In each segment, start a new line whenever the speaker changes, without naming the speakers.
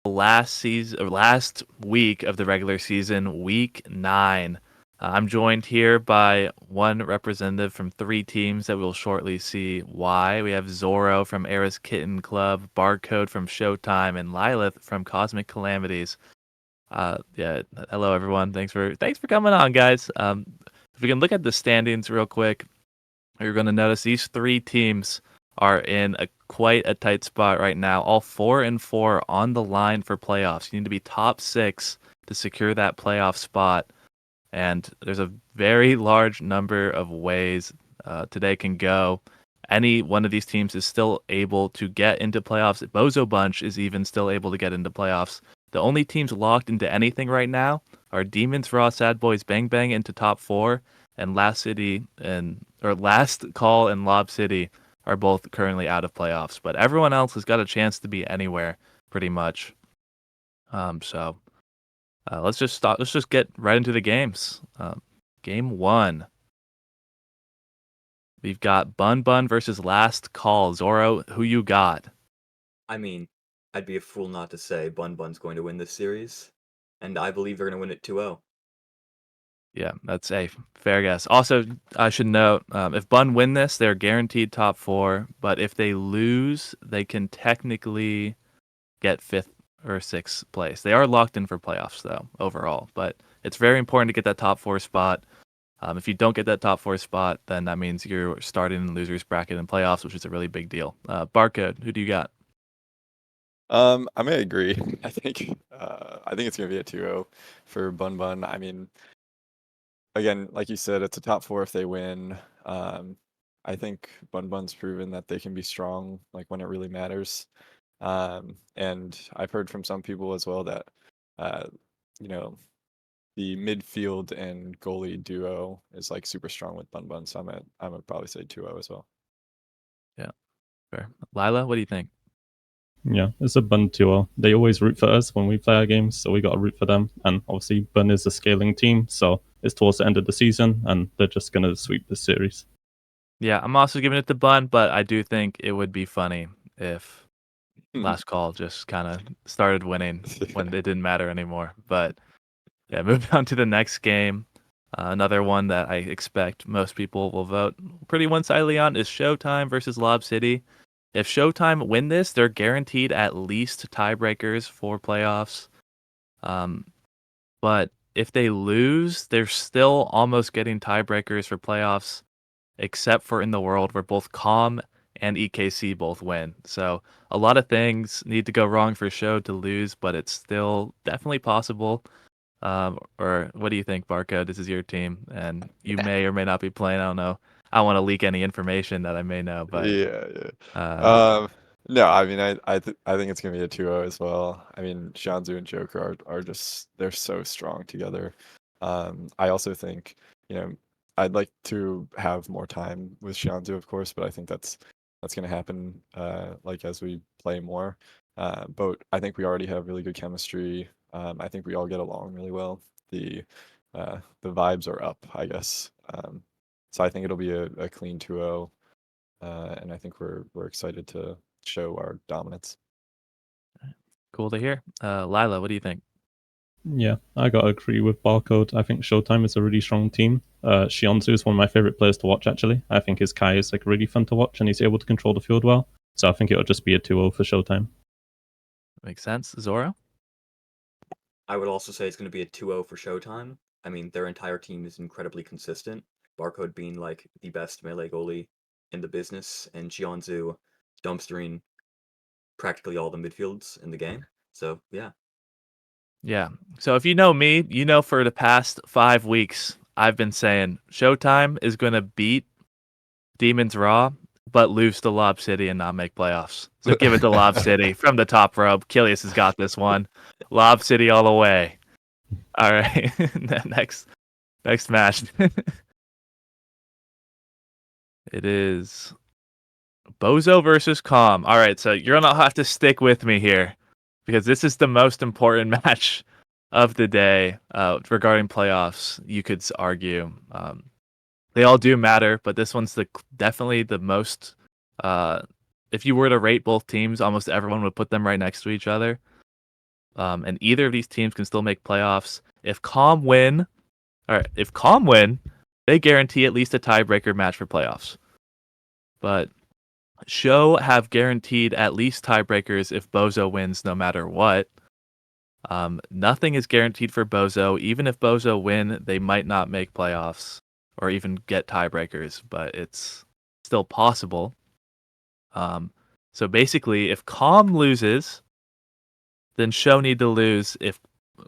last week of the regular season, week 9. I'm joined here by one representative from 3 teams that we'll shortly see why. We have Zorro from Era's Kitten Club, Barcode from Showtime, and Lilith from Cosmic Calamities. Yeah, hello everyone. Thanks for coming on, guys. If we can look at the standings real quick, you're going to notice these 3 teams are in quite a tight spot right now. All 4 and 4 on the line for playoffs. You need to be top 6 to secure that playoff spot. And there's a very large number of ways today can go. Any one of these teams is still able to get into playoffs. Bozo Bunch is even still able to get into playoffs. The only teams locked into anything right now are Demons, Raw, Sad Boys, Bang Bang into top 4, and Last Call and Lob City are both currently out of playoffs. But everyone else has got a chance to be anywhere, pretty much. So let's just get right into the games. Game 1. We've got Bun Bun versus Last Call. Zorro, who you got?
I mean, I'd be a fool not to say Bun Bun's going to win this series, and I believe they're going to win it 2-0.
Yeah, that's a fair guess. Also, I should note, if Bun win this, they're guaranteed top 4. But if they lose, they can technically get 5th or 6th place. They are locked in for playoffs, though, overall. But it's very important to get that top 4 spot. If you don't get that top 4 spot, then that means you're starting in the losers bracket in playoffs, which is a really big deal. Barcode, who do you got?
I'm gonna agree. I think it's gonna be a 2-0 for Bun Bun. I mean, again, like you said, it's a top 4 if they win. I think Bun Bun's proven that they can be strong, like when it really matters. And I've heard from some people as well that, uh, you know, the midfield and goalie duo is like super strong with Bun Bun. So I'm gonna probably say 2-0 as well.
Yeah, fair. Lila, what do you think?
Yeah, it's a Bun tour. They always root for us when we play our games, so we got to root for them. And obviously, Bun is a scaling team, so it's towards the end of the season, and they're just going to sweep the series.
Yeah, I'm also giving it to Bun, but I do think it would be funny if Last Call just kind of started winning when it didn't matter anymore. But yeah, moving on to the next game. Another one that I expect most people will vote pretty one-sidedly on is Showtime versus Lob City. If Showtime win this, they're guaranteed at least tiebreakers for playoffs. But if they lose, they're still almost getting tiebreakers for playoffs, except for in the world where both Comm and EKC both win. So a lot of things need to go wrong for Show to lose, but it's still definitely possible. Or what do you think, Barco? This is your team, and you may or may not be playing. I don't know. I don't want to leak any information that I may know, but
Yeah.
uh,
No, I mean, I think it's gonna be a 2-0 as well. I mean, Shanzu and Joker are just they're so strong together. I also think, you know, I'd like to have more time with Shanzu, of course, but I think that's gonna happen like as we play more. But I think we already have really good chemistry. I think we all get along really well. The vibes are up, I guess. So I think it'll be a clean 2-0. And I think we're excited to show our dominance.
cool to hear. Lila, what do you think?
Yeah, I gotta agree with Barcode. I think Showtime is a really strong team. Shionzu is one of my favorite players to watch, actually. I think his Kai is like really fun to watch, and he's able to control the field well. So I think it'll just be a 2-0 for Showtime.
Makes sense. Zoro?
I would also say it's going to be a 2-0 for Showtime. I mean, their entire team is incredibly consistent. Barcode being like the best melee goalie in the business, and Chionzu dumpstering practically all the midfields in the game. So yeah.
Yeah. So if you know me, you know for the past 5 weeks, I've been saying Showtime is going to beat Demons Raw, but lose to Lob City and not make playoffs. So give it to Lob City from the top rope. Kilius has got this one. Lob City all the way. All right. next match. It is Bozo versus Comm. All right, so you're gonna have to stick with me here because this is the most important match of the day regarding playoffs. You could argue they all do matter, but this one's definitely the most. If you were to rate both teams, almost everyone would put them right next to each other. And either of these teams can still make playoffs. If Comm win, they guarantee at least a tiebreaker match for playoffs. But Show have guaranteed at least tiebreakers if Bozo wins no matter what. Nothing is guaranteed for Bozo. Even if Bozo win, they might not make playoffs or even get tiebreakers, but it's still possible. So basically, if Comm loses, then Show need to lose if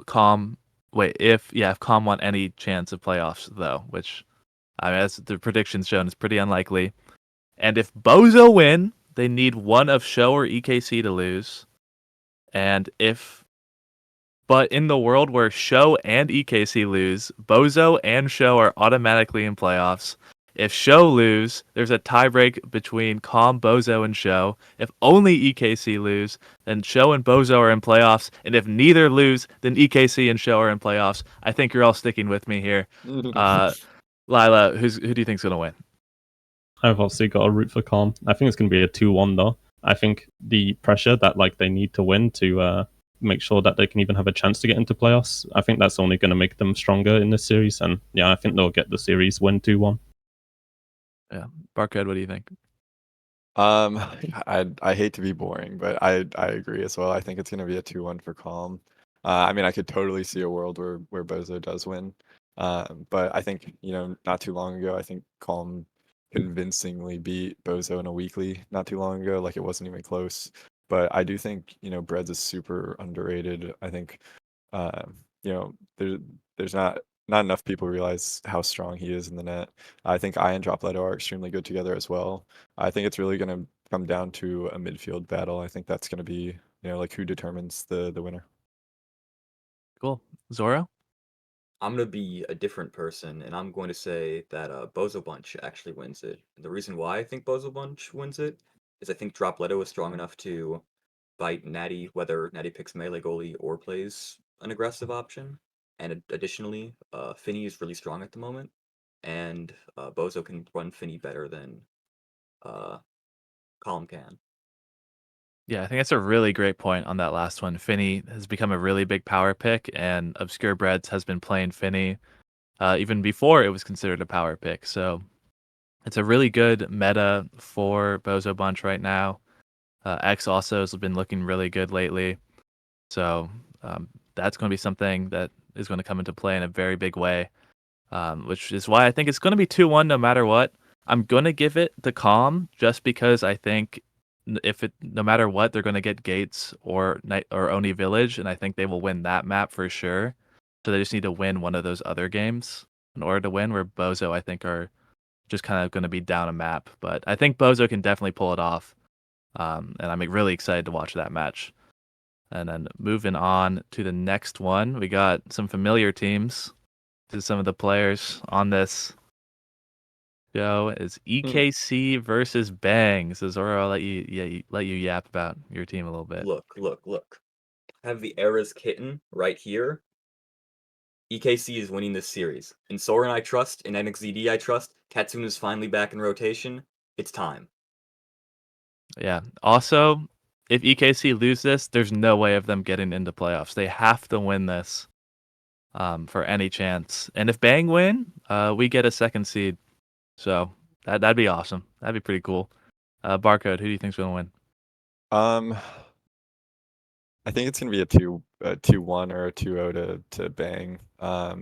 Comm want any chance of playoffs though, which as the predictions shown is pretty unlikely. And if Bozo win, they need one of Show or EKC to lose. But in the world where Show and EKC lose, Bozo and Show are automatically in playoffs. If Show lose, there's a tiebreak between Comm, Bozo, and Show. If only EKC lose, then Show and Bozo are in playoffs. And if neither lose, then EKC and Show are in playoffs. I think you're all sticking with me here. Lila, who do you think's gonna win?
I've obviously got a root for Comm. I think it's going to be a 2-1 though. I think the pressure that they need to win to make sure that they can even have a chance to get into playoffs, I think that's only going to make them stronger in this series. And yeah, I think they'll get the series win 2-1.
Yeah, Barcode, what do you think?
I hate to be boring, but I agree as well. I think it's gonna be a 2-1 for Calm. I mean, I could totally see a world where Bozo does win. But I think, not too long ago, I think Calm convincingly beat Bozo in a weekly not too long ago. Like it wasn't even close. But I do think, Breads is super underrated. I think there's not enough people realize how strong he is in the net. I think I and Dropletto are extremely good together as well. I think it's really going to come down to a midfield battle. I think that's going to be, who determines the winner.
Cool. Zoro?
I'm going to be a different person, and I'm going to say that Bozo Bunch actually wins it. And the reason why I think Bozo Bunch wins it is I think Dropletto is strong enough to fight Natty, whether Natty picks melee goalie or plays an aggressive option. And additionally, Finny is really strong at the moment, and Bozo can run Finny better than Column can.
Yeah, I think that's a really great point on that last one. Finny has become a really big power pick, and Obscure Breads has been playing Finny even before it was considered a power pick. So it's a really good meta for Bozo Bunch right now. X also has been looking really good lately. So that's going to be something that is going to come into play in a very big way, which is why I think it's going to be 2-1 no matter what. I'm going to give it to Calm just because I think no matter what, they're going to get Gates or Oni Village, and I think they will win that map for sure. So they just need to win one of those other games in order to win, where Bozo, I think, are just kind of going to be down a map. But I think Bozo can definitely pull it off. And I'm really excited to watch that match. And then moving on to the next one, we got some familiar teams to some of the players on this show is EKC versus Bang. So Zoro, I'll let you yap about your team a little bit.
Look. Have the Era's kitten right here. EKC is winning this series. In Soren I trust, in NXZD I trust. Katsune is finally back in rotation. It's time.
Yeah. Also, if EKC lose this, there's no way of them getting into playoffs. They have to win this for any chance. And if Bang win, we get a second seed. So that'd be awesome. That'd be pretty cool. Barcode, who do you think's gonna win?
I think it's gonna be a 2-1 or a 2-0 to Bang. I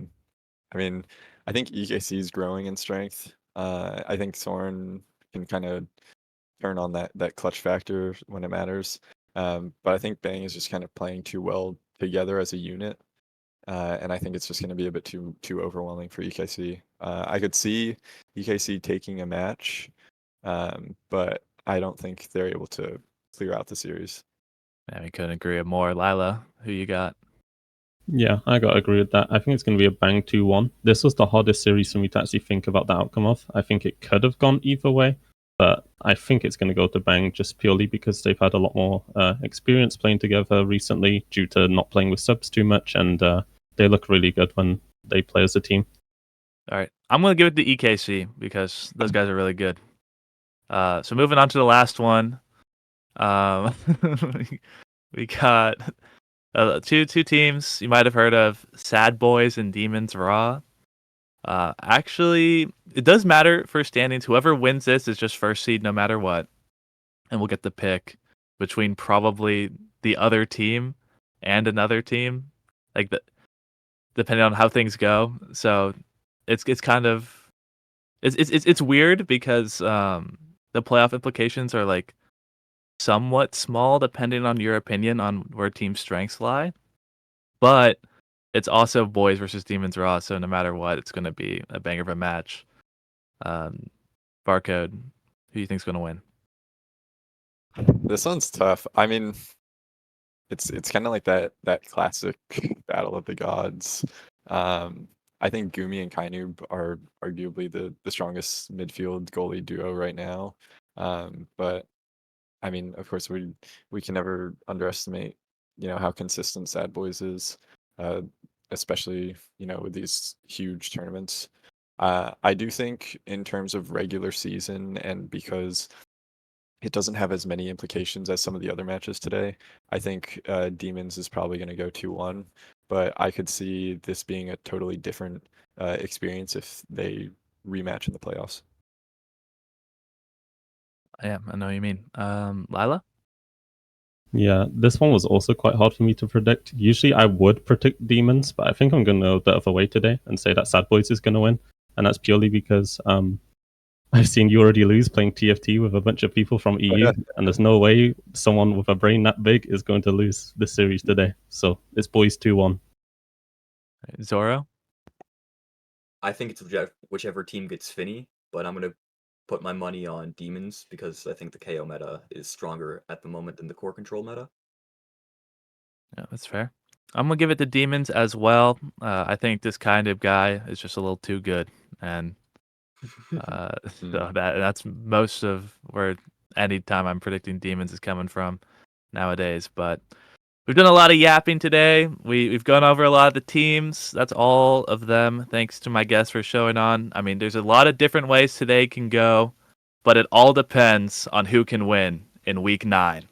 mean, I think EKC is growing in strength. I think Soren can kind of turn on that clutch factor when it matters. But I think Bang is just kind of playing too well together as a unit. And I think it's just going to be a bit too overwhelming for EKC. I could see EKC taking a match, but I don't think they're able to clear out the series.
Yeah, we couldn't agree more. Lila, who you got?
Yeah, I gotta agree with that. I think it's going to be a Bang 2-1. This was the hardest series for me to actually think about the outcome of. I think it could have gone either way, but I think it's going to go to Bang just purely because they've had a lot more experience playing together recently due to not playing with subs too much, and they look really good when they play as a team.
All right, I'm going to give it to EKC because those guys are really good. So moving on to the last one, we got Two teams you might have heard of: Sad Boys and Demons Raw. Actually, it does matter for standings. Whoever wins this is just first seed, no matter what, and we'll get the pick between probably the other team and another team, like depending on how things go. So it's kind of it's weird because the playoff implications are like somewhat small depending on your opinion on where team strengths lie. But it's also boys versus demons raw, so no matter what, it's going to be a banger of a match. Um, Barcode, who do you think's going to win?
This one's tough. I mean, it's kind of like that classic battle of the gods. Um, I think Gumi and Kainub are arguably the strongest midfield goalie duo right now. But I mean, of course, we can never underestimate, how consistent Sad Boys is, uh, especially with these huge tournaments. I do think in terms of regular season, and because it doesn't have as many implications as some of the other matches today, I think Demons is probably going to go 2-1, but I could see this being a totally different experience if they rematch in the playoffs.
Yeah, I know what you mean. Lila?
Yeah, this one was also quite hard for me to predict. Usually I would predict Demons, but I think I'm going to go the other way today and say that Sad Boys is going to win. And that's purely because I've seen you already lose playing TFT with a bunch of people from EU, and there's no way someone with a brain that big is going to lose this series today. So it's Boys 2-1.
Zoro?
I think it's whichever team gets Finny, but I'm gonna put my money on Demons because I think the KO meta is stronger at the moment than the core control meta.
Yeah, that's fair. I'm gonna give it to demons as well. I think this kind of guy is just a little too good, and so that's most of where any time I'm predicting demons is coming from nowadays. But we've done a lot of yapping today. We've gone over a lot of the teams. That's all of them. Thanks to my guests for showing on. I mean, there's a lot of different ways today can go, but it all depends on who can win in week 9.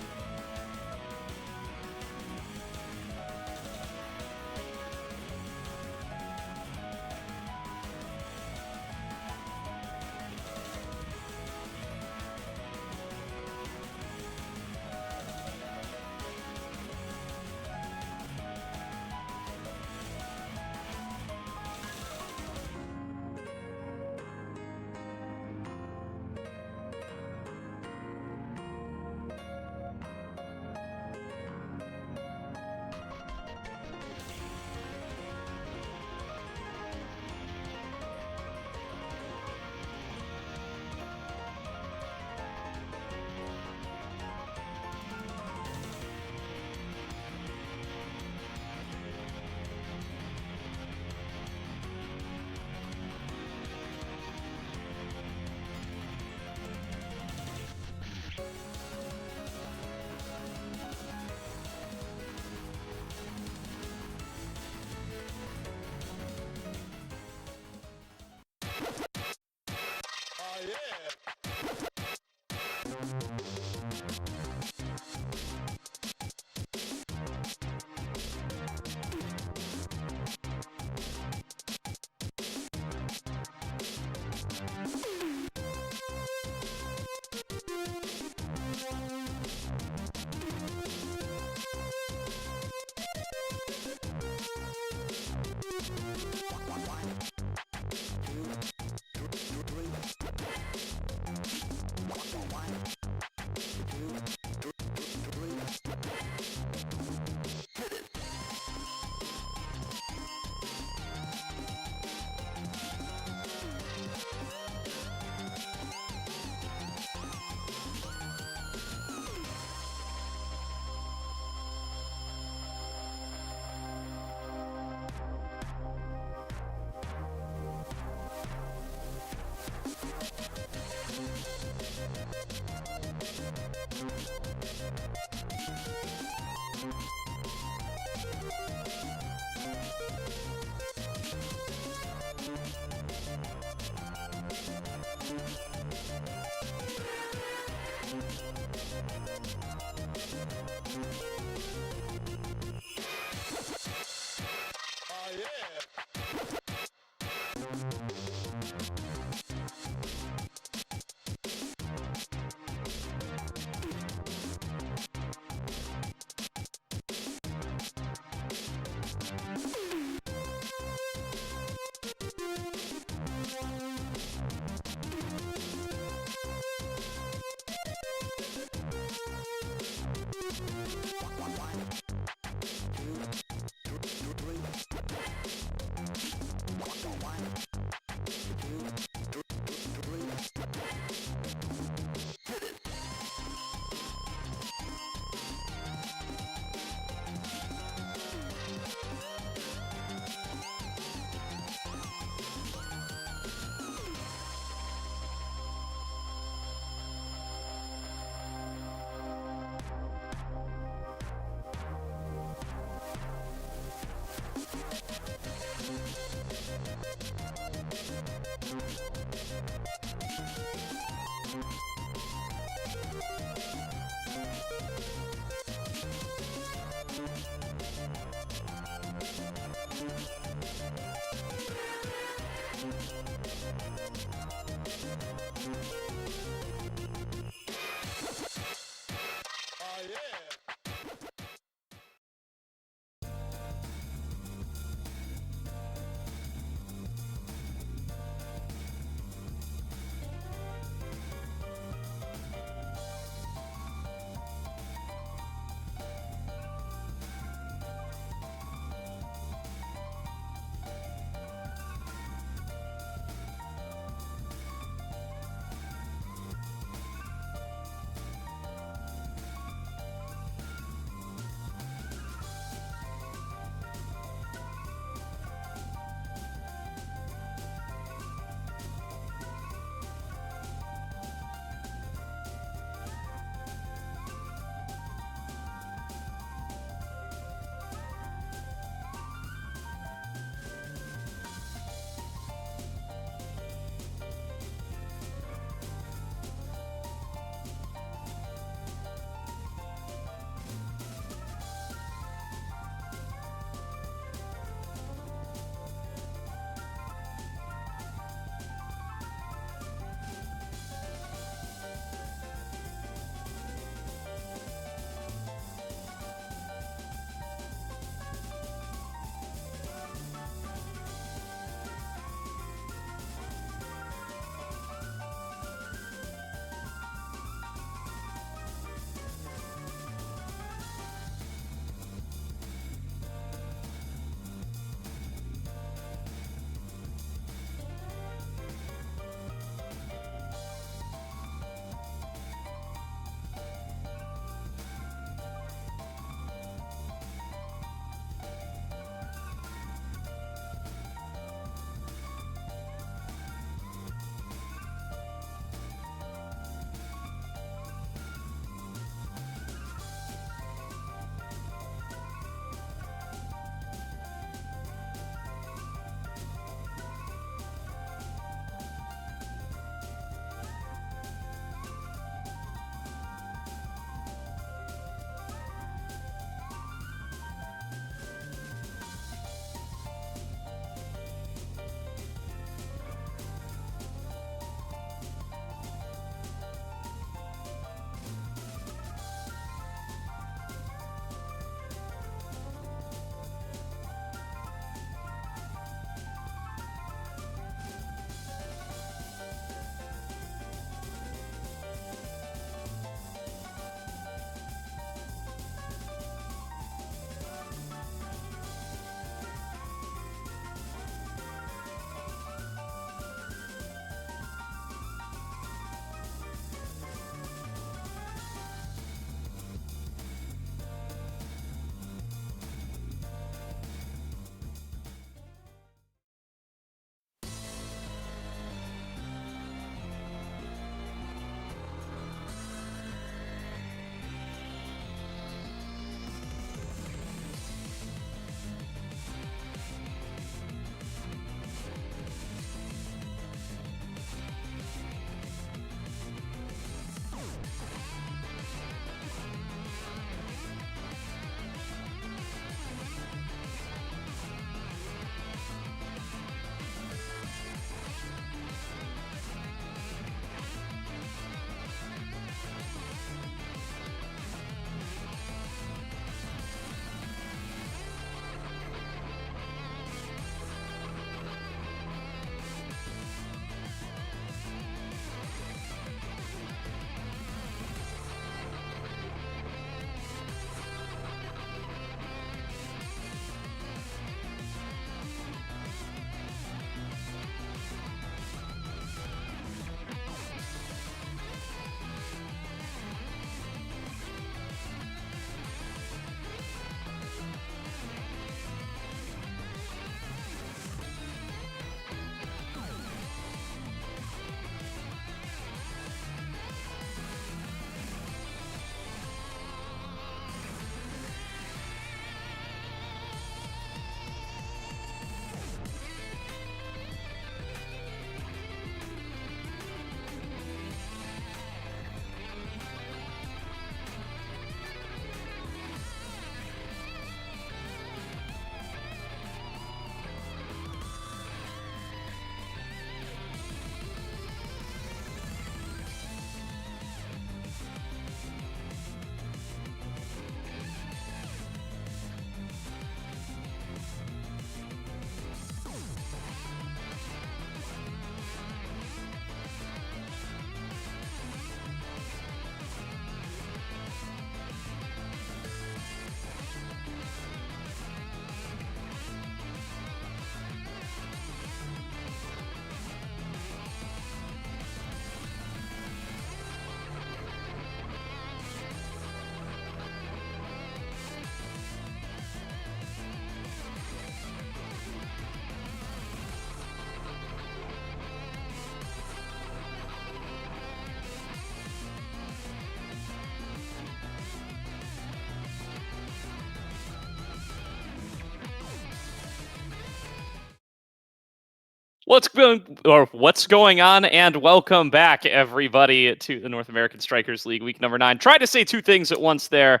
What's going on, and welcome back, everybody, to the North American Strikers League, week number 9. Tried to say two things at once there.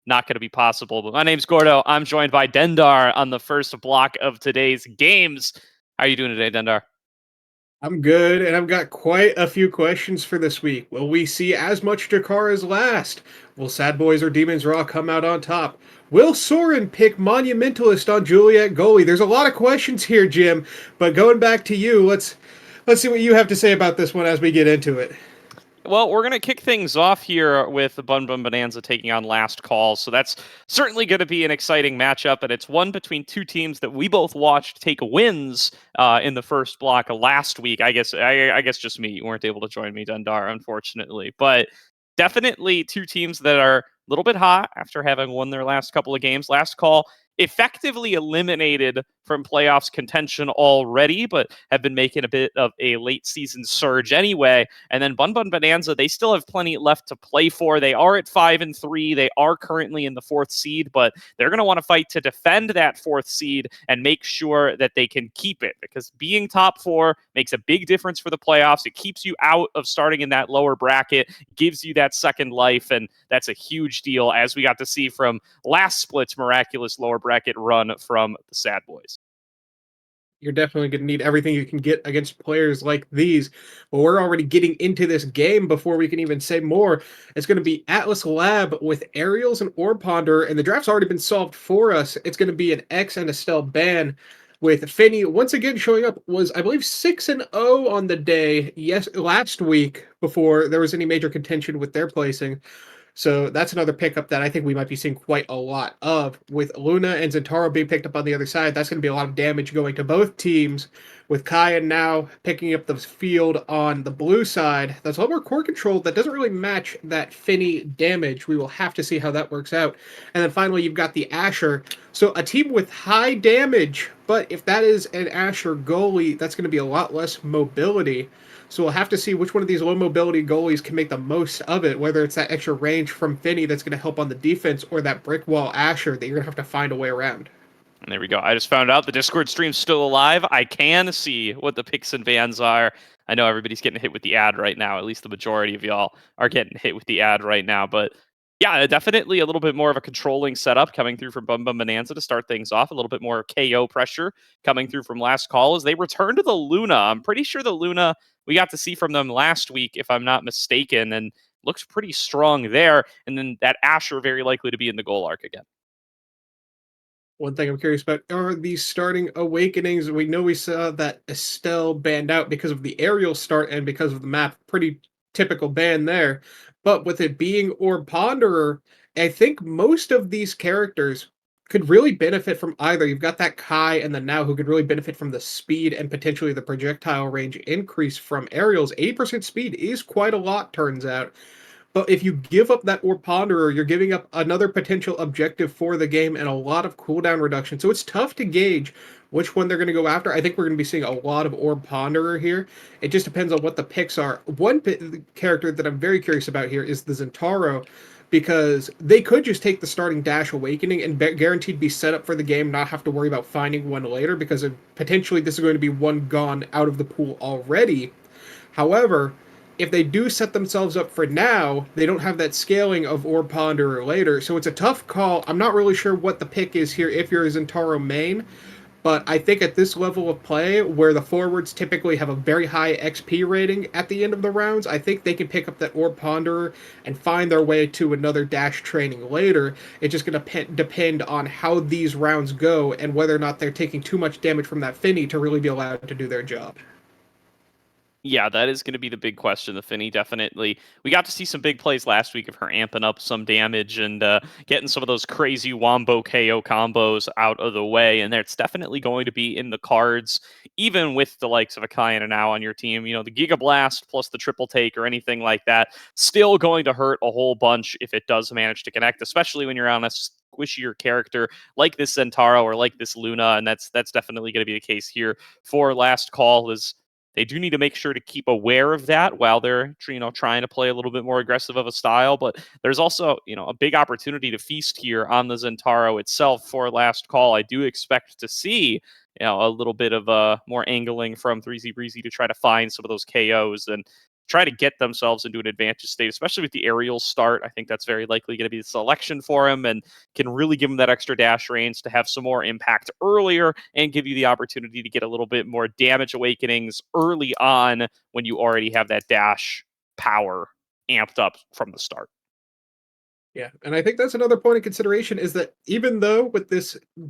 Not going to be possible, but my name's Gordo. I'm joined by Dendar on the first block of today's games. How are you doing today, Dendar?
I'm good, and I've got quite a few questions for this week. Will we see as much Dakar as last? Will Sad Boys or Demons Raw come out on top? Will Soren pick Monumentalist on Juliet goalie? There's a lot of questions here, Jim, but going back to you, let's see what you have to say about this one as we get into it.
Well, we're going to kick things off here with the Bun Bun Bonanza taking on Last Call. So that's certainly going to be an exciting matchup. And it's one between two teams that we both watched take wins in the first block last week. I guess just me. You weren't able to join me, Dundar, unfortunately. But definitely two teams that are a little bit hot after having won their last couple of games. Last Call effectively eliminated from playoffs contention already, but have been making a bit of a late season surge anyway. And then Bun Bun Bonanza, they still have plenty left to play for. They are at 5-3. They are currently in the 4th seed, but they're going to want to fight to defend that 4th seed and make sure that they can keep it, because being top 4 makes a big difference for the playoffs. It keeps you out of starting in that lower bracket, gives you that second life, and that's a huge deal, as we got to see from last split's miraculous lower bracket run from the Sad Boys.
You're definitely going to need everything you can get against players like these. But we're already getting into this game before we can even say more. It's going to be Atlas Lab with Aerials and Orb Ponder, and the draft's already been solved for us. It's going to be an X and Estelle ban, with Finney once again showing up. Was, I believe, 6-0 on the day last week before there was any major contention with their placing. So that's another pickup that I think we might be seeing quite a lot of. With Luna and Zentaro being picked up on the other side, that's going to be a lot of damage going to both teams. With Kaya now picking up the field on the blue side, that's a lot more core control. That doesn't really match that Finney damage. We will have to see how that works out. And then finally, you've got the Asher. So a team with high damage, but if that is an Asher goalie, that's going to be a lot less mobility. So we'll have to see which one of these low mobility goalies can make the most of it, whether it's that extra range from Finney that's going to help on the defense, or that brick wall Asher that you're going to have to find a way around.
And there we go. I just found out the Discord stream's still alive. I can see what the picks and bans are. I know everybody's getting hit with the ad right now. At least the majority of y'all are getting hit with the ad right now. But yeah, definitely a little bit more of a controlling setup coming through from Bun Bun Bonanza to start things off. A little bit more KO pressure coming through from Last Call as they return to the Luna. I'm pretty sure the Luna we got to see from them last week, if I'm not mistaken, and looks pretty strong there. And then that Asher very likely to be in the goal arc again.
One thing I'm curious about are these starting awakenings. We know we saw that Estelle banned out because of the aerial start and because of the map. Pretty typical ban there. But with it being Orb Ponderer, I think most of these characters could really benefit from either. You've got that Kai and the Now who could really benefit from the speed and potentially the projectile range increase from aerials. 80% speed is quite a lot, turns out. But if you give up that Orb Ponderer, you're giving up another potential objective for the game and a lot of cooldown reduction. So it's tough to gauge which one they're going to go after. I think we're going to be seeing a lot of Orb Ponderer here. It just depends on what the picks are. One character that I'm very curious about here is the Zentaro, because they could just take the starting Dash Awakening and guaranteed be set up for the game, not have to worry about finding one later, because potentially this is going to be one gone out of the pool already. However, if they do set themselves up for now, they don't have that scaling of Orb Ponderer later. So it's a tough call. I'm not really sure what the pick is here if you're a Zentaro main. But I think at this level of play, where the forwards typically have a very high XP rating at the end of the rounds, I think they can pick up that Orb Ponderer and find their way to another Dash training later. It's just going to depend on how these rounds go and whether or not they're taking too much damage from that Finney to really be allowed to do their job.
Yeah, that is going to be the big question. The Finney, definitely. We got to see some big plays last week of her amping up some damage and getting some of those crazy Wombo KO combos out of the way. And it's definitely going to be in the cards, even with the likes of a Kyan and now on your team. You know, the Giga Blast plus the triple take or anything like that, still going to hurt a whole bunch if it does manage to connect, especially when you're on a squishier character like this Zentaro or like this Luna. And that's definitely going to be the case here for Last Call. Is they do need to make sure to keep aware of that while they're, trying to play a little bit more aggressive of a style. But there's also, a big opportunity to feast here on the Zentaro itself for Last Call. I do expect to see a little bit of more angling from 3Z Breezy to try to find some of those KOs and try to get themselves into an advantage state, especially with the aerial start. I think that's very likely going to be the selection for him and can really give him that extra dash range to have some more impact earlier and give you the opportunity to get a little bit more damage awakenings early on when you already have that dash power amped up from the start.
Yeah, and I think that's another point of consideration is that even though with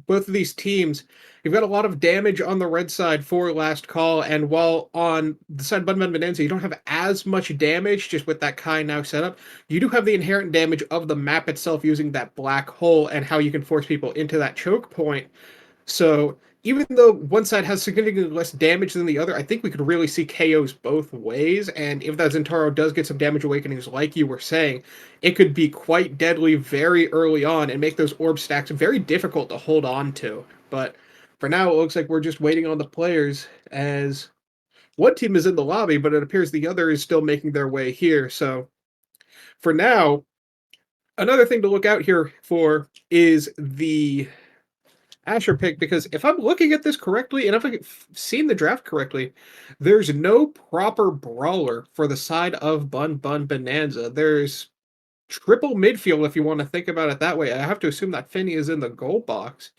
both of these teams, you've got a lot of damage on the red side for Last Call, and while on the side of Bun Bun Bonanza, you don't have as much damage just with that Kai now setup, you do have the inherent damage of the map itself using that black hole and how you can force people into that choke point. So even though one side has significantly less damage than the other, I think we could really see KOs both ways. And if that Zentaro does get some damage awakenings, like you were saying, it could be quite deadly very early on and make those orb stacks very difficult to hold on to. But for now, it looks like we're just waiting on the players as one team is in the lobby, but it appears the other is still making their way here. So for now, another thing to look out here for is the Asher pick, because if I'm looking at this correctly and if I've seen the draft correctly, there's no proper brawler for the side of Bun Bun Bonanza. There's triple midfield if you want to think about it that way. I have to assume that Finny is in the goal box.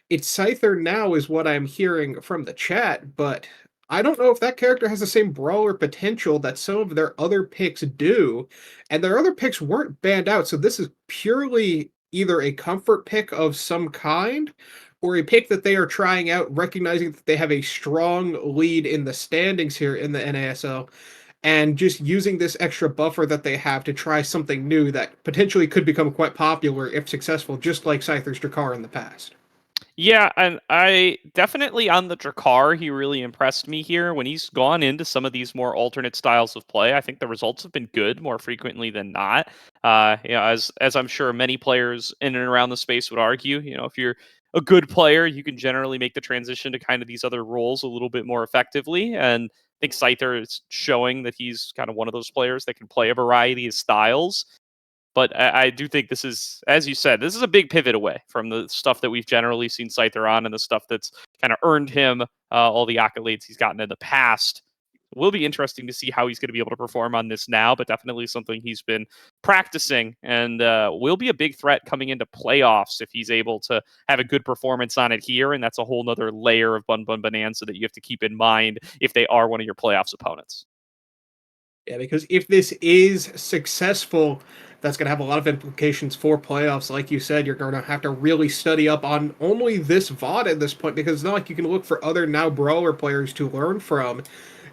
It's Scyther now is what I'm hearing from the chat, but I don't know if that character has the same brawler potential that some of their other picks do. And their other picks weren't banned out, so this is purely either a comfort pick of some kind or a pick that they are trying out, recognizing that they have a strong lead in the standings here in the NASL, and just using this extra buffer that they have to try something new that potentially could become quite popular if successful, just like Scyther's Drakkar in the past.
Yeah, and I definitely on the Drakkar, he really impressed me here. When he's gone into some of these more alternate styles of play, I think the results have been good more frequently than not. As I'm sure many players in and around the space would argue, if you're a good player, you can generally make the transition to kind of these other roles a little bit more effectively. And I think Scyther is showing that he's kind of one of those players that can play a variety of styles. But I do think this is, as you said, this is a big pivot away from the stuff that we've generally seen Scyther on and the stuff that's kind of earned him all the accolades he's gotten in the past. It will be interesting to see how he's going to be able to perform on this now, but definitely something he's been practicing and will be a big threat coming into playoffs if he's able to have a good performance on it here. And that's a whole nother layer of Bun Bun Bonanza that you have to keep in mind if they are one of your playoffs opponents.
Yeah, because if this is successful, that's going to have a lot of implications for playoffs. Like you said, you're going to have to really study up on only this VOD at this point, because it's not like you can look for other now brawler players to learn from.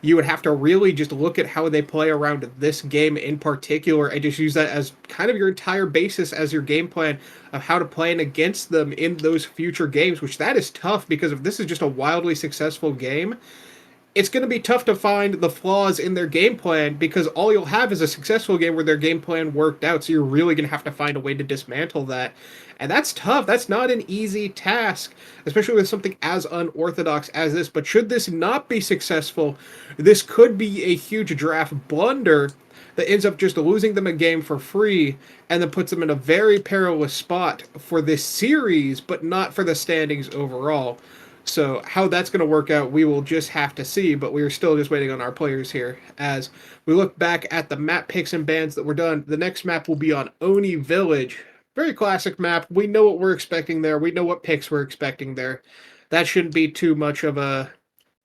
You would have to really just look at how they play around this game in particular and just use that as kind of your entire basis as your game plan of how to play against them in those future games, which that is tough because if this is just a wildly successful game, it's going to be tough to find the flaws in their game plan because all you'll have is a successful game where their game plan worked out. So you're really going to have to find a way to dismantle that. And that's tough. That's not an easy task, especially with something as unorthodox as this. But should this not be successful, this could be a huge draft blunder that ends up just losing them a game for free and then puts them in a very perilous spot for this series, but not for the standings overall. So how that's going to work out, we will just have to see, but we are still just waiting on our players here. As we look back at the map picks and bans that were done, the next map will be on Oni Village. Very classic map. We know what we're expecting there. We know what picks we're expecting there. That shouldn't be too much of a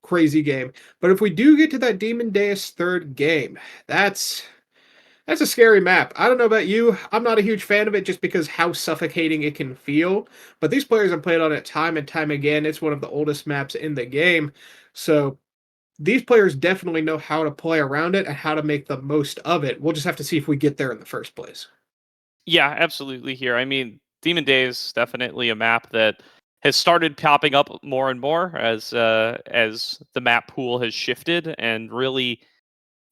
crazy game. But if we do get to that Demon Deus third game, that's a scary map. I don't know about you. I'm not a huge fan of it just because how suffocating it can feel. But these players have played on it time and time again. It's one of the oldest maps in the game. So these players definitely know how to play around it and how to make the most of it. We'll just have to see if we get there in the first place.
Yeah, absolutely here. I mean, Demon Day is definitely a map that has started popping up more and more as the map pool has shifted, and really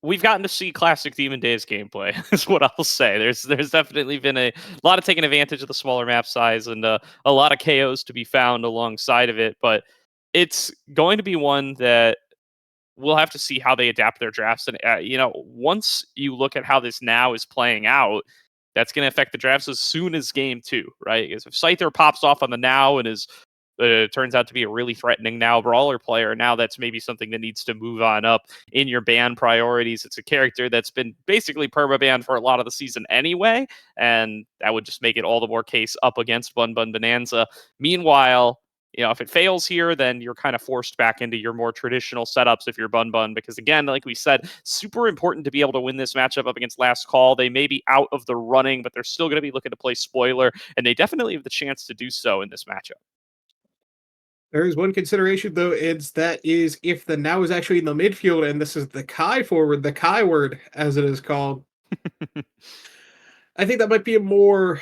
we've gotten to see classic Demon Days gameplay. Is what I'll say. There's definitely been a lot of taking advantage of the smaller map size and a lot of KOs to be found alongside of it, but it's going to be one that we'll have to see how they adapt their drafts. And once you look at how this now is playing out, that's going to affect the drafts as soon as game two, right? Because if Scyther pops off on the now and is turns out to be a really threatening now brawler player. Now that's maybe something that needs to move on up in your ban priorities. It's a character that's been basically perma-banned for a lot of the season anyway, and that would just make it all the more case up against Bun Bun Bonanza. Meanwhile, if it fails here, then you're kind of forced back into your more traditional setups if you're Bun Bun, because again, like we said, super important to be able to win this matchup up against Last Call. They may be out of the running, but they're still going to be looking to play spoiler, and they definitely have the chance to do so in this matchup.
There is one consideration, though, that is if the now is actually in the midfield, and this is the Kai forward, the Kai word, as it is called. I think that might be a more,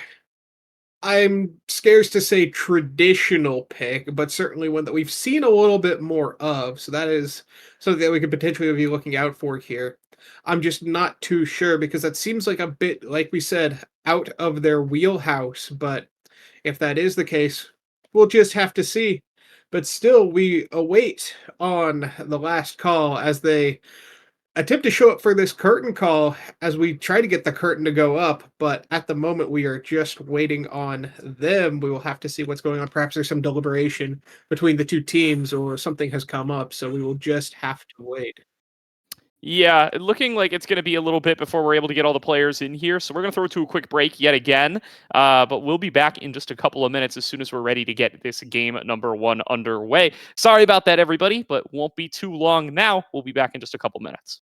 I'm scarce to say traditional pick, but certainly one that we've seen a little bit more of. So that is something that we could potentially be looking out for here. I'm just not too sure because that seems like a bit, like we said, out of their wheelhouse. But if that is the case, we'll just have to see. But still, we await on the last call as they attempt to show up for this curtain call as we try to get the curtain to go up. But at the moment, we are just waiting on them. We will have to see what's going on. Perhaps there's some deliberation between the two teams or something has come up. So we will just have to wait.
Yeah, looking like it's going to be a little bit before we're able to get all the players in here. So we're going to throw to a quick break yet again. But we'll be back in just a couple of minutes as soon as we're ready to get this game number 1 underway. Sorry about that, everybody, but won't be too long now. We'll be back in just a couple minutes.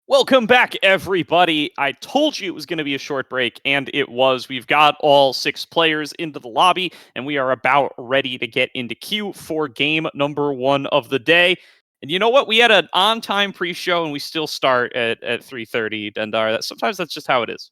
Welcome back, everybody. I told you it was going to be a short break, and it was. We've got all 6 players into the lobby, and we are about ready to get into queue for game number 1 of the day. And you know what? We had an on-time pre-show, and we still start at 3:30, Dendar. Sometimes that's just how it is.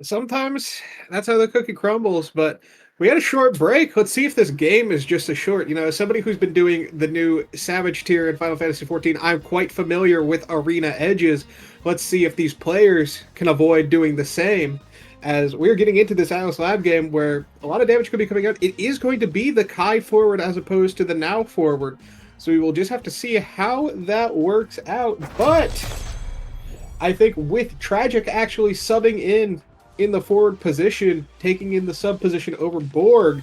Sometimes that's how the cookie crumbles, but we had a short break. Let's see if this game is just as short. You know, as somebody who's been doing the new Savage tier in Final Fantasy XIV, I'm quite familiar with arena edges. Let's see if these players can avoid doing the same. As we're getting into this Atlas Lab game where a lot of damage could be coming out, it is going to be the Kai forward as opposed to the Now forward. So we will just have to see how that works out. But I think with Tragic actually subbing in the forward position, taking in the sub position over Borg,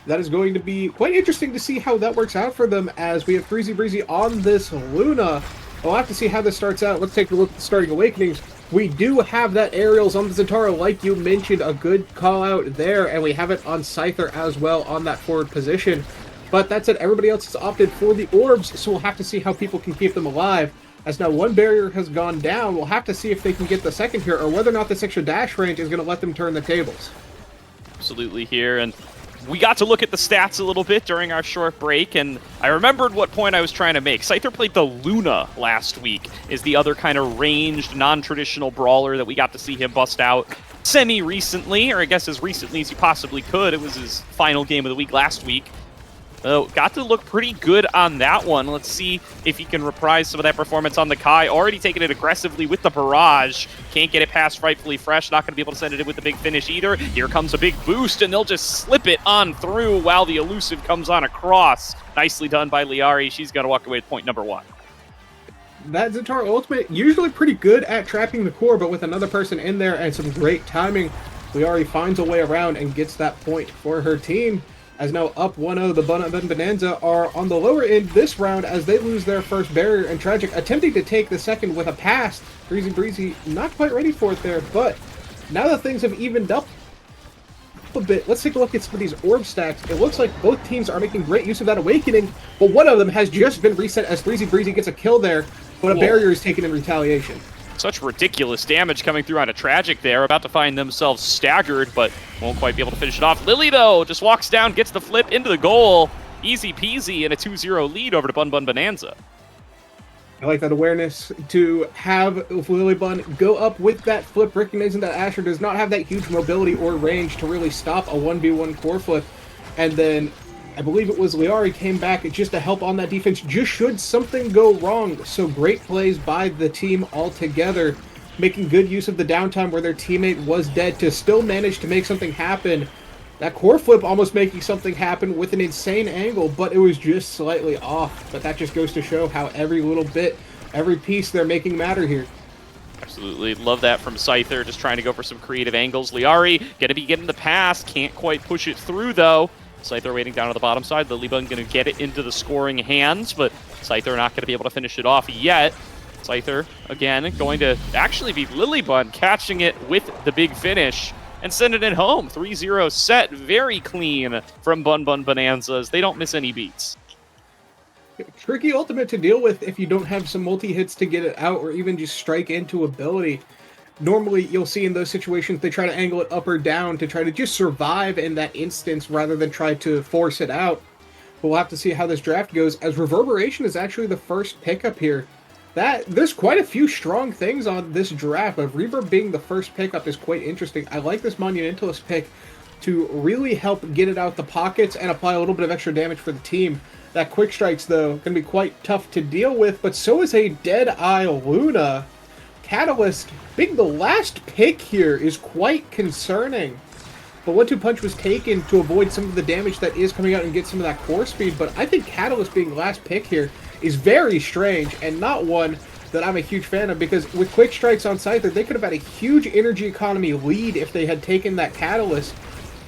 that is going to be quite interesting to see how that works out for them, as we have Freezy Breezy on this Luna. We'll have to see how this starts out. Let's take a look at the starting awakenings. We do have that aerials on the Zentaro, like you mentioned, a good call out there, and we have it on Scyther as well on that forward position. But that said, everybody else has opted for the orbs, so we'll have to see how people can keep them alive. As now one barrier has gone down, we'll have to see if they can get the second here, or whether or not this extra dash range is going to let them turn the tables.
Absolutely here, and we got to look at the stats a little bit during our short break, and I remembered what point I was trying to make. Scyther played the Luna last week, is the other kind of ranged, non-traditional brawler that we got to see him bust out semi-recently, or I guess as recently as you possibly could. It was his final game of the week last week. Got to look pretty good on that one. Let's see if he can reprise some of that performance on the Kai. Already taking it aggressively with the barrage. Can't get it past Frightfully Fresh. Not going to be able to send it in with the big finish either. Here comes a big boost, and they'll just slip it on through while the elusive comes on across. Nicely done by Liari. She's going to walk away with point number 1.
That Zentaro ultimate, usually pretty good at trapping the core, but with another person in there and some great timing, Liari finds a way around and gets that point for her team. As now up 1-0, the Bun Bun Bonanza are on the lower end this round as they lose their first barrier, and Tragic attempting to take the second with a pass. Freezy Breezy not quite ready for it there, but now that things have evened up a bit, let's take a look at some of these orb stacks. It looks like both teams are making great use of that awakening, but one of them has just been reset as Freezy Breezy gets a kill there, but a barrier is taken in retaliation.
Such ridiculous damage coming through on a Tragic there. About to find themselves staggered, but won't quite be able to finish it off. Lily, though, just walks down, gets the flip into the goal. Easy peasy, and a 2-0 lead over to Bun Bun Bonanza.
I like that awareness to have Lily Bun go up with that flip, recognizing that Asher does not have that huge mobility or range to really stop a 1v1 core flip. And then I believe it was Liari came back just to help on that defense, just should something go wrong. So great plays by the team altogether, making good use of the downtime where their teammate was dead to still manage to make something happen. That core flip almost making something happen with an insane angle, but it was just slightly off. But that just goes to show how every little bit, every piece they're making matter here.
Absolutely. Love that from Scyther, just trying to go for some creative angles. Liari going to be getting the pass, can't quite push it through though. Scyther waiting down on the bottom side. Lilybun going to get it into the scoring hands, but Scyther not going to be able to finish it off yet. Scyther, again, going to actually be Lilybun catching it with the big finish and sending it home. 3-0 set, very clean from Bun Bun Bonanzas. They don't miss any beats.
Tricky ultimate to deal with if you don't have some multi-hits to get it out or even just strike into ability. Normally, you'll see in those situations, they try to angle it up or down to try to just survive in that instance rather than try to force it out. But we'll have to see how this draft goes, as Reverberation is actually the first pickup here. There's quite a few strong things on this draft, but Reverb being the first pickup is quite interesting. I like this Monumentalist pick to really help get it out the pockets and apply a little bit of extra damage for the team. That Quick Strike's, though, going to be quite tough to deal with, but so is a Deadeye Luna. Catalyst being the last pick here is quite concerning. The 1-2 punch was taken to avoid some of the damage that is coming out and get some of that core speed, but I think Catalyst being last pick here is very strange and not one that I'm a huge fan of, because with quick strikes on Scyther, they could have had a huge energy economy lead if they had taken that catalyst.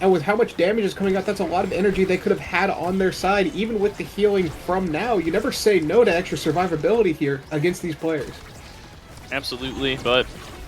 And with how much damage is coming out, that's a lot of energy they could have had on their side, even with the healing from now. You never say no to extra survivability here against these players.
Absolutely, but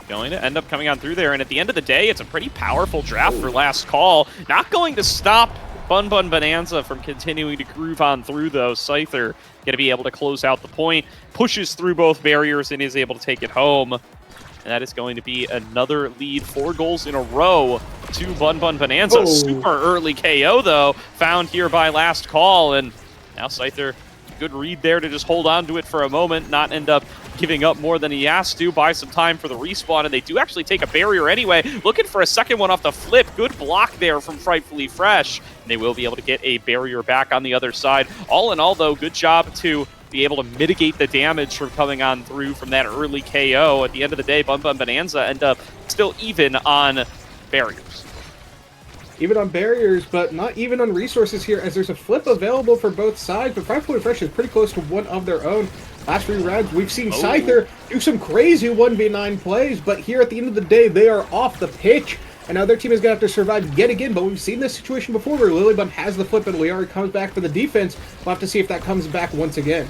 going to end up coming on through there, and at the end of the day, it's a pretty powerful draft for last call. Not going to stop Bun Bun Bonanza from continuing to groove on through, though. Scyther going to be able to close out the point, pushes through both barriers, and is able to take it home. And that is going to be another lead, 4 goals in a row to Bun Bun Bonanza.
Oh.
Super early KO, though, found here by last call, and now Scyther, good read there to just hold on to it for a moment, not end up giving up more than he has to, buy some time for the respawn, and they do actually take a barrier anyway. Looking for a second one off the flip. Good block there from Frightfully Fresh, and they will be able to get a barrier back on the other side. All in all, though, good job to be able to mitigate the damage from coming on through from that early KO. At the end of the day, Bun Bun Bonanza end up still even on barriers.
Even on barriers, but not even on resources here, as there's a flip available for both sides, but Frightfully Fresh is pretty close to one of their own. Last 3 rounds, we've seen Scyther do some crazy 1v9 plays, but here at the end of the day, they are off the pitch, and now their team is going to have to survive yet again. But we've seen this situation before where Lilybun has the flip and Liari comes back for the defense. We'll have to see if that comes back once again.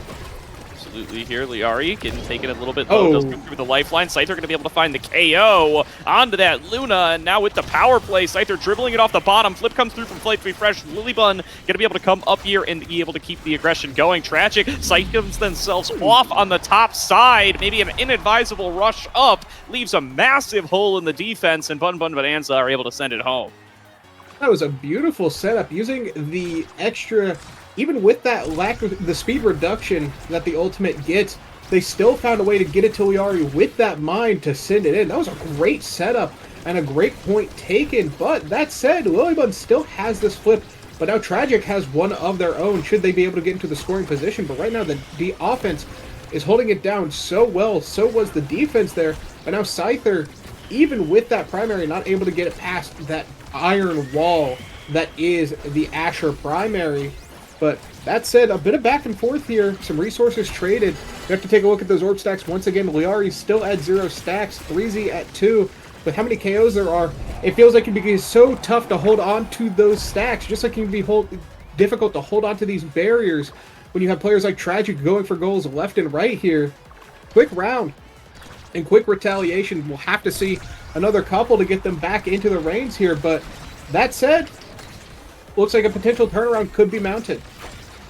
Absolutely here, Liari getting taken a little bit low, does go through the lifeline. Scyther going to be able to find the KO onto that Luna, and now with the power play, Scyther dribbling it off the bottom. Flip comes through from Frightfully Fresh. Lilybun going to be able to come up here and be able to keep the aggression going. Tragic Scythers themselves off on the top side. Maybe an inadvisable rush up leaves a massive hole in the defense, and Bun Bun Bonanza are able to send it home.
That was a beautiful setup, using the extra. Even with that lack of the speed reduction that the ultimate gets, they still found a way to get it to Liari with that mine to send it in. That was a great setup and a great point taken. But that said, Lilybun still has this flip, but now Tragic has one of their own should they be able to get into the scoring position. But right now the offense is holding it down so well, so was the defense there. But now Scyther, even with that primary, not able to get it past that iron wall that is the Asher primary. But that said, a bit of back and forth here, some resources traded. We have to take a look at those orb stacks once again. Liari still at 0 stacks, 3Z at 2. With how many KOs there are, it feels like it can be so tough to hold on to those stacks, just like it can be difficult to hold on to these barriers when you have players like Tragic going for goals left and right here. Quick round and quick retaliation. We'll have to see another couple to get them back into the reins here, but that said, looks like a potential turnaround could be mounted.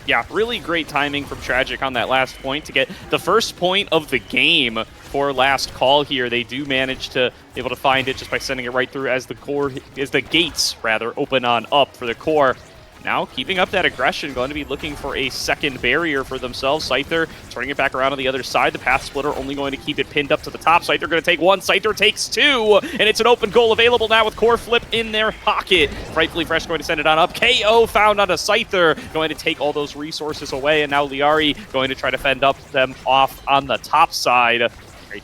Yeah, really great timing from Tragic on that last point to get the first point of the game for last call here. They do manage to be able to find it just by sending it right through as the gates open on up for the core. Now, keeping up that aggression, going to be looking for a second barrier for themselves. Scyther turning it back around on the other side. The Path Splitter only going to keep it pinned up to the top. Scyther going to take 1. Scyther takes 2. And it's an open goal available now with Core Flip in their pocket. Frightfully Fresh going to send it on up. KO found on a Scyther. Going to take all those resources away. And now Liari going to try to fend up them off on the top side.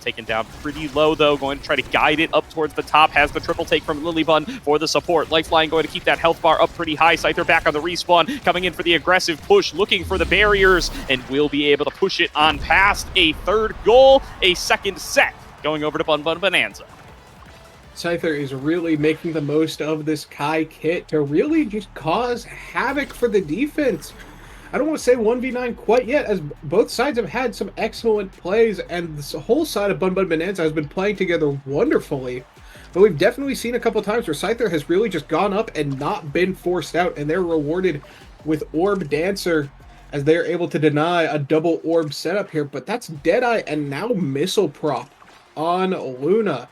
Taken down pretty low, though. Going to try to guide it up towards the top. Has the triple take from Lilybun for the support. Lifeline going to keep that health bar up pretty high. Scyther back on the respawn. Coming in for the aggressive push. Looking for the barriers. And will be able to push it on past a 3rd goal. A 2nd set. Going over to Bun Bun Bonanza.
Scyther is really making the most of this Kai kit to really just cause havoc for the defense. I don't want to say 1v9 quite yet, as both sides have had some excellent plays, and this whole side of Bun Bun Bonanza has been playing together wonderfully. But we've definitely seen a couple times where Scyther has really just gone up and not been forced out, and they're rewarded with Orb Dancer as they're able to deny a double orb setup here. But that's Deadeye and now Missile Prop on Luna.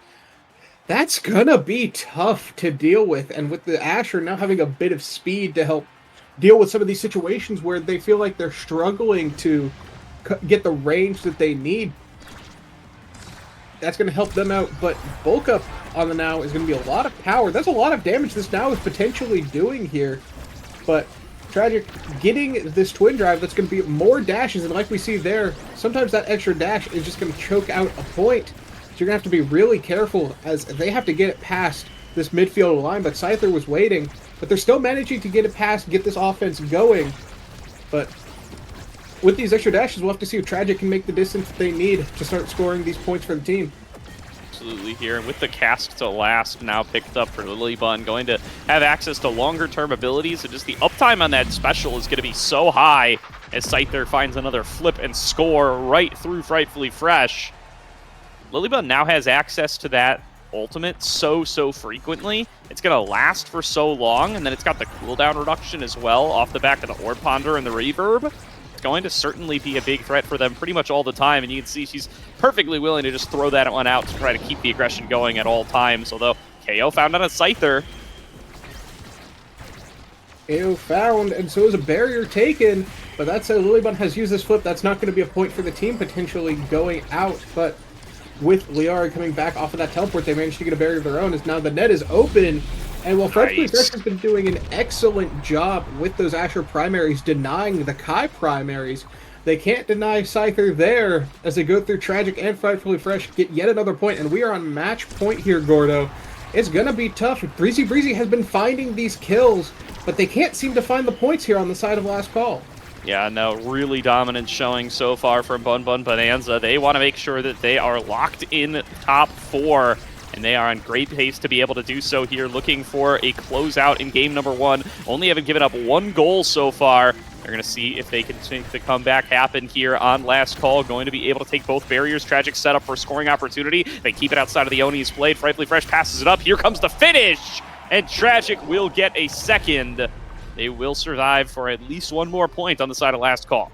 That's gonna be tough to deal with, and with the Asher now having a bit of speed to help deal with some of these situations where they feel like they're struggling to get the range that they need. That's going to help them out, but bulk up on the now is going to be a lot of power. That's a lot of damage this now is potentially doing here, but Tragic getting this twin drive that's going to be more dashes, and like we see there, sometimes that extra dash is just going to choke out a point. So you're going to have to be really careful as they have to get it past this midfield line, but Scyther was waiting. But they're still managing to get it past, get this offense going. But with these extra dashes, we'll have to see if Tragic can make the distance they need to start scoring these points for the team.
Absolutely here. And with the cast to last now picked up for Lily Bun, going to have access to longer term abilities, and just the uptime on that special is going to be so high as Scyther finds another flip and score right through Frightfully Fresh. Lily Bun now has access to that ultimate so frequently. It's going to last for so long, and then it's got the cooldown reduction as well off the back of the Orb Ponder and the Reverb. It's going to certainly be a big threat for them pretty much all the time, and you can see she's perfectly willing to just throw that one out to try to keep the aggression going at all times, although KO found on a Scyther.
KO found, and so is a barrier taken, but that said, Lilybun has used this flip. That's not going to be a point for the team potentially going out, but with Liara coming back off of that teleport, they managed to get a barrier of their own, as now the net is open. And while Frightfully Fresh has been doing an excellent job with those Asher primaries, denying the Kai primaries, they can't deny Scyther there as they go through Tragic and Frightfully Fresh, get yet another point, and we are on match point here, Gordo. It's going to be tough. Breezy has been finding these kills, but they can't seem to find the points here on the side of Last Call.
Yeah, no, really dominant showing so far from Bun Bun Bonanza. They want to make sure that they are locked in top 4, and they are on great pace to be able to do so here, looking for a closeout in game number 1. Only haven't given up 1 goal so far. They're going to see if they can make the comeback happen here on Last Call. Going to be able to take both barriers. Tragic setup for scoring opportunity. They keep it outside of the Oni's blade. Frightfully Fresh passes it up. Here comes the finish! And Tragic will get a second. They will survive for at least 1 more point on the side of Last Call.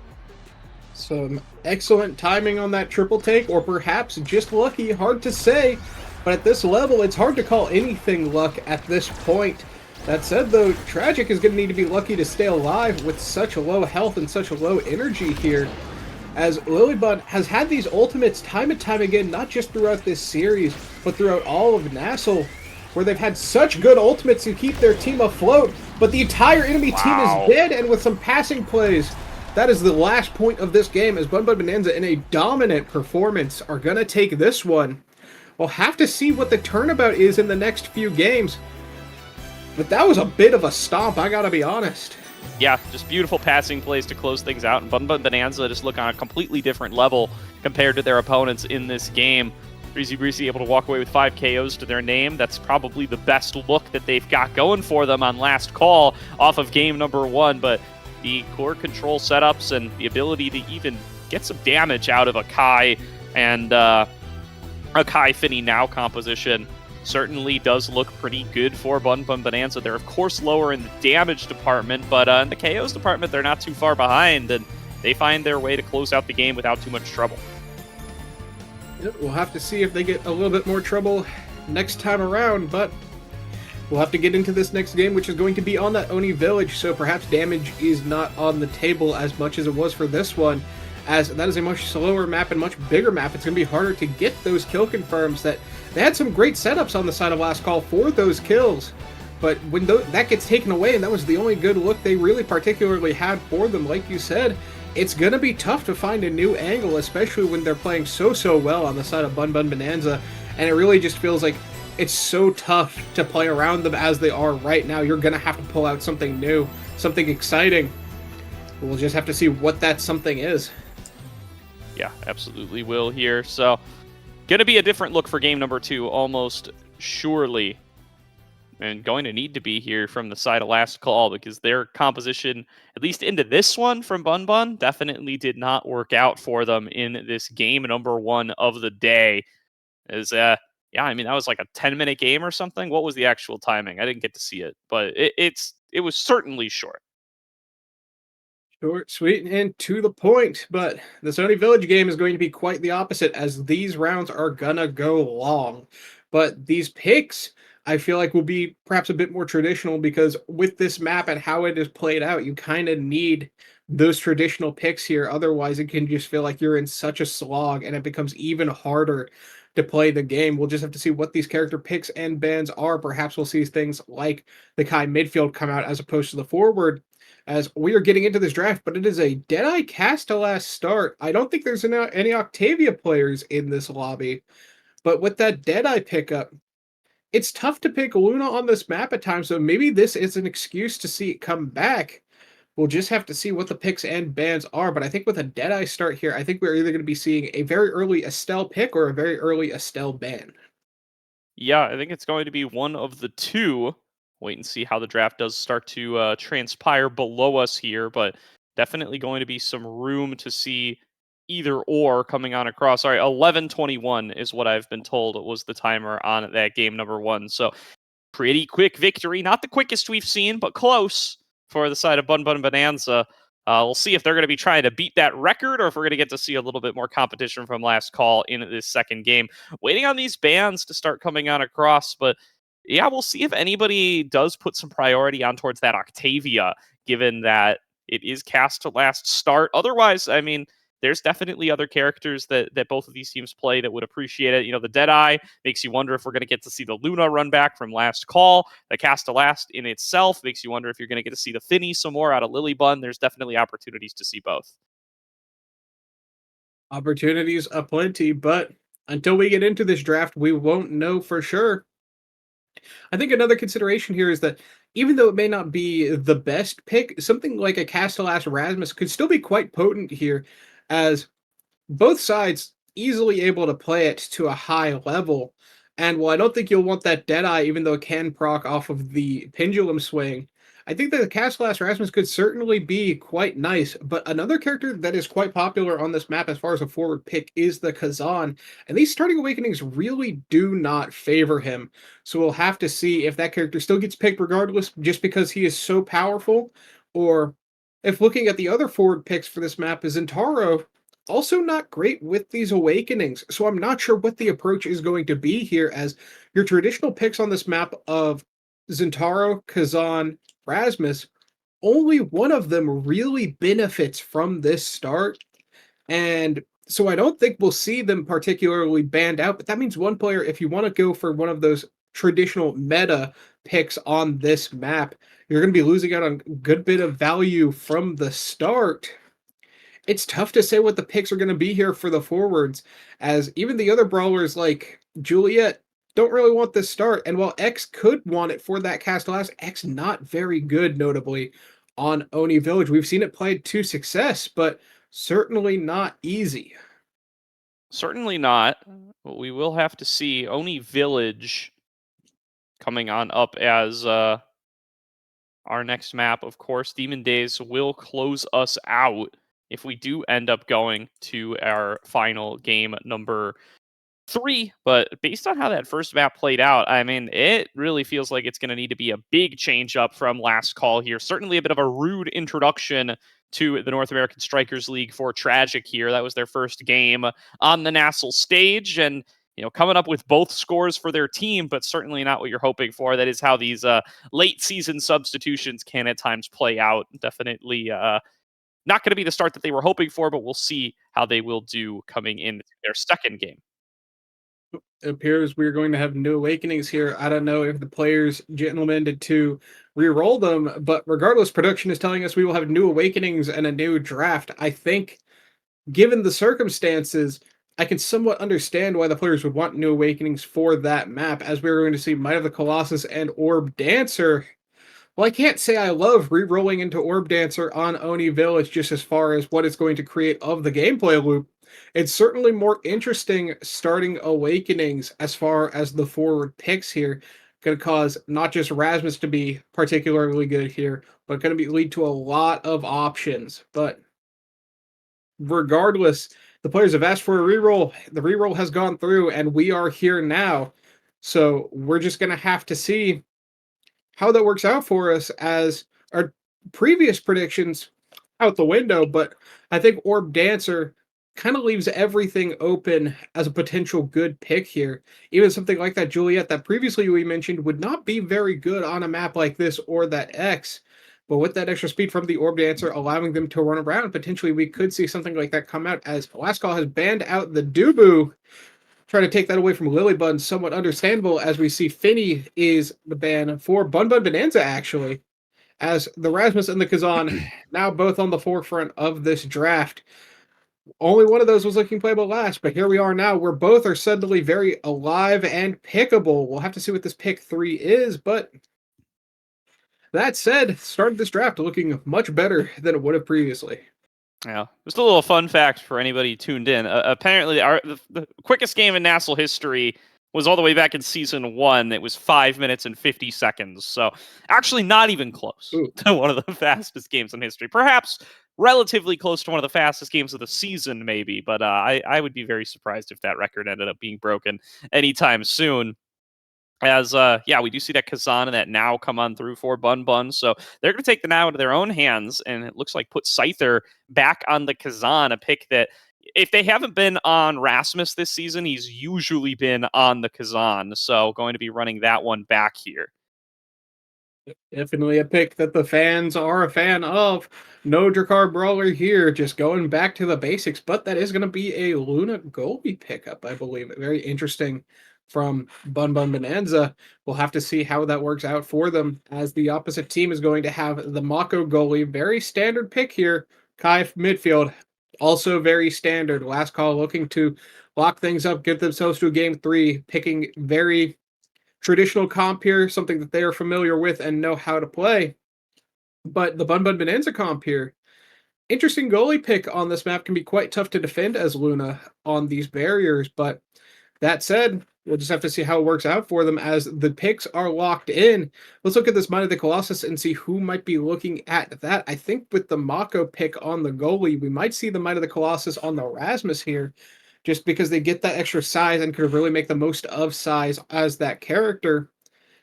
Some excellent timing on that triple take, or perhaps just lucky, hard to say. But at this level, it's hard to call anything luck at this point. That said, though, Tragic is going to need to be lucky to stay alive with such low health and such low energy here, as Lilybun has had these ultimates time and time again, not just throughout this series, but throughout all of Nassel, where they've had such good ultimates to keep their team afloat, but the entire enemy team is dead, and with some passing plays, that is the last point of this game, as Bun Bun Bonanza, in a dominant performance, are going to take this one. We'll have to see what the turnabout is in the next few games, but that was a bit of a stomp, I gotta be honest.
Yeah, just beautiful passing plays to close things out, and Bun Bun Bonanza just look on a completely different level compared to their opponents in this game. Breezy able to walk away with 5 KOs to their name. That's probably the best look that they've got going for them on Last Call off of game number 1, but the core control setups and the ability to even get some damage out of a Kai and a Kai Finny Now composition certainly does look pretty good for Bun Bun Bonanza. They're, of course, lower in the damage department, but in the KOs department, they're not too far behind, and they find their way to close out the game without too much trouble.
Yep, we'll have to see if they get a little bit more trouble next time around, but we'll have to get into this next game, which is going to be on that Oni village, so perhaps damage is not on the table as much as it was for this one, as that is a much slower map and much bigger map. It's going to be harder to get those kill confirms. That they had some great setups on the side of Last Call for those kills, but when that gets taken away, and that was the only good look they really particularly had for them, like you said, it's going to be tough to find a new angle, especially when they're playing so well on the side of Bun Bun Bonanza, and it really just feels like it's so tough to play around them as they are right now. You're going to have to pull out something new, something exciting. We'll just have to see what that something is.
Yeah, absolutely will here. So, going to be a different look for game number 2, almost surely. And going to need to be here from the side of Last Call, because their composition, at least into this one from Bun Bun, definitely did not work out for them in this game number 1 of the day. Yeah, I mean, that was like a 10-minute game or something. What was the actual timing? I didn't get to see it, but it was certainly short.
Short, sweet, and to the point, but the Sony Village game is going to be quite the opposite, as these rounds are gonna go long. But these picks, I feel like, will be perhaps a bit more traditional, because with this map and how it is played out, you kind of need those traditional picks here. Otherwise, it can just feel like you're in such a slog, and it becomes even harder to play the game. We'll just have to see what these character picks and bans are. Perhaps we'll see things like the Kai midfield come out as opposed to the forward, as we are getting into this draft, but it is a Deadeye cast to last start. I don't think there's any Octavia players in this lobby, but with that Deadeye pickup, it's tough to pick Luna on this map at times, so maybe this is an excuse to see it come back. We'll just have to see what the picks and bans are, but I think with a Deadeye start here, I think we're either going to be seeing a very early Estelle pick or a very early Estelle ban.
Yeah, I think it's going to be one of the two. Wait and see how the draft does start to transpire below us here, but definitely going to be some room to see either or coming on across. Sorry, 11:21 is what I've been told was the timer on that game number one. So pretty quick victory. Not the quickest we've seen, but close for the side of Bun Bun Bonanza. We'll see if they're going to be trying to beat that record or if we're going to get to see a little bit more competition from last call in this second game. Waiting on these bans to start coming on across, but yeah, we'll see if anybody does put some priority on towards that Octavia, given that it is cast to last start. Otherwise, I mean, there's definitely other characters that both of these teams play that would appreciate it. You know, the Deadeye makes you wonder if we're going to get to see the Luna run back from last call. The Castellast in itself makes you wonder if you're going to get to see the Finny some more out of Lily Bun. There's definitely opportunities to see both.
Opportunities aplenty, but until we get into this draft, we won't know for sure. I think another consideration here is that even though it may not be the best pick, something like a Castellas Rasmus could still be quite potent here, as both sides easily able to play it to a high level. And while I don't think you'll want that Deadeye, even though it can proc off of the pendulum swing, I think that the Castellas Rasmus could certainly be quite nice. But another character that is quite popular on this map as far as a forward pick is the Kazan. And these starting awakenings really do not favor him. So we'll have to see if that character still gets picked regardless, just because he is so powerful, or if looking at the other forward picks for this map is Zentaro, also not great with these awakenings. So I'm not sure what the approach is going to be here, as your traditional picks on this map of Zentaro, Kazan, Rasmus, only one of them really benefits from this start. And so I don't think we'll see them particularly banned out, but that means one player, if you want to go for one of those traditional meta picks on this map, you're going to be losing out on a good bit of value from the start. It's tough to say what the picks are going to be here for the forwards, as even the other brawlers like Juliet don't really want this start. And while X could want it for that Castellas, X not very good, notably on Oni Village. We've seen it played to success, but certainly not easy.
Certainly not. We will have to see. Oni Village coming on up as our next map. Of course, Demon Days will close us out if we do end up going to our final game number 3. But based on how that first map played out, I mean, it really feels like it's going to need to be a big change up from last call here. Certainly a bit of a rude introduction to the North American Strikers League for Tragic here. That was their first game on the national stage, and coming up with both scores for their team, but certainly not what you're hoping for. That is how these late season substitutions can at times play out. Definitely not going to be the start that they were hoping for, but we'll see how they will do coming in their second game.
It appears we're going to have new awakenings here. I don't know if the players gentlemen did to re-roll them, but regardless, production is telling us we will have new awakenings and a new draft. I think, given the circumstances, I can somewhat understand why the players would want new awakenings for that map, as we're going to see Might of the Colossus and Orb Dancer. Well, I can't say I love re-rolling into Orb Dancer on Oni Village just as far as what it's going to create of the gameplay loop. It's certainly more interesting starting Awakenings as far as the forward picks here. Going to cause not just Rasmus to be particularly good here, but going to lead to a lot of options. But regardless, the players have asked for a reroll. The reroll has gone through, and we are here now. So we're just going to have to see how that works out for us, as our previous predictions out the window. But I think Orb Dancer kind of leaves everything open as a potential good pick here. Even something like that Juliet that previously we mentioned would not be very good on a map like this or that X. But with that extra speed from the Orb Dancer allowing them to run around, potentially we could see something like that come out, as Last Call has banned out the Dubu. Trying to take that away from Lilybun, somewhat understandable, as we see Finny is the ban for Bun Bun Bonanza, actually, as the Rasmus and the Kazan now both on the forefront of this draft. Only one of those was looking playable last, but here we are now, where both are suddenly very alive and pickable. We'll have to see what this pick 3 is, but That said, started this draft looking much better than it would have previously.
Yeah, just a little fun fact for anybody tuned in. Apparently, the quickest game in Nassau history was all the way back in season 1. It was 5 minutes and 50 seconds. So actually, not even close
Ooh.
to one of the fastest games in history. Perhaps relatively close to one of the fastest games of the season, maybe. But I would be very surprised if that record ended up being broken anytime soon. As we do see that Kazan and that Now come on through for Bun Bun, so they're going to take the Now into their own hands, and it looks like put Scyther back on the Kazan, a pick that if they haven't been on Rasmus this season, he's usually been on the Kazan, so going to be running that one back here.
Definitely a pick that the fans are a fan of. No Drakkar Brawler here, just going back to the basics, but that is going to be a Luna goalie pickup, I believe. Very interesting from Bun Bun Bonanza. We'll have to see how that works out for them, as the opposite team is going to have the Mako goalie. Very standard pick here. Kai midfield, also very standard. Last call looking to lock things up, get themselves to a game 3, picking very traditional comp here, something that they are familiar with and know how to play. But the Bun Bun Bonanza comp here, interesting goalie pick on this map, can be quite tough to defend as Luna on these barriers. But that said, we'll just have to see how it works out for them as the picks are locked in. Let's look at this Might of the Colossus and see who might be looking at that. I think with the Mako pick on the goalie, we might see the Might of the Colossus on the Rasmus here, just because they get that extra size and could really make the most of size as that character.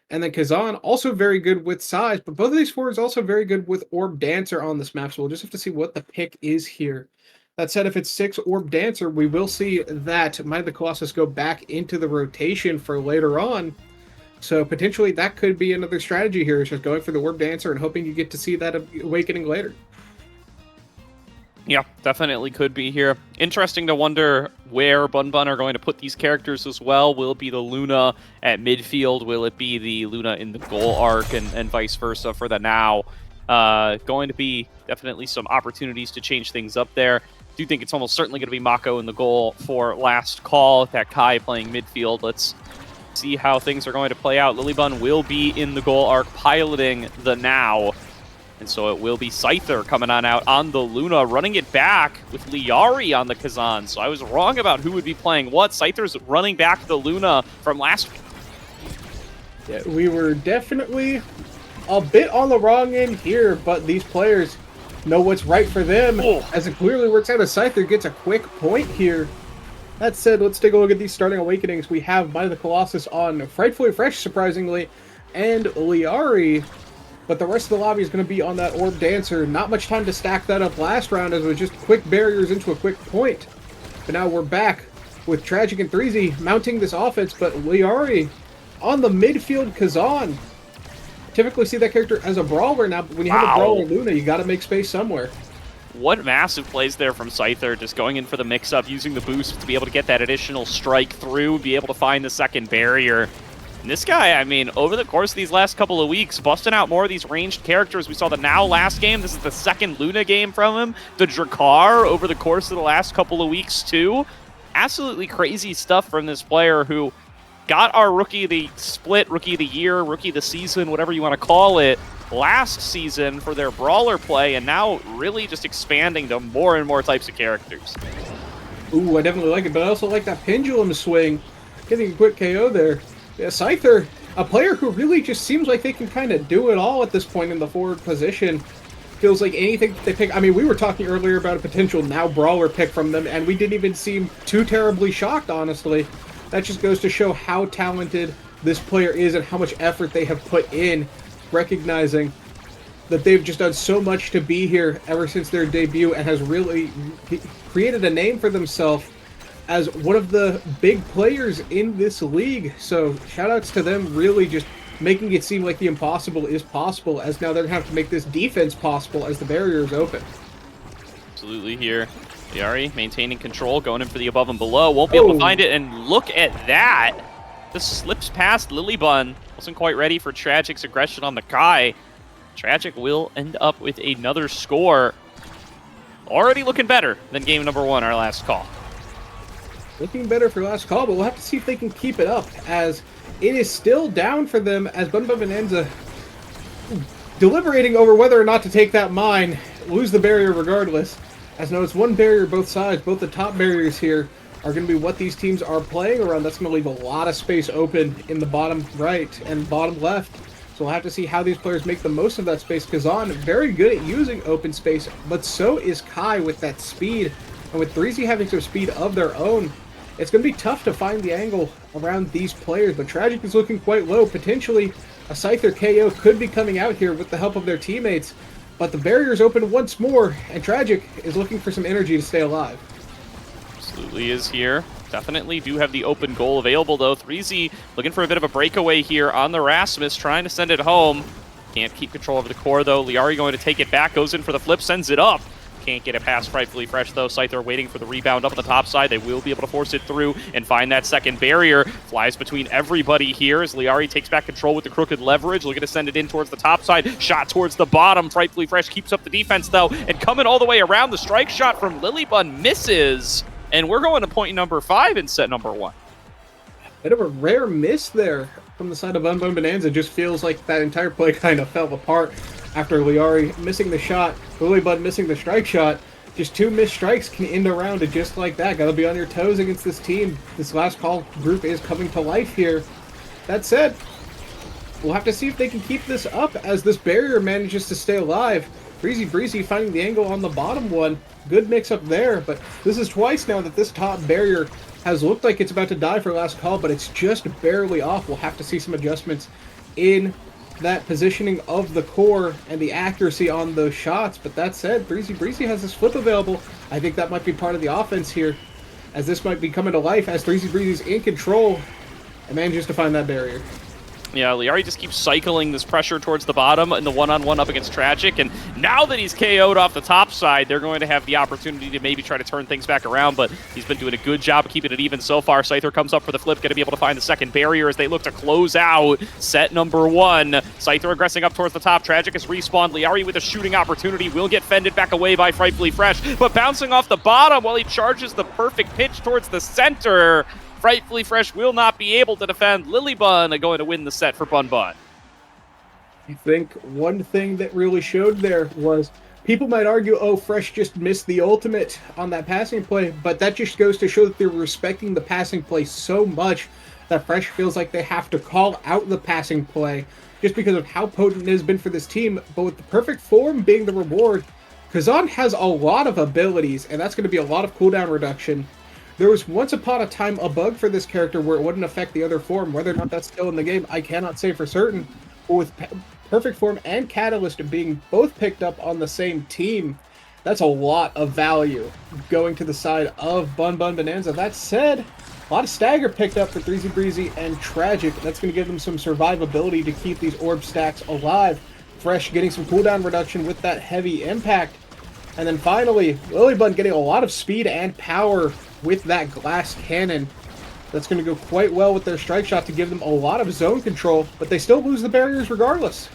And then Kazan, also very good with size, but both of these forwards also very good with Orb Dancer on this map, so we'll just have to see what the pick is here. That said, if it's 6 Orb Dancer, we will see that Might of the Colossus go back into the rotation for later on. So potentially that could be another strategy here, is just going for the Orb Dancer and hoping you get to see that awakening later.
Yeah, definitely could be here. Interesting to wonder where Bun Bun are going to put these characters as well. Will it be the Luna at midfield? Will it be the Luna in the goal arc and vice versa for the Now? Going to be definitely some opportunities to change things up there. Do think it's almost certainly going to be Mako in the goal for last call. That Kai playing midfield. Let's see how things are going to play out. Lilybun will be in the goal arc piloting the Now. And so it will be Scyther coming on out on the Luna, running it back with Liari on the Kazan. So I was wrong about who would be playing what. Scyther's running back the Luna from last week.
Yeah, we were definitely a bit on the wrong end here, but these players know what's right for them, as it clearly works out as Scyther gets a quick point here. That said, let's take a look at these starting awakenings. We have Might of the Colossus on Frightfully Fresh, surprisingly, and Liari. But the rest of the lobby is going to be on that Orb Dancer. Not much time to stack that up last round, as it was just quick barriers into a quick point. But now we're back with Tragic and 3Z mounting this offense, but Liari on the midfield Kazan. Typically see that character as a brawler now, but when you have a brawler Luna, you got to make space somewhere.
What massive plays there from Scyther, just going in for the mix-up, using the boost to be able to get that additional strike through, be able to find the second barrier. And this guy, I mean, over the course of these last couple of weeks, busting out more of these ranged characters. We saw the Now last game. This is the second Luna game from him. The Drakkar over the course of the last couple of weeks, too. Absolutely crazy stuff from this player who got our Rookie of the Split, Rookie of the Year, Rookie of the Season, whatever you want to call it, last season for their brawler play, and now really just expanding to more and more types of characters.
Ooh, I definitely like it, but I also like that pendulum swing. Getting a quick KO there. Yeah, Scyther, a player who really just seems like they can kind of do it all at this point in the forward position. Feels like anything they pick. I mean, we were talking earlier about a potential Now brawler pick from them, and we didn't even seem too terribly shocked, honestly. That just goes to show how talented this player is and how much effort they have put in, recognizing that they've just done so much to be here ever since their debut and has really created a name for themselves as one of the big players in this league. So shoutouts to them, really just making it seem like the impossible is possible, as now they're going to have to make this defense possible as the barrier is open.
Absolutely here. Liari maintaining control, going in for the above and below. Won't be able to find it, and look at that. This slips past Lilybun. Wasn't quite ready for Tragic's aggression on the Kai. Tragic will end up with another score. Already looking better than game number 1, our last call.
Looking better for last call, but we'll have to see if they can keep it up, as it is still down for them as Bun Bun Bonanza deliberating over whether or not to take that mine, lose the barrier regardless. As no, it's one barrier both sides. Both the top barriers here are going to be what these teams are playing around. That's going to leave a lot of space open in the bottom right and bottom left. So we'll have to see how these players make the most of that space. Kazan, very good at using open space, but so is Kai with that speed. And with 3Z having some speed of their own, it's going to be tough to find the angle around these players. But Tragic is looking quite low. Potentially, a Scyther KO could be coming out here with the help of their teammates. But the barrier's open once more, and Tragic is looking for some energy to stay alive.
Absolutely is here. Definitely do have the open goal available, though. 3Z looking for a bit of a breakaway here on the Rasmus, trying to send it home. Can't keep control over the core, though. Liari going to take it back, goes in for the flip, sends it up. Can't get it past Frightfully Fresh, though. Scyther waiting for the rebound up on the top side. They will be able to force it through and find that second barrier. Flies between everybody here as Liari takes back control with the crooked leverage. Looking to send it in towards the top side. Shot towards the bottom. Frightfully Fresh keeps up the defense, though. And coming all the way around, the strike shot from Lilybun misses. And we're going to point number 5 in set number 1.
Bit of a rare miss there from the side of Bun Bun Bonanza. Just feels like that entire play kind of fell apart after Liari missing the shot, Lilybun missing the strike shot. Just 2 missed strikes can end a round just like that. Gotta be on your toes against this team. This last call group is coming to life here. That said, we'll have to see if they can keep this up as this barrier manages to stay alive. Breezy finding the angle on the bottom one. Good mix up there, but this is twice now that this top barrier has looked like it's about to die for last call, but it's just barely off. We'll have to see some adjustments in that positioning of the core and the accuracy on those shots. But that said, Breezy has this flip available. I think that might be part of the offense here, as this might be coming to life as Breezy's in control and manages to find that barrier.
Yeah, Liari just keeps cycling this pressure towards the bottom and the one-on-one up against Tragic, and now that he's KO'd off the top side, they're going to have the opportunity to maybe try to turn things back around, but he's been doing a good job of keeping it even so far. Scyther comes up for the flip, going to be able to find the second barrier as they look to close out set number 1. Scyther aggressing up towards the top. Tragic is respawned. Liari with a shooting opportunity will get fended back away by Frightfully Fresh, but bouncing off the bottom while he charges the perfect pitch towards the center. Frightfully Fresh will not be able to defend. Lilybun going to win the set for Bun Bun.
I think one thing that really showed there was people might argue, oh, Fresh just missed the ultimate on that passing play, but that just goes to show that they're respecting the passing play so much that Fresh feels like they have to call out the passing play just because of how potent it has been for this team. But with the perfect form being the reward, Kazan has a lot of abilities, and that's going to be a lot of cooldown reduction. There was once upon a time a bug for this character where it wouldn't affect the other form. Whether or not that's still in the game, I cannot say for certain. But with Perfect Form and Catalyst being both picked up on the same team, that's a lot of value going to the side of Bun Bun Bonanza. That said, a lot of stagger picked up for 3Z Breezy and Tragic. That's going to give them some survivability to keep these orb stacks alive. Fresh getting some cooldown reduction with that heavy impact. And then finally, Lilybun getting a lot of speed and power with that glass cannon. That's going to go quite well with their strike shot to give them a lot of zone control, but they still lose the barriers regardless.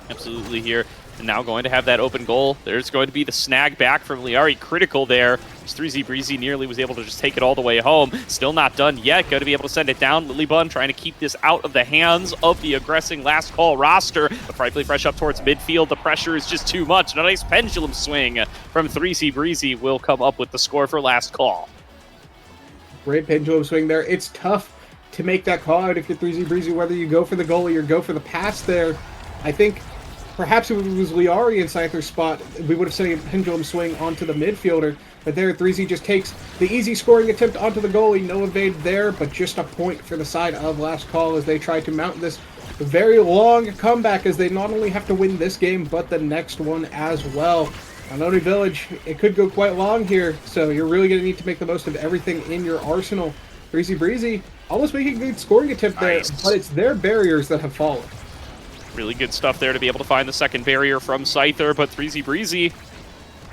Absolutely here. And now going to have that open goal. There's going to be the snag back from Liari. Critical there. 3Z Breezy nearly was able to just take it all the way home. Still not done yet. Going to be able to send it down. Lilybun trying to keep this out of the hands of the aggressing last call roster. But Frightfully Fresh up towards midfield. The pressure is just too much. And a nice pendulum swing from 3Z Breezy will come up with the score for last call.
Great pendulum swing there. It's tough to make that call out if you're 3Z Breezy, whether you go for the goalie or go for the pass there. I think perhaps if it was Liari in Scyther's spot, we would have seen a pendulum swing onto the midfielder. But there, 3Z just takes the easy scoring attempt onto the goalie. No evade there, but just a point for the side of Last Call as they try to mount this very long comeback as they not only have to win this game, but the next one as well. Anoni Village, it could go quite long here, so you're really going to need to make the most of everything in your arsenal. 3Z Breezy almost making a good scoring attempt there, but it's their barriers that have fallen.
Really good stuff there to be able to find the second barrier from Scyther, but 3Z Breezy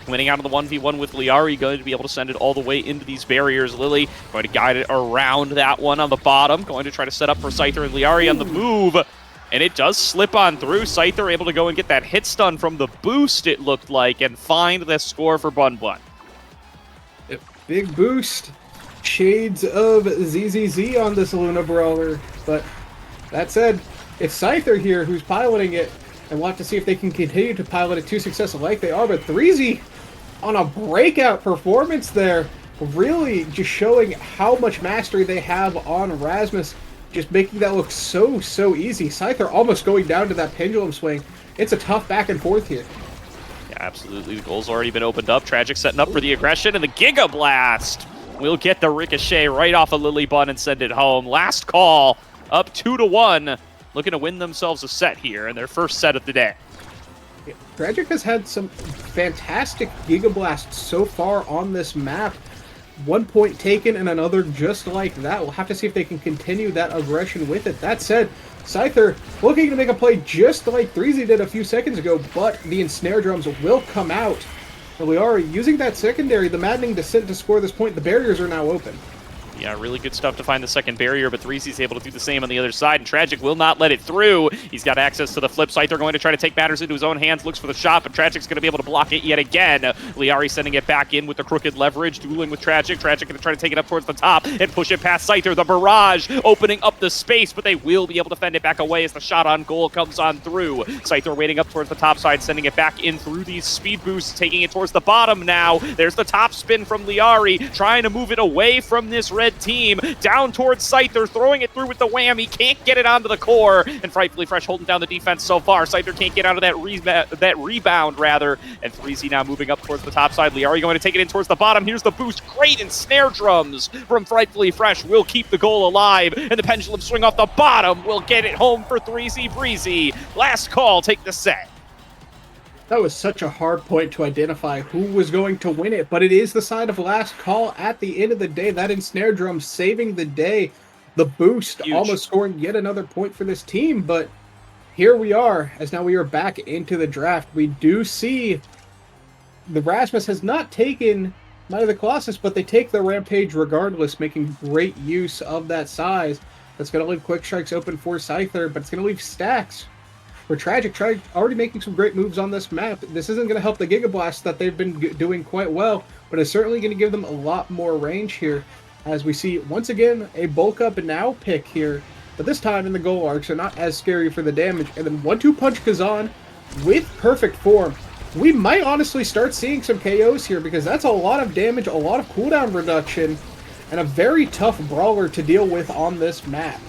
winning out of the 1v1 with Liari, going to be able to send it all the way into these barriers. Lily going to guide it around that one on the bottom, going to try to set up for Scyther and Liari on the move. And it does slip on through. Scyther able to go and get that hit stun from the boost, it looked like, and find the score for Bun Bun.
Big boost. Shades of ZZZ on this Luna Brawler. But that said, it's Scyther here who's piloting it. And we'll have to see if they can continue to pilot it to success like they are. But 3Z on a breakout performance there, really just showing how much mastery they have on Rasmus, just making that look so easy. Scyther almost going down to that pendulum swing. It's a tough back and forth here.
Yeah, absolutely. The goal's already been opened up. Tragic setting up for the aggression, and the Giga Blast will get the ricochet right off of Lily Bun and send it home. Last call, up 2-1, looking to win themselves a set here in their first set of the day.
Tragic has had some fantastic Giga Blasts so far on this map. 1 point taken and another just like that. We'll have to see if they can continue that aggression with it. That said, Scyther looking to make a play just like 3Z did a few seconds ago, but the ensnare drums will come out. And we are using that secondary, the maddening descent to score this point. The barriers are now open.
Yeah, really good stuff to find the second barrier, but 3Z's able to do the same on the other side, and Tragic will not let it through. He's got access to the flip. Scyther going to try to take matters into his own hands, looks for the shot, but Tragic's going to be able to block it yet again. Liari sending it back in with the crooked leverage, dueling with Tragic. Tragic going to try to take it up towards the top and push it past Scyther. The barrage opening up the space, but they will be able to fend it back away as the shot on goal comes on through. Scyther waiting up towards the top side, sending it back in through these speed boosts, taking it towards the bottom now. There's the top spin from Liari, trying to move it away from this red team. Down towards Scyther, throwing it through with the whammy, can't get it onto the core, and Frightfully Fresh holding down the defense so far. Scyther can't get out of that rebound, rather, and 3Z now moving up towards the top side. Liari going to take it in towards the bottom. Here's the boost, great, and snare drums from Frightfully Fresh will keep the goal alive, and the pendulum swing off the bottom will get it home for 3Z Breezy. Last call, take the set.
That was such a hard point to identify who was going to win it, but it is the side of last call at the end of the day. That ensnare drum saving the day. The boost
Huge.
almost scoring yet another point for this team, but here we are, as now we are back into the draft. We do see the Rasmus has not taken Might of the Colossus, but they take the Rampage regardless, making great use of that size. That's going to leave Quick Strikes open for Scyther, but it's going to leave stacks for Tragic already making some great moves on this map. This isn't going to help the Giga Blast that they've been doing quite well, but it's certainly going to give them a lot more range here, as we see, once again, a bulk up and now pick here, but this time in the goal arc, so not as scary for the damage. And then 1-2 punch Kazan with perfect form. We might honestly start seeing some KOs here, because that's a lot of damage, a lot of cooldown reduction, and a very tough brawler to deal with on this map.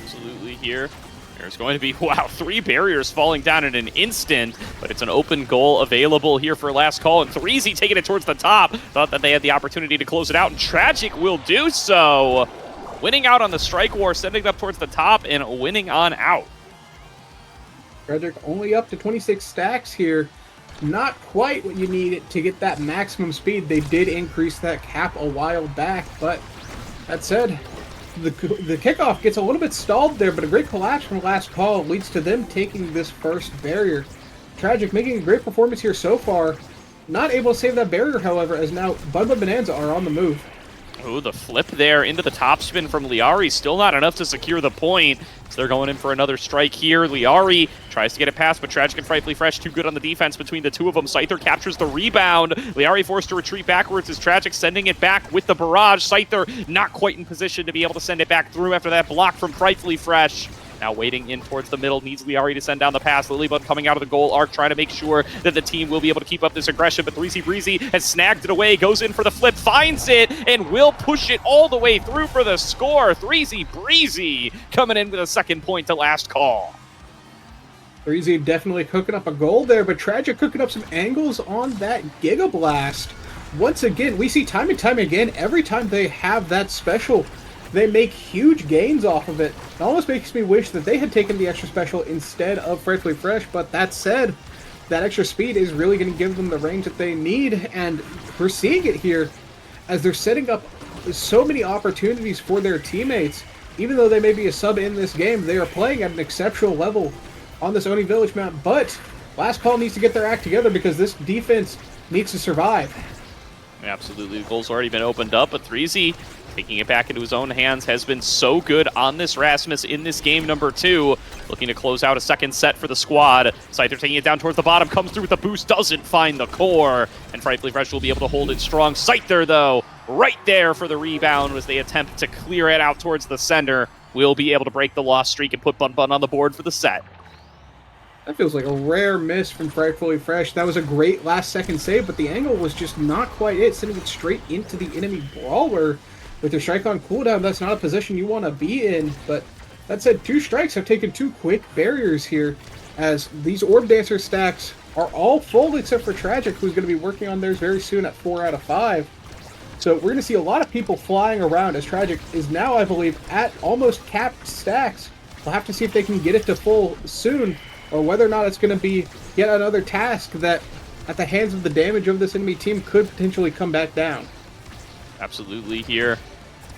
Absolutely here. There's going to be, wow, 3 barriers falling down in an instant, but it's an open goal available here for last call, and 3Z taking it towards the top. Thought that they had the opportunity to close it out, and Tragic will do so. Winning out on the strike war, sending it up towards the top, and winning on out.
Tragic only up to 26 stacks here. Not quite what you need to get that maximum speed. They did increase that cap a while back, but that said, the kickoff gets a little bit stalled there, but a great collapse from last call leads to them taking this first barrier. Tragic making a great performance here so far. Not able to save that barrier, however, as now Bun Bun Bonanza are on the move.
Oh, the flip there into the top spin from Liari. Still not enough to secure the point. So they're going in for another strike here. Liari tries to get it past, but Tragic and Frightfully Fresh too good on the defense between the two of them. Scyther captures the rebound. Liari forced to retreat backwards as Tragic sending it back with the barrage. Scyther not quite in position to be able to send it back through after that block from Frightfully Fresh. Now waiting in towards the middle, needs Liari to send down the pass. Lilybud coming out of the goal arc, trying to make sure that the team will be able to keep up this aggression, but 3Z Breezy has snagged it away, goes in for the flip, finds it, and will push it all the way through for the score. 3Z Breezy coming in with a second point to last call.
3Z definitely cooking up a goal there, but Tragic cooking up some angles on that Giga Blast. Once again, we see time and time again, every time they have that special, they make huge gains off of it. It almost makes me wish that they had taken the extra special instead of Frightfully Fresh, but that said, that extra speed is really going to give them the range that they need, and we're seeing it here as they're setting up so many opportunities for their teammates. Even though they may be a sub in this game, they are playing at an exceptional level on this Oni Village map, but Last Call needs to get their act together because this defense needs to survive.
Absolutely, the goal's already been opened up, but 3Z taking it back into his own hands has been so good on this Rasmus in this game number 2. Looking to close out a second set for the squad. Scyther taking it down towards the bottom, comes through with the boost, doesn't find the core. And Frightfully Fresh will be able to hold it strong. Scyther, though, right there for the rebound as they attempt to clear it out towards the center. Will be able to break the loss streak and put Bun Bun on the board for the set.
That feels like a rare miss from Frightfully Fresh. That was a great last-second save, but the angle was just not quite it, sending it straight into the enemy brawler. With your strike on cooldown, that's not a position you want to be in, but that said, 2 strikes have taken 2 quick barriers here, as these Orb Dancer stacks are all full except for Tragic, who's going to be working on theirs very soon at 4 out of 5. So we're going to see a lot of people flying around, as Tragic is now, I believe, at almost capped stacks. We'll have to see if they can get it to full soon, or whether or not it's going to be yet another task that, at the hands of the damage of this enemy team, could potentially come back down.
Absolutely here.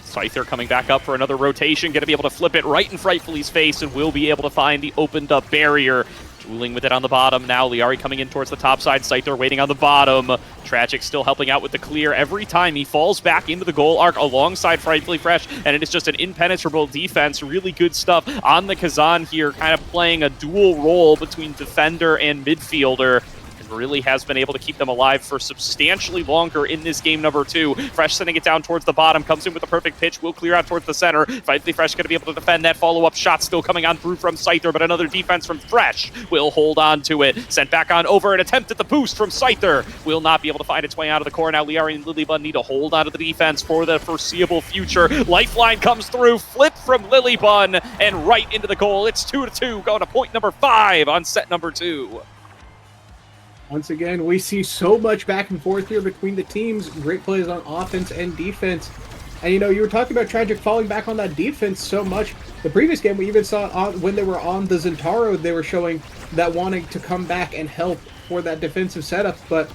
Scyther coming back up for another rotation, going to be able to flip it right in Frightfully's face, and will be able to find the opened up barrier. Dueling with it on the bottom now. Liari coming in towards the top side. Scyther waiting on the bottom. Tragic still helping out with the clear every time he falls back into the goal arc alongside Frightfully Fresh, and it is just an impenetrable defense. Really good stuff on the Kazan here, kind of playing a dual role between defender and midfielder. Really has been able to keep them alive for substantially longer in this game number 2. Fresh sending it down towards the bottom, comes in with a perfect pitch, will clear out towards the center. Frightfully Fresh going to be able to defend that follow-up shot, still coming on through from Scyther, but another defense from Fresh will hold on to it. Sent back on over, an attempt at the boost from Scyther. Will not be able to find its way out of the core. Now Liari and Lilybun need to hold on to the defense for the foreseeable future. Lifeline comes through, flip from Lilybun, and right into the goal. It's 2-2, going to point number 5 on set number 2.
Once again, we see so much back and forth here between the teams. Great plays on offense and defense. And you know, you were talking about Tragic falling back on that defense so much. The previous game, we even saw it on, when they were on the Zentaro, they were showing that wanting to come back and help for that defensive setup. But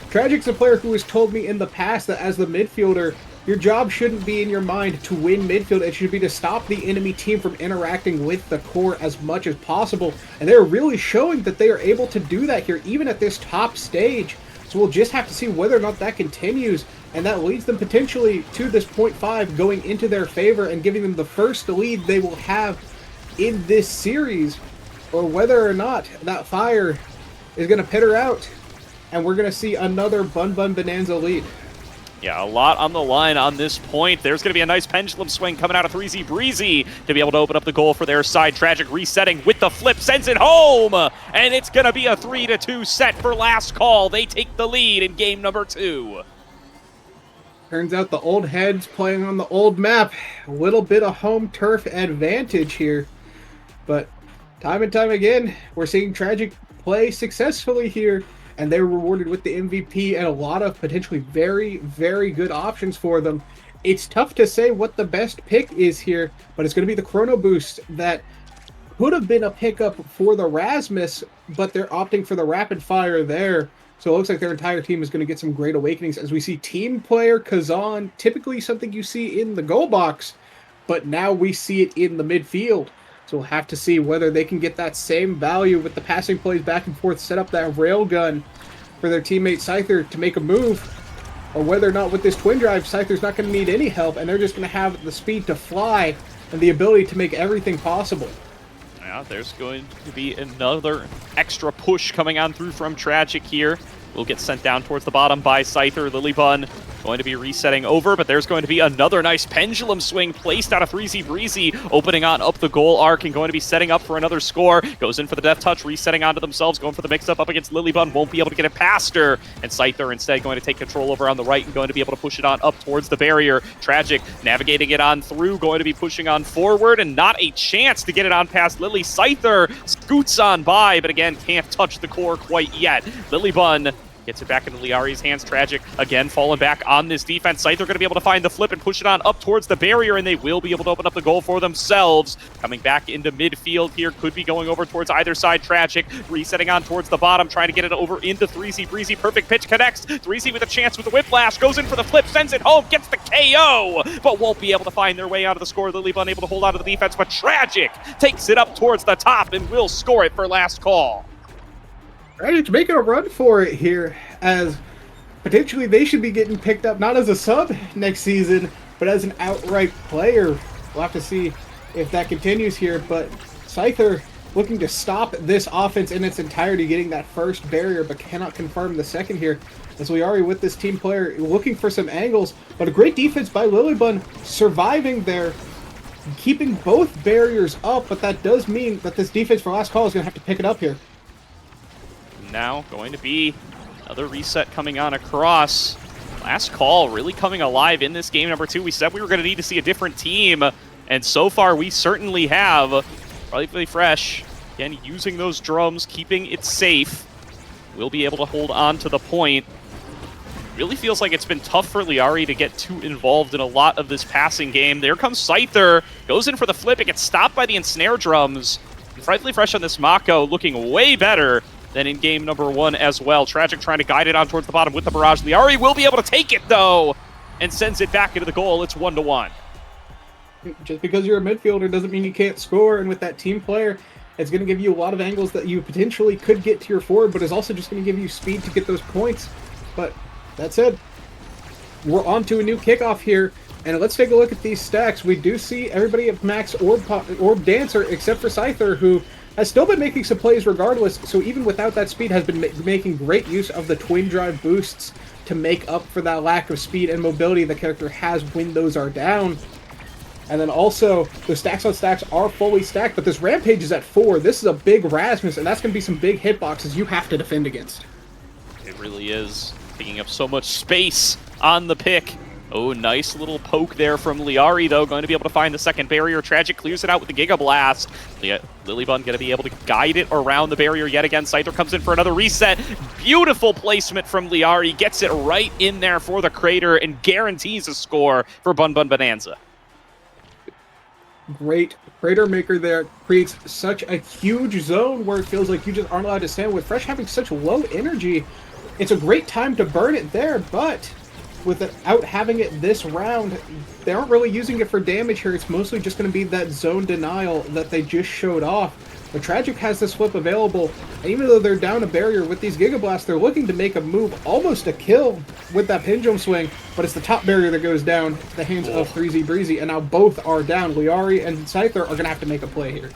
Tragic's a player who has told me in the past that as the midfielder, your job shouldn't be in your mind to win midfield. It should be to stop the enemy team from interacting with the core as much as possible. And they're really showing that they are able to do that here, even at this top stage. So we'll just have to see whether or not that continues. And that leads them potentially to this 0.5 going into their favor and giving them the first lead they will have in this series. Or whether or not that fire is going to peter out. And we're going to see another Bun Bun Bonanza lead.
Yeah, a lot on the line on this point. There's going to be a nice pendulum swing coming out of 3Z Breezy to be able to open up the goal for their side. Tragic resetting with the flip, sends it home, and it's going to be a 3-2 set for Last Call. They take the lead in game number 2.
Turns out the old heads playing on the old map. A little bit of home turf advantage here. But time and time again, we're seeing Tragic play successfully here. And they're rewarded with the MVP and a lot of potentially very, very good options for them. It's tough to say what the best pick is here, but it's going to be the Chrono Boost that could have been a pickup for the Rasmus, but they're opting for the Rapid Fire there. So it looks like their entire team is going to get some great awakenings as we see team player Kazan, typically something you see in the goal box, but now we see it in the midfield. So we'll have to see whether they can get that same value with the passing plays back and forth, set up that railgun for their teammate Scyther to make a move, or whether or not with this twin drive, Scyther's not going to need any help, and they're just going to have the speed to fly and the ability to make everything possible.
Yeah, there's going to be another extra push coming on through from Tragic here. Will get sent down towards the bottom by Scyther. Lilybun going to be resetting over, but there's going to be another nice pendulum swing placed out of 3Z Breezy, opening on up the goal arc and going to be setting up for another score. Goes in for the death touch, resetting onto themselves, going for the mix-up up against Lilybun. Won't be able to get it past her, and Scyther instead going to take control over on the right and going to be able to push it on up towards the barrier. Tragic navigating it on through, going to be pushing on forward, and not a chance to get it on past Lily. Scyther scoots on by, but again, can't touch the core quite yet. Lilybun gets it back into Liari's hands. Tragic again falling back on this defense. Scyther going to be able to find the flip and push it on up towards the barrier, and they will be able to open up the goal for themselves. Coming back into midfield here, could be going over towards either side. Tragic resetting on towards the bottom, trying to get it over into 3Z Breezy. Perfect pitch connects. 3Z with a chance with the whiplash, goes in for the flip, sends it home, gets the KO, but won't be able to find their way out of the score. Lilybun able to hold on to the defense, but Tragic takes it up towards the top and will score it for Last Call.
Tragic's making a run for it here, as potentially they should be getting picked up not as a sub next season, but as an outright player. We'll have to see if that continues here, but Scyther looking to stop this offense in its entirety, getting that first barrier, but cannot confirm the second here. As we are with this team player looking for some angles, but a great defense by Lilybun, surviving there, keeping both barriers up, but that does mean that this defense for Last Call is going to have to pick it up here.
now going to be another reset coming on across. Last call really coming alive in this game number 2. We said we were going to need to see a different team, and so far we certainly have. Probably fresh. Again, using those drums, keeping it safe. We'll be able to hold on to the point. Really feels like it's been tough for Liari to get too involved in a lot of this passing game. There comes Scyther, goes in for the flip, it gets stopped by the ensnare drums. And Frightfully Fresh on this Mako looking way better than in game number 1 as well. Tragic trying to guide it on towards the bottom with the barrage. Liari will be able to take it though, and sends it back into the goal. It's 1-1.
Just because you're a midfielder doesn't mean you can't score, and with that team player, it's going to give you a lot of angles that you potentially could get to your forward, but is also just going to give you speed to get those points. But that said, we're on to a new kickoff here, and let's take a look at these stacks. We do see everybody at max orb dancer, except for Scyther, who has still been making some plays regardless, so even without that speed has been making great use of the twin drive boosts to make up for that lack of speed and mobility the character has when those are down. And then also, the stacks on stacks are fully stacked, but this Rampage is at 4. This is a big Rasmus, and that's going to be some big hitboxes you have to defend against.
It really is. Taking up so much space on the pick. Oh, nice little poke there from Liari, though. Going to be able to find the second barrier. Tragic clears it out with the Giga Blast. Lilybun going to be able to guide it around the barrier yet again. Scyther comes in for another reset. Beautiful placement from Liari. Gets it right in there for the crater and guarantees a score for Bun Bun Bonanza.
Great crater maker there. Creates such a huge zone where it feels like you just aren't allowed to stand. With Fresh having such low energy, it's a great time to burn it there, but without having it this round, they aren't really using it for damage here. It's mostly just going to be that zone denial that they just showed off. But Tragic has this flip available, and even though they're down a barrier with these Giga Blasts, they're looking to make a move, almost a kill with that pendulum swing, but it's the top barrier that goes down to the hands of 3Z Breezy, and now both are down. Liari and Scyther are going to have to make a play here.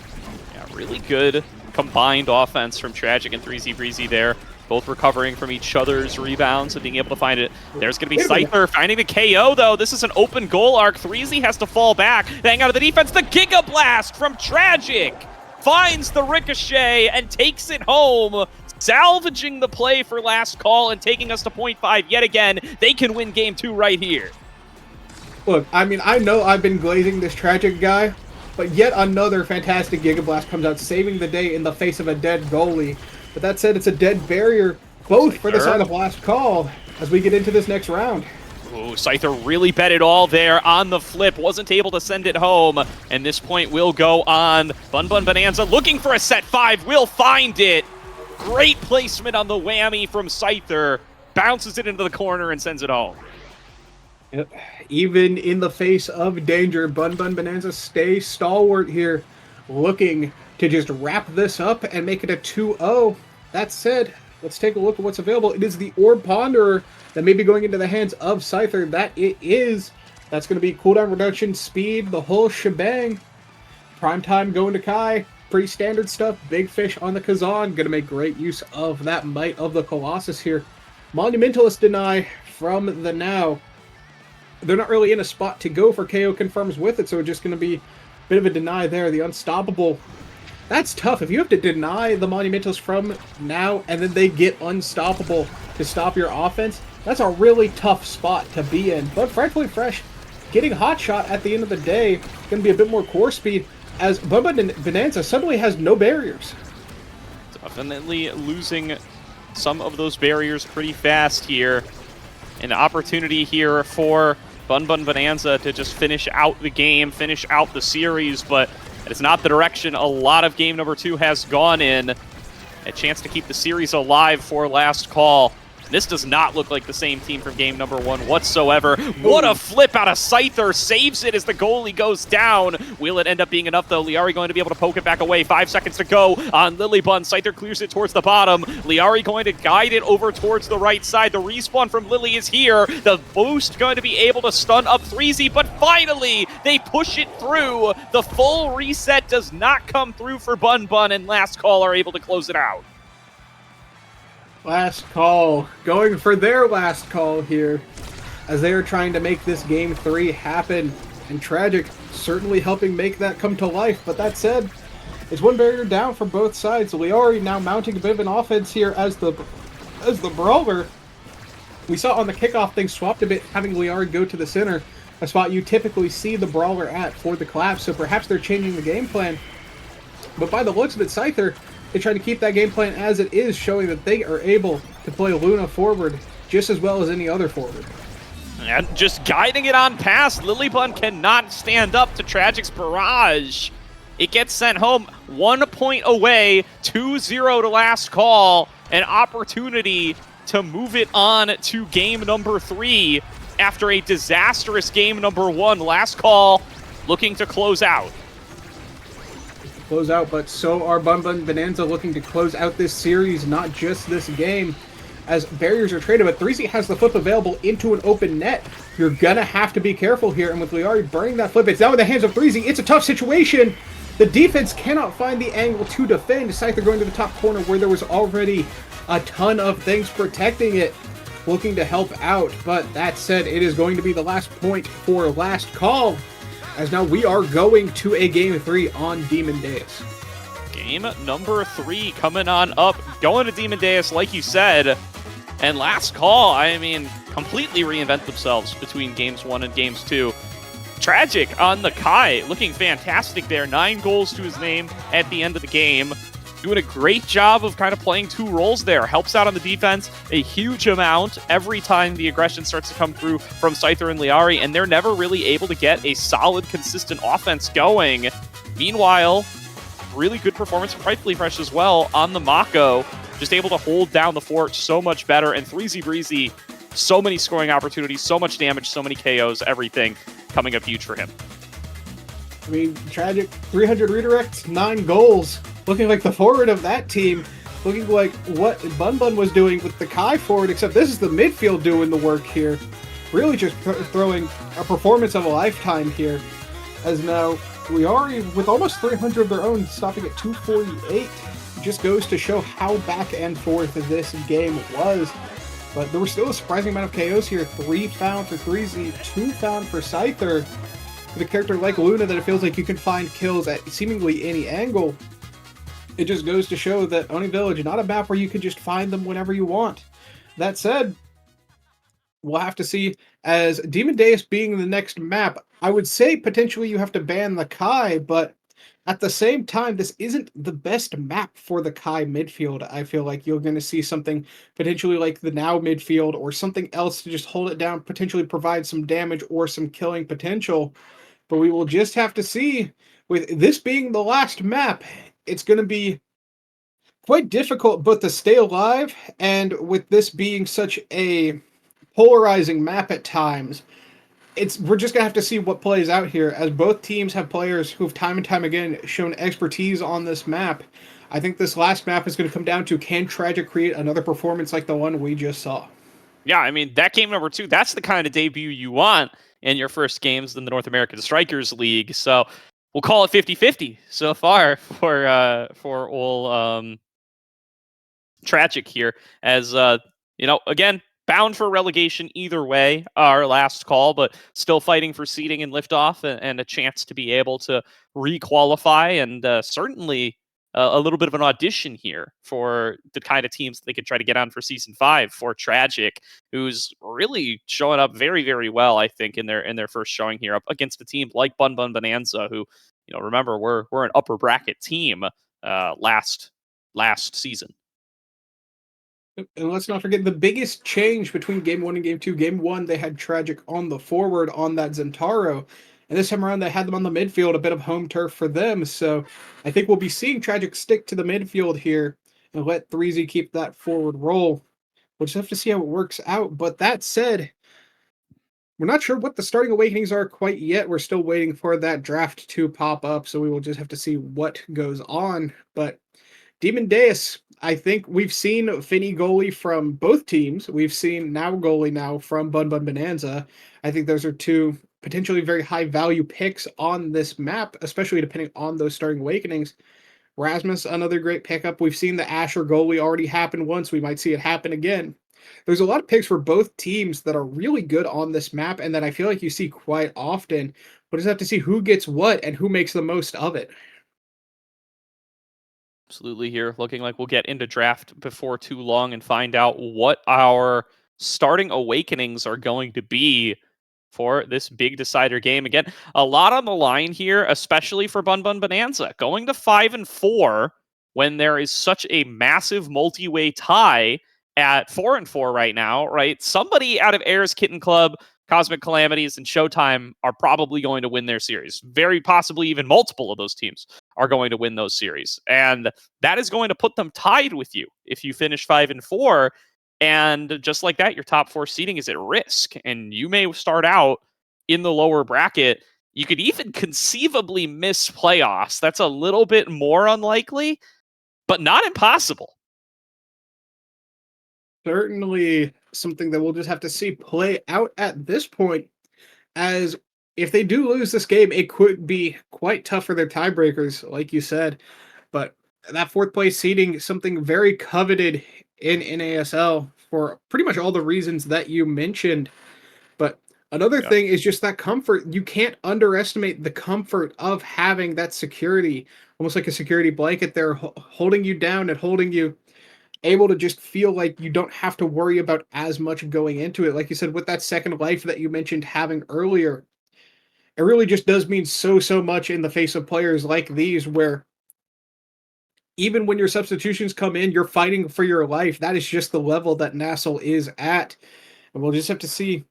Yeah, really good combined offense from Tragic and 3Z Breezy there. Both recovering from each other's rebounds and being able to find it. There's going to be Scyther finding the KO, though. This is an open goal arc. 3Z has to fall back. Hang out of the defense. The Giga Blast from Tragic finds the ricochet and takes it home, salvaging the play for last call and taking us to point 5 yet again. They can win game 2 right here.
Look, I mean, I know I've been glazing this Tragic guy, but yet another fantastic Giga Blast comes out, saving the day in the face of a dead goalie. But that said, it's a dead barrier, both for the side of last call, as we get into this next round.
Ooh, Scyther really bet it all there on the flip, wasn't able to send it home, and this point will go on. Bun Bun Bonanza looking for a set 5, will find it. Great placement on the whammy from Scyther, bounces it into the corner and sends it home.
Yep. Even in the face of danger, Bun Bun Bonanza stays stalwart here, looking to just wrap this up and make it a 2-0. That said, let's take a look at what's available. It is the Orb Ponderer that may be going into the hands of Scyther. That it is. That's going to be cooldown reduction, speed, the whole shebang. Prime time going to Kai. Pretty standard stuff. Big fish on the Kazan. Going to make great use of that Might of the Colossus here. Monumentalist deny from the Now. They're not really in a spot to go for KO confirms with it, so it's just going to be a bit of a deny there. The Unstoppable. That's tough. If you have to deny the Monumentalist from Now and then they get Unstoppable to stop your offense, that's a really tough spot to be in. But Frightfully Fresh, getting Hot Shot at the end of the day, going to be a bit more core speed, as Bun Bun Bonanza suddenly has no barriers.
Definitely losing some of those barriers pretty fast here. An opportunity here for Bun Bun Bonanza to just finish out the game, finish out the series, but it's not the direction a lot of game number 2 has gone in. A chance to keep the series alive for last call. This does not look like the same team from game number 1 whatsoever. What a flip out of Scyther. Saves it as the goalie goes down. Will it end up being enough, though? Liari going to be able to poke it back away. 5 seconds to go on Lilybun. Scyther clears it towards the bottom. Liari going to guide it over towards the right side. The respawn from Lily is here. The boost going to be able to stun up 3Z, but finally they push it through. The full reset does not come through for Bun Bun, and last call are able to close it out.
Last call, going for their last call here, as they are trying to make this game 3 happen. And Tragic certainly helping make that come to life. But that said, It's one barrier down from both sides. Liari now mounting a bit of an offense here as the brawler. We saw on the kickoff things swapped a bit, having Liari go to the center, a spot you typically see the brawler at for the collapse, so perhaps they're changing the game plan. But by the looks of it, Scyther, they try to keep that game plan as it is, showing that they are able to play Luna forward just as well as any other forward.
And just guiding it on past, Lilybun cannot stand up to Tragic's barrage. It gets sent home 1 point away, 2-0 to last call. An opportunity to move it on to game number 3 after a disastrous game number 1. Last call looking to close out.
Close out, but so are Bun Bun Bonanza looking to close out this series, not just this game, as barriers are traded, but 3Z has the flip available into an open net. You're gonna have to be careful here, and with Liari burning that flip, it's now in the hands of 3Z. It's a tough situation. The defense cannot find the angle to defend. Scyther going to the top corner where there was already a ton of things protecting it, looking to help out. But that said, it is going to be the last point for last call, as now we are going to a game 3 on Demon Deus.
Game number 3 coming on up, going to Demon Deus, like you said. And last call, I mean, completely reinvent themselves between games 1 and games 2. Tragic on the Kai, looking fantastic there. 9 goals to his name at the end of the game. Doing a great job of kind of playing 2 roles there. Helps out on the defense a huge amount every time the aggression starts to come through from Scyther and Liari, and they're never really able to get a solid, consistent offense going. Meanwhile, really good performance from Frightfully Fresh as well on the Mako. Just able to hold down the fort so much better. And 3Z Breezy, so many scoring opportunities, so much damage, so many KOs, everything coming up huge for him.
I mean, Tragic, 300 redirects, 9 goals. Looking like the forward of that team. Looking like what Bun Bun was doing with the Kai forward, except this is the midfield doing the work here. Really just throwing a performance of a lifetime here. As now, we are with almost 300 of their own, stopping at 248. Just goes to show how back and forth this game was. But there was still a surprising amount of KOs here. 3 found for 3Z, 2 found for Scyther. With a character like Luna that it feels like you can find kills at seemingly any angle. It just goes to show that Oni Village, not a map where you can just find them whenever you want. That said, we'll have to see, as Demon Deus being the next map, I would say potentially you have to ban the Kai, but at the same time, this isn't the best map for the Kai midfield. I feel like you're going to see something potentially like the Now midfield or something else to just hold it down, potentially provide some damage or some killing potential. But we will just have to see. With this being the last map, it's going to be quite difficult both to stay alive, and with this being such a polarizing map at times, we're just going to have to see what plays out here, as both teams have players who've time and time again shown expertise on this map. I think this last map is going to come down to, can Tragic create another performance like the one we just saw?
Yeah, I mean, that game number 2, that's the kind of debut you want in your first games in the North American Strikers League. So we'll call it 50-50 so far for all Tragic here, as again, bound for relegation either way, our last call, but still fighting for seeding and liftoff and a chance to be able to re-qualify, and certainly a little bit of an audition here for the kind of teams that they could try to get on for Season 5 for Tragic, who's really showing up very, very well, I think, in their first showing here, up against a team like Bun Bun Bonanza, who, remember, we're an upper bracket team last season.
And let's not forget the biggest change between Game 1 and Game 2. Game 1, they had Tragic on the forward on that Zentaro. And this time around, they had them on the midfield, a bit of home turf for them. So I think we'll be seeing Tragic stick to the midfield here and let 3Z keep that forward role. We'll just have to see how it works out. But that said, we're not sure what the starting awakenings are quite yet. We're still waiting for that draft to pop up. So we will just have to see what goes on. But Demon Deus, I think we've seen Finny goalie from both teams. We've seen Now goalie now from Bun Bun Bonanza. I think those are 2 potentially very high value picks on this map, especially depending on those starting awakenings. Rasmus, another great pickup. We've seen the Asher goalie already happen once. We might see it happen again. There's a lot of picks for both teams that are really good on this map and that I feel like you see quite often. We'll just have to see who gets what and who makes the most of it.
Absolutely here. Looking like we'll get into draft before too long and find out what our starting awakenings are going to be for this big decider game. Again, a lot on the line here, especially for Bun Bun Bonanza. Going to 5-4 when there is such a massive multi-way tie at 4-4 right now, right? Somebody out of Air's Kitten Club, Cosmic Calamities, and Showtime are probably going to win their series. Very possibly even multiple of those teams are going to win those series. And that is going to put them tied with you if you finish 5-4. And just like that, your top 4 seeding is at risk. And you may start out in the lower bracket. You could even conceivably miss playoffs. That's a little bit more unlikely, but not impossible.
Certainly something that we'll just have to see play out at this point, as if they do lose this game, it could be quite tough for their tiebreakers, like you said. But that fourth place seeding is something very coveted in NASL for pretty much all the reasons that you mentioned. But another thing is just that comfort. You can't underestimate the comfort of having that security, almost like a security blanket there, holding you down and holding you able to just feel like you don't have to worry about as much going into it. Like you said, with that second life that you mentioned having earlier, it really just does mean so much in the face of players like these, where even when your substitutions come in, you're fighting for your life. That is just the level that Nassau is at. And we'll just have to see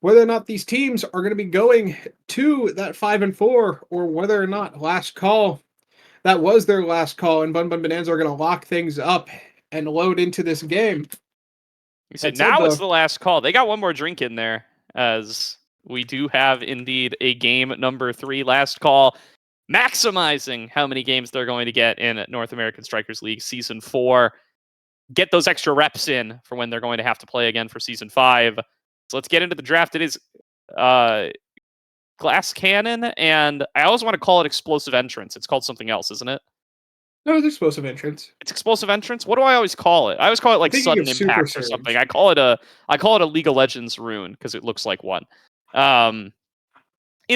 whether or not these teams are going to be going to that 5-4, or whether or not last call, that was their last call, and Bun Bun Bonanza are going to lock things up and load into this game.
You said now it's the last call. They got one more drink in there, as we do have indeed a game number 3, last call, maximizing how many games they're going to get in North American Strikers League Season 4. Get those extra reps in for when they're going to have to play again for Season 5. So let's get into the draft. It is Glass Cannon, and I always want to call it Explosive Entrance. It's called something else, isn't it?
No, it's Explosive Entrance.
It's Explosive Entrance? What do I always call it? I always call it like Sudden Impact or something. I call it a League of Legends rune because it looks like one. Either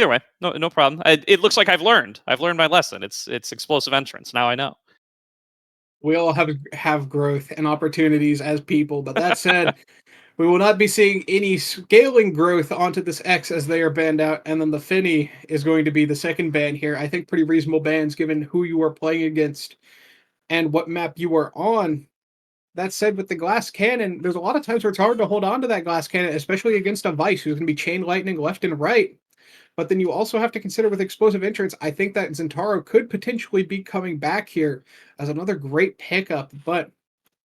way, no problem. It looks like I've learned my lesson. It's Explosive Entrance. Now I know.
We all have growth and opportunities as people, but that said, we will not be seeing any scaling growth onto this X as they are banned out, and then the Finny is going to be the second ban here. I think pretty reasonable bans given who you are playing against and what map you are on. That said, with the Glass Cannon, there's a lot of times where it's hard to hold on to that Glass Cannon, especially against a Vice who's going to be chain lightning left and right. But then you also have to consider with Explosive Entrance, I think that Zentaro could potentially be coming back here as another great pickup, but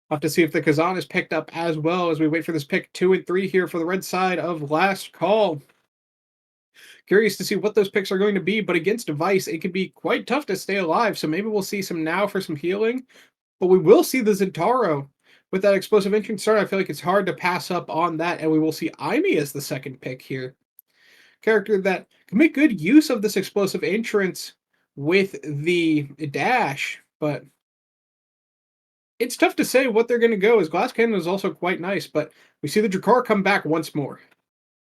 we'll have to see if the Kazan is picked up as well as we wait for this pick 2 and 3 here for the red side of last call. Curious to see what those picks are going to be, but against Vice, it could be quite tough to stay alive, so maybe we'll see some now for some healing, but we will see the Zentaro with that Explosive Entrance start. I feel like it's hard to pass up on that, and we will see Aimi as the second pick here. Character that can make good use of this Explosive Entrance with the dash, but it's tough to say what they're going to go, as Glass Cannon is also quite nice, but we see the Drakkar come back once more.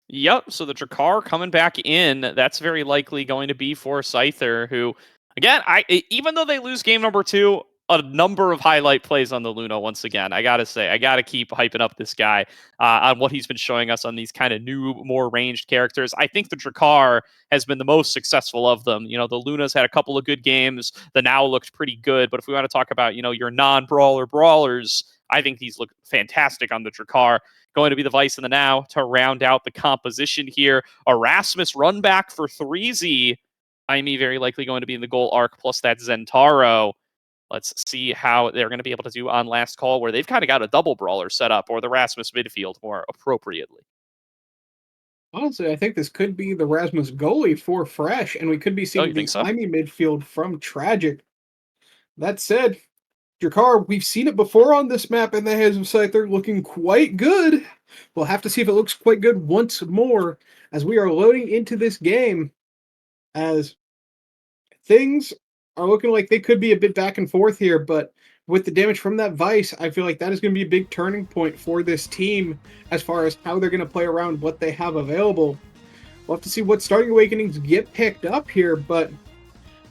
Yep, so the Drakkar coming back in, that's very likely going to be for Scyther, who, again, even though they lose game number 2, a number of highlight plays on the Luna once again. I gotta say, I gotta keep hyping up this guy on what he's been showing us on these kind of new, more ranged characters. I think the Drakkar has been the most successful of them. You know, the Luna's had a couple of good games. The Now looked pretty good, but if we want to talk about, your non-brawler brawlers, I think these look fantastic on the Drakkar. Going to be the Vice and the Now to round out the composition here. Erasmus run back for 3Z. Aimi very likely going to be in the goal arc, plus that Zentaro. Let's see how they're going to be able to do on last call, where they've kind of got a double brawler set up, or the Rasmus midfield more appropriately.
Honestly, I think this could be the Rasmus goalie for Fresh, and we could be seeing the Aimi midfield from Tragic. That said, Drakkar, we've seen it before on this map, and the hands of Scyther looking quite good. We'll have to see if it looks quite good once more as we are loading into this game, as things are looking like they could be a bit back and forth here, but with the damage from that Vice, I feel like that is going to be a big turning point for this team as far as how they're going to play around what they have available. We'll have to see what starting awakenings get picked up here, but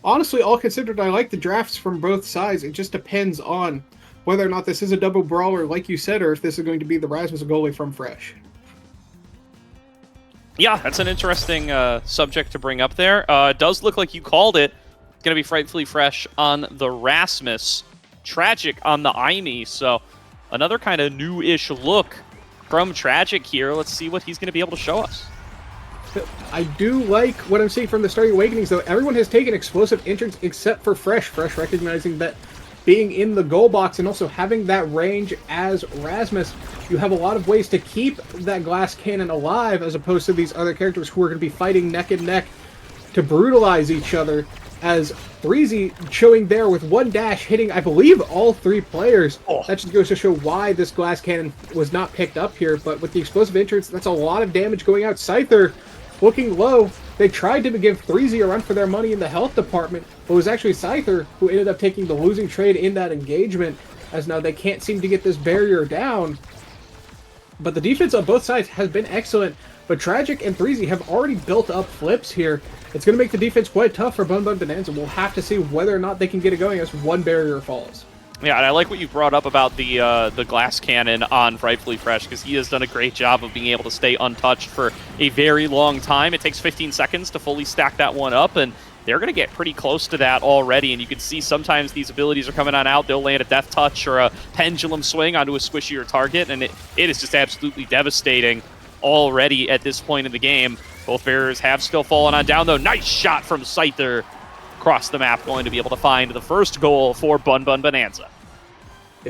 honestly, all considered, I like the drafts from both sides. It just depends on whether or not this is a double brawler, like you said, or if this is going to be the Rasmus goalie from Fresh.
Yeah, that's an interesting subject to bring up there. It does look like you called it. It's going to be Frightfully Fresh on the Rasmus, Tragic on the Imi. So another kind of new-ish look from Tragic here. Let's see what he's going to be able to show us.
I do like what I'm seeing from the Starting Awakenings, though. Everyone has taken explosive entrance except for Fresh. Fresh recognizing that being in the goal box and also having that range as Rasmus, you have a lot of ways to keep that glass cannon alive as opposed to these other characters who are going to be fighting neck and neck to brutalize each other. As Threezy showing there with one dash, hitting, I believe, all 3 players. That just goes to show why this glass cannon was not picked up here. But with the explosive entrance, that's a lot of damage going out. Scyther looking low. They tried to give Threezy a run for their money in the health department, but it was actually Scyther who ended up taking the losing trade in that engagement, as now they can't seem to get this barrier down. But the defense on both sides has been excellent, but Tragic and Threezy have already built up flips here. It's going to make the defense quite tough for Bun Bun Bonanza. We'll have to see whether or not they can get it going as one barrier falls.
Yeah, and I like what you brought up about the glass cannon on Frightfully Fresh, because he has done a great job of being able to stay untouched for a very long time. It takes 15 seconds to fully stack that one up, and they're going to get pretty close to that already. And you can see sometimes these abilities are coming on out. They'll land a Death Touch or a Pendulum Swing onto a squishier target, and it is just absolutely devastating already at this point in the game. Both barriers have still fallen on down, though. Nice shot from Scyther across the map, going to be able to find the first goal for Bun Bun Bonanza.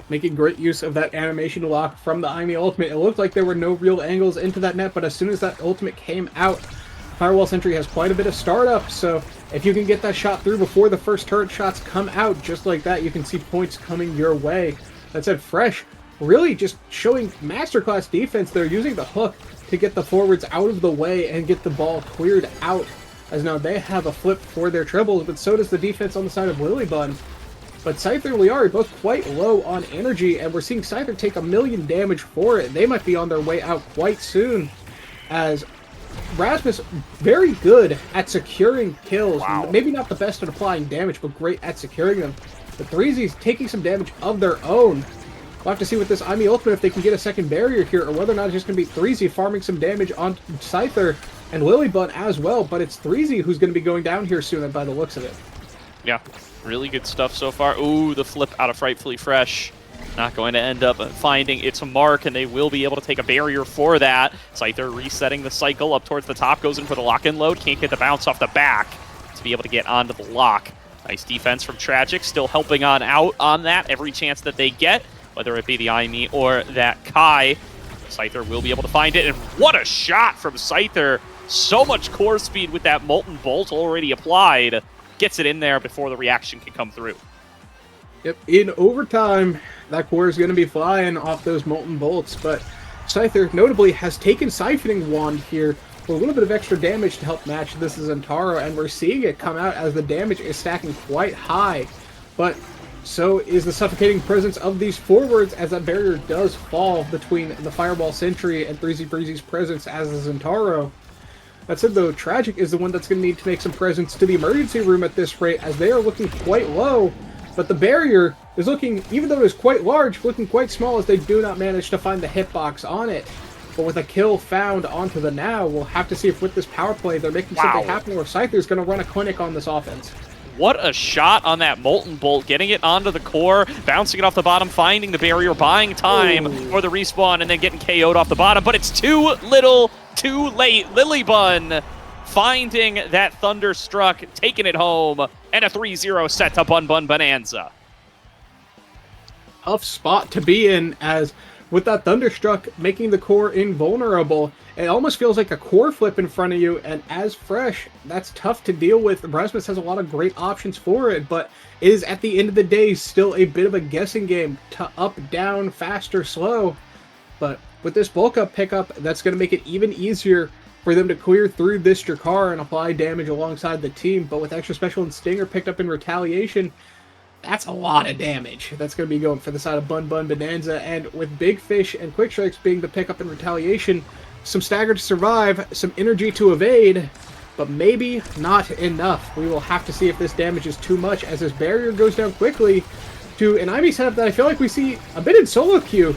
Making great use of that animation lock from the Imi ultimate. It looked like there were no real angles into that net, but as soon as that ultimate came out, Firewall Sentry has quite a bit of startup, so if you can get that shot through before the first turret shots come out, just like that, you can see points coming your way. That said, Fresh really just showing masterclass defense. They're using the hook to get the forwards out of the way and get the ball cleared out, as now they have a flip for their triples, but so does the defense on the side of Lilybun. But Scyther and Liari both quite low on energy, and we're seeing Scyther take 1 million damage for it. They might be on their way out quite soon, as Rasmus very good at securing kills.
Wow.
Maybe not the best at applying damage, but great at securing them. The Threezy's taking some damage of their own. We'll have to see with this Imi Ultimate if they can get a second barrier here, or whether or not it's just going to be Threezy farming some damage on Scyther and Lilybun as well. But it's Threezy who's going to be going down here soon by the looks of it.
Yeah, really good stuff so far. Ooh, the flip out of Frightfully Fresh. Not going to end up finding its mark, and they will be able to take a barrier for that. Scyther resetting the cycle up towards the top, goes in for the lock-in load. Can't get the bounce off the back to be able to get onto the lock. Nice defense from Tragic, still helping on out on that every chance that they get, whether it be the Imi or that Kai. Scyther will be able to find it, and what a shot from Scyther. So much core speed with that Molten Bolt already applied. Gets it in there before the reaction can come through.
Yep, in overtime, that core is going to be flying off those Molten Bolts, but Scyther notably has taken Siphoning Wand here for a little bit of extra damage to help match this Zentaro, and we're seeing it come out as the damage is stacking quite high. But so is the suffocating presence of these forwards, as that barrier does fall between the Fireball Sentry and Threezy Breezy's presence as the Zentaro. That said, though, Tragic is the one that's going to need to make some presence to the emergency room at this rate, as they are looking quite low. But the barrier is looking, even though it is quite large, looking quite small, as they do not manage to find the hitbox on it. But with a kill found onto the now, we'll have to see if with this power play they're making something happen, or Scyther's going to run a clinic on this offense.
What a shot on that Molten Bolt, getting it onto the core, bouncing it off the bottom, finding the barrier, buying time for the respawn, and then getting KO'd off the bottom. But it's too little, too late. Lilybun finding that Thunderstruck, taking it home, and a 3-0 set to Bun Bun Bonanza.
Tough spot to be in, as with that Thunderstruck making the core invulnerable, it almost feels like a core flip in front of you, and as Fresh, that's tough to deal with. Rasmus has a lot of great options for it, but it is at the end of the day still a bit of a guessing game to up, down, fast, or slow. But with this bulk up pickup, that's going to make it even easier for them to clear through this Drakkar and apply damage alongside the team. But with extra special and Stinger picked up in retaliation, that's a lot of damage. That's going to be going for the side of Bun Bun Bonanza, and with Big Fish and Quick Strikes being the pickup in retaliation, some stagger to survive, some energy to evade, but maybe not enough. We will have to see if this damage is too much as this barrier goes down quickly to an Ivy setup that I feel like we see a bit in solo queue,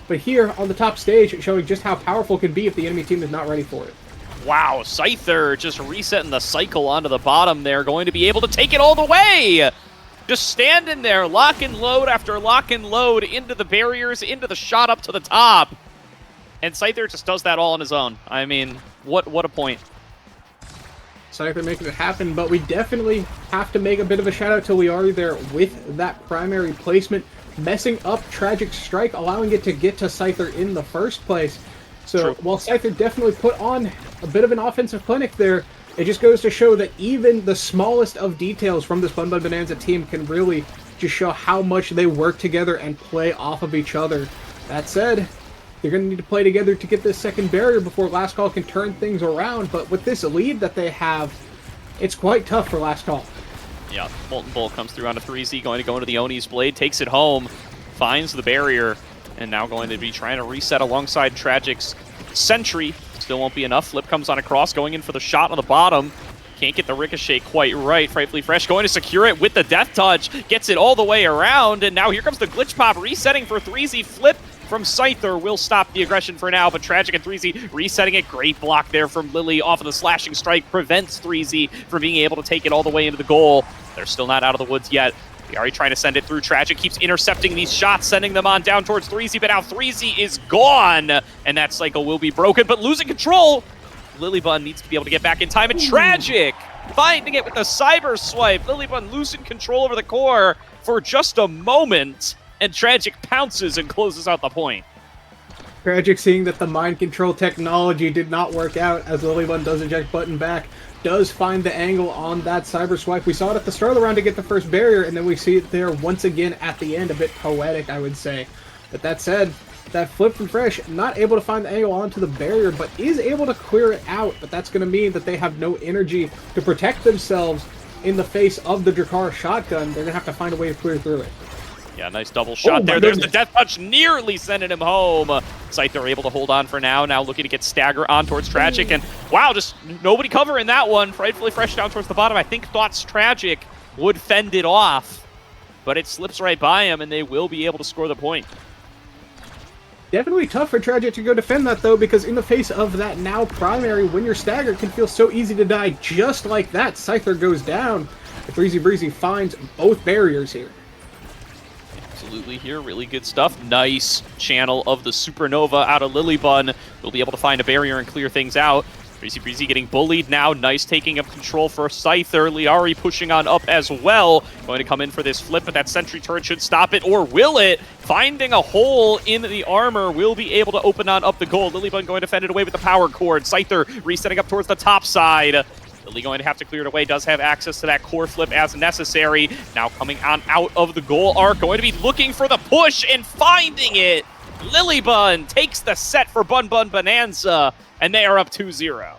but here on the top stage showing just how powerful it can be if the enemy team is not ready for it.
Wow, Scyther just resetting the cycle onto the bottom there, going to be able to take it all the way! Just standing there, lock and load after lock and load into the barriers, into the shot up to the top. And Scyther just does that all on his own. I mean, what a point.
Scyther making it happen, but we definitely have to make a bit of a shout out to Liari there with that primary placement, messing up Tragic Strike, allowing it to get to Scyther in the first place. So while Scyther definitely put on a bit of an offensive clinic there, it just goes to show that even the smallest of details from this Bun Bun Bonanza team can really just show how much they work together and play off of each other. That said, they're going to need to play together to get this second barrier before Last Call can turn things around, but with this lead that they have, it's quite tough for Last Call.
Yeah, Molten Bolt comes through onto 3Z, going to go into the Oni's Blade, takes it home, finds the barrier, and now going to be trying to reset alongside Tragic's Sentry. Still won't be enough. Flip comes on across, going in for the shot on the bottom. Can't get the ricochet quite right. Frightfully Fresh going to secure it with the Death Touch. Gets it all the way around, and now here comes the Glitch Pop, resetting for 3Z. Flip from Scyther will stop the aggression for now, but Tragic and 3Z resetting it. Great block there from Lily off of the Slashing Strike. Prevents 3Z from being able to take it all the way into the goal. They're still not out of the woods yet. Liari trying to send it through. Tragic keeps intercepting these shots, sending them on down towards 3Z, but now 3Z is gone, and that cycle will be broken, but losing control. Lilybun needs to be able to get back in time, and Tragic finding it with the Cyber Swipe. Lilybun losing control over the core for just a moment, and Tragic pounces and closes out the point.
Tragic seeing that the mind control technology did not work out as Lilybun does eject button back, does find the angle on that Cyber Swipe. We saw it at the start of the round to get the first barrier, and then we see it there once again at the end. A bit poetic, I would say. But that said, that Flip from Fresh, not able to find the angle onto the barrier, but is able to clear it out. But that's going to mean that they have no energy to protect themselves in the face of the Drakkar shotgun. They're going to have to find a way to clear through it.
Yeah, nice double shot there. There's the Death Touch, nearly sending him home. Scyther able to hold on for now. Now looking to get Stagger on towards Tragic. And wow, just nobody covering that one. Frightfully Fresh down towards the bottom. I think thoughts Tragic would fend it off, but it slips right by him, and they will be able to score the point.
Definitely tough for Tragic to go defend that, though, because in the face of that now primary, when you're staggered, can feel so easy to die just like that. Scyther goes down. Breezy Breezy finds both barriers here.
Absolutely here, really good stuff. Nice channel of the Supernova out of Lilybun. We'll be able to find a barrier and clear things out. Breezy Breezy getting bullied now. Nice taking of control for Scyther. Liari pushing on up as well. Going to come in for this flip, but that sentry turret should stop it, or will it? Finding a hole in the armor will be able to open on up the goal. Lilybun going to fend it away with the power cord. Scyther resetting up towards the top side. Lily going to have to clear it away, does have access to that core flip as necessary. Now coming on out of the goal arc, going to be looking for the push and finding it. Lilybun takes the set for Bun Bun Bonanza, and they are up 2-0.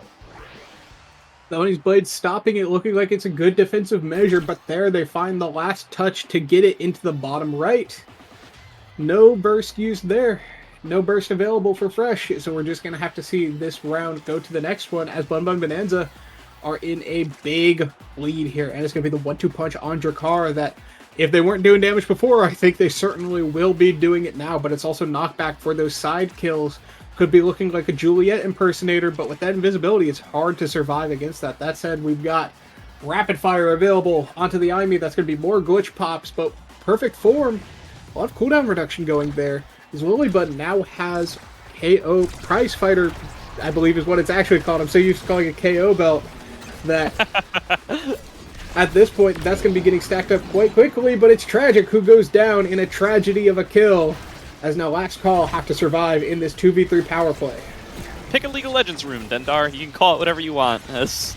Oni's Blade stopping it, looking like it's a good defensive measure, but there they find the last touch to get it into the bottom right. No burst used there. No burst available for Fresh, so we're just going to have to see this round go to the next one as Bun Bun Bonanza are in a big lead here, and it's going to be the 1-2 punch on Drakkar that, if they weren't doing damage before, I think they certainly will be doing it now, but it's also knockback for those side kills. Could be looking like a Juliet impersonator, but with that invisibility, it's hard to survive against that. That said, we've got Rapid Fire available onto the Imi. That's going to be more glitch pops, but perfect form. A lot of cooldown reduction going there. As Lilybun now has KO Prize Fighter, I believe is what it's actually called. I'm so used to calling it KO belt that at this point, that's going to be getting stacked up quite quickly, but it's Tragic who goes down in a tragedy of a kill, as now Last Call have to survive in this 2v3 power play.
Pick a League of Legends room, Dendar. You can call it whatever you want. As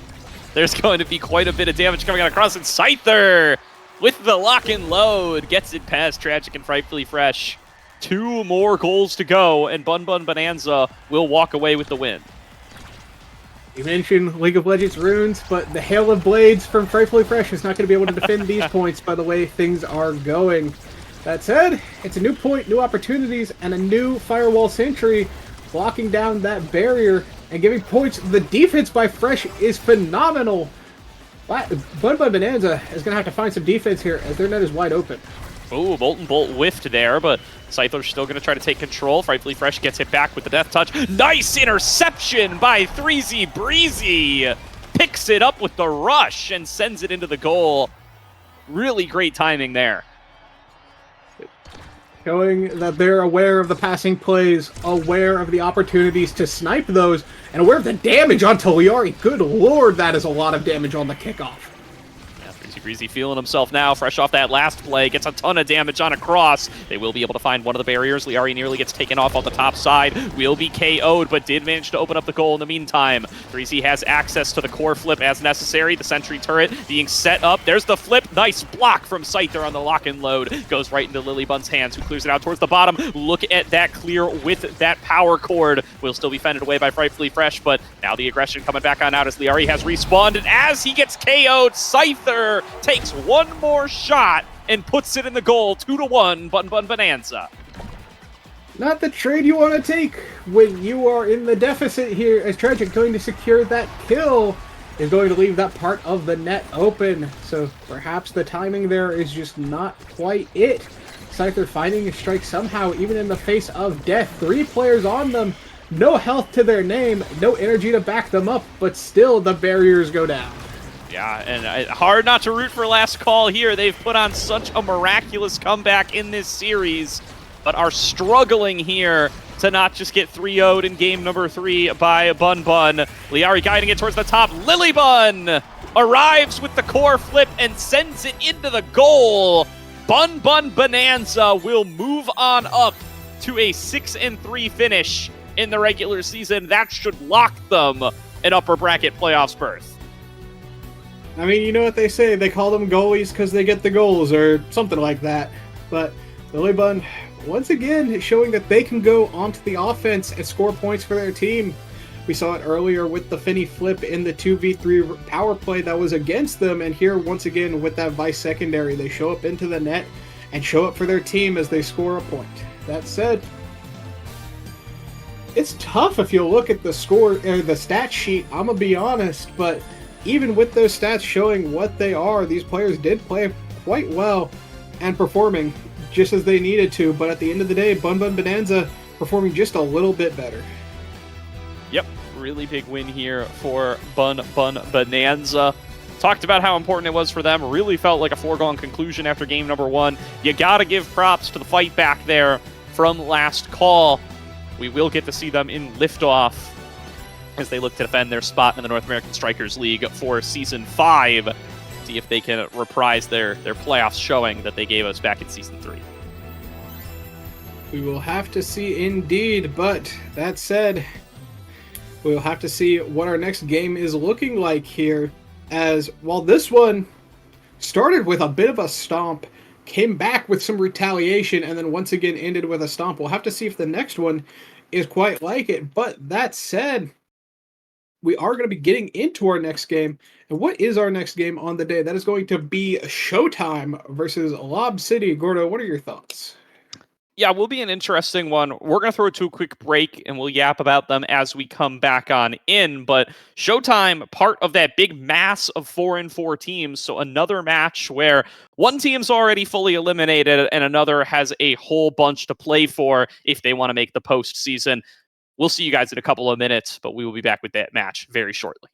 there's going to be quite a bit of damage coming out across, and Scyther with the lock and load gets it past Tragic and Frightfully Fresh. 2 more goals to go, and Bun Bun Bonanza will walk away with the win.
You mentioned League of Legends runes, but the Hail of Blades from Frightfully Fresh is not going to be able to defend these points by the way things are going. That said, it's a new point, new opportunities, and a new Firewall Sentry blocking down that barrier. and giving points. The defense by Fresh is phenomenal. Bun Bun Bonanza is going to have to find some defense here as their net is wide open.
Ooh, Molten Bolt whiffed there, but Scyther's still going to try to take control. Frightfully Fresh gets hit back with the Death Touch. Nice interception by 3Z Breezy. Picks it up with the rush and sends it into the goal. Really great timing there.
Showing that they're aware of the passing plays, aware of the opportunities to snipe those, and aware of the damage on Toliari. Good lord, that is a lot of damage on the kickoff.
Breezy feeling himself now, fresh off that last play, gets a ton of damage on a cross. They will be able to find one of the barriers. Liari nearly gets taken off on the top side, will be KO'd, but did manage to open up the goal in the meantime. Breezy has access to the core flip as necessary. The sentry turret being set up. There's the flip. Nice block from Scyther on the lock and load. Goes right into Lily Bun's hands, who clears it out towards the bottom. Look at that clear with that power cord. Will still be fended away by Frightfully Fresh, but now the aggression coming back on out as Liari has respawned, and as he gets KO'd, Scyther takes one more shot and puts it in the goal. 2-1, Bun Bun Bonanza.
Not the trade you want to take when you are in the deficit here, as Tragic going to secure that kill is going to leave that part of the net open. So perhaps the timing there is just not quite it. Scyther finding a strike somehow, even in the face of death. 3 players on them, no health to their name, no energy to back them up, but still the barriers go down.
Yeah, and hard not to root for Last Call here. They've put on such a miraculous comeback in this series, but are struggling here to not just get 3-0'd in game number 3 by Bun Bun. Liari guiding it towards the top. Lily Bun arrives with the core flip and sends it into the goal. Bun Bun Bonanza will move on up to a 6-3 finish in the regular season. That should lock them an upper bracket playoffs berth.
I mean, you know what they say, they call them goalies because they get the goals, or something like that. But Lily Bun, once again, showing that they can go onto the offense and score points for their team. We saw it earlier with the Finny flip in the 2v3 power play that was against them, and here, once again, with that vice secondary, they show up into the net and show up for their team as they score a point. That said, it's tough if you look at the score, or the stat sheet, I'm going to be honest, but even with those stats showing what they are, these players did play quite well and performing just as they needed to. But at the end of the day, Bun Bun Bonanza performing just a little bit better.
Yep, really big win here for Bun Bun Bonanza. Talked about how important it was for them. Really felt like a foregone conclusion after game number 1. You gotta give props to the fight back there from Last Call. We will get to see them in liftoff as they look to defend their spot in the North American Strikers League for Season 5. See if they can reprise their playoffs showing that they gave us back in Season 3.
We will have to see indeed, but that said, we will have to see what our next game is looking like here, as while this one started with a bit of a stomp, came back with some retaliation, and then once again ended with a stomp. We'll have to see if the next one is quite like it, but that said, we are going to be getting into our next game. And what is our next game on the day? That is going to be Showtime versus Lob City. Gordo, what are your thoughts?
Yeah, will be an interesting one. We're going to throw it to a quick break, and we'll yap about them as we come back on in. But Showtime, part of that big mass of 4-4 teams, so another match where one team's already fully eliminated and another has a whole bunch to play for if they want to make the postseason. We'll see you guys in a couple of minutes, but we will be back with that match very shortly.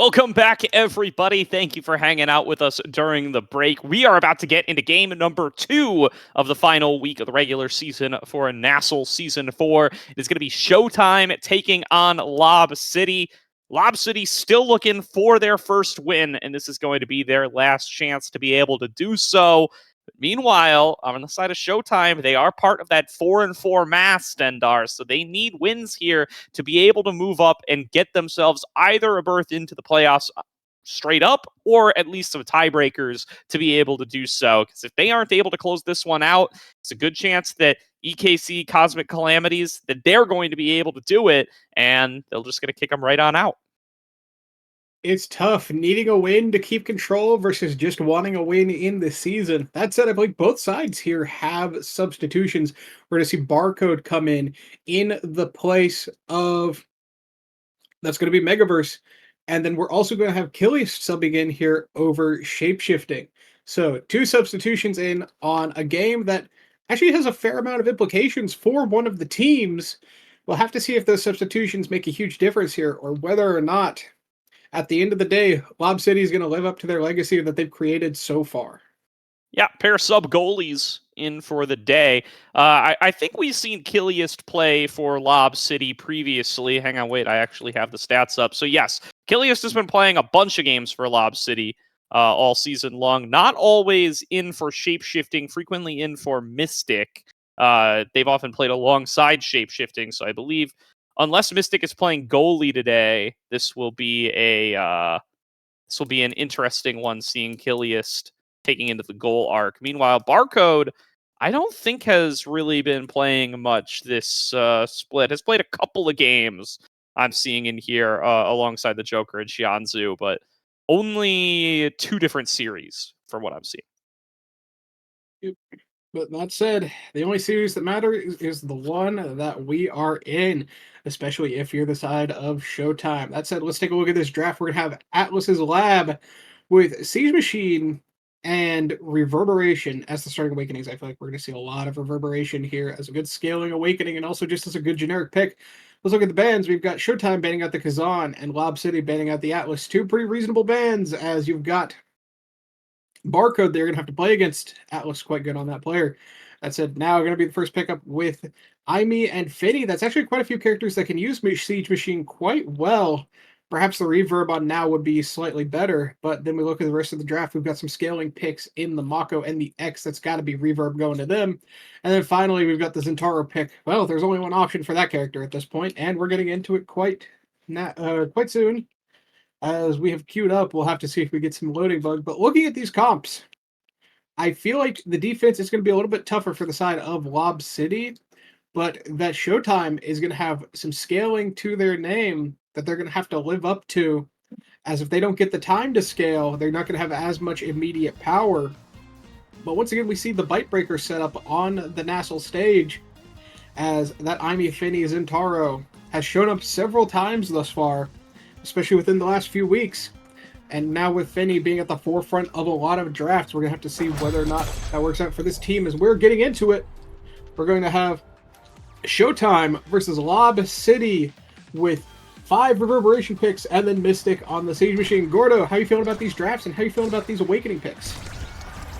Welcome back, everybody. Thank you for hanging out with us during the break. We are about to get into game number 2 of the final week of the regular season for Nassel Season 4. It is going to be Showtime taking on Lob City. Lob City still looking for their first win, and this is going to be their last chance to be able to do so. But meanwhile, on the side of Showtime, they are part of that 4-4 mass, Stendar, so they need wins here to be able to move up and get themselves either a berth into the playoffs straight up, or at least some tiebreakers to be able to do so. Because if they aren't able to close this one out, it's a good chance that EKC Cosmic Calamities, that they're going to be able to do it, and they're just going to kick them right on out.
It's tough needing a win to keep control versus just wanting a win in the season. That said, I believe both sides here have substitutions. We're going to see Barcode come in the place of, that's going to be Megaverse. And then we're also going to have Kilius subbing in here over Shapeshifting. So 2 substitutions in on a game that actually has a fair amount of implications for one of the teams. We'll have to see if those substitutions make a huge difference here, or whether or not at the end of the day, Lob City is going to live up to their legacy that they've created so far.
Yeah, pair sub goalies in for the day. I think we've seen Kiliist play for Lob City previously. Hang on, wait, I actually have the stats up. So yes, Kiliist has been playing a bunch of games for Lob City all season long. Not always in for Shapeshifting, frequently in for Mystic. They've often played alongside Shapeshifting, so I believe unless Mystic is playing goalie today, this will be an interesting one, seeing Kiliist taking into the goal arc. Meanwhile, Barcode, I don't think has really been playing much this split. Has played a couple of games I'm seeing in here alongside the Joker and Xianzhu, but only 2 different series from what I'm seeing.
But that said, the only series that matters is the one that we are in, especially if you're the side of Showtime. That said, let's take a look at this draft. We're going to have Atlas's Lab with Siege Machine and Reverberation as the starting awakenings. I feel like we're going to see a lot of Reverberation here as a good scaling awakening, and also just as a good generic pick. Let's look at the bands. We've got Showtime banning out the Kazan and Lob City banning out the Atlas. 2 pretty reasonable bands, as you've got Barcode. They're going to have to play against Atlas quite good on that player. That said, now going to be the first pickup with Aimee and Finny. That's actually quite a few characters that can use Siege Machine quite well. Perhaps the reverb on now would be slightly better, but then we look at the rest of the draft. We've got some scaling picks in the Mako and the X. That's got to be reverb going to them. And then finally, we've got the Zentaro pick. Well, there's only one option for that character at this point, and we're getting into it quite soon. As we have queued up, we'll have to see if we get some loading bugs. But looking at these comps, I feel like the defense is going to be a little bit tougher for the side of Lob City, but that Showtime is going to have some scaling to their name that they're going to have to live up to, as if they don't get the time to scale, they're not going to have as much immediate power. But once again, we see the Bite Breaker set up on the Nassel stage, as that Aimee Finny Zentaro has shown up several times thus far, especially within the last few weeks. And now with Finny being at the forefront of a lot of drafts, we're going to have to see whether or not that works out for this team. As we're getting into it, we're going to have Showtime versus Lob City with 5 Reverberation picks and then Mystic on the Siege Machine. Gordo, how you feeling about these drafts and how you feeling about these Awakening picks?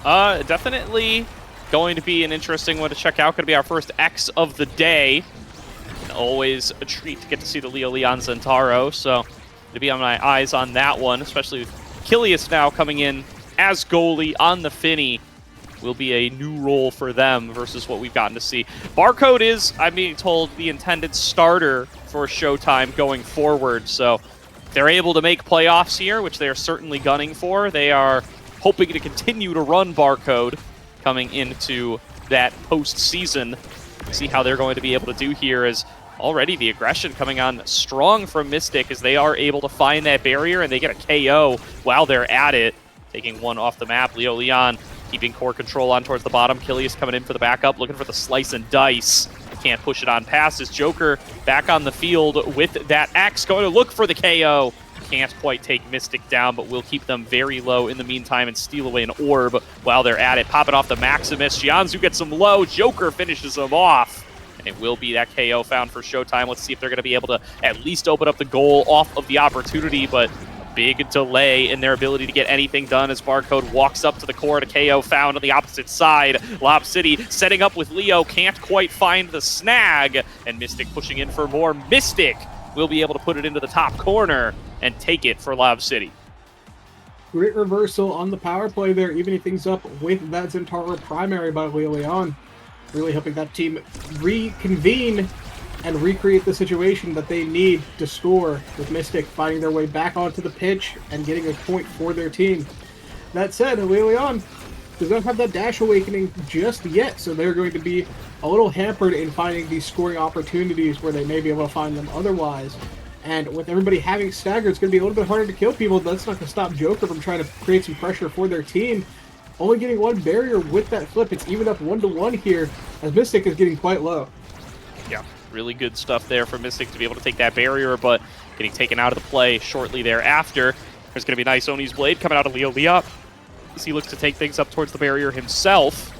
Definitely going to be an interesting one to check out. Going to be our first X of the day. And always a treat to get to see the Leo Leon Zentaro, so to be on my eyes on that one, especially with Kilius now coming in as goalie on the Finny. Will be a new role for them versus what we've gotten to see. Barcode is, I'm being told, the intended starter for Showtime going forward, so if they're able to make playoffs here, which they are certainly gunning for. They are hoping to continue to run Barcode coming into that postseason. See how they're going to be able to do here, as already the aggression coming on strong from Mystic as they are able to find that barrier and they get a KO while they're at it. Taking one off the map, Leo Leon keeping core control on towards the bottom. Kilius coming in for the backup, looking for the slice and dice. Can't push it on past his Joker back on the field with that X, going to look for the KO. Can't quite take Mystic down, but will keep them very low in the meantime and steal away an orb while they're at it. Popping off the Maximus. Xianzhu gets some low. Joker finishes him off. And it will be that KO found for Showtime. Let's see if they're going to be able to at least open up the goal off of the opportunity, but big delay in their ability to get anything done as Barcode walks up to the core to KO found on the opposite side. Lob City setting up with Leo, can't quite find the snag, and Mystic pushing in for more. Mystic will be able to put it into the top corner and take it for Lob City.
Great reversal on the power play there, evening things up with that Zentaro primary by Leon. Really helping that team reconvene and recreate the situation that they need to score, with Mystic finding their way back onto the pitch and getting a point for their team. That said, Leon does not have that Dash Awakening just yet, so they're going to be a little hampered in finding these scoring opportunities where they may be able to find them otherwise. And with everybody having stagger, it's going to be a little bit harder to kill people. That's not going to stop Joker from trying to create some pressure for their team. Only getting one barrier with that flip. It's even up 1-1 here, as Mystic is getting quite low.
Yeah, really good stuff there for Mystic to be able to take that barrier, but getting taken out of the play shortly thereafter. There's going to be a nice Oni's Blade coming out of Leo Liop as he looks to take things up towards the barrier himself.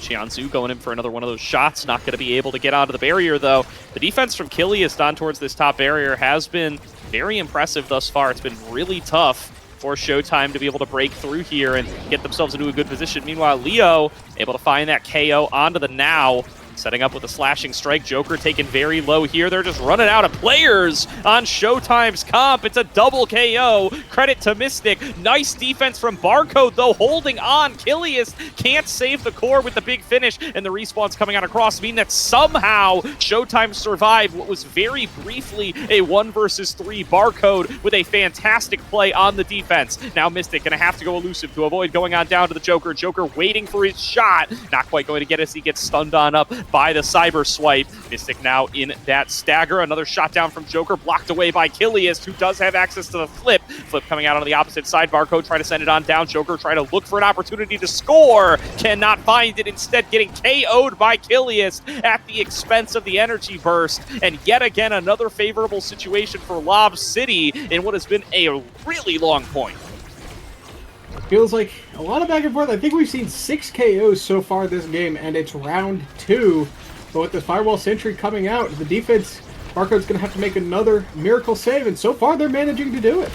Xianzhu going in for another one of those shots. Not going to be able to get onto the barrier, though. The defense from Kilius down towards this top barrier has been very impressive thus far. It's been really tough for Showtime to be able to break through here and get themselves into a good position. Meanwhile, Leo able to find that KO onto the now. Setting up with a slashing strike. Joker taken very low here. They're just running out of players on Showtime's comp. It's a double KO. Credit to Mystic. Nice defense from Barcode, though, holding on. Kilius can't save the core with the big finish, and the respawns coming out across mean that somehow Showtime survived what was very briefly a 1 versus 3 Barcode with a fantastic play on the defense. Now Mystic gonna have to go elusive to avoid going on down to the Joker. Joker waiting for his shot. Not quite going to get it as he gets stunned on up by the cyber swipe. Mystic now in that stagger. Another shot down from Joker, blocked away by Kilius, who does have access to the flip. Flip coming out on the opposite side. Barcode trying to send it on down. Joker trying to look for an opportunity to score. Cannot find it. Instead getting KO'd by Kilius at the expense of the energy burst. And yet again, another favorable situation for Lob City in what has been a really long point.
Feels like a lot of back and forth. I think we've seen 6 KOs so far this game, and it's round 2. But with the Firewall Sentry coming out, the defense, Barcode's going to have to make another miracle save, and so far they're managing to do it.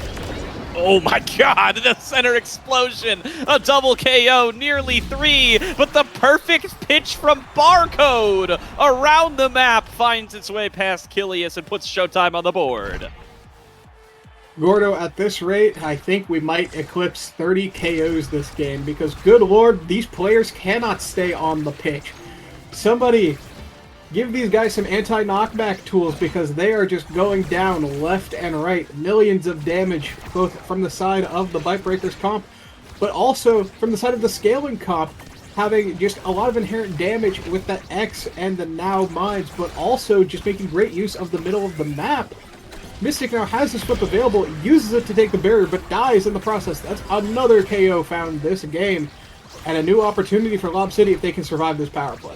Oh my god, the center explosion! A double KO, nearly 3, but the perfect pitch from Barcode around the map finds its way past Kilius and puts Showtime on the board.
Gordo, at this rate, I think we might eclipse 30 KOs this game, because good lord, these players cannot stay on the pitch. Somebody give these guys some anti-knockback tools, because they are just going down left and right. Millions of damage, both from the side of the Bite Breakers comp, but also from the side of the Scaling comp, having just a lot of inherent damage with that X and the Now mines, but also just making great use of the middle of the map. Mystic now has this whip available, uses it to take the barrier, but dies in the process. That's another KO found this game, and a new opportunity for Lob City if they can survive this power play.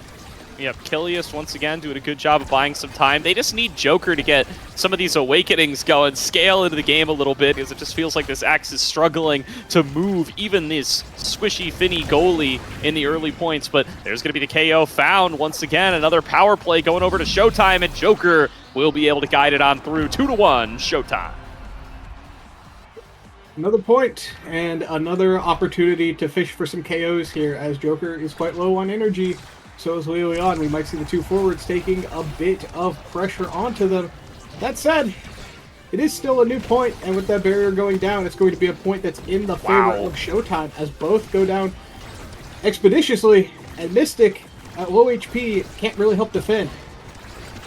Yep, Kilius once again doing a good job of buying some time. They just need Joker to get some of these awakenings going, scale into the game a little bit, because it just feels like this X is struggling to move even this squishy, finny goalie in the early points. But there's going to be the KO found once again. Another power play going over to Showtime, and Joker will be able to guide it on through. 2-1, Showtime.
Another point, and another opportunity to fish for some KOs here, as Joker is quite low on energy. So is Leon. We might see the two forwards taking a bit of pressure onto them. That said, it is still a new point, and with that barrier going down, it's going to be a point that's in the favor of Showtime, as both go down expeditiously, and Mystic, at low HP, can't really help defend.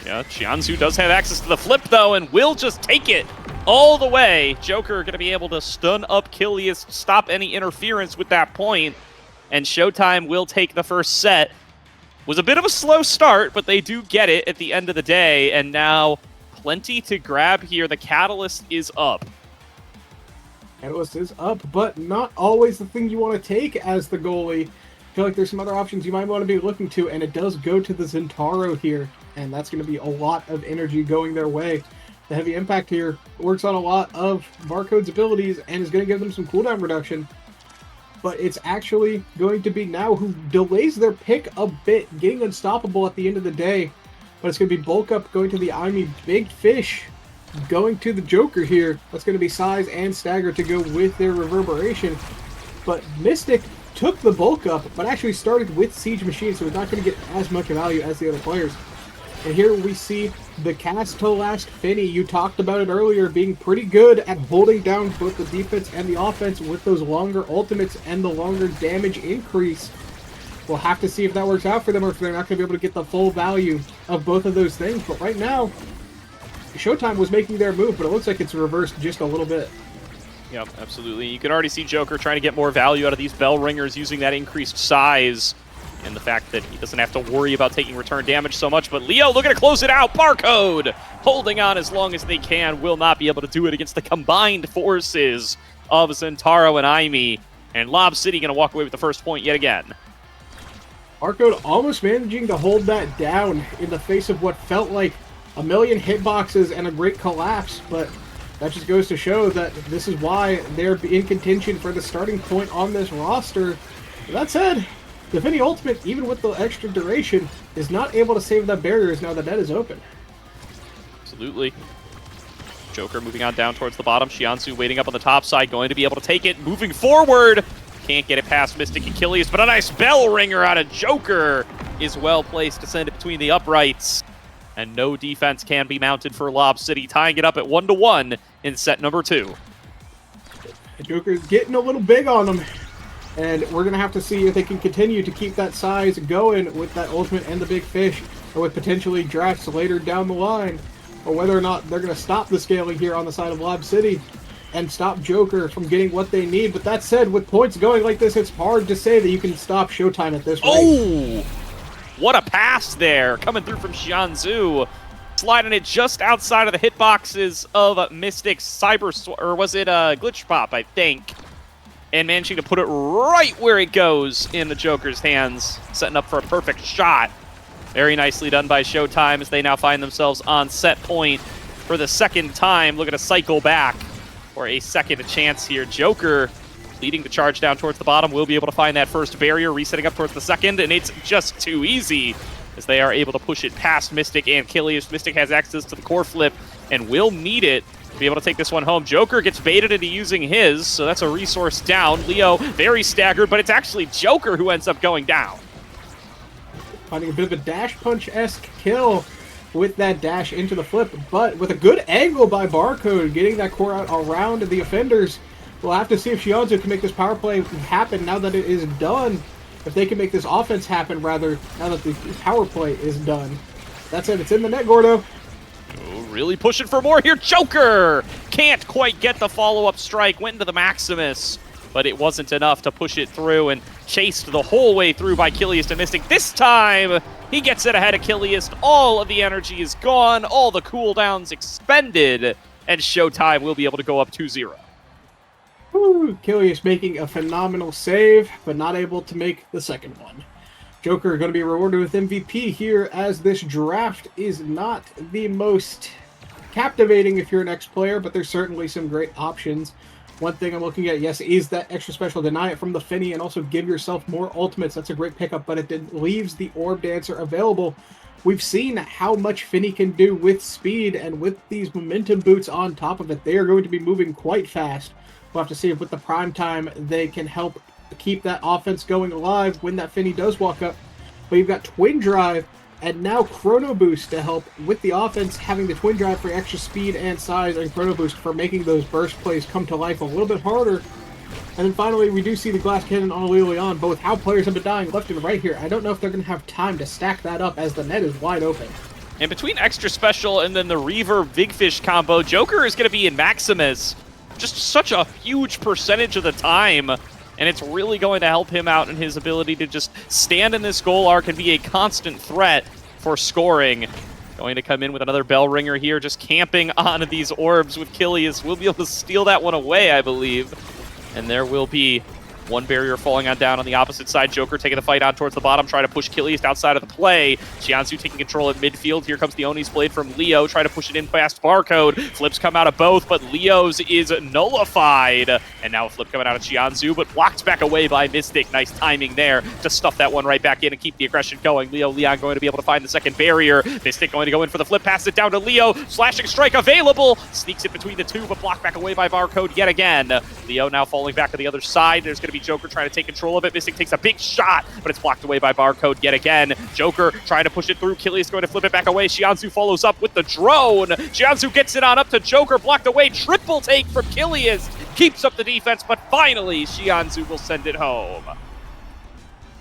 Yeah, Xianzhu does have access to the flip, though, and will just take it all the way. Joker going to be able to stun up Kilius, stop any interference with that point, and Showtime will take the first set. Was a bit of a slow start, but they do get it at the end of the day, and now plenty to grab here. The Catalyst is up.
Catalyst is up, but not always the thing you want to take as the goalie. I feel like there's some other options you might want to be looking to, and it does go to the Zentaro here, and that's going to be a lot of energy going their way. The heavy impact here works on a lot of Barcode's abilities and is going to give them some cooldown reduction. But it's actually going to be Now who delays their pick a bit, getting unstoppable at the end of the day. But it's going to be Bulk Up going to the Aimi. Big Fish going to the Joker here. That's going to be Size and Stagger to go with their Reverberation. But Mystic took the bulk up, but actually started with Siege Machine, so it's not going to get as much value as the other players. And here we see the cast to last Finny. You talked about it earlier, being pretty good at holding down both the defense and the offense with those longer ultimates and the longer damage increase. We'll have to see if that works out for them or if they're not going to be able to get the full value of both of those things. But right now, Showtime was making their move, but it looks like it's reversed just a little bit.
Yep, absolutely. You can already see Joker trying to get more value out of these bell ringers using that increased size and the fact that he doesn't have to worry about taking return damage so much. But Leo looking to close it out. Barcode holding on as long as they can. Will not be able to do it against the combined forces of Zentaro and Aimi. And Lob City going to walk away with the first point yet again.
Barcode almost managing to hold that down in the face of what felt like a million hitboxes and a great collapse, but that just goes to show that this is why they're in contention for the starting point on this roster. That said, the Finny ultimate, even with the extra duration, is not able to save that barriers now the net is open.
Absolutely. Joker moving on down towards the bottom. Shianzu waiting up on the top side, going to be able to take it. Moving forward. Can't get it past Mystic Achilles, but a nice bell ringer out of Joker is well placed to send it between the uprights. And no defense can be mounted for Lob City, tying it up at 1-1 in set number 2.
Joker's getting a little big on them. And we're going to have to see if they can continue to keep that size going with that ultimate and the big fish, or with potentially drafts later down the line, or whether or not they're going to stop the scaling here on the side of Lob City and stop Joker from getting what they need. But that said, with points going like this, it's hard to say that you can stop Showtime at this rate.
Oh! What a pass there, coming through from Xianzhu. Sliding it just outside of the hitboxes of Mystic's or was it Glitch Pop, I think. And managing to put it right where it goes in the Joker's hands, setting up for a perfect shot. Very nicely done by Showtime as they now find themselves on set point for the second time, looking to cycle back for a second chance here. Joker leading the charge down towards the bottom, will be able to find that first barrier, resetting up towards the second, and it's just too easy as they are able to push it past Mystic and Killius. Mystic has access to the core flip and will need it to be able to take this one home. Joker gets baited into using his, so that's a resource down. Leo very staggered, but it's actually Joker who ends up going down.
Finding a bit of a dash punch-esque kill with that dash into the flip, but with a good angle by Barcode, getting that core out around the offenders. We'll have to see if Shianzu can make this power play happen now that it is done. If they can make this offense happen, rather, now that the power play is done. That's it. It's in the net, Gordo.
Oh, really pushing for more here. Joker can't quite get the follow-up strike. Went into the Maximus, but it wasn't enough to push it through and chased the whole way through by Killius to Mystic. This time, he gets it ahead of Killius. All of the energy is gone. All the cooldowns expended. And Showtime will be able to go up 2-0.
Killius making a phenomenal save, but not able to make the second one. Joker going to be rewarded with MVP here, as this draft is not the most captivating if you're an X-player, but there's certainly some great options. One thing I'm looking at, yes, is that extra special deny it from the Finny and also give yourself more ultimates. That's a great pickup, but it leaves the Orb Dancer available. We've seen how much Finny can do with speed, and with these momentum boots on top of it, they are going to be moving quite fast. We'll have to see if with the prime time they can help keep that offense going alive when that Finny does walk up. But you've got Twin Drive and now Chrono Boost to help with the offense, having the Twin Drive for extra speed and size, and Chrono Boost for making those burst plays come to life a little bit harder. And then finally, we do see the Glass Cannon on Leon, both how players have been dying left and right here. I don't know if they're going to have time to stack that up as the net is wide open.
And between extra special and then the Reaver Big Fish combo, Joker is going to be in Maximus just such a huge percentage of the time, and it's really going to help him out in his ability to just stand in this goal arc and be a constant threat for scoring. Going to come in with another bell ringer here, just camping on these orbs with Killius. We'll be able to steal that one away, I believe. And there will be One barrier falling down on the opposite side. Joker taking the fight on towards the bottom, trying to push Killiest outside of the play. Xianzhu taking control at midfield. Here comes the Oni's blade from Leo, trying to push it in past Barcode. Flips come out of both, but Leo's is nullified. And now a flip coming out of Xianzhu, but blocked back away by Mystic. Nice timing there to stuff that one right back in and keep the aggression going. Leon going to be able to find the second barrier. Mystic going to go in for the flip, pass it down to Leo. Slashing strike available. Sneaks it between the two, but blocked back away by Barcode yet again. Leo now falling back to the other side. There's going to be Joker trying to take control of it. Mystic takes a big shot, but it's blocked away by Barcode yet again. Joker trying to push it through. Killiest going to flip it back away. Xianzhu follows up with the drone. Xianzhu gets it on up to Joker, blocked away. Triple take from Killiest. Keeps up the defense, but finally Xianzhu will send it home.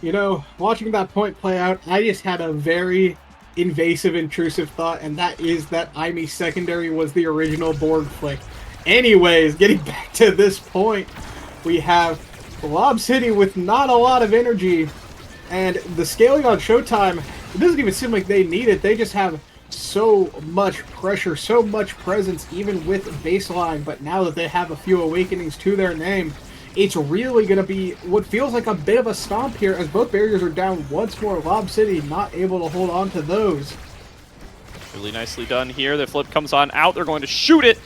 You know, watching that point play out, I just had a very invasive, intrusive thought, and that is that Imi secondary was the original Borg flick. Anyways, getting back to this point, we have Lob City with not a lot of energy, and the scaling on Showtime, it doesn't even seem like they need it. They just have so much pressure, so much presence, even with baseline, but now that they have a few awakenings to their name, it's really going to be what feels like a bit of a stomp here as both barriers are down once more. Lob City not able to hold on to those.
Really nicely done here. The flip comes on out. They're going to shoot it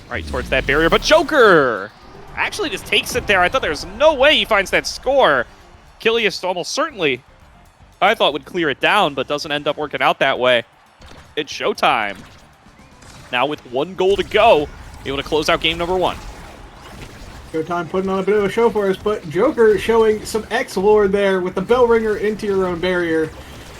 right towards that barrier, but Joker actually just takes it there. I thought there was no way he finds that score. Killiest almost certainly, I thought, would clear it down, but doesn't end up working out that way. It's Showtime. Now with 1 goal to go, able to close out game number 1.
Showtime putting on a bit of a show for us, but Joker showing some X-Lord there with the bell ringer into your own barrier.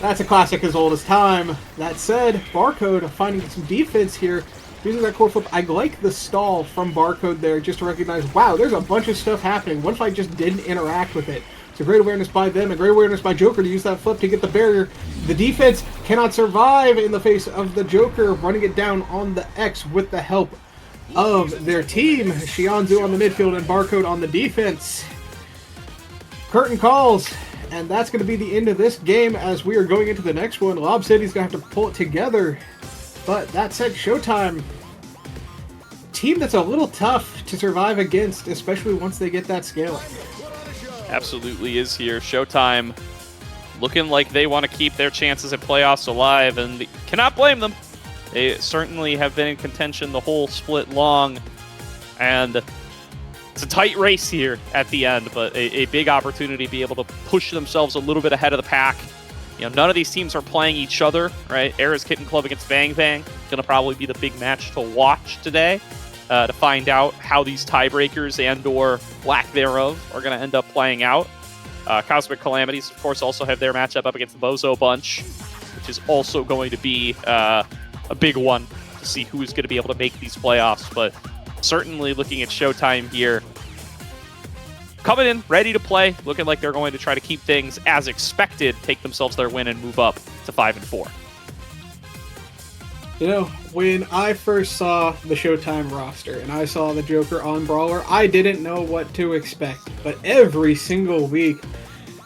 That's a classic as old as time. That said, Barcode finding some defense here, using that core flip. I like the stall from Barcode there just to recognize, wow, there's a bunch of stuff happening. What if I just didn't interact with it? It's a great awareness by them, a great awareness by Joker to use that flip to get the barrier. The defense cannot survive in the face of the Joker running it down on the X with the help of their team. Xianzhu on the midfield and Barcode on the defense. Curtain calls, and that's going to be the end of this game as we are going into the next one. Lob City's going to have to pull it together. But that said, Showtime, team that's a little tough to survive against, especially once they get that scale.
Absolutely is here. Showtime looking like they want to keep their chances at playoffs alive, and cannot blame them. They certainly have been in contention the whole split long, and it's a tight race here at the end, but a big opportunity to be able to push themselves a little bit ahead of the pack. You know, none of these teams are playing each other, right? Era's Kitten Club against Bang Bang. Going to probably be the big match to watch today to find out how these tiebreakers and or lack thereof are going to end up playing out. Cosmic Calamities, of course, also have their matchup up against the Bozo Bunch, which is also going to be a big one to see who's going to be able to make these playoffs. But certainly looking at Showtime here, coming in, ready to play, looking like they're going to try to keep things as expected, take themselves their win, and move up to 5-4.
You know, when I first saw the Showtime roster and I saw the Joker on Brawler, I didn't know what to expect. But every single week,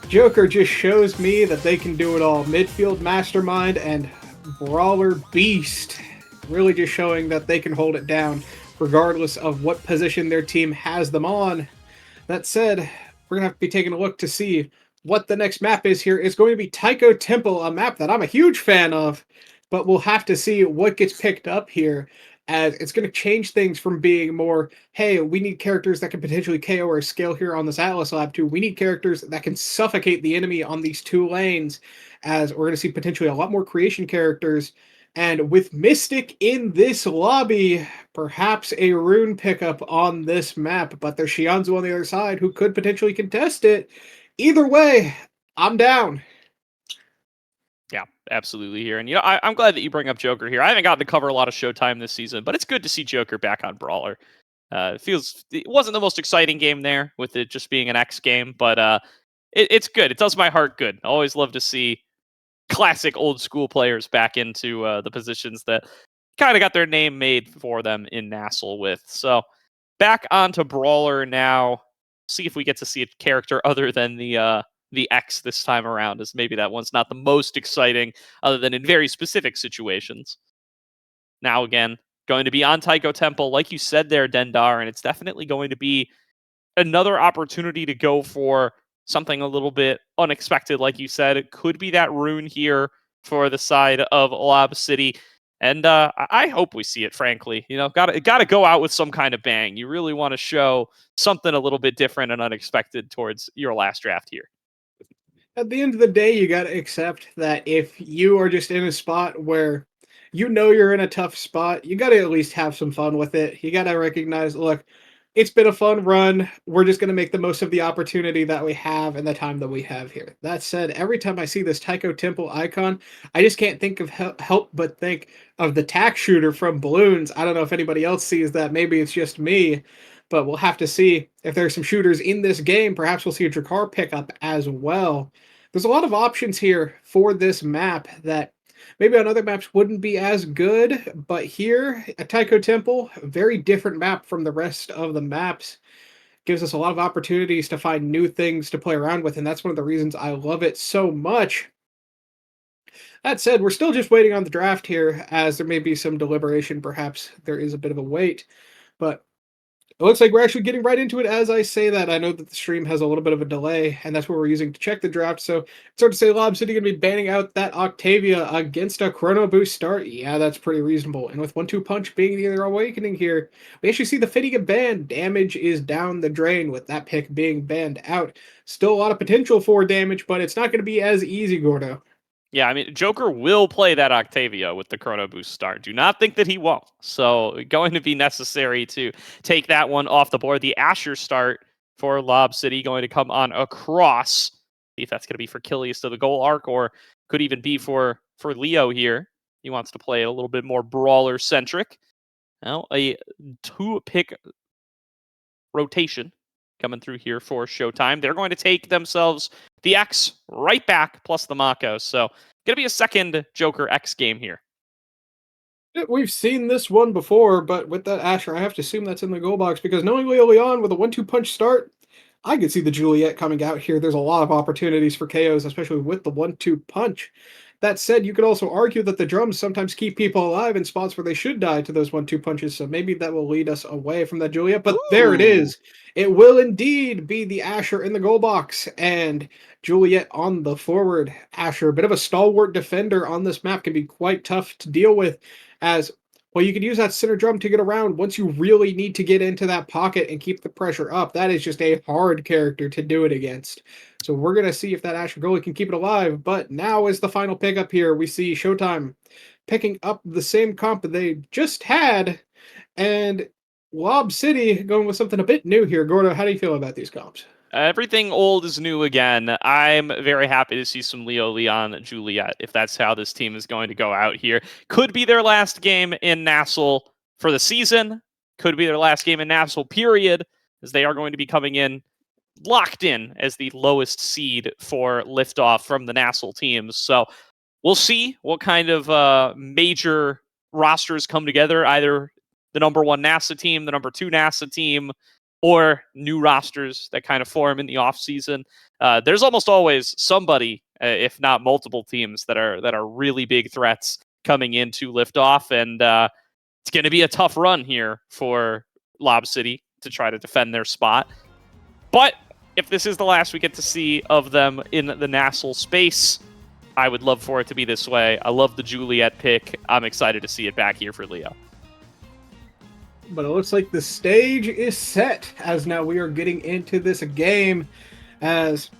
Joker just shows me that they can do it all. Midfield mastermind and Brawler beast. Really just showing that they can hold it down regardless of what position their team has them on. That said, we're going to have to be taking a look to see what the next map is here. It's going to be Taiko Temple, a map that I'm a huge fan of, but we'll have to see what gets picked up here, as it's going to change things from being more, hey, we need characters that can potentially KO or scale here on this Atlas Lab, to we need characters that can suffocate the enemy on these 2 lanes, as we're going to see potentially a lot more creation characters. And with Mystic in this lobby, perhaps a rune pickup on this map, but there's Xianzhu on the other side who could potentially contest it. Either way, I'm down.
Yeah, absolutely here. And, you know, I'm glad that you bring up Joker here. I haven't gotten to cover a lot of Showtime this season, but it's good to see Joker back on Brawler. It wasn't the most exciting game there with it just being an X game, but it's good. It does my heart good. I always love to see classic old school players back into the positions that kind of got their name made for them in Nassel with. So back onto Brawler now. See if we get to see a character other than the X this time around, as maybe that one's not the most exciting other than in very specific situations. Now again, going to be on Taiko Temple, like you said there, Dendar, and it's definitely going to be another opportunity to go for something a little bit unexpected, like you said. It could be that rune here for the side of Lob City. And I hope we see it, frankly. Gotta go out with some kind of bang. You really want to show something a little bit different and unexpected towards your last draft here.
At the end of the day, you got to accept that if you are just in a spot where you know you're in a tough spot, you got to at least have some fun with it. You got to recognize, look, it's been a fun run. We're just going to make the most of the opportunity that we have and the time that we have here. That said, every time I see this Taiko Temple icon, I just can't think of help but think of the tack shooter from Balloons. I don't know if anybody else sees that. Maybe it's just me, but we'll have to see if there's some shooters in this game. Perhaps we'll see a Drakkar pickup as well. There's a lot of options here for this map that maybe on other maps wouldn't be as good, but here at Taiko Temple, a very different map from the rest of the maps. Gives us a lot of opportunities to find new things to play around with, and that's one of the reasons I love it so much. That said, we're still just waiting on the draft here, as there may be some deliberation. Perhaps there is a bit of a wait, but it looks like we're actually getting right into it as I say that. I know that the stream has a little bit of a delay, and that's what we're using to check the draft. So it's hard to say Lob City going to be banning out that Octavia against a Chrono Boost start. Yeah, that's pretty reasonable. And with 1-2 Punch being the other awakening here, we actually see the Fitty get banned. Damage is down the drain with that pick being banned out. Still a lot of potential for damage, but it's not going to be as easy, Gordo.
Yeah, I mean, Joker will play that Octavia with the Chrono Boost start. Do not think that he won't. So going to be necessary to take that one off the board. The Asher start for Lob City going to come on across. See if that's going to be for Killius to the goal arc, or could even be for Leo here. He wants to play a little bit more brawler-centric. Now, a 2-pick rotation coming through here for Showtime. They're going to take themselves the X right back, plus the Mako. So, going to be a second Joker X game here.
We've seen this one before, but with that Asher, I have to assume that's in the goal box, because knowing Leo Leon with a 1-2 punch start, I could see the Juliet coming out here. There's a lot of opportunities for KOs, especially with the 1-2 punch. That said, you could also argue that the drums sometimes keep people alive in spots where they should die to those 1-2 punches, so maybe that will lead us away from that Juliet. But there it is. It will indeed be the Asher in the goal box, and Juliet on the forward. Asher, a bit of a stalwart defender on this map, can be quite tough to deal with, as well, you can use that center drum to get around once you really need to get into that pocket and keep the pressure up. That is just a hard character to do it against. So we're going to see if that Asher goalie can keep it alive. But now is the final pickup here. We see Showtime picking up the same comp that they just had, and Lob City going with something a bit new here. Gordo, how do you feel about these comps?
Everything old is new again. I'm very happy to see some Leo Leon Juliet, if that's how this team is going to go out here. Could be their last game in Nassau for the season. Could be their last game in Nassau, period, as they are going to be coming in locked in as the lowest seed for liftoff from the Nassau teams. So we'll see what kind of major rosters come together, either the number 1 NASA team, the number 2 NASA team, or new rosters that kind of form in the offseason. There's almost always somebody, if not multiple teams, that are really big threats coming into liftoff, and it's going to be a tough run here for Lob City to try to defend their spot. But if this is the last we get to see of them in the Nassau space, I would love for it to be this way. I love the Juliet pick. I'm excited to see it back here for Leo.
But it looks like the stage is set, as now we are getting into this game, as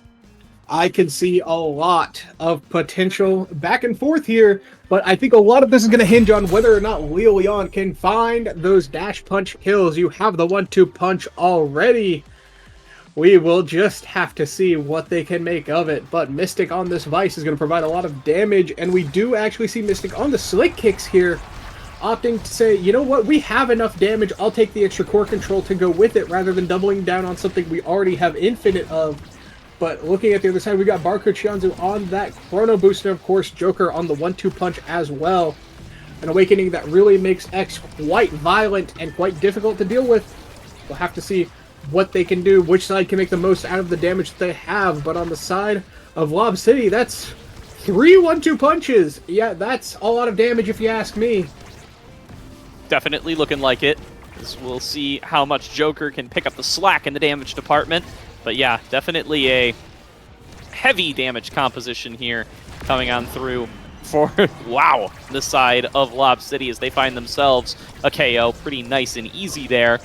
I can see a lot of potential back and forth here, but I think a lot of this is going to hinge on whether or not Leo Leon can find those dash punch kills. You have the 1-2 punch already. We will just have to see what they can make of it, but Mystic on this Vice is going to provide a lot of damage, and we do actually see Mystic on the Slick Kicks here, opting to say, you know what, we have enough damage, I'll take the extra core control to go with it, rather than doubling down on something we already have infinite of. But looking at the other side, we got Barcode Shianzu on that Chrono Boost, and of course Joker on the 1-2 punch as well. An awakening that really makes X quite violent and quite difficult to deal with. We'll have to see what they can do, which side can make the most out of the damage that they have. But on the side of Lob City, that's 3 1-2 punches. Yeah, that's a lot of damage if you ask me.
Definitely looking like it. as we'll see how much Joker can pick up the slack in the damage department. But yeah, definitely a heavy damage composition here coming on through for, wow, the side of Lob City as they find themselves a KO. Pretty nice and easy there.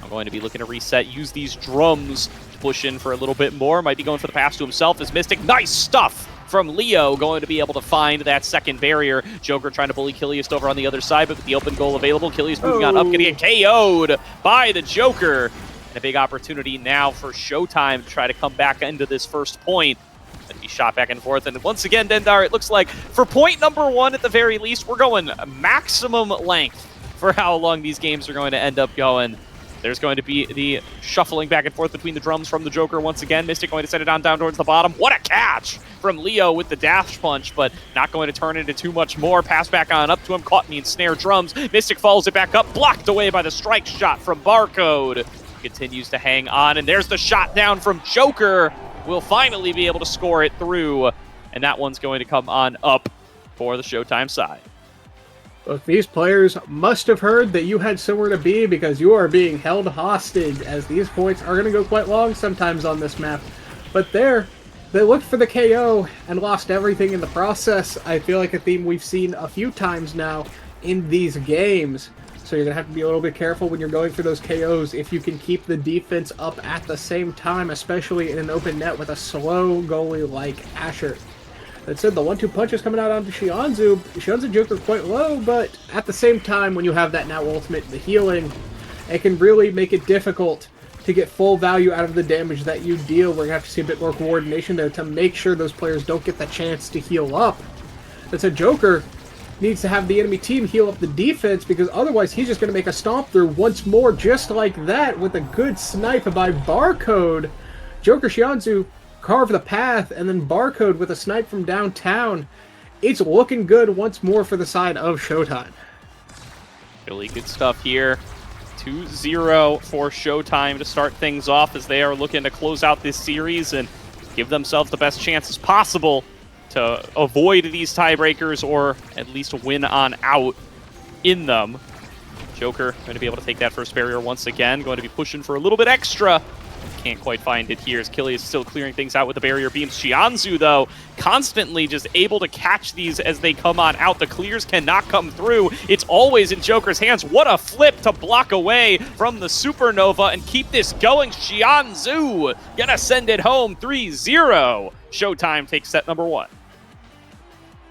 I'm going to be looking to reset, use these drums to push in for a little bit more. Might be going for the pass to himself as Mystic. Nice stuff from Leo, going to be able to find that second barrier. Joker trying to bully Killiest over on the other side, but with the open goal available, Killiest moving on up, getting KO'd by the Joker. And a big opportunity now for Showtime to try to come back into this first point. Going to be shot back and forth. And once again, Dendar, it looks like for point number 1 at the very least, we're going maximum length for how long these games are going to end up going. There's going to be the shuffling back and forth between the drums from the Joker once again. Mystic going to send it down towards the bottom. What a catch from Leo with the dash punch, but not going to turn into too much more. Pass back on up to him, caught me in snare drums. Mystic follows it back up, blocked away by the strike shot from Barcode. Continues to hang on, and there's the shot down from Joker. Will finally be able to score it through, and that one's going to come on up for the Showtime side.
Look, these players must have heard that you had somewhere to be because you are being held hostage, as these points are going to go quite long sometimes on this map. But they looked for the KO and lost everything in the process. I feel like a theme we've seen a few times now in these games. So you're going to have to be a little bit careful when you're going for those KOs if you can keep the defense up at the same time, especially in an open net with a slow goalie like Asher. That said, the 1-2 punch is coming out onto Xianzu. Xianzu Joker quite low, but at the same time, when you have that now ultimate, the healing, it can really make it difficult to get full value out of the damage that you deal. We're going to have to see a bit more coordination there to make sure those players don't get the chance to heal up. That said, Joker needs to have the enemy team heal up the defense, because otherwise he's just going to make a stomp through once more, just like that, with a good snipe by Barcode. Joker Xianzu carve the path, and then Barcode with a snipe from downtown. It's looking good once more for the side of Showtime.
Really good stuff here. 2-0 for Showtime to start things off as they are looking to close out this series and give themselves the best chances possible to avoid these tiebreakers or at least win on out in them. Joker going to be able to take that first barrier once again, going to be pushing for a little bit extra. Can't quite find it here as Killy is still clearing things out with the barrier beams. Xianzu, though, constantly just able to catch these as they come on out. The clears cannot come through. It's always in Joker's hands. What a flip to block away from the Supernova and keep this going. Xianzu gonna send it home 3-0. Showtime takes set number 1.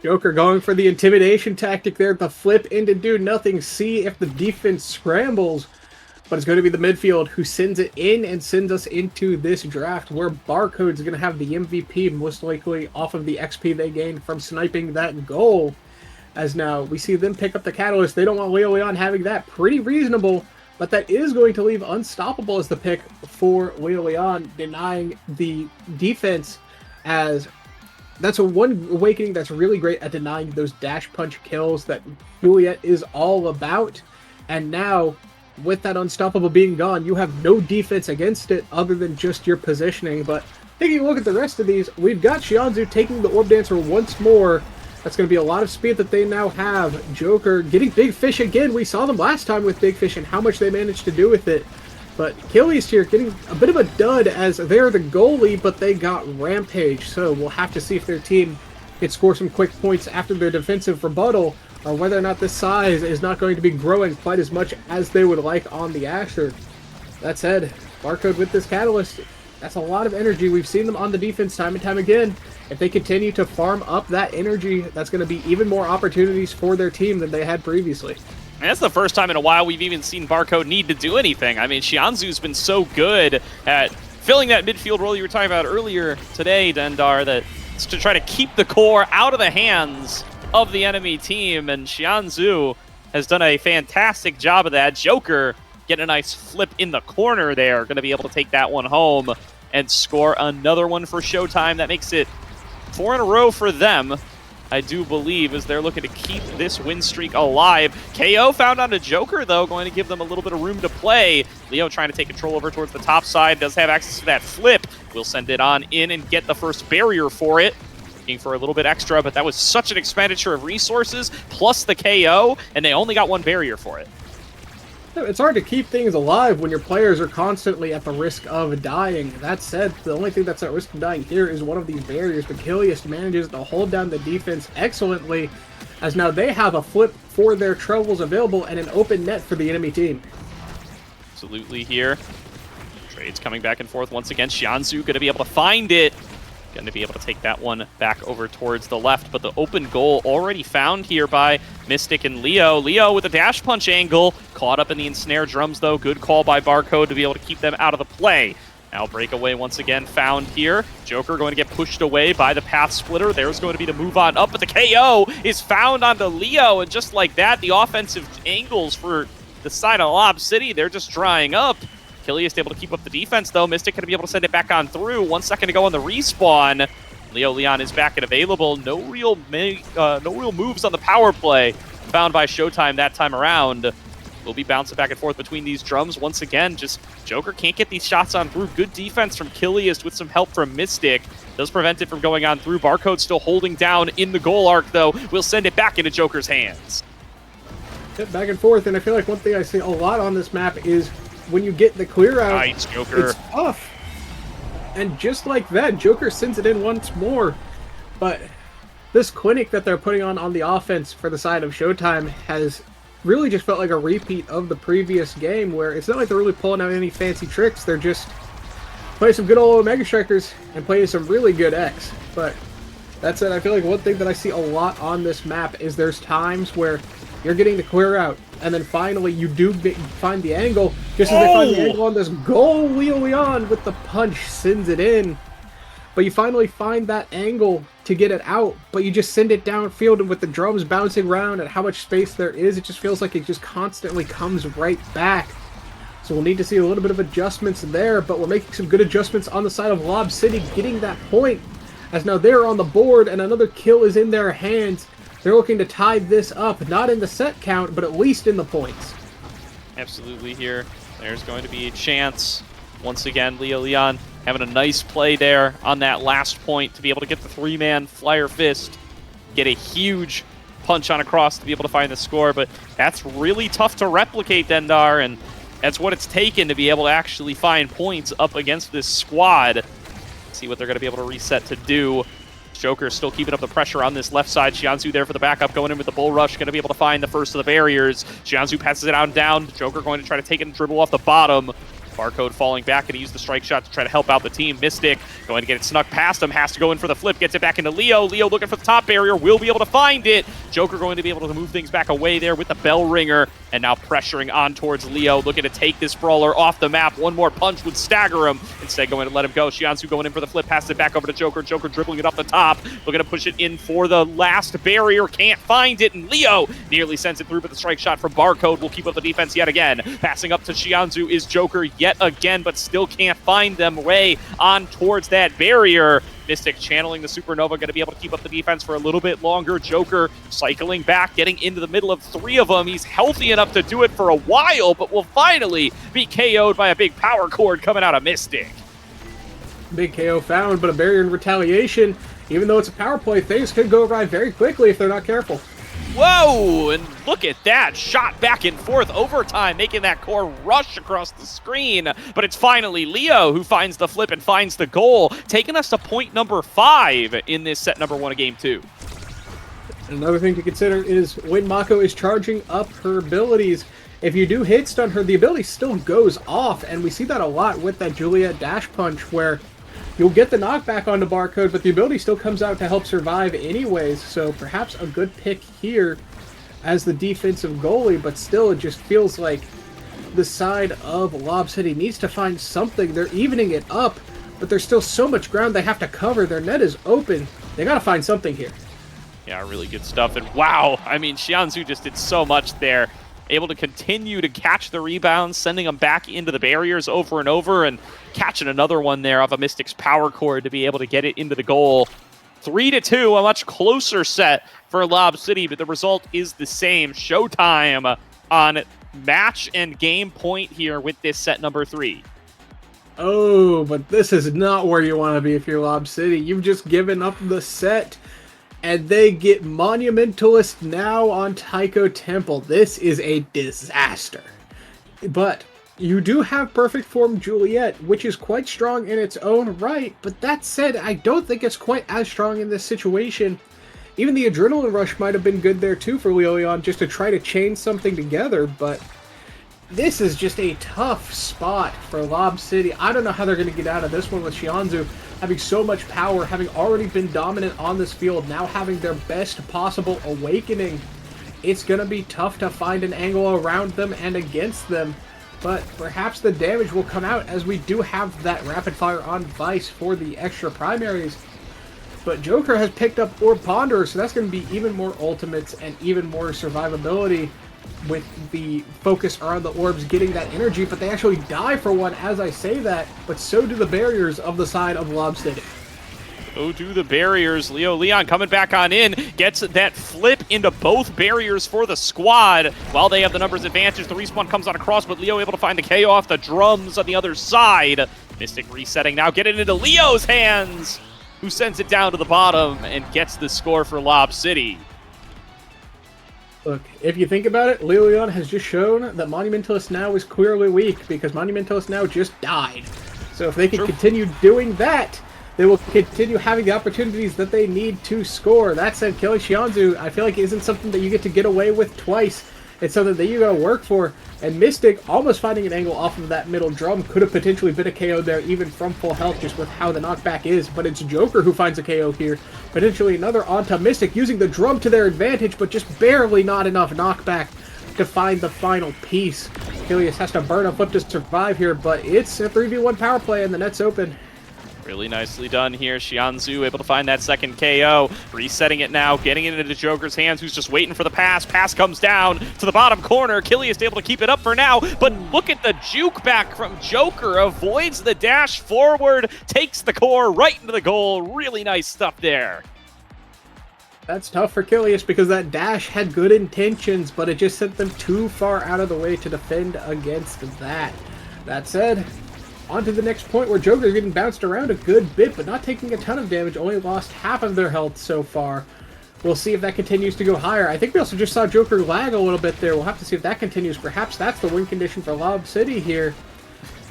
Joker going for the intimidation tactic there, the flip into do nothing, see if the defense scrambles. But it's going to be the midfield who sends it in and sends us into this draft where Barcode's going to have the MVP, most likely off of the XP they gained from sniping that goal. As now we see them pick up the Catalyst. They don't want Leo Leon having that. Pretty reasonable, but that is going to leave Unstoppable as the pick for Leo Leon, denying the defense, as that's a one awakening that's really great at denying those dash punch kills that Juliet is all about. And now, with that Unstoppable being gone, you have no defense against it other than just your positioning. But taking a look at the rest of these, we've got Xianzu taking the Orb Dancer once more. That's going to be a lot of speed that they now have. Joker getting Big Fish again. We saw them last time with Big Fish and how much they managed to do with it. But Killiest here getting a bit of a dud as they're the goalie, but they got Rampage. So we'll have to see if their team can score some quick points after their defensive rebuttal, or whether or not this size is not going to be growing quite as much as they would like on the Asher. That said, Barcode with this Catalyst, that's a lot of energy. We've seen them on the defense time and time again. If they continue to farm up that energy, that's going to be even more opportunities for their team than they had previously.
And that's the first time in a while we've even seen Barcode need to do anything. I mean, Xianzu's been so good at filling that midfield role you were talking about earlier today, Dendar, that it's to try to keep the core out of the hands of the enemy team, and Xianzu has done a fantastic job of that. Joker getting a nice flip in the corner there, going to be able to take that one home and score another one for Showtime. That makes it 4 in a row for them, I do believe, as they're looking to keep this win streak alive. KO found on a Joker, though, going to give them a little bit of room to play. Leo trying to take control over towards the top side, does have access to that flip. Will send it on in and get the first barrier for it. For a little bit extra, but that was such an expenditure of resources plus the KO, and they only got one barrier for it.
It's hard to keep things alive when your players are constantly at the risk of dying. That said, the only thing that's at risk of dying here is one of these barriers, but Kilius manages to hold down the defense excellently, as now they have a flip for their troubles available and an open net for the enemy team.
Absolutely here. Trades coming back and forth once again. Xianzhu going to be able to find it. Going to be able to take that one back over towards the left, but the open goal already found here by Mystic and Leo. Leo with a dash punch angle, caught up in the ensnare drums though. Good call by Barcode to be able to keep them out of the play. Now breakaway once again found here. Joker going to get pushed away by the path splitter. There's going to be the move on up, but the KO is found onto Leo, and just like that, the offensive angles for the side of Lob City, they're just drying up. Kilius able to keep up the defense, though. Mystic going to be able to send it back on through. 1 second to go on the respawn. Leo Leon is back and available. No real moves on the power play found by Showtime that time around. We'll be bouncing back and forth between these drums. Once again, just Joker can't get these shots on through. Good defense from Kilius with some help from Mystic. Does prevent it from going on through. Barcode still holding down in the goal arc, though. We'll send it back into Joker's hands.
Back and forth, and I feel like one thing I see a lot on this map is when you get the clear out,
Nice, Joker.
it's tough. And just like that, Joker sends it in once more. But this clinic that they're putting on the offense for the side of Showtime has really just felt like a repeat of the previous game, where it's not like they're really pulling out any fancy tricks. They're just playing some good old Mega Strikers and playing some really good X. But that said, I feel like one thing that I see a lot on this map is there's times where you're getting the clear out, and then finally you do find the angle. Just as they find the angle on this goal, Leo Leon with the punch sends it in. But you finally find that angle to get it out, but you just send it downfield, and with the drums bouncing around and how much space there is, it just feels like it just constantly comes right back. So we'll need to see a little bit of adjustments there, but we're making some good adjustments on the side of Lob City, getting that point, as now they're on the board and another kill is in their hands. They're looking to tie this up, not in the set count, but at least in the points.
Absolutely here. There's going to be a chance. Once again, Leo Leon having a nice play there on that last point to be able to get the three-man flyer fist, get a huge punch on across to be able to find the score, but that's really tough to replicate, Dendar, and that's what it's taken to be able to actually find points up against this squad. See what they're going to be able to reset to do. Joker still keeping up the pressure on this left side. Xianzhu there for the backup, going in with the bull rush, going to be able to find the first of the barriers. Xianzhu passes it out and down. Joker going to try to take it and dribble off the bottom. Barcode falling back, and he used the strike shot to try to help out the team. Mystic going to get it snuck past him, has to go in for the flip, gets it back into Leo. Leo looking for the top barrier, will be able to find it. Joker going to be able to move things back away there with the bell ringer, and now pressuring on towards Leo, looking to take this brawler off the map. One more punch would stagger him. Instead going to let him go. Xianzhu going in for the flip, passes it back over to Joker. Joker dribbling it off the top, looking to push it in for the last barrier, can't find it, and Leo nearly sends it through, but the strike shot from Barcode will keep up the defense yet again. Passing up to Xianzhu is Joker yet again, but still can't find them way on towards that barrier. Mystic channeling the Supernova, going to be able to keep up the defense for a little bit longer. Joker cycling back, getting into the middle of three of them. He's healthy enough to do it for a while, but will finally be KO'd by a big power chord coming out of Mystic.
Big KO found, but a barrier in retaliation. Even though it's a power play, things could go awry very quickly if they're not careful.
Whoa, and look at that, shot back and forth, overtime, making that core rush across the screen, but it's finally Leo who finds the flip and finds the goal, taking us to point number 5 in this set number 1 of game 2.
Another thing to consider is when Mako is charging up her abilities, if you do hit stun her, the ability still goes off, and we see that a lot with that Juliet dash punch, where you'll get the knockback onto Barcode, but the ability still comes out to help survive anyways, so perhaps a good pick here as the defensive goalie, but still it just feels like the side of Lob City needs to find something. They're evening it up, but there's still so much ground they have to cover. Their net is open. They gotta find something here.
Yeah, really good stuff, and wow, I mean, Xianzhu just did so much there. Able to continue to catch the rebounds, sending them back into the barriers over and over, and catching another one there off a Mystic's power chord to be able to get it into the goal. 3-2, a much closer set for Lob City, but the result is the same. Showtime on match and game point here with this set number 3.
Oh, but this is not where you want to be if you're Lob City. You've just given up the set, and they get Monumentalist now on Taiko Temple. This is a disaster. But you do have Perfect Form Juliet, which is quite strong in its own right, but that said, I don't think it's quite as strong in this situation. Even the Adrenaline Rush might have been good there too for Leon, just to try to chain something together, but this is just a tough spot for Lob City. I don't know how they're going to get out of this one with Xianzhu having so much power, having already been dominant on this field, now having their best possible awakening. It's going to be tough to find an angle around them and against them, but perhaps the damage will come out as we do have that rapid fire on Vice for the extra primaries. But Joker has picked up Orb Ponder, so that's going to be even more ultimates and even more survivability with the focus around the orbs getting that energy, but they actually die for one as I say that, but so do the barriers of the side of Lob City.
So do the barriers. Leon coming back on in, gets that flip into both barriers for the squad. While they have the numbers advantage, the respawn comes on across, but Leo able to find the KO off the drums on the other side. Mystic resetting now, get it into Leo's hands, who sends it down to the bottom and gets the score for Lob City.
Look, if you think about it, Leon has just shown that Monumentalist Now is clearly weak because Monumentalist Now just died. So if they can continue doing that, they will continue having the opportunities that they need to score. That said, killing Xianzhu, I feel like isn't something that you get away with twice. It's something that you gotta work for. And Mystic, almost finding an angle off of that middle drum, could have potentially been a KO there, even from full health, just with how the knockback is. But it's Joker who finds a KO here. Potentially another onto Mystic, using the drum to their advantage, but just barely not enough knockback to find the final piece. Achilles has to burn a flip to survive here, but it's a 3v1 power play and the net's open.
Really nicely done here. Xianzhu able to find that second KO. Resetting it now, getting it into Joker's hands, who's just waiting for the pass. Pass comes down to the bottom corner. Achilles able to keep it up for now, but look at the juke back from Joker. Avoids the dash forward, takes the core right into the goal. Really nice stuff there.
That's tough for Kilius because that dash had good intentions, but it just sent them too far out of the way to defend against that. That said, on to the next point where Joker's getting bounced around a good bit, but not taking a ton of damage, only lost half of their health so far. We'll see if that continues to go higher. I think we also just saw Joker lag a little bit there. We'll have to see if that continues. Perhaps that's the win condition for Lob City here.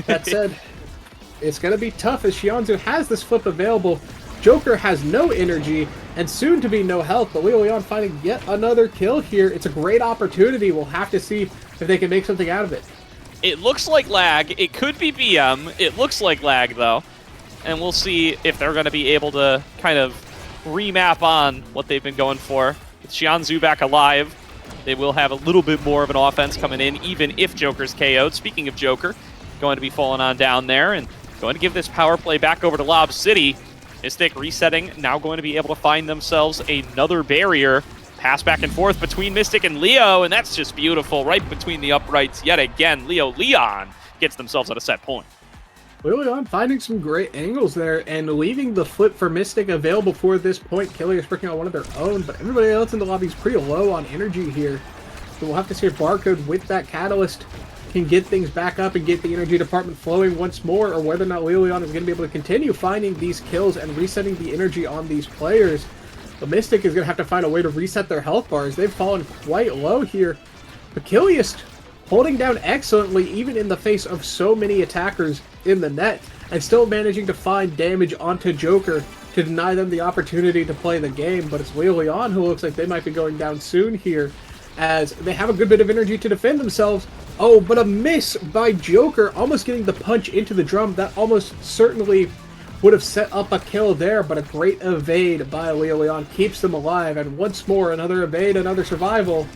That said, it's going to be tough as Xianzhu has this flip available. Joker has no energy and soon to be no health, but Leon finding yet another kill here. It's a great opportunity. We'll have to see if they can make something out of it.
It looks like lag. It could be BM. It looks like lag, though. And we'll see if they're going to be able to kind of remap on what they've been going for. With Xianzhu back alive, they will have a little bit more of an offense coming in, even if Joker's KO'd. Speaking of Joker, going to be falling on down there and going to give this power play back over to Lob City. Mystic resetting, now going to be able to find themselves another barrier. Pass back and forth between Mystic and Leo, and that's just beautiful. Right between the uprights yet again. Leon gets themselves at a set point.
Leon finding some great angles there and leaving the flip for Mystic available for this point. Killier is working on one of their own, but everybody else in the lobby is pretty low on energy here. So we'll have to see if Barcode with that Catalyst can get things back up and get the energy department flowing once more, or whether or not Leon is going to be able to continue finding these kills and resetting the energy on these players. The Mystic is going to have to find a way to reset their health bars. They've fallen quite low here. Achilles holding down excellently even in the face of so many attackers in the net and still managing to find damage onto Joker to deny them the opportunity to play the game. But it's Leon who looks like they might be going down soon here as they have a good bit of energy to defend themselves. Oh, but a miss by Joker, almost getting the punch into the drum. That almost certainly would have set up a kill there, but a great evade by Leon keeps them alive, and once more, another evade, another survival.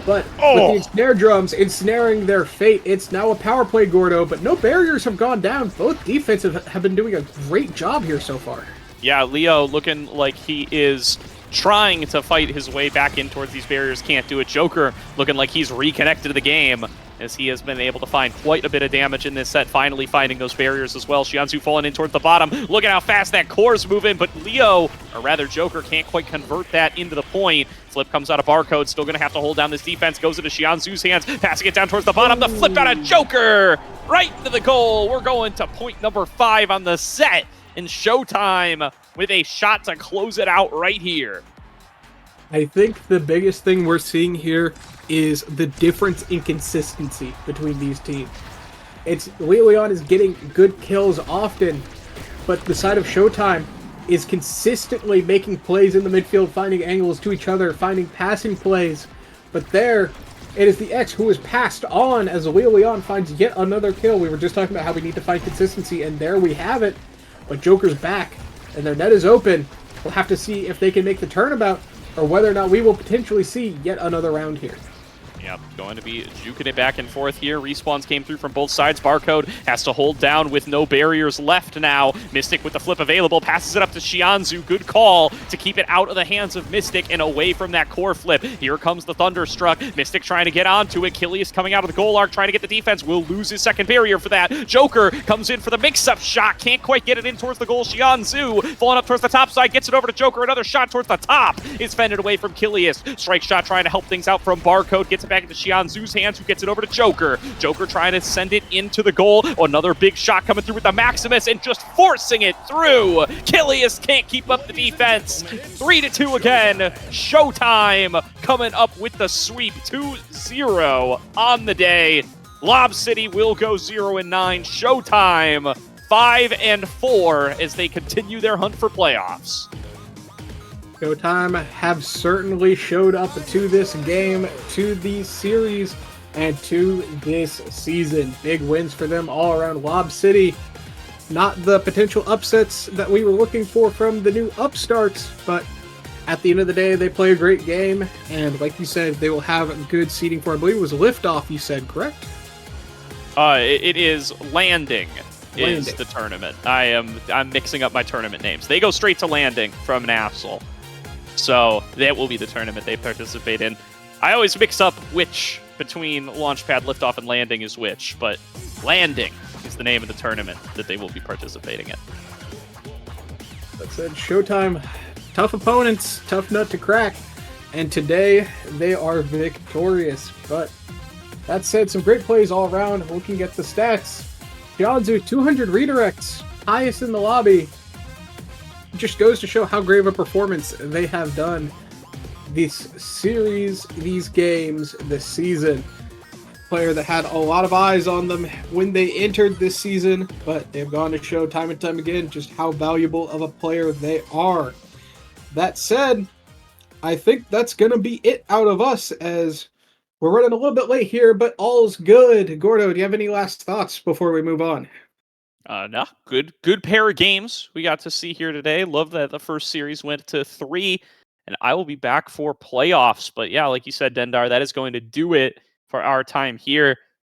But with the ensnare drums ensnaring their fate, it's now a power play, Gordo, but no barriers have gone down. Both defensive have been doing a great job here so far.
Yeah, Leo looking like he is trying to fight his way back in towards these barriers, can't do it. Joker looking like he's reconnected to the game, as he has been able to find quite a bit of damage in this set, finally finding those barriers as well. Xianzhu falling in towards the bottom. Look at how fast that core's moving, but Leo, or rather Joker, can't quite convert that into the point. Flip comes out of Barcode, still going to have to hold down this defense, goes into Xianzhu's hands, passing it down towards the bottom. The flip out of Joker, right into the goal. We're going to point number 5 on the set in Showtime with a shot to close it out right here.
I think the biggest thing we're seeing here is the difference in consistency between these teams. It's Leon is getting good kills often, but the side of Showtime is consistently making plays in the midfield, finding angles to each other, finding passing plays. But there, it is the X who is passed on as Leon finds yet another kill. We were just talking about how we need to find consistency, and there we have it. But Joker's back, and their net is open. We'll have to see if they can make the turnabout, or whether or not we will potentially see yet another round here.
Yep, going to be juking it back and forth here. Respawns came through from both sides. Barcode has to hold down with no barriers left now. Mystic with the flip available, passes it up to Xianzu. Good call to keep it out of the hands of Mystic and away from that core flip. Here comes the Thunderstruck. Mystic trying to get onto it. Killius coming out of the goal arc, trying to get the defense. Will lose his second barrier for that. Joker comes in for the mix-up shot. Can't quite get it in towards the goal. Xianzu falling up towards the top side. Gets it over to Joker. Another shot towards the top. Is fended away from Killius. Strike shot trying to help things out from Barcode. Gets it back into Xianzu's hands, who gets it over to Joker. Joker trying to send it into the goal. Another big shot coming through with the Maximus and just forcing it through. Killius can't keep up the defense. 3-2 again. Showtime coming up with the sweep. 2-0 on the day. Lob City will go 0-9. Showtime 5-4 as they continue their hunt for playoffs.
Showtime have certainly showed up to this game, to the series, and to this season. Big wins for them all around. Lob City, not the potential upsets that we were looking for from the new upstarts, but at the end of the day, they play a great game, and like you said, they will have good seeding for, I believe it was Liftoff, you said, correct?
It is Landing. Is the tournament. I'm mixing up my tournament names. They go straight to Landing from Nassau. So that will be the tournament they participate in. I always mix up which between Launchpad, Liftoff, and Landing is which, but Landing is the name of the tournament that they will be participating in.
That said, Showtime, tough opponents, tough nut to crack, and today they are victorious. But that said, some great plays all around. Looking at the stats, Jianzu, 200 redirects, highest in the lobby. Just goes to show how great of a performance they have done this series, these games, this season. Player that had a lot of eyes on them when they entered this season, but they've gone to show time and time again just how valuable of a player they are. That said, I think that's going to be it out of us, as we're running a little bit late here, but all's good. Gordo, do you have any last thoughts before we move on?
No, good pair of games we got to see here today. Love that the first series went to 3, and I will be back for playoffs. But yeah, like you said, Dendar, that is going to do it for our time here.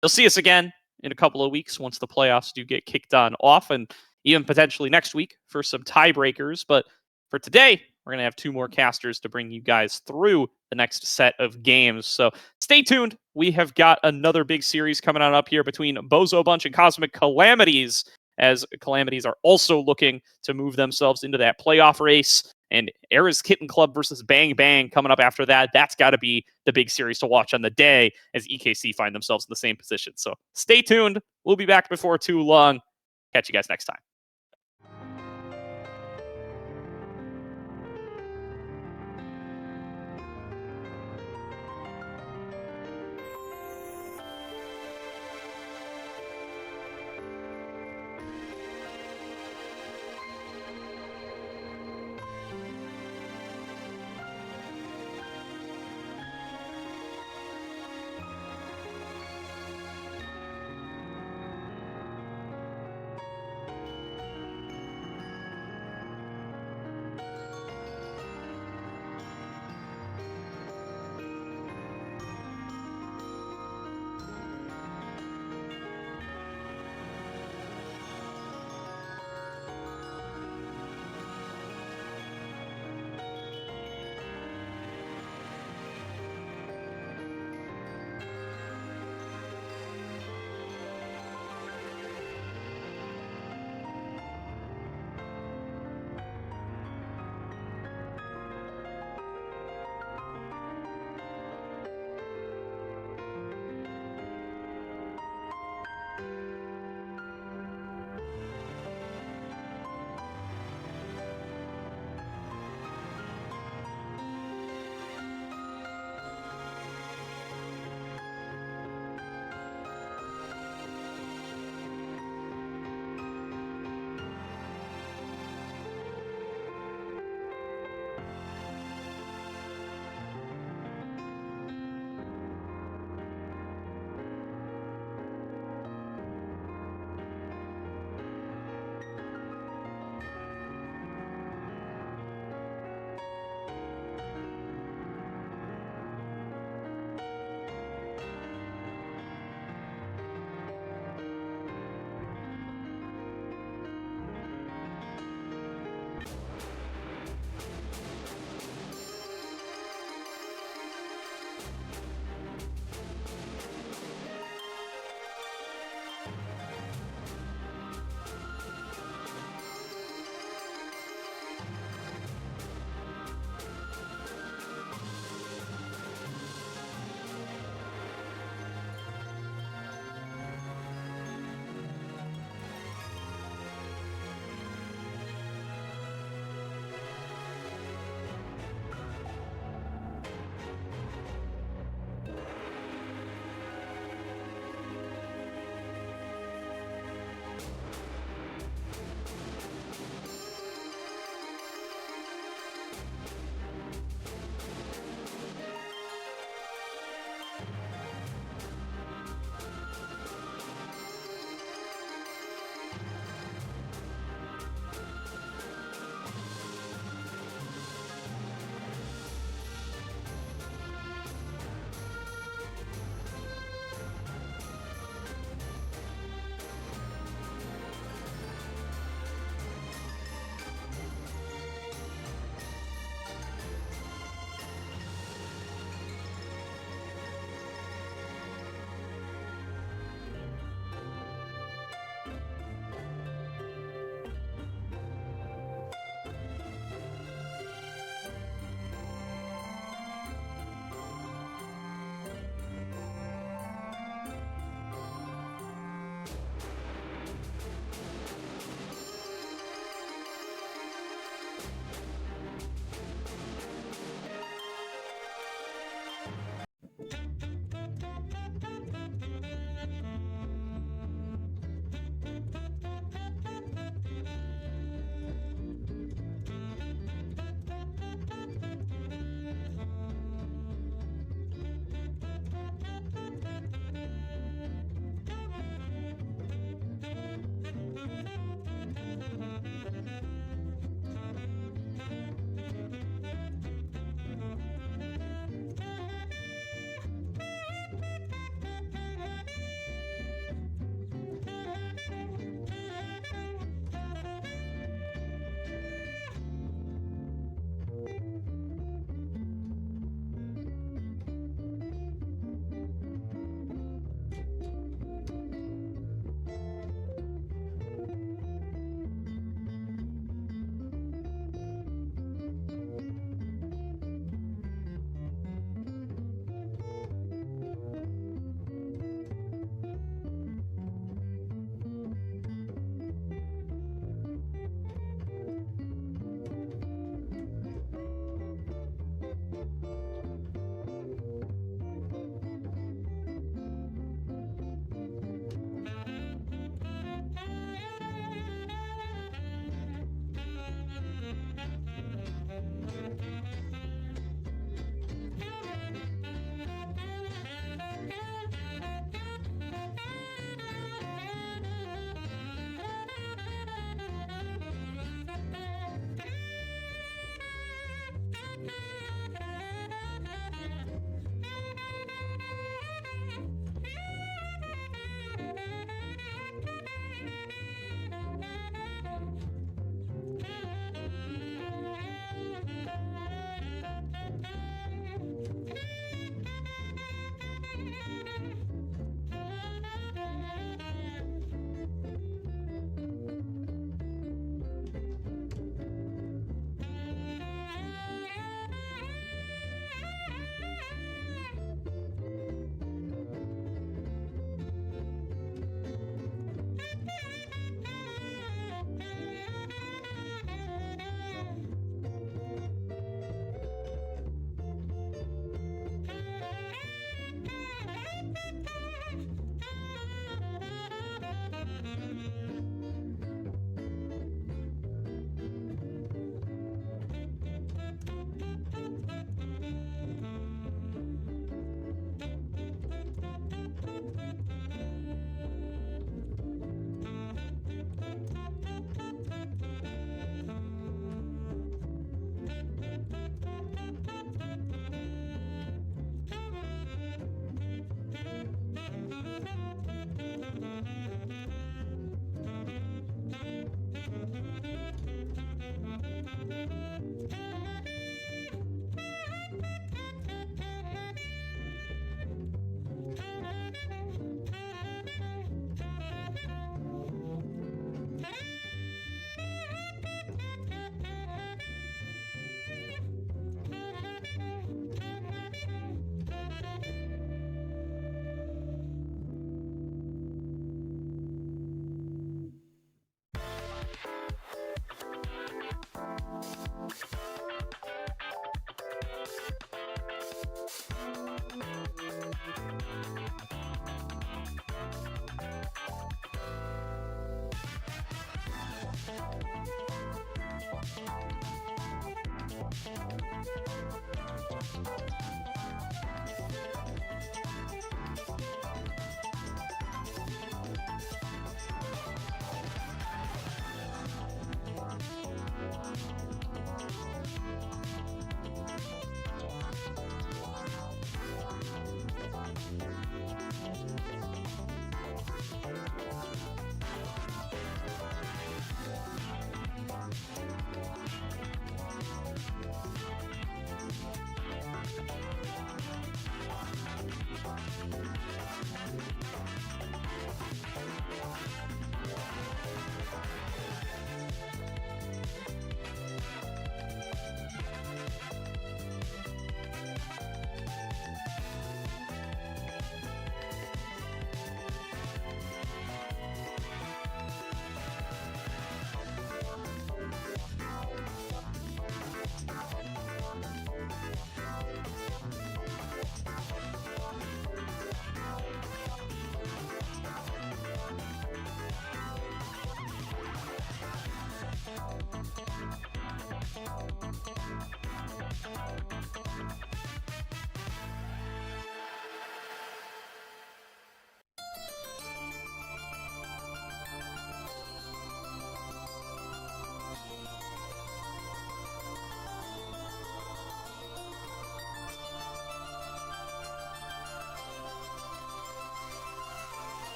You'll see us again in a couple of weeks once the playoffs do get kicked on off, and even potentially next week for some tiebreakers. But for today, we're going to have 2 more casters to bring you guys through the next set of games. So stay tuned. We have got another big series coming on up here between Bozo Bunch and Cosmic Calamities, as Calamities are also looking to move themselves into that playoff race. And Era's Kitten Club versus Bang Bang coming up after that. That's got to be the big series to watch on the day, as EKC find themselves in the same position. So stay tuned. We'll be back before too long. Catch you guys next time.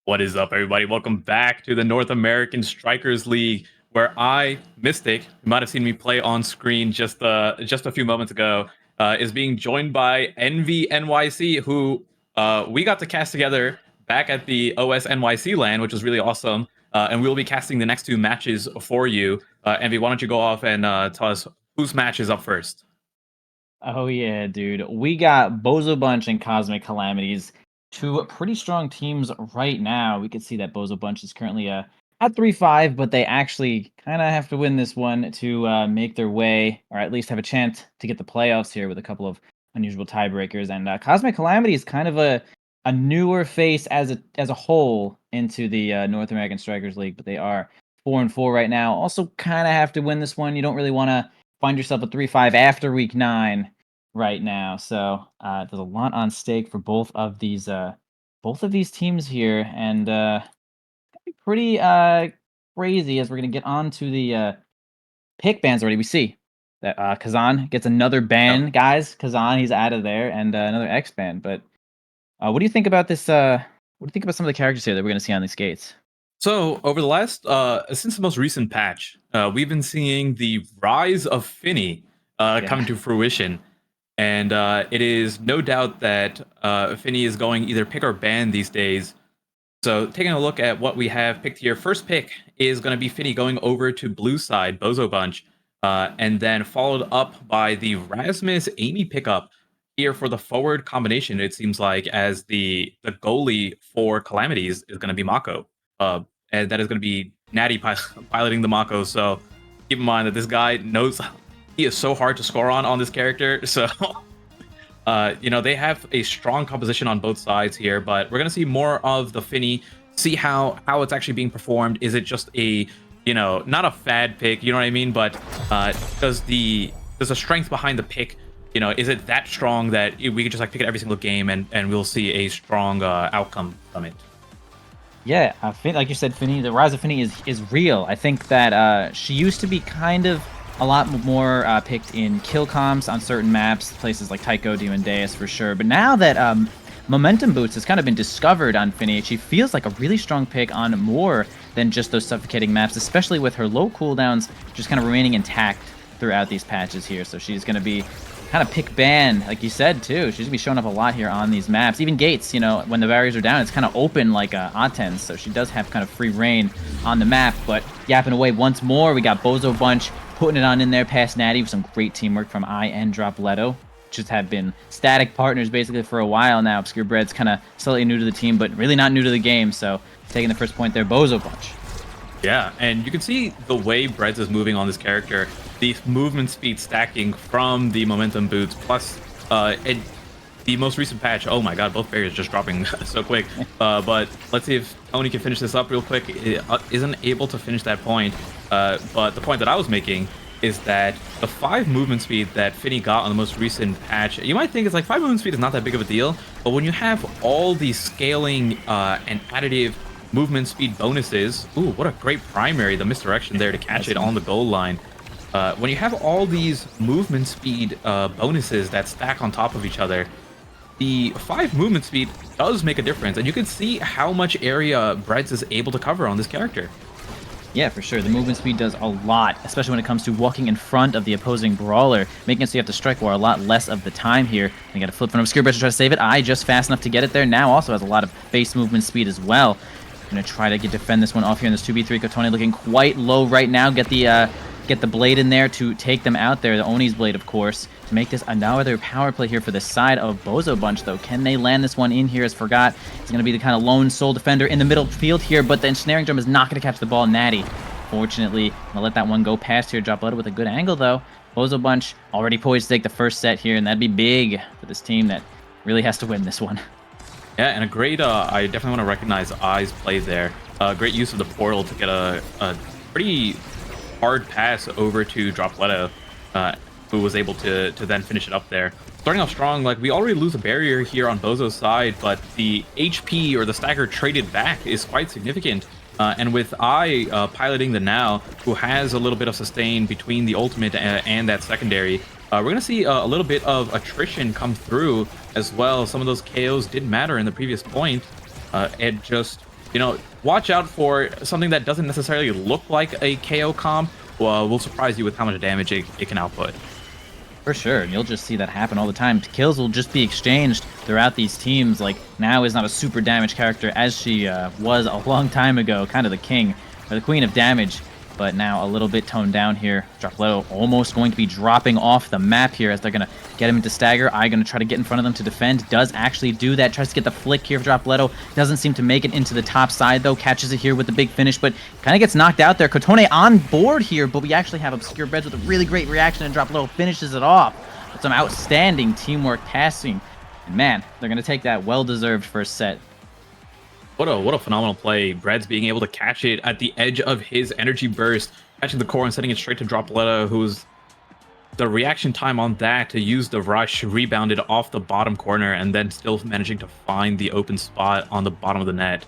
What is up, everybody? Welcome back to the North American Strikers League, where I, Mystic, you might have seen me play on screen just a few moments ago, is being joined by Envy NYC, who we got to cast together back at the OS NYC LAN, which was really awesome. And we'll be casting the next two matches for you. Envy, why don't you go off and tell us whose match is up first?
Oh yeah, dude. We got Bozo Bunch and Cosmic Calamities, two pretty strong teams right now. We could see that Bozo Bunch is currently at 3-5, but they actually kind of have to win this one to make their way, or at least have a chance to get the playoffs here with a couple of unusual tiebreakers. And Cosmic Calamity is kind of a newer face as a whole into the North American Strikers League, but they are 4-4 right now. Also, kind of have to win this one. You don't really want to find yourself a 3-5 after week 9 right now. So there's a lot on stake for both of these teams here, and be pretty crazy as we're gonna get on to the pick bans already. We see that Kazan gets another ban, guys. Kazan, he's out of there, and another X ban. But what do you think about this? What do you think about some of the characters here that we're gonna see on these gates?
So over the last, since the most recent patch, we've been seeing the rise of Finny coming to fruition. And it is no doubt that Finny is going either pick or ban these days. So taking a look at what we have picked here, first pick is going to be Finny going over to blue side, Bozo Bunch, and then followed up by the Rasmus Amy pickup here for the forward combination. It seems like as the goalie for Calamities is going to be Mako, and that is going to be Natty piloting the Mako. So keep in mind that this guy knows he is so hard to score on this character. So they have a strong composition on both sides here, but we're gonna see more of the Finny, see how it's actually being performed. Is it just a not a fad pick, you know what I mean, but does the strength behind the pick, is it that strong that we could just like pick it every single game and we'll see a strong outcome from it?
Yeah, like you said, Finny, the rise of Finny is real. I think that she used to be kind of a lot more picked in kill comms on certain maps, places like Tycho, Demon Deus for sure. But now that Momentum Boots has kind of been discovered on Finny, she feels like a really strong pick on more than just those suffocating maps, especially with her low cooldowns just kind of remaining intact throughout these patches here. So she's going to be kind of pick ban, like you said too. She's going to be showing up a lot here on these maps. Even Gates, when the barriers are down, it's kind of open like Aten, so she does have kind of free reign on the map. But yapping away once more, we got Bozo Bunch putting it on in there past Natty with some great teamwork from I and Dropletto. Just have been static partners basically for a while now. Obscure Bread's kind of slightly new to the team, but really not new to the game. So taking the first point there, Bozo Bunch.
Yeah, and you can see the way Breads is moving on this character, the movement speed stacking from the momentum boots, plus the most recent patch. Oh my god, both barriers just dropping so quick. But let's see if Tony can finish this up real quick. It isn't able to finish that point. But the point that I was making is that the 5 movement speed that Finny got on the most recent patch, you might think it's like 5 movement speed is not that big of a deal, but when you have all these scaling and additive movement speed bonuses, ooh, what a great primary, the misdirection there to catch it on the goal line. When you have all these movement speed bonuses that stack on top of each other, the 5 movement speed does make a difference, and you can see how much area Breads is able to cover on this character.
Yeah, for sure. The movement speed does a lot, especially when it comes to walking in front of the opposing brawler, making it so you have to strike war a lot less of the time here. You got to flip from Obscure Bread to try to save it. I just fast enough to get it there. Now also has a lot of base movement speed as well. Gonna try to defend this one off here in this 2v3. Kotone looking quite low right now. Get the blade in there to take them out there. The Oni's blade, of course, to make this another power play here for the side of Bozo Bunch, though. Can they land this one in here as Forgot? He's going to be the kind of lone soul defender in the middle field here, but the ensnaring drum is not going to catch the ball. Natty, fortunately, going to let that one go past here. Drop Letter with a good angle, though. Bozo Bunch already poised to take the first set here, and that'd be big for this team that really has to win this one.
Yeah, and a great, I definitely want to recognize Ai's play there. Great use of the portal to get a pretty hard pass over to Dropletto, who was able to then finish it up there. Starting off strong, like we already lose a barrier here on Bozo's side, but the HP or the stagger traded back is quite significant. And with Ai piloting the Now, who has a little bit of sustain between the ultimate and that secondary, we're going to see a little bit of attrition come through as well. Some of those KOs did matter in the previous point. And just watch out for something that doesn't necessarily look like a KO comp. Will surprise you with how much damage it can output.
For sure, and you'll just see that happen all the time. Kills will just be exchanged throughout these teams. Like, Now is not a super damage character as she was a long time ago, kind of the king, or the queen of damage, but now a little bit toned down here. Dropletto almost going to be dropping off the map here as they're going to get him into stagger. I going to try to get in front of them to defend. Does actually do that. Tries to get the flick here for Dropletto. Doesn't seem to make it into the top side, though. Catches it here with the big finish, but kind of gets knocked out there. Kotone on board here, but we actually have Obscure Breads with a really great reaction, and Dropletto finishes it off with some outstanding teamwork passing. And man, they're going to take that well-deserved first set.
What a phenomenal play. Breads being able to catch it at the edge of his energy burst, catching the core and sending it straight to Dropletto, who's the reaction time on that to use the rush rebounded off the bottom corner and then still managing to find the open spot on the bottom of the net.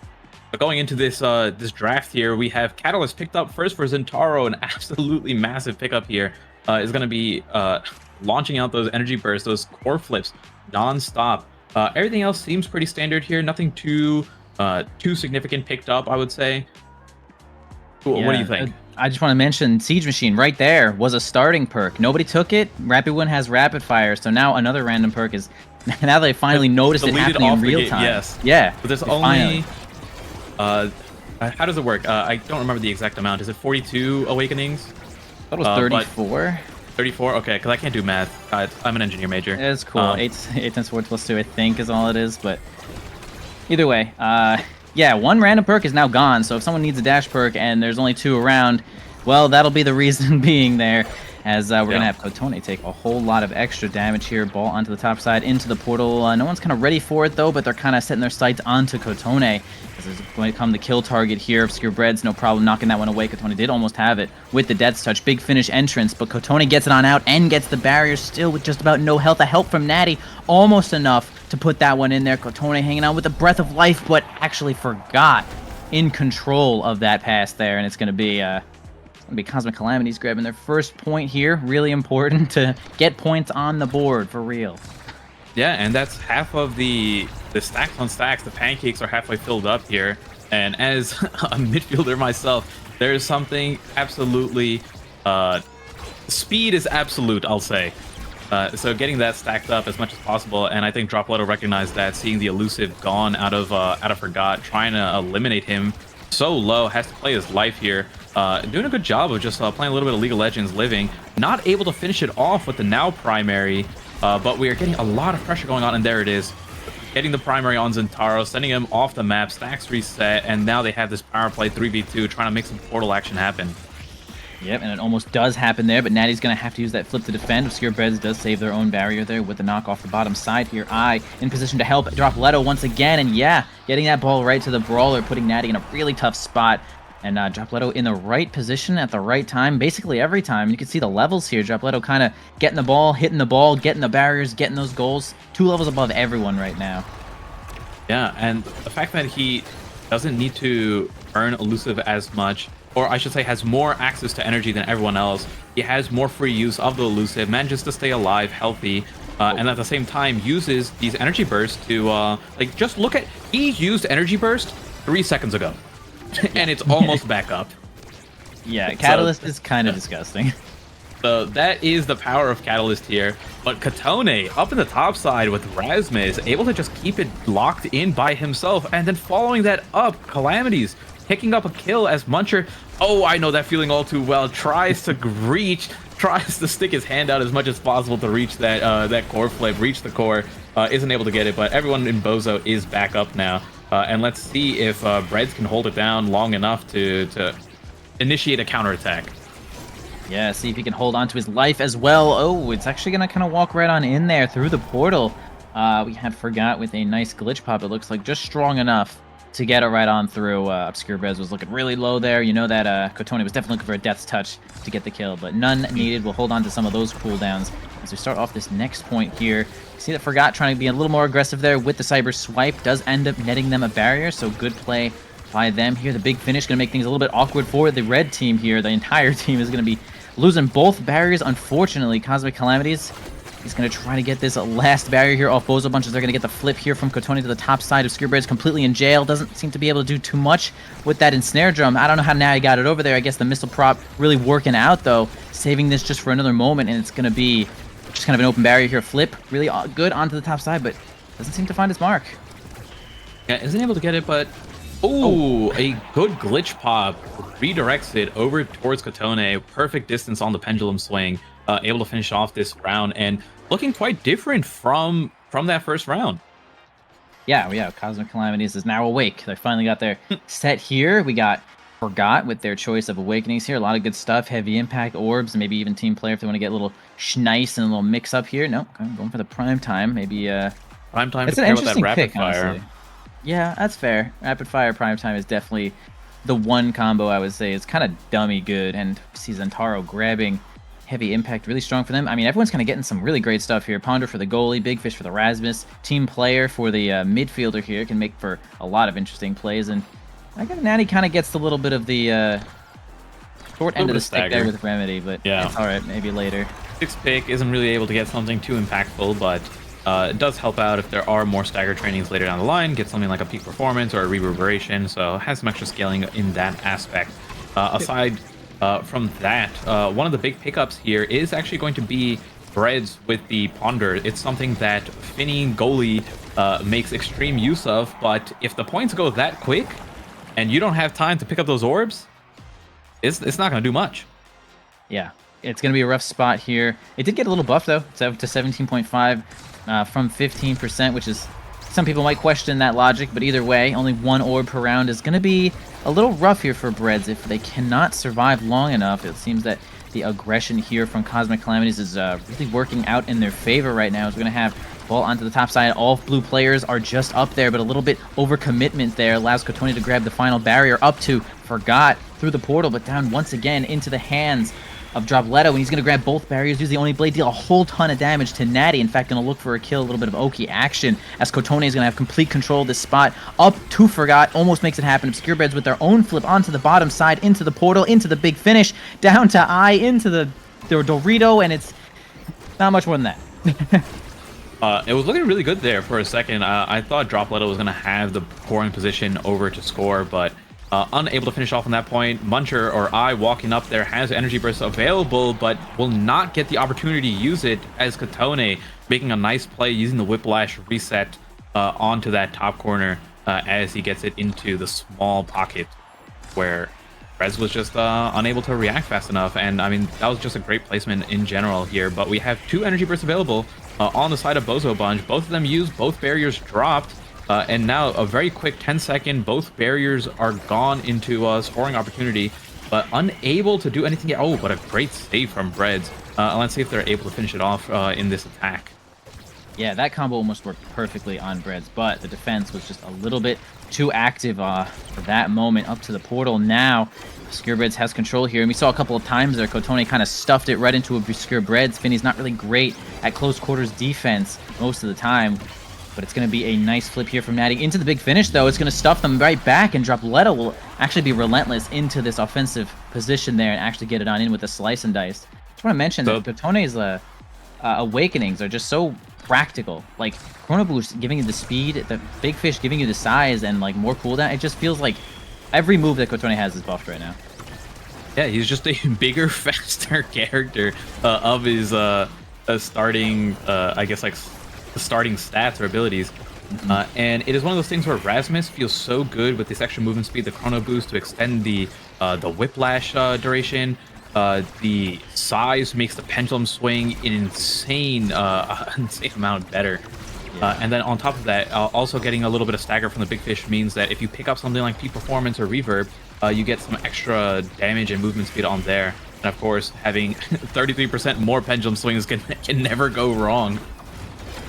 But going into this this draft here, we have Catalyst picked up first for Zentaro, an absolutely massive pickup here. Is going to be launching out those energy bursts, those core flips non-stop. Everything else seems pretty standard here. Nothing too significant picked up, I would say. What do you think?
I just want to mention Siege Machine right there was a starting perk. Nobody took it. Rapid One has Rapid Fire, so now another random perk is. Now they finally noticed it happening in real time.
Yes.
Yeah.
But there's only. How does it work? I don't remember the exact amount. Is it 42 awakenings?
That was 34.
34. Okay, because I can't do math. I'm an engineer major.
It's cool. 8 times 4 plus 2, I think, is all it is. But either way, yeah, one random perk is now gone, so if someone needs a dash perk and there's only 2 around, well, that'll be the reason being there, as we're going to have Kotone take a whole lot of extra damage here. Ball onto the top side, into the portal. No one's kind of ready for it, though, but they're kind of setting their sights onto Kotone, as there's going to come the kill target here. Obscure Breads, no problem knocking that one away. Kotone did almost have it with the Death's Touch. Big finish entrance, but Kotone gets it on out and gets the barrier still with just about no health. A help from Natty, almost enough to put that one in there. Kotone hanging on with a breath of life, but actually forgot in control of that pass there, and it's going to be Cosmic Calamities grabbing their first point here. Really important to get points on the board for real.
Yeah, and that's half of the stacks on stacks. The pancakes are halfway filled up here, and as a midfielder myself, there is something absolutely speed is absolute, I'll say. So getting that stacked up as much as possible, and I think Dropletto recognized that, seeing the elusive gone out of Forgot, trying to eliminate him so low, has to play his life here. Doing a good job of just playing a little bit of League of Legends Living. Not able to finish it off with the now primary, but we are getting a lot of pressure going on, and there it is. Getting the primary on Zentaro, sending him off the map, stacks reset, and now they have this power play 3v2, trying to make some portal action happen.
Yep, and it almost does happen there, but Natty's going to have to use that flip to defend. Obscure Breads does save their own barrier there with the knock off the bottom side here. In position to help Dropletto once again, and yeah, getting that ball right to the brawler, putting Natty in a really tough spot. And Dropletto in the right position at the right time, basically every time. You can see the levels here. Dropletto kind of getting the ball, hitting the ball, getting the barriers, getting those goals. 2 levels above everyone right now.
Yeah, and the fact that he doesn't need to earn elusive as much, or I should say has more access to energy than everyone else. He has more free use of the elusive, manages to stay alive, healthy, and at the same time uses these energy bursts to, like, just look at, he used energy burst 3 seconds ago, and it's almost back up.
Yeah, Catalyst is kind of disgusting.
So that is the power of Catalyst here. But Kotone up in the top side with Razmez, able to just keep it locked in by himself, and then following that up, Calamities picking up a kill as Muncher, oh, I know that feeling all too well, tries to reach, tries to stick his hand out as much as possible to reach that core flip, reach the core, isn't able to get it, but everyone in Bozo is back up now. And let's see if Breads can hold it down long enough to initiate a counterattack.
Yeah, see if he can hold on to his life as well. Oh, it's actually going to kind of walk right on in there through the portal. We had Forgot with a nice glitch pop, it looks like, just strong enough to get it right on through. Obscure Breads was looking really low there. You know that Kotone was definitely looking for a Death's Touch to get the kill, but none needed. We'll hold on to some of those cooldowns as we start off this next point here. See that Forgot trying to be a little more aggressive there with the Cyber Swipe. Does end up netting them a barrier, so good play by them here. The big finish going to make things a little bit awkward for the red team here. The entire team is going to be losing both barriers, unfortunately. Cosmic Calamities He's going to try to get this last barrier here off Bozo Bunches. They're going to get the flip here from Kotoni to the top side of Skewerbreads, completely in jail. Doesn't seem to be able to do too much with that ensnare drum. I don't know how Natty got it over there. I guess the missile prop really working out, though. Saving this just for another moment, and it's going to be just kind of an open barrier here. Flip really good onto the top side, but doesn't seem to find his mark.
Yeah, isn't able to get it, but oh, a good glitch pop redirects it over towards Kotone. Perfect distance on the pendulum swing. Able to finish off this round and looking quite different from that first round.
Yeah, Cosmic Calamities is now awake. They finally got their set here. We got Forgot with their choice of Awakenings here. A lot of good stuff. Heavy Impact, Orbs, maybe even Team Player if they want to get a little schnice and a little mix up here. Nope, going for the Prime Time. Maybe
Prime Time
it's
to
an
pair with that
interesting
rapid
pick,
fire.
honestly. Yeah, that's fair. Rapid Fire Prime Time is definitely the one combo I would say is kind of dummy good, and see Zentaro grabbing Heavy Impact really strong for them. I mean, everyone's kind of getting some really great stuff here. Ponder for the goalie, Big Fish for the Rasmus, Team Player for the midfielder here can make for a lot of interesting plays, and I got Natty kind of gets a little bit of the short end of the stick there with Remedy, but yeah, it's all right, maybe later.
6th pick isn't really able to get something too impactful, but it does help out if there are more stagger trainings later down the line, get something like a peak performance or a reverberation, so has some extra scaling in that aspect. Aside from that, one of the big pickups here is actually going to be Breads with the Ponder. It's something that Finny goalie makes extreme use of, but if the points go that quick and you don't have time to pick up those orbs, it's not going to do much.
Yeah, it's going to be a rough spot here. It did get a little buff, though. It's up to 17.5 from 15%, which is... Some people might question that logic, but either way, only one orb per round is going to be a little rough here for Breads if they cannot survive long enough. It seems that the aggression here from Cosmic Calamities is really working out in their favor right now. As we're going to have ball onto the top side. All blue players are just up there, but a little bit overcommitment there allows Kotoni to grab the final barrier up to Forgot through the portal, but down once again into the hands of Dropletto, and he's going to grab both barriers, use the Oni Blade, deal a whole ton of damage to Natty. In fact, going to look for a kill, a little bit of Oki action, as Kotone is going to have complete control of this spot. Up to Forgot, almost makes it happen. Obscurebreads with their own flip onto the bottom side, into the portal, into the big finish, down to I, into the Dorito, and it's not much more than that.
It was looking really good there for a second. I thought Dropletto was going to have the scoring position over to score, but unable to finish off on that point. Muncher or I walking up there has energy burst available, but will not get the opportunity to use it, as Kotone making a nice play using the Whiplash reset onto that top corner as he gets it into the small pocket where Rez was just unable to react fast enough. And I mean, that was just a great placement in general here, but we have 2 energy bursts available on the side of Bozo Bunch. Both of them used, both barriers dropped. And now a very quick 10-second, both barriers are gone into a scoring opportunity, but unable to do anything yet. Oh, but a great save from Breads. Let's see if they're able to finish it off in this attack.
Yeah, that combo almost worked perfectly on Breads, but the defense was just a little bit too active for that moment. Up to the portal now. Obscurebreads has control here, and we saw a couple of times there Kotone kind of stuffed it right into Obscurebreads. Finny's not really great at close quarters defense most of the time. But it's going to be a nice flip here from Natty into the big finish, though. It's going to stuff them right back, and Dropletto will actually be relentless into this offensive position there and actually get it on in with a slice and dice. Just want to mention that Kotone's Awakenings are just so practical. Like, Chrono Boost giving you the speed, the Big Fish giving you the size, and like more cooldown. It just feels like every move that Kotone has is buffed right now.
Yeah, he's just a bigger, faster character of his starting, I guess, like... the starting stats or abilities. And it is one of those things where Rasmus feels so good with this extra movement speed, the chrono boost to extend the whiplash duration. The size makes the pendulum swing an insane amount better. Yeah. And then on top of that, also getting a little bit of stagger from the big fish means that if you pick up something like peak performance or reverb, you get some extra damage and movement speed on there. And of course, having 33% more pendulum swings can never go wrong.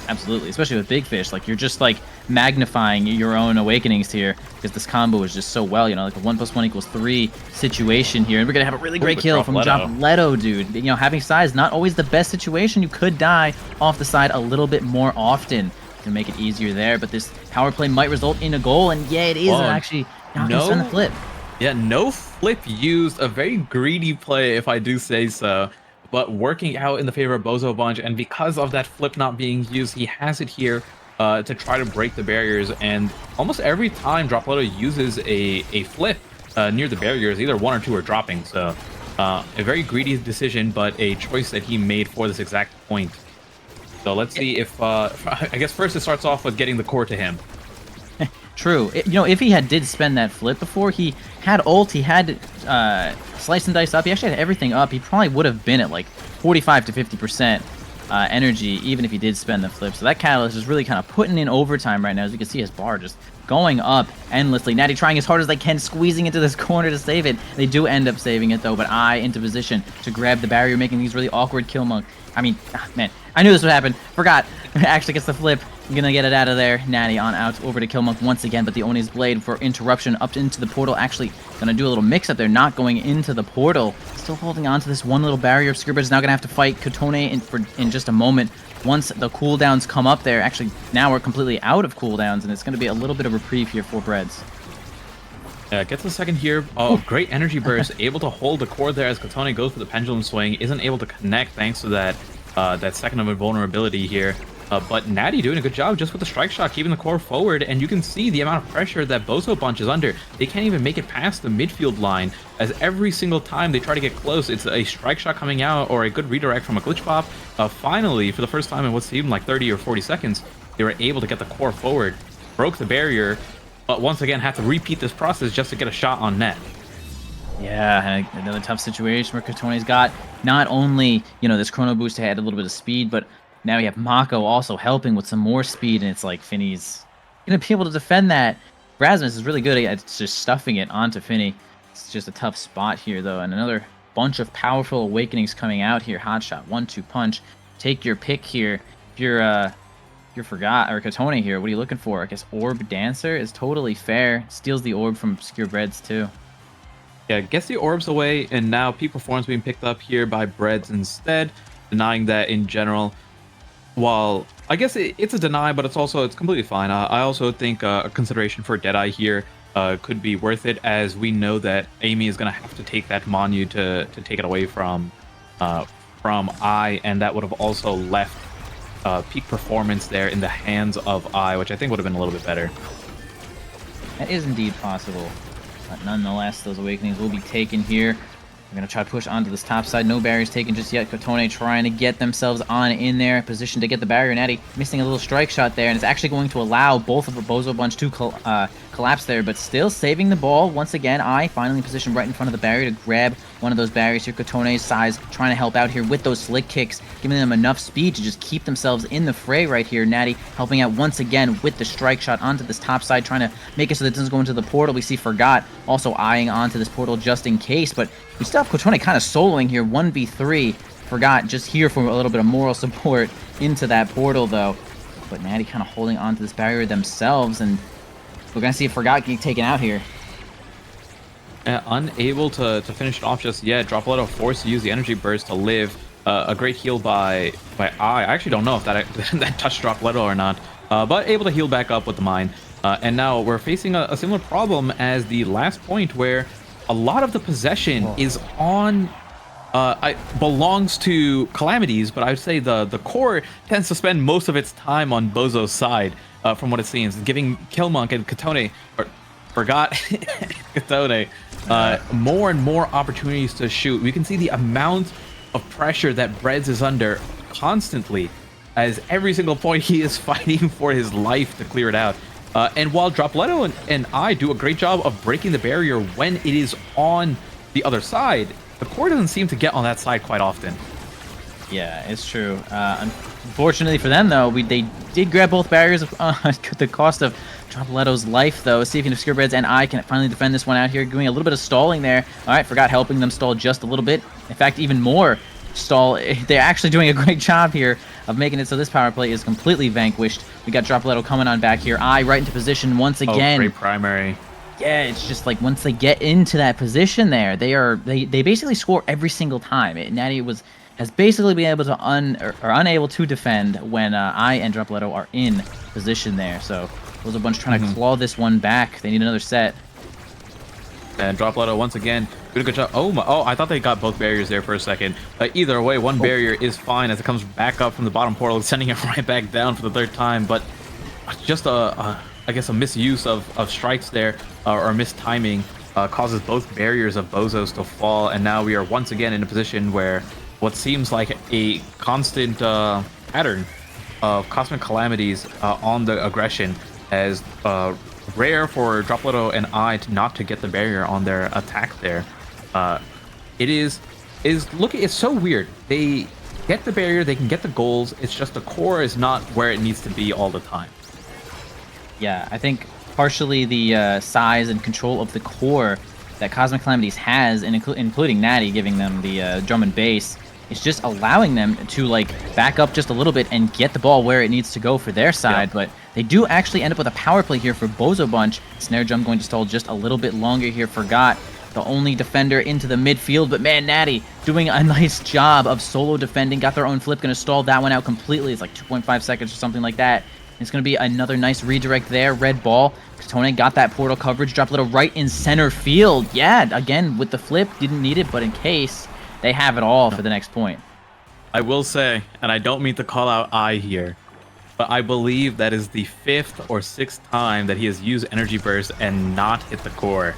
Absolutely, especially with Big Fish. Like, you're just like magnifying your own awakenings here because this combo is just so well, you know, like a 1 + 1 = 3 situation here. And we're gonna have a really great kill from Dropletto, dude. You know, having size, not always the best situation. You could die off the side a little bit more often to make it easier there, but this power play might result in a goal, and yeah, it is actually not gonna send the flip.
Yeah, no flip used. A very greedy play, if I do say so. but working out in the favor of Bozo Bunch. And because of that flip not being used, he has it here to try to break the barriers. And almost every time Dropletto uses a flip near the barriers, either one or two are dropping. So a very greedy decision, but a choice that he made for this exact point. So let's see if, I guess first it starts off with getting the core to him.
True. You know, if he did spend that flip before, he had ult, he had slice and dice up, he actually had everything up. He probably would have been at like 45 to 50% energy, even if he did spend the flip. So that Catalyst is really kind of putting in overtime right now. As you can see, his bar just going up endlessly. Natty trying as hard as they can, squeezing into this corner to save it. They do end up saving it though, but I into position to grab the barrier, making these really awkward kill monk. I mean, man, I knew this would happen. Forgot. Actually gets the flip. Gonna get it out of there. Natty on out over to Killmonk once again, but the Oni's Blade for interruption up into the portal. Actually gonna do a little mix up there, not going into the portal. Still holding on to this one little barrier. Skirbird's now gonna have to fight Kotone in just a moment. Once the cooldowns come up there, actually now we're completely out of cooldowns, and it's gonna be a little bit of reprieve here for Breads.
Gets a second here. Oh, great energy burst. Able to hold the core there as Kotone goes for the pendulum swing. Isn't able to connect thanks to that that second of invulnerability here. But Natty doing a good job just with the strike shot, keeping the core forward, and you can see the amount of pressure that Bozo Bunch is under. They can't even make it past the midfield line, as every single time they try to get close, it's a strike shot coming out or a good redirect from a glitch pop. Finally, for the first time in what seemed like 30 or 40 seconds, they were able to get the core forward, broke the barrier, but once again had to repeat this process just to get a shot on net.
Yeah, another tough situation where Kotone's got not only, you know, this chrono boost to add a little bit of speed, but now we have Mako also helping with some more speed, and it's like Finny's gonna be able to defend that. Rasmus is really good at just stuffing it onto Finny. It's just a tough spot here, though, and another bunch of powerful awakenings coming out here. Hotshot, 1-2 punch. Take your pick here. If you're Forgot or Kotone here, what are you looking for? I guess Orb Dancer is totally fair. Steals the orb from Obscure Breads too.
Yeah, gets the orbs away, and now peak performance being picked up here by Breads instead, denying that in general. While I guess it's a deny, but it's completely fine. I also think a consideration for Deadeye here could be worth it, as we know that Amy is going to have to take that Monu to take it away from I, and that would have also left peak performance there in the hands of I, which I think would have been a little bit better.
That is indeed possible, but nonetheless, those awakenings will be taken here. We're going to try to push onto this top side. No barriers taken just yet. Kotone trying to get themselves on in there. Position to get the barrier. Natty missing a little strike shot there. And it's actually going to allow both of the Bozo Bunch to collapse there. But still saving the ball. Once again, I finally positioned right in front of the barrier to grab one of those barriers here. Kotone's size trying to help out here with those slick kicks. Giving them enough speed to just keep themselves in the fray right here. Natty helping out once again with the strike shot onto this top side. Trying to make it so that it doesn't go into the portal. We see Forgot also eyeing onto this portal just in case. But we still have Kotone kind of soloing here, 1v3. Forgot just here for a little bit of moral support into that portal, though. But Natty kind of holding onto this barrier themselves, and we're going to see Forgot get taken out here.
Unable to finish it off just yet. Dropletto forced to use the energy burst to live. A great heal by I actually don't know if that touched Dropletto or not, but able to heal back up with the mine. And now we're facing a similar problem as the last point, where a lot of the possession is on belongs to Calamities, but I would say the core tends to spend most of its time on Bozo's side, from what it seems, giving Killmonk and Kotone, or Forgot Kotone, more and more opportunities to shoot. We can see the amount of pressure that Breads is under constantly, as every single point he is fighting for his life to clear it out. And while Dropletto and I do a great job of breaking the barrier when it is on the other side, the core doesn't seem to get on that side quite often.
Yeah, it's true. Unfortunately for them, though, they did grab both barriers at the cost of Dropletto's life, though. See if Obscure Breads and I can finally defend this one out here, doing a little bit of stalling there. All right, Forgot helping them stall just a little bit. In fact, even more stall. They're actually doing a great job here of making it so this power play is completely vanquished. We got Dropletto coming on back here. I right into position once again.
Oh, great primary.
Yeah, it's just like once they get into that position there, they basically score every single time. Natty has basically been able to unable to defend when I and Dropletto are in position there. So there's a bunch trying to claw this one back. They need another set.
And Dropletto once again doing a good job. Oh, I thought they got both barriers there for a second. Either way, one barrier is fine as it comes back up from the bottom portal, sending it right back down for the third time. But just I guess a misuse of strikes there, or mistiming, causes both barriers of Bozos to fall. And now we are once again in a position where what seems like a constant pattern of Cosmic Calamities on the aggression, as rare for Dropletto and I not to get the barrier on their attack there. It's so weird. They get the barrier, they can get the goals, it's just the core is not where it needs to be all the time.
Yeah, I think partially the size and control of the core that Cosmic Calamities has, and including Natty giving them the drum and bass, is just allowing them to like back up just a little bit and get the ball where it needs to go for their side. But they do actually end up with a power play here for Bozo Bunch. Snare Drum going to stall just a little bit longer here. Forgot the only defender into the midfield, but man, Natty doing a nice job of solo defending. Got their own flip, going to stall that one out completely. It's like 2.5 seconds or something like that. It's going to be another nice redirect there. Red ball. Katone got that portal coverage. Dropletto right in center field. Yeah, again, with the flip. Didn't need it, but in case, they have it all for the next point.
I will say, and I don't mean to call out I here, but I believe that is the 5th or 6th time that he has used Energy Burst and not hit the core.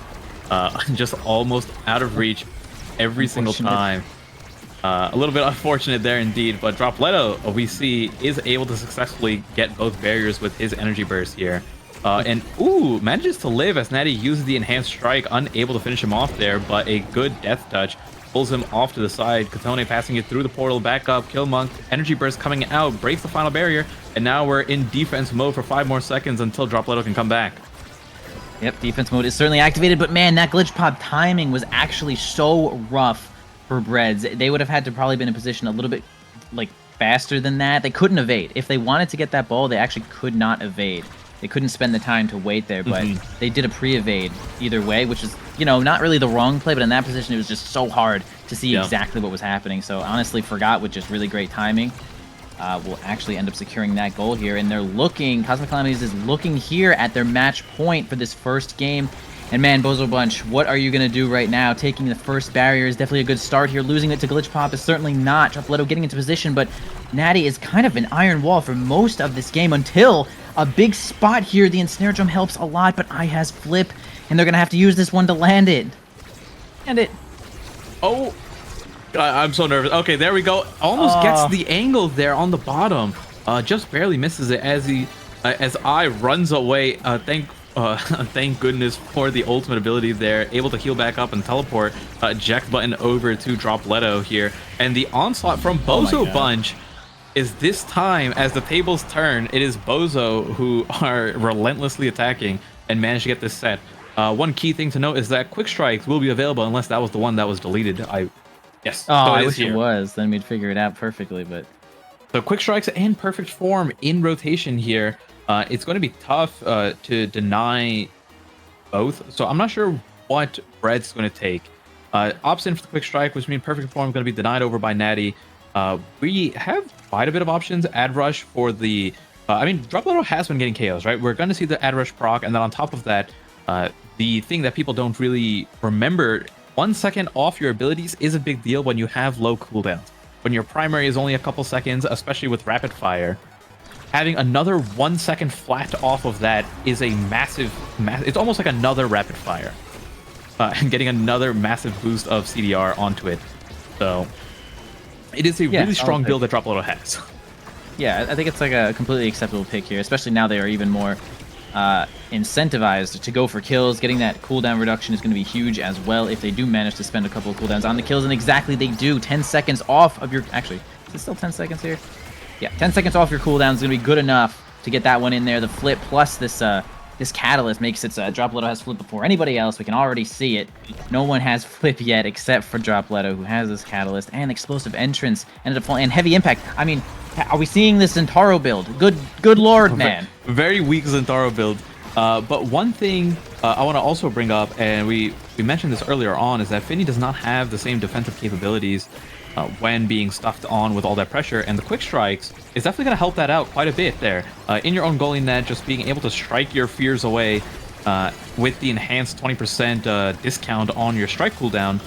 Just almost out of reach every single time. A little bit unfortunate there indeed, but Dropletto, we see, is able to successfully get both barriers with his Energy Burst here. And manages to live as Natty uses the Enhanced Strike, unable to finish him off there, but a good Death Touch pulls him off to the side. Katone passing it through the portal, back up. Killmonk, Energy Burst coming out, breaks the final barrier, and now we're in defense mode for 5 more seconds until Dropletto can come back.
Yep, defense mode is certainly activated, but man, that glitch pop timing was actually so rough for Breads. They would have had to probably been in position a little bit like faster than that. They couldn't evade. If they wanted to get that ball, they actually could not evade. They couldn't spend the time to wait there, but they did a pre-evade either way, which is, you know, not really the wrong play, but in that position, it was just so hard to see exactly what was happening. So honestly, Forgot with just really great timing will actually end up securing that goal here. And they're looking, Cosmic Calamities is looking here at their match point for this first game. And man, Bozo Bunch, what are you going to do right now? Taking the first barrier is definitely a good start here. Losing it to Glitch Pop is certainly not. Dropletto getting into position, but Natty is kind of an iron wall for most of this game until a big spot here. The Ensnare Drum helps a lot, but I has Flip, and they're going to have to use this one to land it. Land it.
Oh, I'm so nervous. Okay, there we go. Almost gets the angle there on the bottom. Just barely misses it as I runs away. Thank goodness for the ultimate ability there. Able to heal back up and teleport eject button over to Dropletto here. And the onslaught from Bozo Bunch is this time, as the tables turn, it is Bozo who are relentlessly attacking and manage to get this set. One key thing to note is that quick strikes will be available unless that was the one that was deleted. Yes.
Oh, so I wish it was. Then we'd figure it out perfectly, but...
So quick strikes and perfect form in rotation here. It's going to be tough to deny both. So I'm not sure what Bread's going to take. Opts in for the quick strike, which means perfect form is going to be denied over by Natty. We have quite a bit of options. Ad rush for the... I mean, Dropletto has been getting KOs, right? We're going to see the ad rush proc, and then on top of that, the thing that people don't really remember, 1 second off your abilities is a big deal when you have low cooldowns. When your primary is only a couple seconds, especially with rapid fire, having another 1 second flat off of that is a massive, it's almost like another rapid fire. And getting another massive boost of CDR onto it. So it is a really strong build that Dropletto has.
Yeah, I think it's like a completely acceptable pick here, especially now they are even more incentivized to go for kills. Getting that cooldown reduction is going to be huge as well if they do manage to spend a couple of cooldowns on the kills, and exactly they do. 10 seconds off of your... Actually, is it still 10 seconds here? Yeah, 10 seconds off your cooldown is going to be good enough to get that one in there. The flip plus this this catalyst makes it Dropletto has flip before anybody else. We can already see it. No one has flip yet except for Dropletto, who has this catalyst and explosive entrance and heavy impact. I mean, are we seeing this Zentaro build? Good lord, man.
Very weak Zentaro build. But one thing I want to also bring up, and we mentioned this earlier on, is that Finny does not have the same defensive capabilities when being stuffed on with all that pressure, and the quick strikes is definitely going to help that out quite a bit there. In your own goalie net, just being able to strike your fears away with the enhanced 20% discount on your strike cooldown,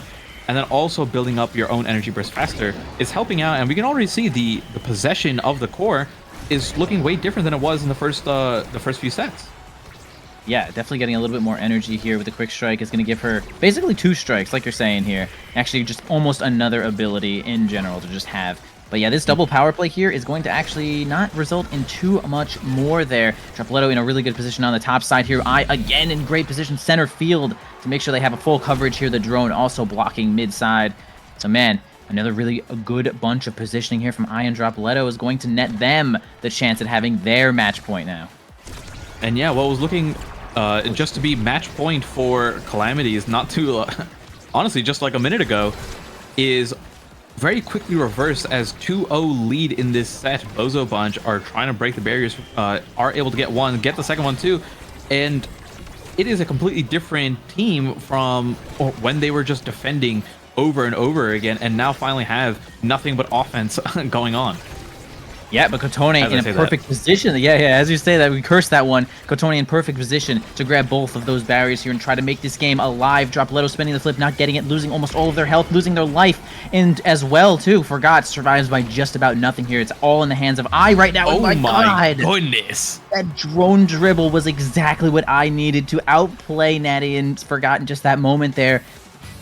and then also building up your own energy burst faster is helping out. And we can already see the possession of the core is looking way different than it was in the first few sets.
Yeah, definitely getting a little bit more energy here with the quick strike is going to give her basically 2 strikes, like you're saying here. Actually, just almost another ability in general to just have. But yeah, this double power play here is going to actually not result in too much more there. Dropletto in a really good position on the top side here. Again in great position center field to make sure they have a full coverage here. The drone also blocking mid side. So man, another really good bunch of positioning here from and Dropletto is going to net them the chance at having their match point now.
And yeah, what was looking just to be match point for Calamities not too honestly just like a minute ago is very quickly reversed as 2-0 lead in this set. Bozo Bunch are trying to break the barriers, are able to get one, get the second one too, and it is a completely different team from when they were just defending over and over again, and now finally have nothing but offense going on.
Yeah, but Kotone in a perfect position. Yeah, as you say that, we cursed that one. Kotone in perfect position to grab both of those barriers here and try to make this game alive. Dropletto spinning the flip, not getting it, losing almost all of their health, losing their life, and as well, too, Forgot survives by just about nothing here. It's all in the hands of right now.
Oh my
God.
goodness.
That drone dribble was exactly what I needed to outplay Natty and Forgot in just that moment there,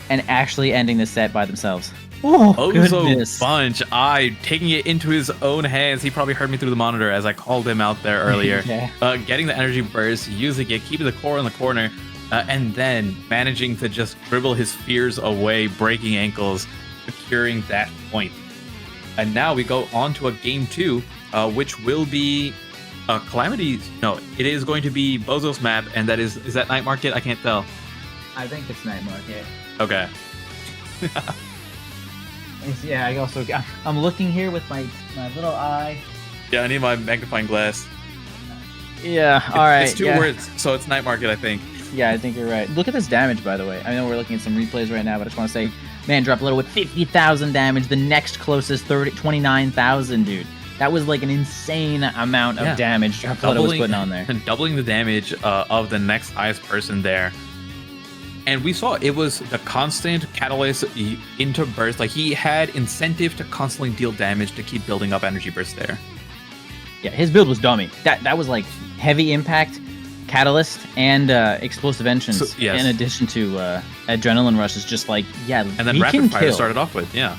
and actually ending the set by themselves. Oh,
Bozo Bunch, taking it into his own hands. He probably heard me through the monitor as I called him out there earlier.
Yeah.
Getting the energy burst, using it, keeping the core in the corner, and then managing to just dribble his fears away, breaking ankles, securing that point. And now we go on to a game 2, which will be Calamities. No, it is going to be Bozo's map, and that is that Night Market? I can't tell.
I think it's Night Market.
Okay.
Yeah, I'm looking here with my little eye.
Yeah, I need my magnifying glass.
Yeah, all right.
It's 2 words, so it's Night Market, I think.
Yeah, I think you're right. Look at this damage, by the way. I know we're looking at some replays right now, but I just want to say, man, Dropletto with 50,000 damage. The next closest 29,000, dude. That was like an insane amount of damage Dropletto was putting on there.
And doubling the damage of the next highest person there. And we saw it was the constant catalyst into burst. Like, he had incentive to constantly deal damage to keep building up energy burst there.
Yeah, his build was dummy. That was like heavy impact, catalyst, and explosive engines.
So, yes.
In addition to adrenaline rushes, just like
and then rapid fire started off with, yeah,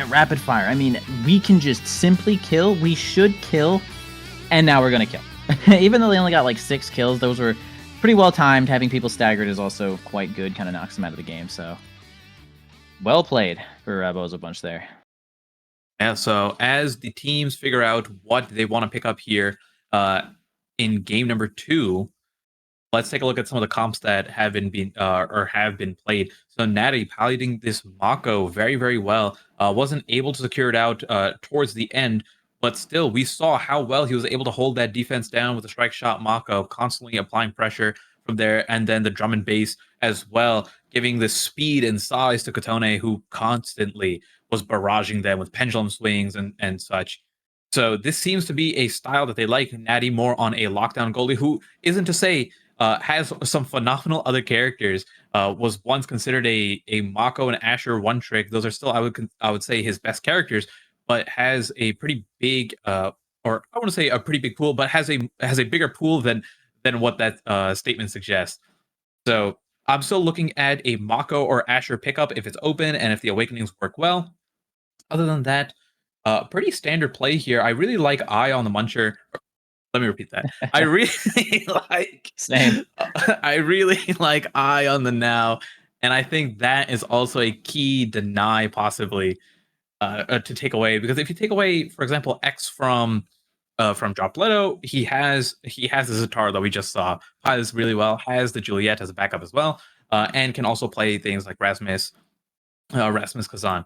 rapid fire. I mean, we can just simply kill. We should kill, and now we're gonna kill. Even though they only got like 6 kills, those were pretty well timed. Having people staggered is also quite good. Kind of knocks them out of the game. So well played for Bozo Bunch there.
Yeah. So as the teams figure out what they want to pick up here in game number 2, let's take a look at some of the comps that have been played. So Natty piloting this Mako very, very well. Wasn't able to secure it out towards the end, but still, we saw how well he was able to hold that defense down with the strike shot Mako, constantly applying pressure from there, and then the drum and bass as well, giving the speed and size to Kotone, who constantly was barraging them with pendulum swings and such. So this seems to be a style that they like. Natty more on a lockdown goalie, who isn't to say has some phenomenal other characters. Was once considered a Mako and Asher one trick. Those are still I would say his best characters, but has a pretty big or I want to say a pretty big pool, but has a bigger pool than what that statement suggests. So I'm still looking at a Mako or Asher pickup if it's open and if the awakenings work well. Other than that, pretty standard play here. I really like Eye on the Muncher. Let me repeat that. I really like
Same.
I really like Eye on the Now, and I think that is also a key deny possibly to take away, because if you take away, for example, X from Dropletto, he has the Zatara that we just saw, plays really well, has the Juliet as a backup as well, and can also play things like Rasmus Kazan.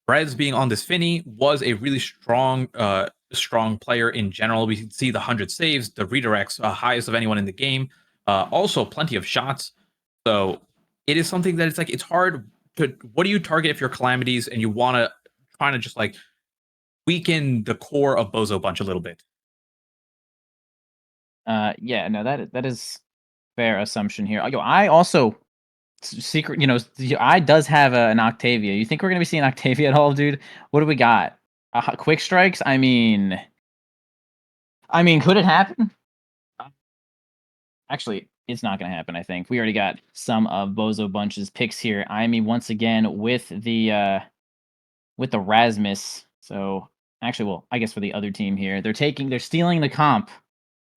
Brez being on this Finny was a really strong player in general. We can see the 100 saves, the redirects, highest of anyone in the game. Also, plenty of shots. So it is something that it's hard to. What do you target if you're Calamities and you want to try to just like weaken the core of Bozo Bunch a little bit?
Yeah, no, that is Fair assumption here. Yo, I also secret, I does have an Octavia. You think we're gonna be seeing Octavia at all, dude? What do we got? Quick strikes. Could it happen? Actually, it's not gonna happen. I think we already got some of Bozo Bunch's picks here. Once again with the Rasmus. So actually, well, I guess for the other team here, they're stealing the comp.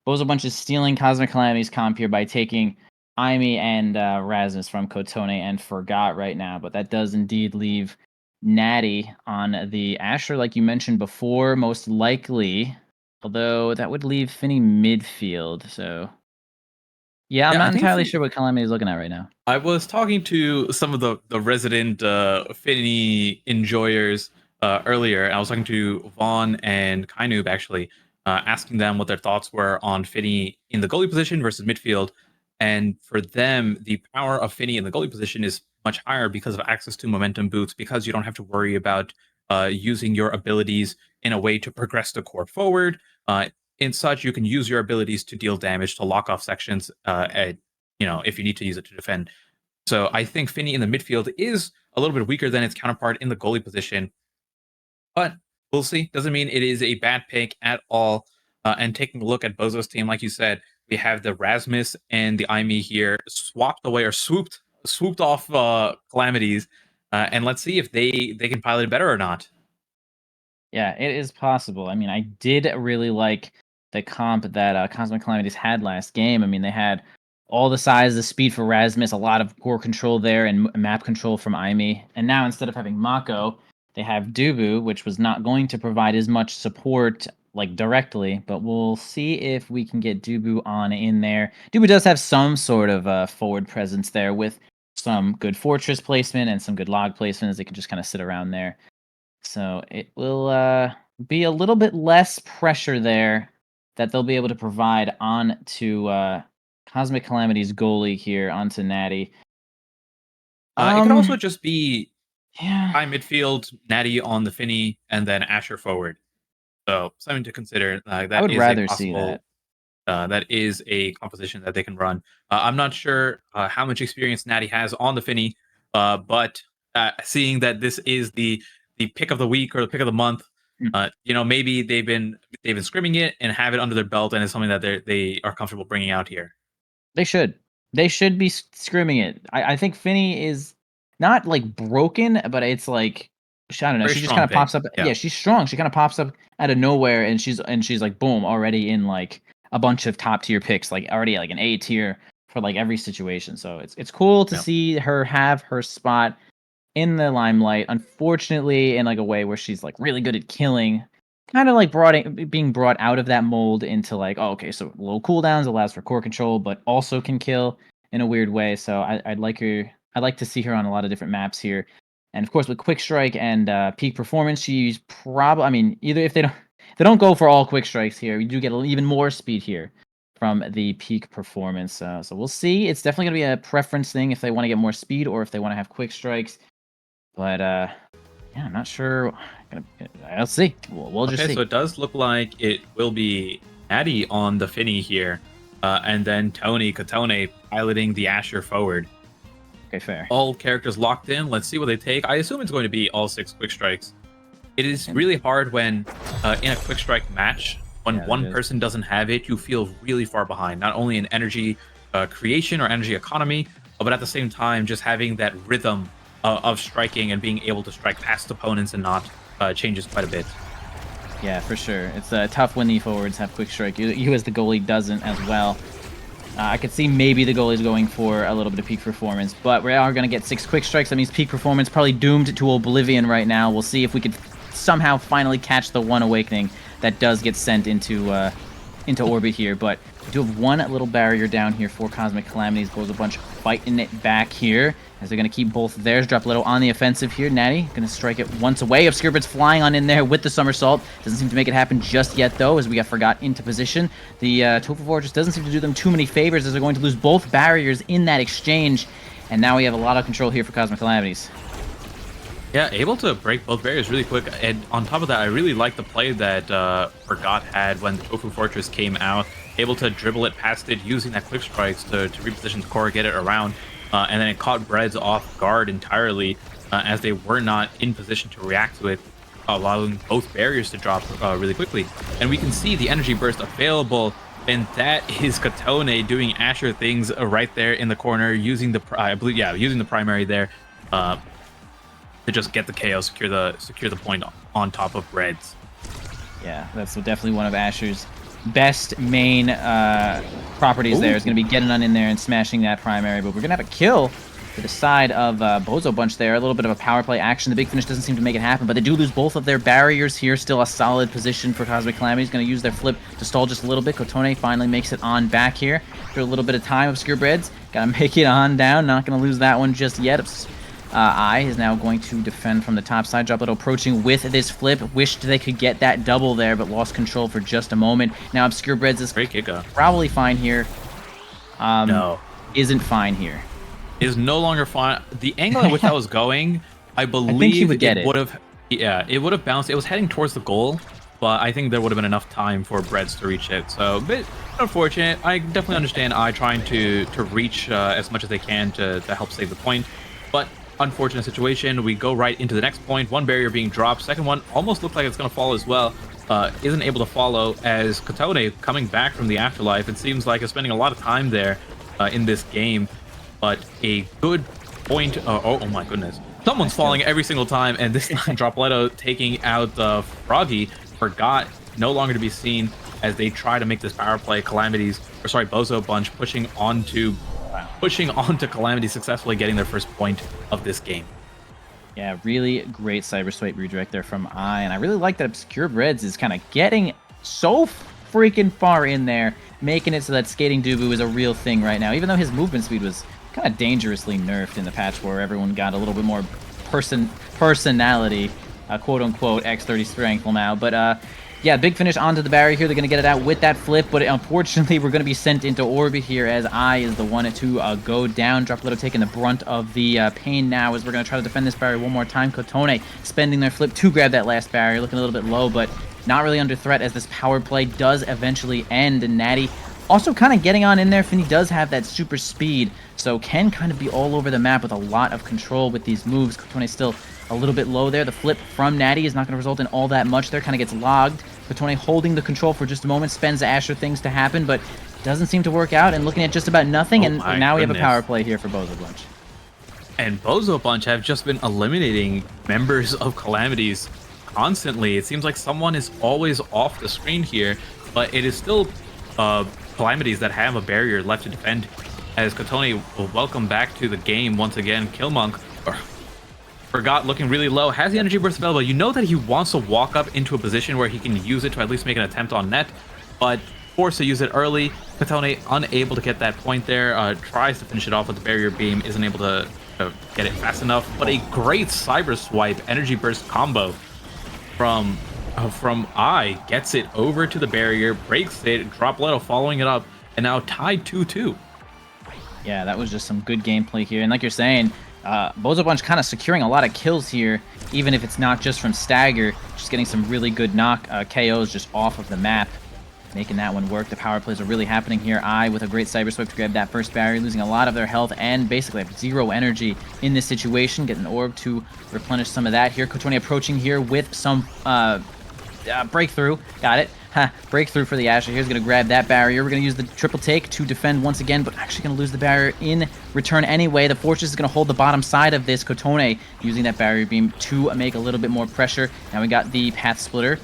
Bozo Bunch is stealing Cosmic Calamity's comp here by taking Imi and Rasmus from Kotone and Forgot right now, but that does indeed leave Natty on the Asher, like you mentioned before, most likely. Although that would leave Finny midfield, so yeah, I'm
Yeah, I
not
think
entirely sure what Calamity is looking at right now.
I was talking to some of the resident Finny enjoyers earlier. I was talking to Vaughn and Kainoob actually, asking them what their thoughts were on Finny in the goalie position versus midfield. And for them, the power of Finny in the goalie position is much higher because of access to momentum boots, because you don't have to worry about using your abilities in a way to progress the core forward. In such, you can use your abilities to deal damage, to lock off sections if you need to use it to defend. So I think Finny in the midfield is a little bit weaker than its counterpart in the goalie position, but we'll see. Doesn't mean it is a bad pick at all. And taking a look at Bozo's team, like you said, we have the Rasmus and the Imi here swapped away or swooped off Calamities, and let's see if they can pilot it better or not.
Yeah, it is possible. I did really like the comp that Cosmic Calamities had last game. They had all the size, the speed for Rasmus, a lot of core control there, and map control from Imi. And now instead of having Mako, they have Dubu, which was not going to provide as much support like directly, but we'll see if we can get Dubu on in there. Dubu does have some sort of forward presence there with some good fortress placement and some good log placement, as they can just kind of sit around there. So it will be a little bit less pressure there that they'll be able to provide on to Cosmic Calamity's goalie here onto Natty.
It could also just be
Yeah,
high midfield, Natty on the Finny, and then Asher forward. So something to consider.
I
That
would
is a
rather see that.
possible. That is a composition that they can run. I'm not sure how much experience Natty has on the Finny, but seeing that this is the pick of the week or the pick of the month, maybe they've been scrimming it and have it under their belt, and it's something that they are comfortable bringing out here.
They should. They should be scrimming it. I think Finny is not like broken, but it's like I don't know.
Very
She just
strong
kind of
pick.
pops up.
Yeah.
Yeah, she's strong. She kind of pops up out of nowhere, and she's like boom, already in like a bunch of top tier picks, like already like an A tier for like every situation. So it's cool to see her have her spot in the limelight. Unfortunately, in like a way where she's like really good at killing, kind of like being brought out of that mold into like, oh, okay, so low cooldowns allows for core control, but also can kill in a weird way. So I'd like to see her on a lot of different maps here. And of course, with quick strike and peak performance, she's probably. Either if they don't go for all quick strikes here, we do get even more speed here from the peak performance. So we'll see. It's definitely gonna be a preference thing if they want to get more speed or if they want to have quick strikes. But yeah, I'm not sure. I'll see. We'll just see.
So it does look like it will be Natty on the Finny here, and then Tony Katone piloting the Asher forward.
Okay, fair.
All characters locked in. Let's see what they take. I assume it's going to be all 6 quick strikes. It is really hard when in a quick strike match, when one person doesn't have it, you feel really far behind. Not only in energy creation or energy economy, but at the same time, just having that rhythm of striking and being able to strike past opponents and not changes quite a bit.
Yeah, for sure. It's tough when the forwards have quick strike. You as the goalie doesn't as well. I could see maybe the goalie's going for a little bit of peak performance, but we are going to get 6 quick strikes. That means peak performance probably doomed to oblivion right now. We'll see if we could somehow finally catch the one awakening that does get sent into orbit here. But we do have one little barrier down here for Cosmic Calamities. Bozo Bunch fighting it back here as they're going to keep both theirs. Drop Little on the offensive here. Natty going to strike it once away. Obscure Bird's flying on in there with the somersault. Doesn't seem to make it happen just yet, though, as we got Forgot into position. The Tofu Fortress doesn't seem to do them too many favors as they're going to lose both barriers in that exchange. And now we have a lot of control here for Cosmic Calamities.
Yeah, able to break both barriers really quick. And on top of that, I really like the play that Forgot had when the Tofu Fortress came out. able to dribble it past it using that quick strikes to reposition the core, get it around, and then it caught Breads off guard entirely as they were not in position to react to it, allowing both barriers to drop really quickly. And we can see the energy burst available, and that is Katone doing Asher things right there in the corner, using the using the primary there to just get the KO, secure the point on top of Breads.
Yeah, that's definitely one of Asher's best main properties. There is going to be getting on in there and smashing that primary, but we're going to have a kill to the side of Bozo Bunch there. A little bit of a power play action. The big finish doesn't seem to make it happen, but they do lose both of their barriers here. Still a solid position for Cosmic Calamity. He's going to use their flip to stall just a little bit. Kotone finally makes it on back here. After a little bit of time, Obscure Breads got to make it on down. Not going to lose that one just yet. I is now going to defend from the top side. Drop Little approaching with this flip. Wished they could get that double there, but lost control for just a moment. Now Obscure Breads is probably fine here.
No.
Isn't fine here.
Is no longer fine. The angle at which I was going, I believe it would have. Yeah, it would have bounced. It was heading towards the goal, but I think there would have been enough time for Breads to reach it. So a bit unfortunate. I definitely understand I trying to reach as much as they can to help save the point, but unfortunate situation. We go right into the next point. One barrier being dropped. Second one almost looks like it's going to fall as well. Isn't able to follow as Katone coming back from the afterlife. It seems like is spending a lot of time there in this game. But a good point. Oh my goodness. Someone's falling every single time. And this time Dropletto taking out Froggy. Forgot no longer to be seen as they try to make this power play. Bozo Bunch pushing onto Calamity, successfully getting their first point of this game.
Yeah, really great Cyber Swipe redirect there from I, and I really like that Obscure Breads is kind of getting so freaking far in there, making it so that Skating Dubu is a real thing right now, even though his movement speed was kind of dangerously nerfed in the patch where everyone got a little bit more personality, quote-unquote, X30 strength now, but yeah, big finish onto the barrier here. They're going to get it out with that flip, but unfortunately, we're going to be sent into orbit here as I is the one to go down. Dropletto taking the brunt of the pain now as we're going to try to defend this barrier one more time. Kotone spending their flip to grab that last barrier, looking a little bit low, but not really under threat as this power play does eventually end. And Natty also kind of getting on in there. Finny does have that super speed, so can kind of be all over the map with a lot of control with these moves. Kotone still a little bit low there. The flip from Natty is not going to result in all that much there. Kind of gets logged. Kotone holding the control for just a moment, spends Asher things to happen, but doesn't seem to work out, and looking at just about nothing, and now we have a power play here for Bozo Bunch.
And Bozo Bunch have just been eliminating members of Calamities constantly. It seems like someone is always off the screen here, but it is still Calamities that have a barrier left to defend, as Kotone will welcome back to the game once again. Killmonk, Forgot looking really low, has the energy burst available. You know that he wants to walk up into a position where he can use it to at least make an attempt on net, but forced to use it early. Katone unable to get that point there, tries to finish it off with the barrier beam, isn't able to get it fast enough, but a great cyber swipe energy burst combo from I, gets it over to the barrier, breaks it, Dropletto following it up, and now tied 2-2.
Yeah, that was just some good gameplay here, and like you're saying, Bozo Bunch kind of securing a lot of kills here, even if it's not just from Stagger, just getting some really good knock KOs just off of the map, making that one work. The power plays are really happening here. I, with a great cyber swipe to grab that first barrier, losing a lot of their health and basically have zero energy in this situation. Get an orb to replenish some of that here. Kotone approaching here with some breakthrough. Got it. Breakthrough for the Asher. Here's going to grab that barrier. We're going to use the triple take to defend once again, but actually going to lose the barrier in return anyway. The Fortress is going to hold the bottom side of this. Kotone using that barrier beam to make a little bit more pressure. Now we got the Path Splitter.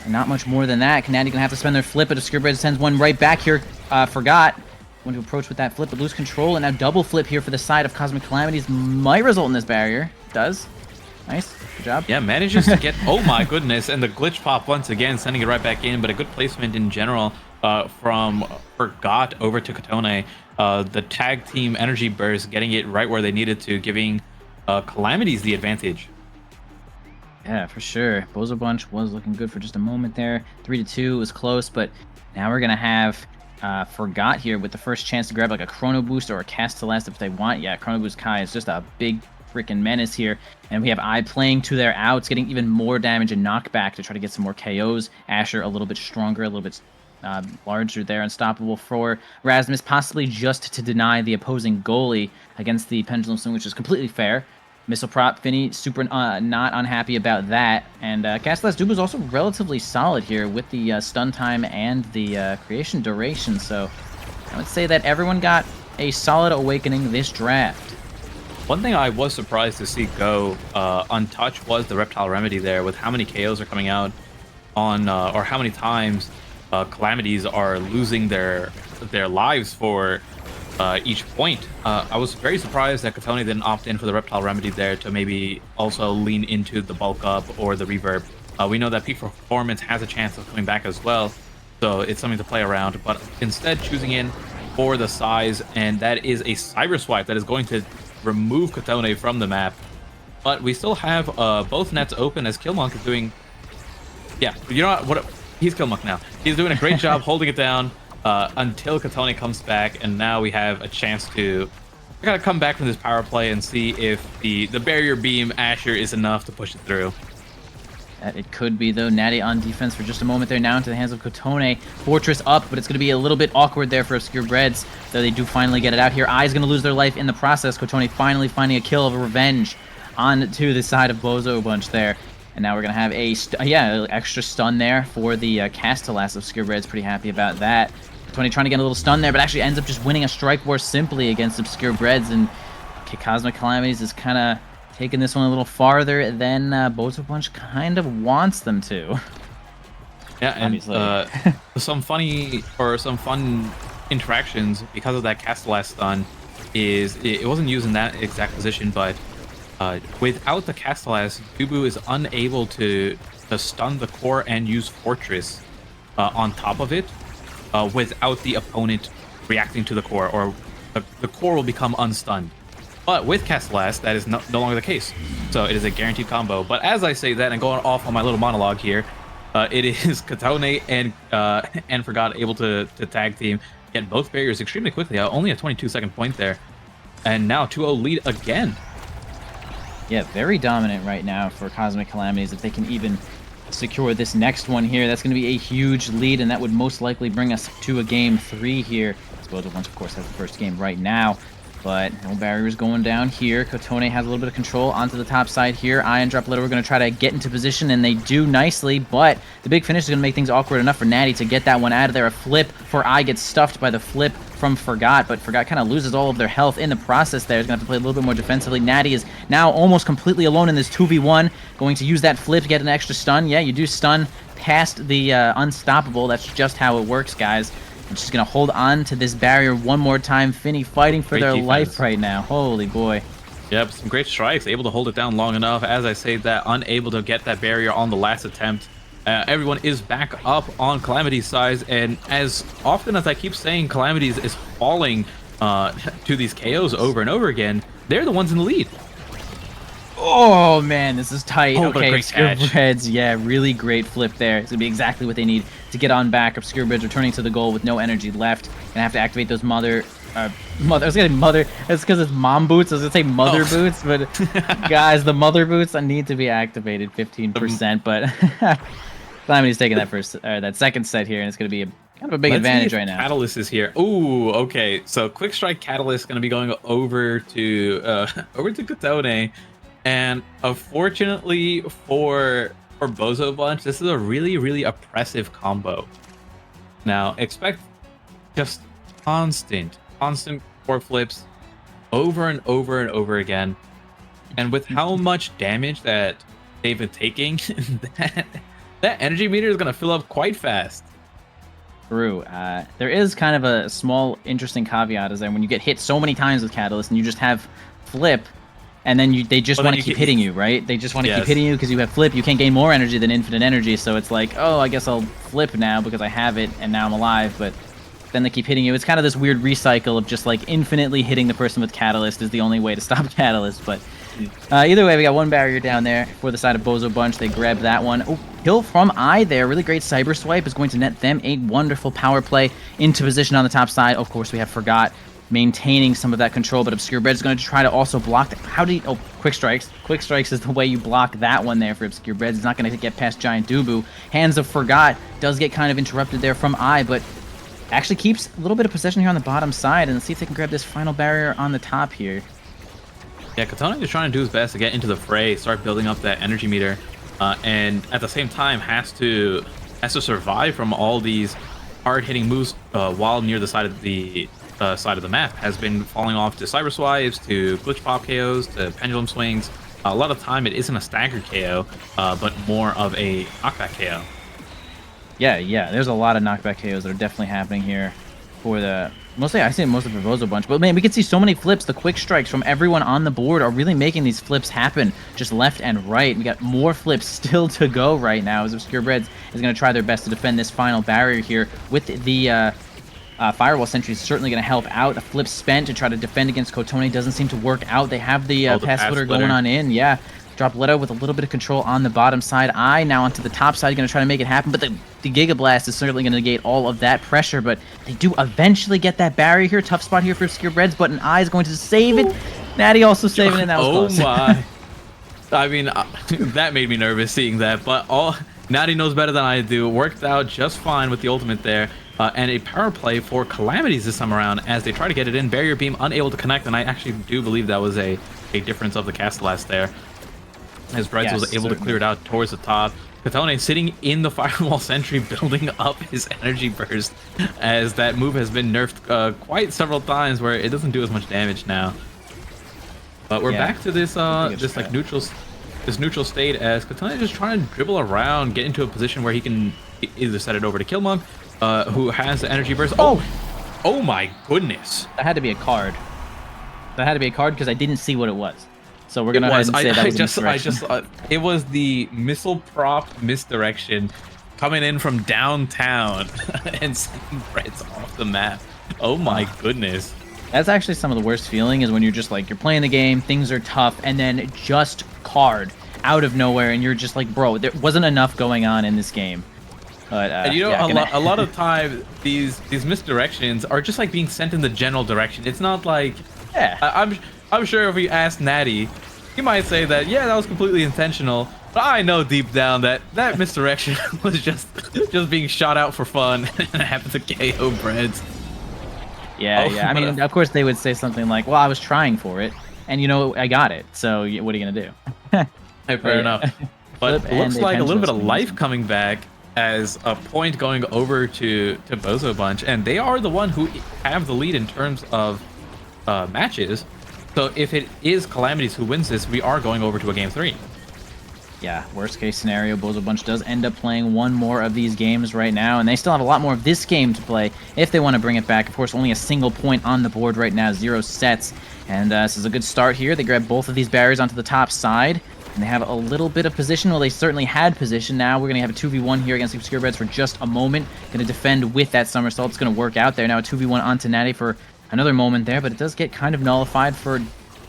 And not much more than that. Canadi going to have to spend their flip, but Obscure Bread sends one right back here. Forgot when to approach with that flip, but lose control. And now double flip here for the side of Cosmic Calamities might result in this barrier. Does. Nice. Good job.
Yeah, manages to get... Oh my goodness. And the glitch pop once again, sending it right back in. But a good placement in general from Forgot over to Kotone. The tag team energy burst, getting it right where they needed to, giving Calamities the advantage.
Yeah, for sure. Bozo Bunch was looking good for just a moment there. 3-2 was close, but now we're going to have Forgot here with the first chance to grab like a Chrono Boost or a Cast Celeste if they want. Yeah, Chrono Boost Kai is just a big freaking menace here. And we have I playing to their outs, getting even more damage and knockback to try to get some more KOs. Asher a little bit stronger, a little bit larger there, unstoppable for Rasmus, possibly just to deny the opposing goalie against the pendulum swing, which is completely fair. Missile prop, Finny, super not unhappy about that. And Castellas Duba is also relatively solid here with the stun time and the creation duration. So I would say that everyone got a solid awakening this draft.
One thing I was surprised to see go untouched was the Reptile Remedy there, with how many KOs are coming out on, or how many times Calamities are losing their lives for each point. I was very surprised that Katone didn't opt in for the Reptile Remedy there to maybe also lean into the bulk up or the reverb. We know that Peak Performance has a chance of coming back as well, so it's something to play around, but instead choosing in for the size, and that is a Cyber Swipe that is going to remove Katone from the map. But we still have both nets open as Killmonk is doing... Yeah, you know what? He's Killmonk now. He's doing a great job holding it down until Katone comes back, and now we have a chance to gotta come back from this power play and see if the barrier beam Asher is enough to push it through.
It could be, though. Natty on defense for just a moment there, now into the hands of Kotone. Fortress up, but it's going to be a little bit awkward there for Obscure Breads, though they do finally get it out here. Eye's going to lose their life in the process. Kotone finally finding a kill of a revenge on to the side of Bozo Bunch there. And now we're going to have a extra stun there for the Castellas. Obscure Breads pretty happy about that. Kotone trying to get a little stun there, but actually ends up just winning a strike war simply against Obscure Breads, and Cosmic Calamities is kind of taking this one a little farther than Bozo Bunch kind of wants them to.
Yeah, and some fun interactions because of that Castellas stun is it wasn't used in that exact position, but without the Castellas, Dubu is unable to stun the core and use Fortress on top of it without the opponent reacting to the core, or the core will become unstunned. But with Castellas, that is no longer the case. So it is a guaranteed combo. But as I say that and going off on my little monologue here, it is Katone and Forgot able to tag team, get both barriers extremely quickly. Only a 22-second point there. And now 2-0 lead again.
Yeah, very dominant right now for Cosmic Calamities. If they can even secure this next one here, that's going to be a huge lead, and that would most likely bring us to a game 3 here. Bozo Bunch, of course, has the first game right now. But no barriers going down here. Kotone has a little bit of control onto the top side here. Ion Drop Litter, we're going to try to get into position, and they do nicely, but the big finish is going to make things awkward enough for Natty to get that one out of there. A flip for I gets stuffed by the flip from Forgot, but Forgot kind of loses all of their health in the process there. He's going to have to play a little bit more defensively. Natty is now almost completely alone in this 2v1, going to use that flip to get an extra stun. Yeah, you do stun past the unstoppable. That's just how it works, guys. And she's going to hold on to this barrier one more time. Finny fighting for their life right now. Holy boy.
Yep, some great strikes. Able to hold it down long enough. As I say that, unable to get that barrier on the last attempt. Everyone is back up on Calamity's side. And as often as I keep saying Calamities is falling to these KOs over and over again, they're the ones in the lead.
Oh, man, this is tight.
Oh,
okay,
Obscure
Breads, yeah, really great flip there. It's going to be exactly what they need to get on back. Obscure Breads returning to the goal with no energy left. Gonna have to activate those I was gonna say mother. That's because it's mom boots. I was gonna say mother boots, but guys, the mother boots need to be activated 15%. But Calamity's taking that second set here, and it's gonna be kind of a big advantage right now.
Catalyst is here. Ooh, okay. So Quick Strike Catalyst gonna be going over to Kotone, and unfortunately for Bozo Bunch, this is a really oppressive combo. Now expect just constant core flips over and over again, and with how much damage that they've been taking, that energy meter is gonna fill up quite fast.
True. There is kind of a small interesting caveat is that when you get hit so many times with Catalyst and you just have flip, and then they just want to keep hitting you, right? They just want to keep hitting you because you have flip. You can't gain more energy than infinite energy, so it's like, oh, I guess I'll flip now because I have it and now I'm alive, but then they keep hitting you. It's kind of this weird recycle of just like infinitely hitting the person with Catalyst is the only way to stop Catalyst, but either way, we got one barrier down there for the side of Bozo Bunch. They grab that one. Oh, kill from I there. Really great Cyber Swipe is going to net them a wonderful power play into position on the top side. Of course, we have Forgot maintaining some of that control, but Obscure Bread is going to try to also block oh, Quick Strikes. Quick Strikes is the way you block that one there for Obscure Bread. He's not going to get past Giant Dubu. Hands of Forgot does get kind of interrupted there from I, but actually keeps a little bit of possession here on the bottom side, and let's see if they can grab this final barrier on the top here.
Yeah, Katana is trying to do his best to get into the fray, start building up that energy meter, and at the same time has to survive from all these hard-hitting moves while near the side of the map. Has been falling off to Cyber Swipes, to Glitch Pop KOs, to Pendulum Swings. A lot of time it isn't a staggered KO, but more of a knockback KO.
Yeah, there's a lot of knockback KOs that are definitely happening here for the... Mostly, I see most of the Bozo bunch, but man, we can see so many flips. The quick strikes from everyone on the board are really making these flips happen, just left and right. We got more flips still to go right now as Obscure Breads is going to try their best to defend this final barrier here with the... Firewall Sentry is certainly going to help out. A flip spent to try to defend against Kotone doesn't seem to work out. They have the pass splitter going on in. Yeah, Dropletto with a little bit of control on the bottom side. I now onto the top side, going to try to make it happen, but the Giga Blast is certainly going to negate all of that pressure, but they do eventually get that barrier here. Tough spot here for Obscure Breads, but an I is going to save it. Natty also saving it. That was close.
Oh my. I mean, that made me nervous seeing that, but Natty knows better than I do. Worked out just fine with the ultimate there. And a power play for Calamities this time around as they try to get it in. Barrier Beam unable to connect, and I actually do believe that was a difference of the Castellast there. As Breads was able to clear it out towards the top. Kotone sitting in the Firewall Sentry, building up his energy burst, as that move has been nerfed quite several times where it doesn't do as much damage now. But we're back to this like neutral state as Kotone just trying to dribble around, get into a position where he can either set it over to Killmonk, who has the energy burst. Oh my goodness!
That had to be a card. That had to be a card because I didn't see what it was. So we're gonna say that was a misdirection.
It was the missile prop misdirection coming in from downtown and sending Breads off the map. Oh my goodness!
That's actually some of the worst feeling is when you're just like, you're playing the game, things are tough, and then just card out of nowhere, and you're just like, bro, there wasn't enough going on in this game. But,
and you know, a lot of time these misdirections are just like being sent in the general direction. It's not like, I'm sure if we asked Natty, he might say that that was completely intentional. But I know deep down that misdirection was just being shot out for fun and happened to KO Breads.
I mean, of course they would say something like, "Well, I was trying for it, and you know, I got it. So what are you gonna do?"
Fair enough. But it looks like a little bit of life coming back as a point going over to Bozo Bunch, and they are the one who have the lead in terms of matches. So if it is Calamities who wins this, we are going over to a game 3.
Yeah, worst case scenario, Bozo Bunch does end up playing one more of these games right now, and they still have a lot more of this game to play if they want to bring it back. Of course, only a single point on the board right now, 0 sets, and this is a good start here. They grab both of these barriers onto the top side, and they have a little bit of position. Well, they certainly had position. Now we're going to have a 2v1 here against the Obscure Breads for just a moment. Going to defend with that somersault. It's going to work out there. Now a 2v1 onto Natty for another moment there, but it does get kind of nullified for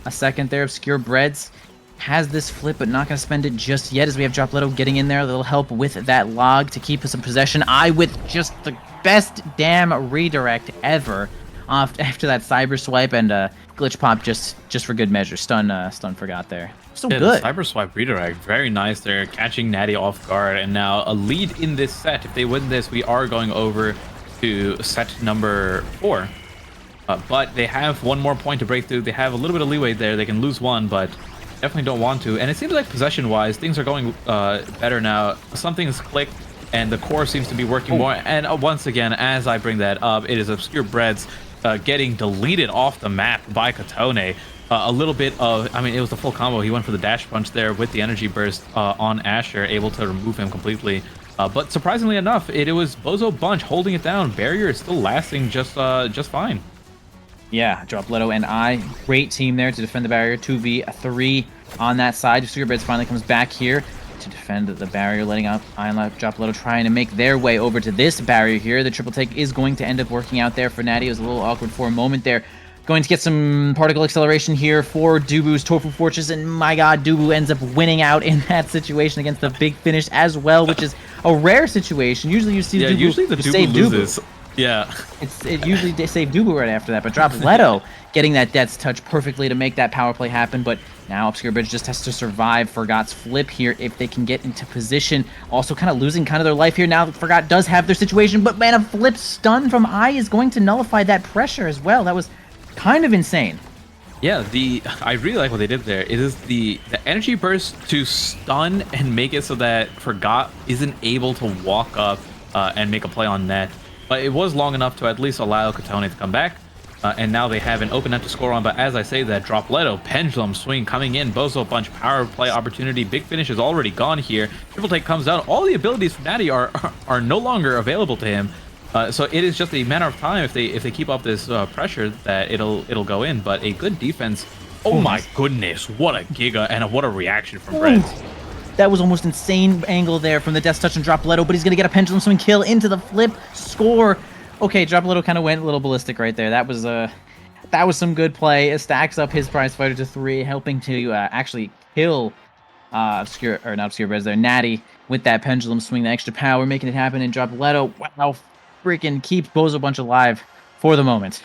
a second there. Obscure Breads has this flip, but not going to spend it just yet as we have Dropletto getting in there. A little help with that log to keep us in possession. I with just the best damn redirect ever after that cyber swipe, and glitch pop just for good measure. Stun forgot there. So good.
The cyber swipe redirect, very nice there, catching Natty off guard, and now a lead in this set. If they win this, we are going over to set number 4. But they have one more point to break through. They have a little bit of leeway there. They can lose one, but definitely don't want to. And it seems like possession-wise, things are going better now. Something's clicked, and the core seems to be working more. And once again, as I bring that up, it is Obscure Breads getting deleted off the map by Kotone. A little bit of, I mean, it was the full combo. He went for the dash punch there with the energy burst on Asher, able to remove him completely. But surprisingly enough, it was Bozo Bunch holding it down. Barrier is still lasting just fine.
Yeah, Dropletto and I, great team there to defend the barrier. 2v3 on that side. Obscure Breads finally comes back here to defend the barrier, letting up Dropletto trying to make their way over to this barrier here. The triple take is going to end up working out there for Natty. It was a little awkward for a moment there. Going to get some particle acceleration here for Dubu's Tofu Fortress, and my god, Dubu ends up winning out in that situation against the big finish as well, which is a rare situation. Usually you see Dubu
usually the Dubu loses. Yeah.
It usually saved Dubu right after that, but dropped Leto getting that Death's Touch perfectly to make that power play happen. But now Obscure Bridge just has to survive Forgot's flip here if they can get into position. Also kind of losing kind of their life here now. Forgot does have their situation, but man, a flip stun from I is going to nullify that pressure as well. That was kind of insane.
Yeah, I really like what they did there. It is the energy burst to stun and make it so that Forgot isn't able to walk up and make a play on net. But it was long enough to at least allow Kotone to come back. And now they have an open net to score on. But as I say that, drop Leto, pendulum swing coming in, Bozo bunch, power play opportunity, big finish is already gone here. Triple take comes down. All the abilities from Natty are no longer available to him. So it is just a matter of time if they keep up this pressure that it'll go in. But a good defense. Oh my goodness, what a giga and what a reaction from Breads.
That was almost insane angle there from the Death Touch and drop Leto, but he's going to get a pendulum swing kill into the flip score. Okay, drop Leto kind of went a little ballistic right there. That was some good play. It stacks up his prize fighter to 3, helping to actually kill not Obscure Res there, Natty with that pendulum swing, the extra power, making it happen, and drop Leto. Wow, freaking keeps Bozo Bunch alive for the moment.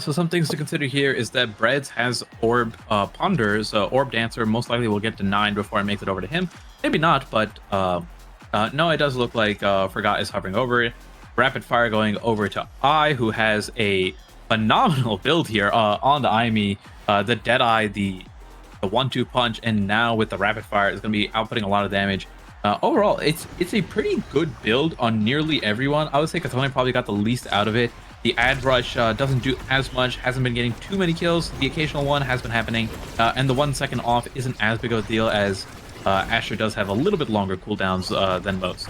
So some things to consider here is that Breads has Orb Ponder, so Orb Dancer most likely will get denied before it makes it over to him. Maybe not, but no, it does look like Forgot is hovering over it. Rapid Fire going over to I, who has a phenomenal build here on the IME, the Deadeye, the 1-2 punch, and now with the Rapid Fire is going to be outputting a lot of damage. Overall, it's a pretty good build on nearly everyone. I would say Kotone probably got the least out of it. The ad rush doesn't do as much, hasn't been getting too many kills. The occasional one has been happening, and the 1 second off isn't as big of a deal as Asher does have a little bit longer cooldowns than most.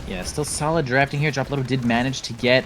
Yeah, still solid drafting here. Drop Leto did manage to get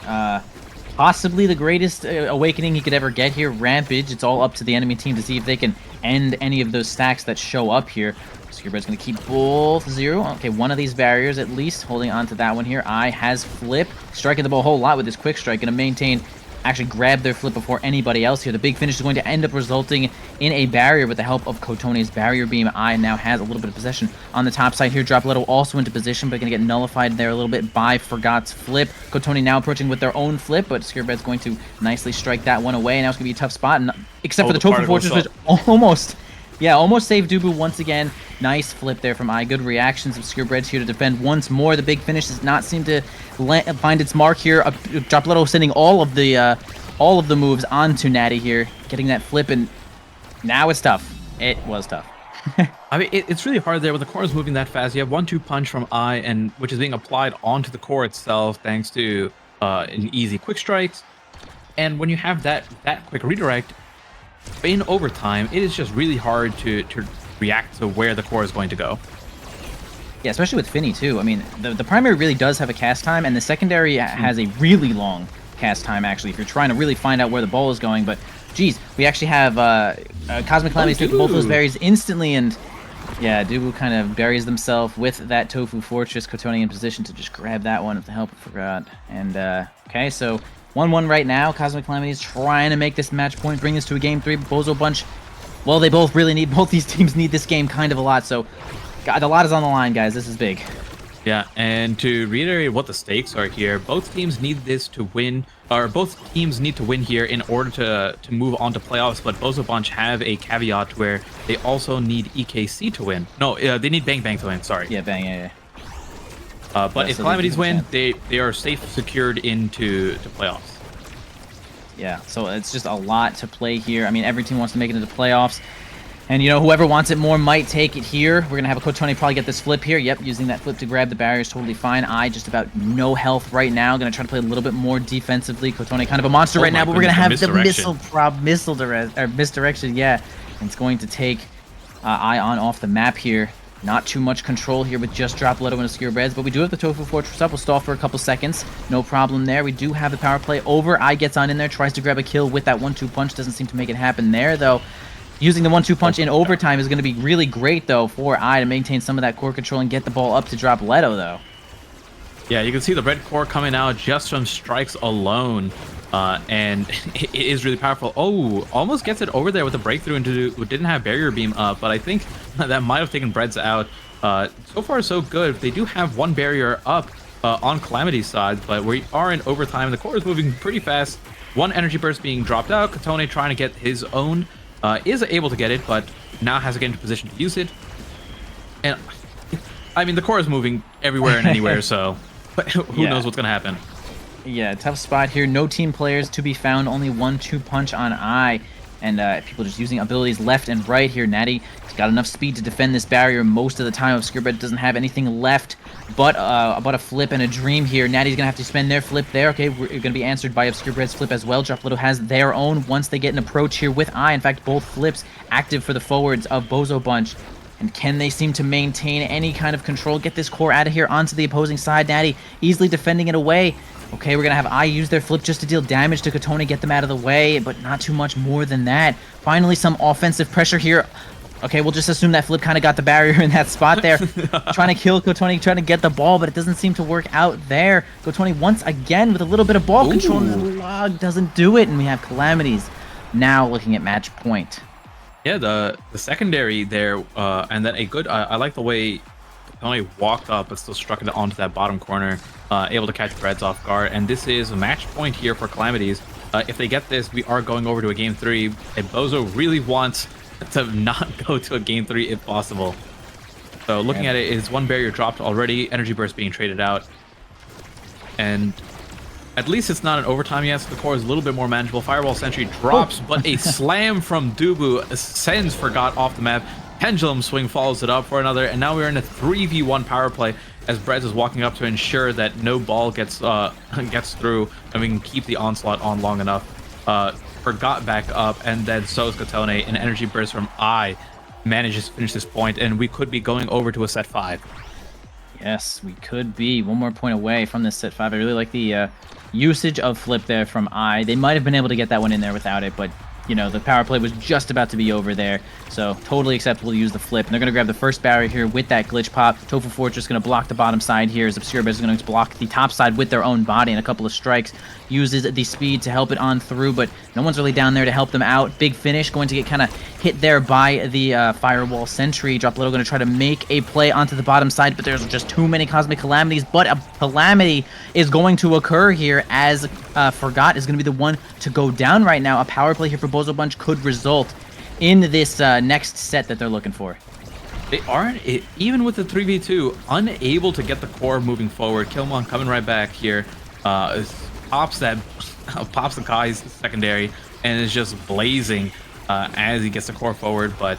possibly the greatest awakening he could ever get here, Rampage. It's all up to the enemy team to see if they can end any of those stacks that show up here. Obscurebird's going to keep both 0. Okay, one of these barriers at least, holding on to that one here. I has flip, striking the ball a whole lot with his quick strike, going to maintain, actually grab their flip before anybody else here. The big finish is going to end up resulting in a barrier with the help of Kotone's barrier beam. I now has a little bit of possession on the top side here. Drop Leto also into position, but going to get nullified there a little bit by Forgot's flip. Kotone now approaching with their own flip, but Scarebird's going to nicely strike that one away. Now it's going to be a tough spot, and except for the Tofu Fortress, which almost saved Dubu once again. Nice flip there from I. Good reactions of Scarebreads here to defend once more. The big finish does not seem to find its mark here. Drop Leto sending all of the moves onto Natty here, getting that flip, and now it's tough. It was tough.
I mean, it's really hard there when the core is moving that fast. You have 1-2 punch from I, and which is being applied onto the core itself thanks to an easy quick strikes. And when you have that quick redirect in overtime, it is just really hard to react to where the core is going to go.
Yeah, especially with Finny too. I mean, the primary really does have a cast time, and the secondary has a really long cast time, actually, if you're trying to really find out where the ball is going. But, geez, we actually have Cosmic Calamities taking both those berries instantly, and yeah, Dubu kind of buries themselves with that Tofu Fortress. Kotone in position to just grab that one with the help of Forgot. And, okay, so 1-1 right now. Cosmic Calamities trying to make this match point, bring this to a game 3. Bozo Bunch, well, they both these teams need this game kind of a lot, so God, a lot is on the line, guys. This is big.
Yeah, and to reiterate what the stakes are here, both teams need this to win, or both teams need to win here in order to move on to playoffs, but Bozo Bunch have a caveat where they also need EKC to win. No, they need Bang Bang to win, sorry.
Yeah, Bang, yeah.
But if Calamities win, they are safe secured into playoffs.
Yeah, so it's just a lot to play here. I mean, every team wants to make it into playoffs. And, you know, whoever wants it more might take it here. We're going to have a Kotone probably get this flip here. Yep, using that flip to grab the barrier is totally fine. I just about no health right now. Going to try to play a little bit more defensively. Kotone kind of a monster right now, but we're going to have the misdirection. Yeah, and it's going to take Ion off the map here. Not too much control here with just drop Leto and Obscure Breads, but we do have the Tofu Fortress up. We'll stall for a couple seconds. No problem there. We do have the power play over. I gets on in there, tries to grab a kill with that 1-2 punch. Doesn't seem to make it happen there, though. Using the 1-2 punch in overtime is going to be really great, though, for I to maintain some of that core control and get the ball up to drop Leto, though.
Yeah, you can see the red core coming out just from strikes alone. And it is really powerful. Oh, almost gets it over there with a breakthrough into who didn't have barrier beam up, but I think that might have taken Breads out. So far, so good. They do have one barrier up, on Calamity's side, but we are in overtime. The core is moving pretty fast. One energy burst being dropped out. Katone trying to get his own, is able to get it, but now has to get into position to use it. And I mean, the core is moving everywhere and anywhere, so who knows what's going to happen.
Yeah, tough spot here. No team players to be found. Only 1-2 punch on Eye. And people just using abilities left and right here. Natty's got enough speed to defend this barrier most of the time. Obscurebread doesn't have anything left but a flip and a dream here. Natty's going to have to spend their flip there. Okay, we're going to be answered by Obscurebread's flip as well. Drop Little has their own once they get an approach here with Eye. In fact, both flips active for the forwards of Bozo Bunch. And can they seem to maintain any kind of control? Get this core out of here onto the opposing side. Natty easily defending it away. Okay, we're going to have Eye use their flip just to deal damage to Katone, get them out of the way, but not too much more than that. Finally, some offensive pressure here. Okay, we'll just assume that flip kind of got the barrier in that spot there. Trying to kill Katone, trying to get the ball, but it doesn't seem to work out there. Katone once again with a little bit of ball control, and the log doesn't do it, and we have Calamities now looking at match point.
Yeah, the secondary there, and then a good. I like the way Katone walked up, but still struck it onto that bottom corner, able to catch Breads off guard. And this is a match point here for Calamities. If they get this, we are going over to a game 3. And Bozo really wants to not go to a game 3 if possible. So looking at it, is one barrier dropped already, energy burst being traded out, and at least it's not an overtime yet, so the core is a little bit more manageable. Fireball Sentry drops, but a slam from Dubu sends Forgot off the map. Pendulum Swing follows it up for another, and now we're in a 3v1 power play as Breads is walking up to ensure that no ball gets through, and we can keep the onslaught on long enough. Forgot back up, and then so is Katone. An energy burst from Eye manages to finish this point, and we could be going over to a set 5.
Yes, we could be one more point away from this set 5. I really like the usage of flip there from Eye. They might have been able to get that one in there without it, but you know, the power play was just about to be over there, so totally acceptable to use the flip. And they're going to grab the first barrier here with that glitch pop. Tofu Fortress going to block the bottom side here, as Obscurebread is going to block the top side with their own body, and a couple of strikes. Uses the speed to help it on through, but no one's really down there to help them out. Big finish going to get kind of hit there by the Firewall Sentry. Drop Little going to try to make a play onto the bottom side, but there's just too many Cosmic Calamities. But a Calamity is going to occur here, as Forgot is going to be the one to go down right now. A power play here for Bozo Bunch could result in this next set that they're looking for.
They aren't, even with the 3v2, unable to get the core moving forward. Killmon coming right back here. Pops the Kai's secondary and is just blazing as he gets the core forward, but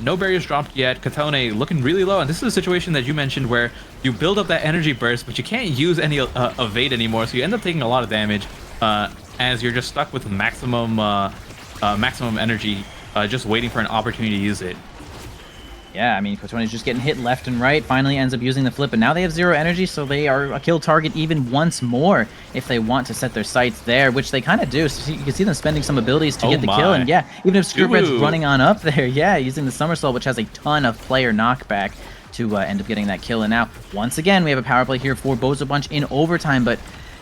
no barriers dropped yet. Katone looking really low, and this is a situation that you mentioned where you build up that energy burst, but you can't use any evade anymore, so you end up taking a lot of damage as you're just stuck with maximum energy, just waiting for an opportunity to use it.
Yeah, I mean, Katone is just getting hit left and right, finally ends up using the flip, and now they have 0 energy, so they are a kill target even once more if they want to set their sights there, which they kind of do. So you can see them spending some abilities to get the kill, and yeah, even if Obscurebread's running on up there, yeah, using the somersault, which has a ton of player knockback to end up getting that kill. And now, once again, we have a power play here for Bozo Bunch in overtime, but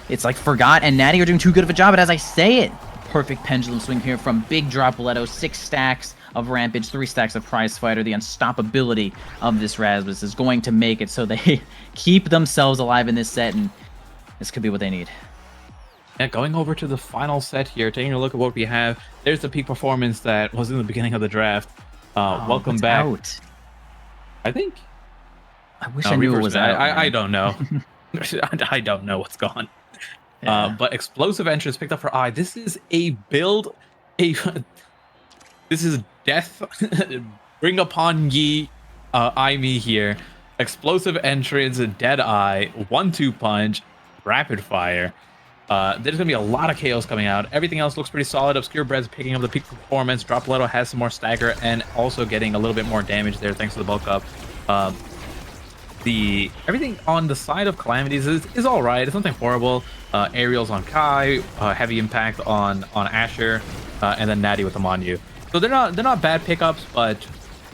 it's like Forgot and Natty are doing too good of a job, but as I say it, perfect pendulum swing here from Big Dropoletto, 6 stacks of Rampage, 3 stacks of Prize Fighter. The unstoppability of this Rasmus is going to make it so they keep themselves alive in this set, and this could be what they need.
Yeah, going over to the final set here, taking a look at what we have. There's the peak performance that was in the beginning of the draft. Welcome back.
Out?
I think.
I wish I knew it was out.
I don't know. I don't know what's gone. Yeah. But explosive entrance picked up for Eye. This is a build. This is death. Bring upon ye, eye me here. Explosive entrance, dead eye, 1-2 punch, rapid fire. There's gonna be a lot of KOs coming out. Everything else looks pretty solid. Obscurebread's picking up the peak performance. Dropoletto has some more stagger and also getting a little bit more damage there thanks to the bulk up. Everything on the side of Calamities is all right. It's nothing horrible. Aerials on Kai, heavy impact on Asher, and then Natty with the Monu. So they're not bad pickups, but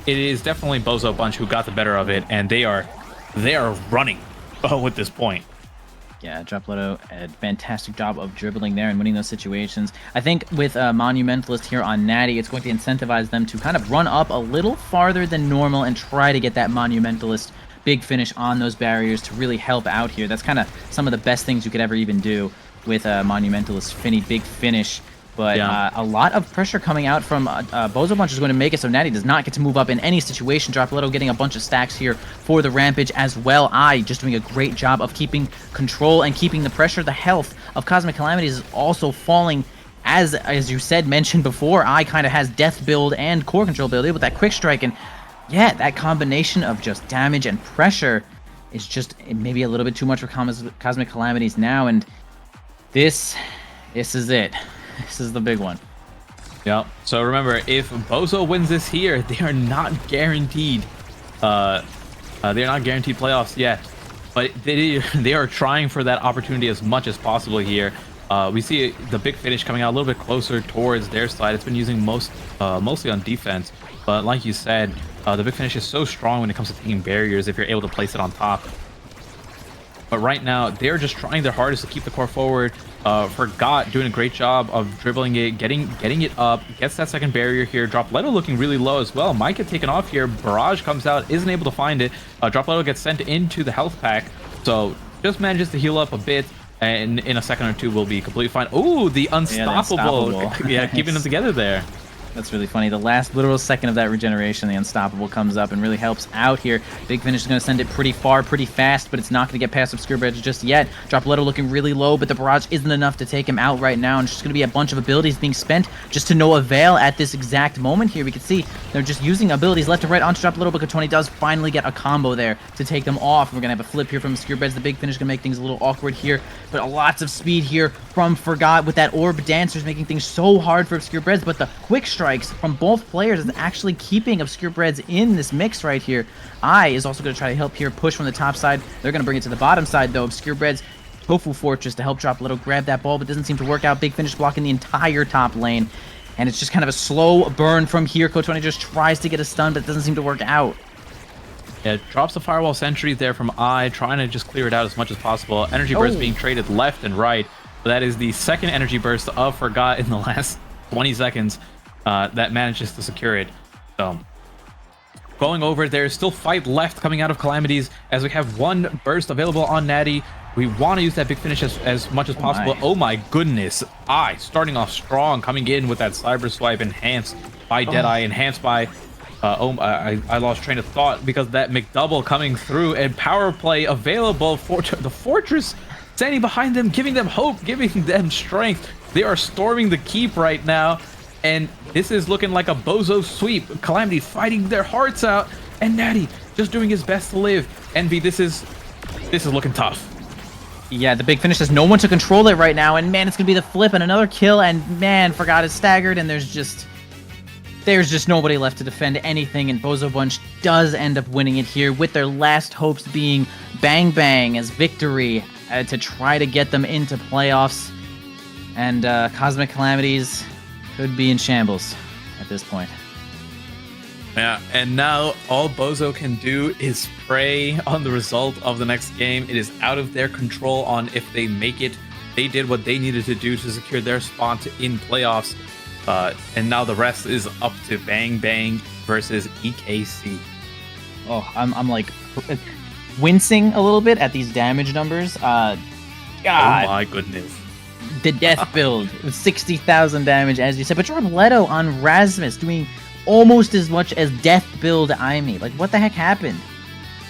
it is definitely Bozo Bunch who got the better of it, and they are running with this point.
Yeah, Dropoletto, a fantastic job of dribbling there and winning those situations. I think with Monumentalist here on Natty, it's going to incentivize them to kind of run up a little farther than normal and try to get that Monumentalist Big Finish on those barriers to really help out here. That's kind of some of the best things you could ever even do with Monumentalist Finny. Big Finish. But a lot of pressure coming out from Bozo Bunch is going to make it so Natty does not get to move up in any situation. Dropletto getting a bunch of stacks here for the Rampage as well. Just doing a great job of keeping control and keeping the pressure. The health of Cosmic Calamities is also falling. As you said, mentioned before, kind of has Death build and Core Control build with that Quick Strike. And yeah, that combination of just damage and pressure is just maybe a little bit too much for Cosmic Calamities now. And this is it. This is the big one.
Yeah. So remember, if Bozo wins this here, they are not guaranteed. They're not guaranteed playoffs yet, but they are trying for that opportunity as much as possible here. We see the Big Finish coming out a little bit closer towards their side. It's been using mostly on defense, but like you said, the Big Finish is so strong when it comes to taking barriers if you're able to place it on top. But right now, they're just trying their hardest to keep the core forward. Forgot doing a great job of dribbling it, getting it up, gets that second barrier here. Dropletto looking really low as well. Might get taken off here. Barrage comes out, isn't able to find it. Dropletto gets sent into the health pack, so just manages to heal up a bit, and in a second or two will be completely fine. Ooh, the unstoppable. Yeah, keeping them together there.
That's really funny. The last literal second of that regeneration, the Unstoppable comes up and really helps out here. Big Finish is going to send it pretty far, pretty fast, but it's not going to get past Obscure Bridge just yet. Dropletto looking really low, but the Barrage isn't enough to take him out right now, and it's just going to be a bunch of abilities being spent just to no avail at this exact moment here. We can see they're just using abilities left to right onto Dropletto, but Katoni does finally get a combo there to take them off. We're going to have a flip here from Obscure Bridge. The Big Finish going to make things a little awkward here, but lots of speed here from Forgot with that Orb Dancers making things so hard for Obscure Breads, but the quick strikes from both players is actually keeping Obscure Breads in this mix right here. Is also going to try to help here, push from the top side. They're going to bring it to the bottom side though. Obscure Breads, Tofu Fortress to help Dropletto grab that ball, but doesn't seem to work out. Big Finish blocking the entire top lane, and it's just kind of a slow burn from here. Kotoni just tries to get a stun, but it doesn't seem to work out.
Yeah, drops the Firewall Sentry there from trying to just clear it out as much as possible. Energy Burst being traded left and right. But that is the second Energy Burst of Forgot in the last 20 seconds that manages to secure it. So, going over, there's still fight left coming out of Calamities as we have one burst available on Natty. We want to use that Big Finish as much as possible. Oh my goodness. Starting off strong, coming in with that Cyber Swipe enhanced by Deadeye, enhanced by... I lost train of thought because that McDouble coming through, and power play available for the Fortress standing behind them, giving them hope, giving them strength. They are storming the keep right now, and this is looking like a Bozo sweep. Calamity fighting their hearts out, and Natty just doing his best to live. Envy, this is looking tough.
Yeah, the Big Finish has no one to control it right now, and man, it's gonna be the flip and another kill, and man, Forgot is staggered, and there's just nobody left to defend anything, and Bozo Bunch does end up winning it here with their last hopes being Bang Bang as victory to try to get them into playoffs. And Cosmic Calamities could be in shambles at this point.
Yeah, and now all Bozo can do is pray on the result of the next game. It is out of their control on if they make it. They did what they needed to do to secure their spot in playoffs. And now the rest is up to Bang Bang versus EKC.
Oh, I'm like wincing a little bit at these damage numbers. God.
Oh my goodness.
The death build with 60,000 damage, as you said, but Dropletto on Rasmus doing almost as much as death build Aimee. Like, what the heck happened?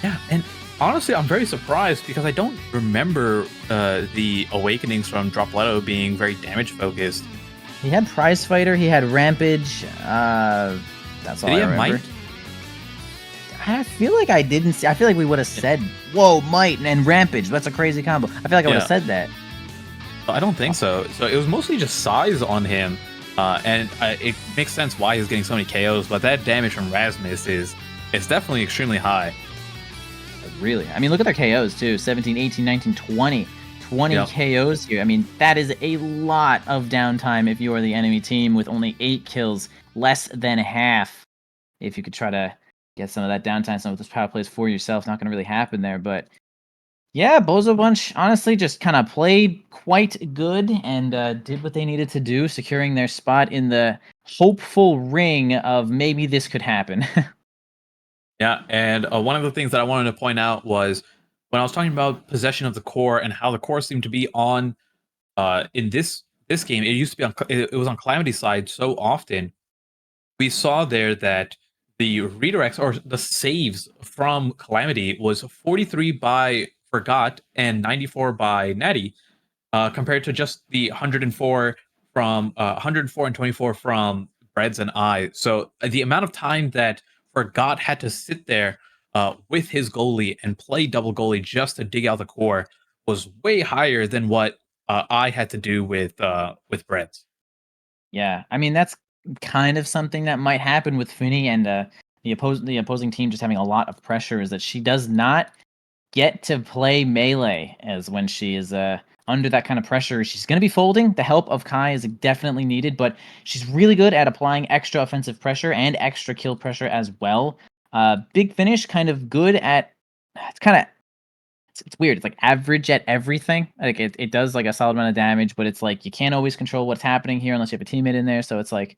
Yeah, and honestly, I'm very surprised because I don't remember the awakenings from Dropletto being very damage focused.
He had Prize Fighter, he had Rampage, that's all I remember. Did he have Might? I feel like I didn't see, I feel like we would have said, whoa, Might and Rampage, that's a crazy combo. I feel like I would have said that.
I don't think so. So it was mostly just size on him, and it makes sense why he's getting so many KOs, but that damage from Rasmus is definitely extremely high.
Really? I mean, look at their KOs too, 17, 18, 19, 20. 20 KOs here. I mean, that is a lot of downtime if you are the enemy team with only 8 kills, less than half. If you could try to get some of that downtime, some of those power plays for yourself, not going to really happen there. But yeah, Bozo Bunch honestly just kind of played quite good and did what they needed to do, securing their spot in the hopeful ring of maybe this could happen.
Yeah, and one of the things that I wanted to point out was when I was talking about possession of the core and how the core seemed to be on in this game. It used to be on it was on Calamity side so often. We saw there that the redirects or the saves from Calamity was 43 by Forgot and 94 by Natty, compared to just the 104 from 104 and 24 from Breads and I. So the amount of time that Forgot had to sit there with his goalie and play double goalie just to dig out the core was way higher than what I had to do with Breads.
Yeah, I mean that's kind of something that might happen with Finny and the opposing team just having a lot of pressure is that she does not get to play melee as when she is under that kind of pressure. She's going to be folding. The help of Kai is definitely needed, but she's really good at applying extra offensive pressure and extra kill pressure as well. Big Finish kind of good at it's kind of it's weird. It's like average at everything. Like it does like a solid amount of damage, but it's like you can't always control what's happening here unless you have a teammate in there. So it's like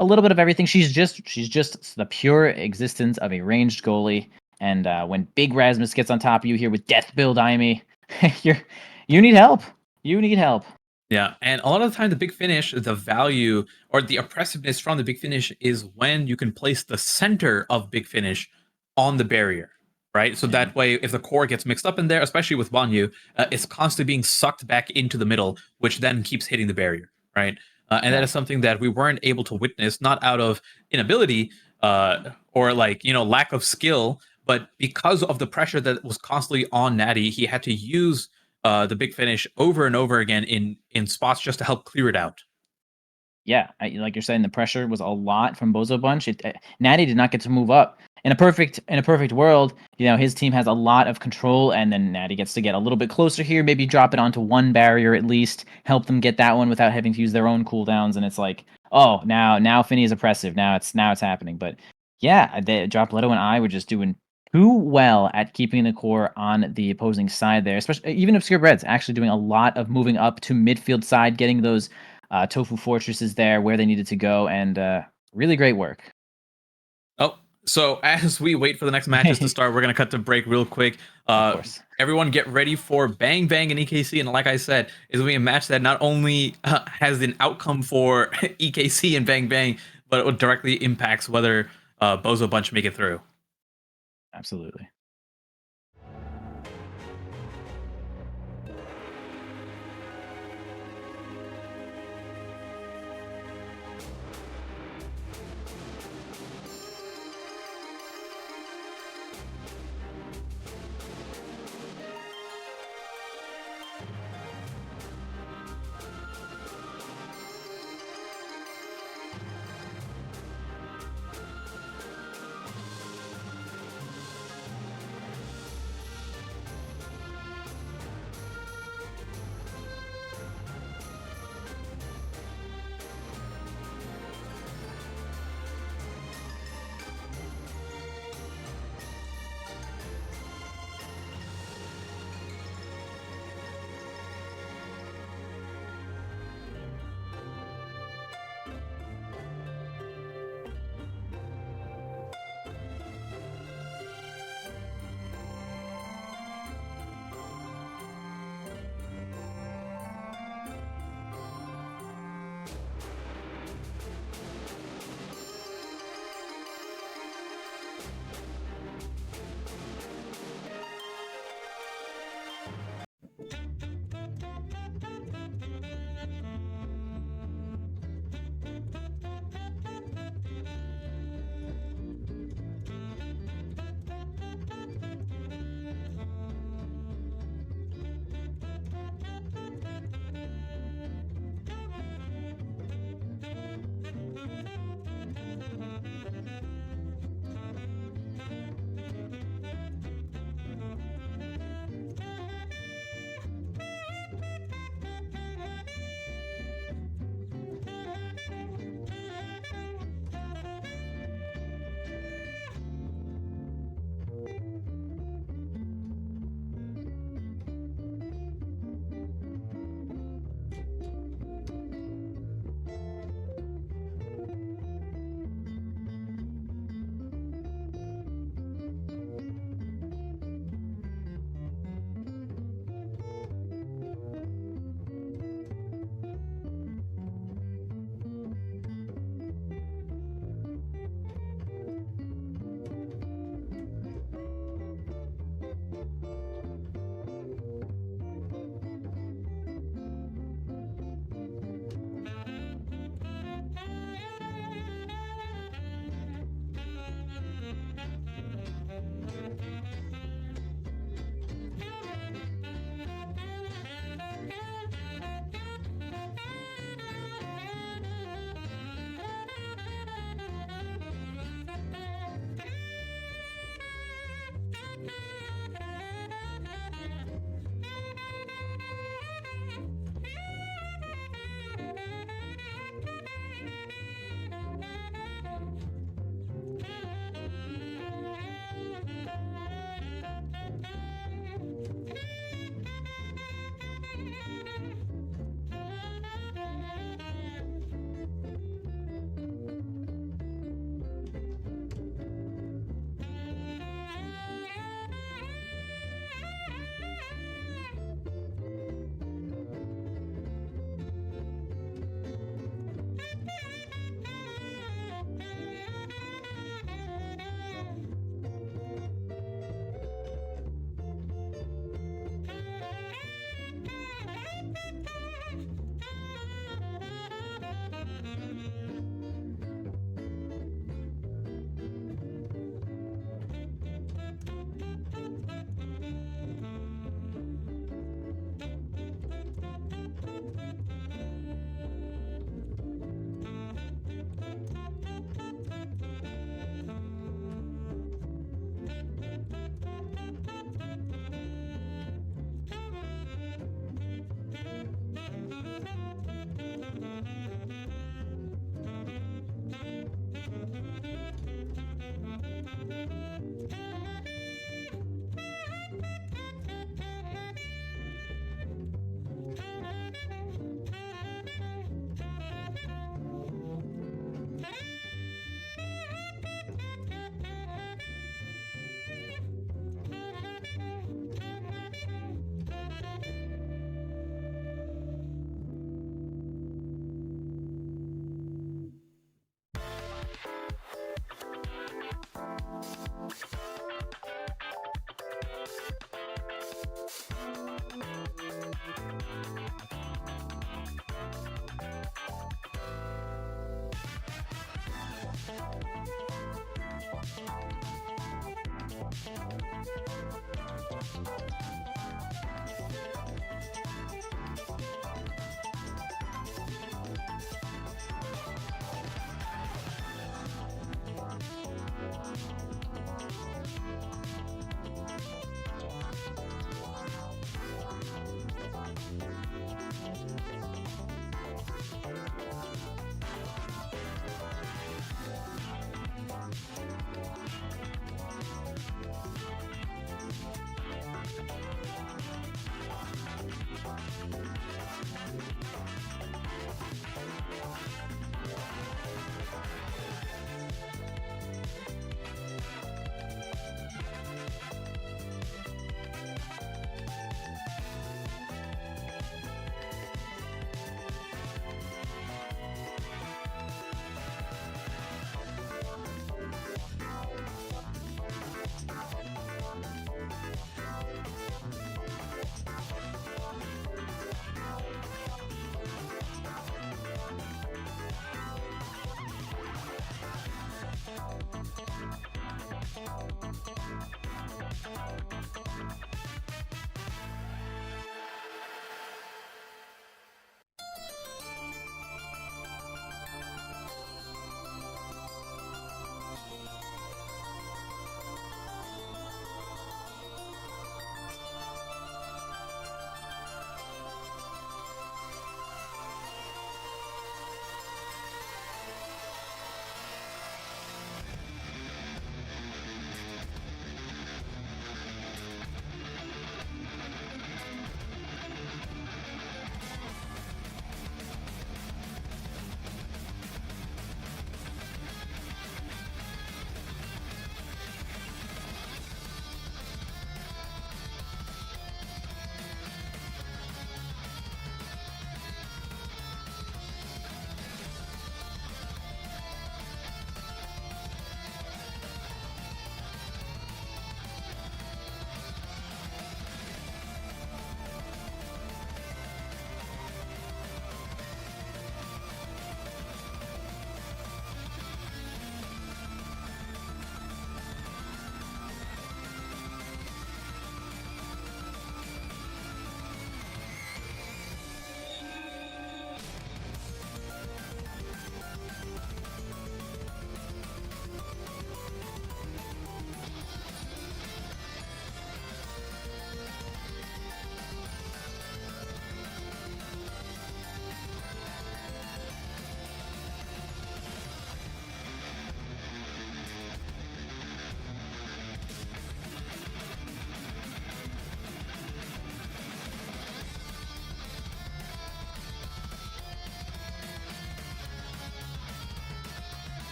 a little bit of everything. She's just the pure existence of a ranged goalie. And when Big Rasmus gets on top of you here with Death Build Imi, you need help. You need help.
Yeah, and a lot of the time, the big finish, the value or the oppressiveness from the big finish is when you can place the center of big finish on the barrier, right? So that way, if the core gets mixed up in there, especially with Banyu, it's constantly being sucked back into the middle, which then keeps hitting the barrier, right? And that is something that we weren't able to witness, not out of inability or like lack of skill, but because of the pressure that was constantly on Natty, he had to use the big finish over and over again in spots just to help clear it out.
Yeah, like you're saying, the pressure was a lot from Bozo Bunch. Natty did not get to move up. In a perfect world, his team has a lot of control, and then Natty gets to get a little bit closer here, maybe drop it onto one barrier at least, help them get that one without having to use their own cooldowns, and it's like, oh, now Finny is oppressive. Now it's happening. But yeah, Drop Leto and I were just doing too well at keeping the core on the opposing side there, especially even Obscure Breads actually doing a lot of moving up to midfield side, getting those Tofu Fortresses there where they needed to go, and really great work.
Oh, so as we wait for the next matches to start, we're going to cut to break real quick.
Of course.
Everyone get ready for Bang Bang and EKC. And like I said, it's going to be a match that not only has an outcome for EKC and Bang Bang, but it directly impacts whether Bozo Bunch make it through.
Absolutely.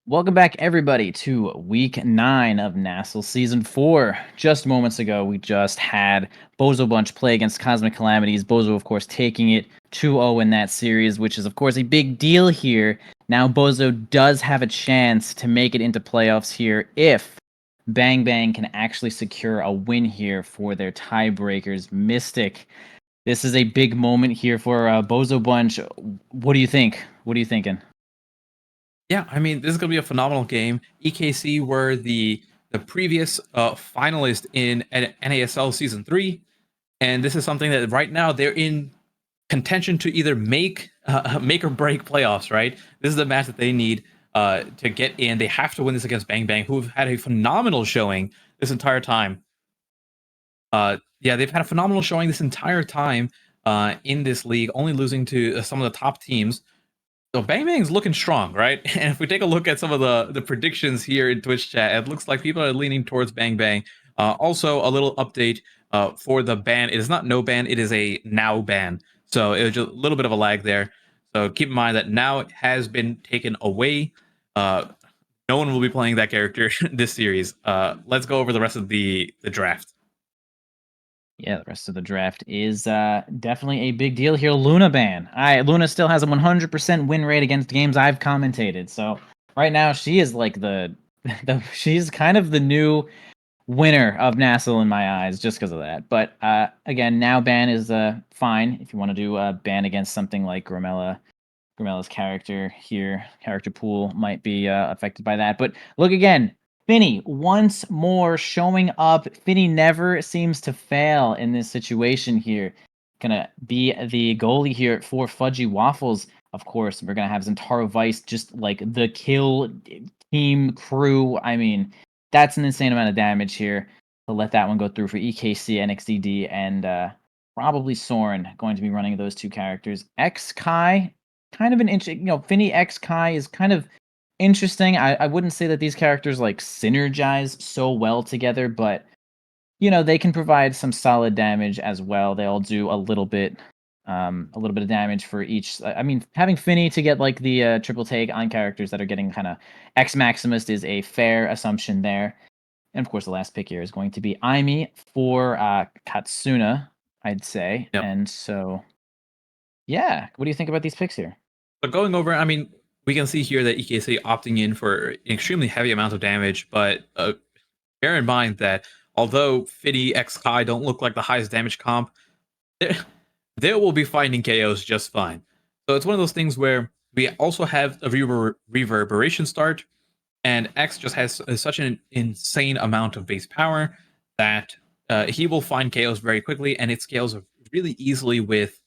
Welcome back, everybody, to week 9 of Nassel Season 4. Just moments ago, we just had Bozo Bunch play against Cosmic Calamities. Bozo, of course, taking it 2-0 in that series, which is, of course, a big deal here. Now, Bozo does have a chance to make it into playoffs here if Bang Bang can actually secure a win here for their tiebreakers. Mystic, this is a big moment here for Bozo Bunch. What do you think? What are you thinking?
Yeah, I mean, this is going to be a phenomenal game. EKC were the previous finalist in NASL Season 3, and this is something that right now they're in contention to either make or break playoffs, right? This is the match that they need to get in. They have to win this against Bang Bang, who've had a phenomenal showing this entire time. Yeah, they've had a phenomenal showing this entire time in this league, only losing to some of the top teams. So Bang Bang's looking strong, right? And if we take a look at some of the predictions here in Twitch chat, it looks like people are leaning towards Bang Bang. Also, a little update for the ban. It is not no ban, it is a now ban. So it was just a little bit of a lag there. So keep in mind that now it has been taken away. No one will be playing that character this series. Let's go over the rest of the draft.
Yeah, the rest of the draft is definitely a big deal here. Luna ban. Luna still has a 100% win rate against games I've commentated. So right now she is like she's kind of the new winner of Nassel in my eyes just because of that. But again, now ban is fine if you want to do a ban against something like Grimella. Grimella's character here, character pool might be affected by that. But look again, Finny once more showing up. Finny never seems to fail in this situation here. Gonna be the goalie here for Fudgy Waffles. Of course, we're gonna have Zentaro Vice, just like the kill team crew. I mean, that's an insane amount of damage here. To let that one go through for EKC, NXDD, and probably Soren going to be running those two characters. X Kai, kind of an interesting, Finny X Kai is kind of interesting. I wouldn't say that these characters like synergize so well together, but they can provide some solid damage as well. They all do a little bit of damage for each. I mean, having Finny to get like the triple take on characters that are getting kind of X Maximus is a fair assumption there. And of course, the last pick here is going to be Aimi for Katsuna, I'd say.
Yep.
And so, yeah, what do you think about these picks here?
But going over, I mean, we can see here that EKC opting in for an extremely heavy amount of damage, but bear in mind that although Fiddy X Kai don't look like the highest damage comp, they will be finding KOs just fine. So it's one of those things where we also have a reverberation start, and X just has such an insane amount of base power that he will find KOs very quickly, and it scales really easily with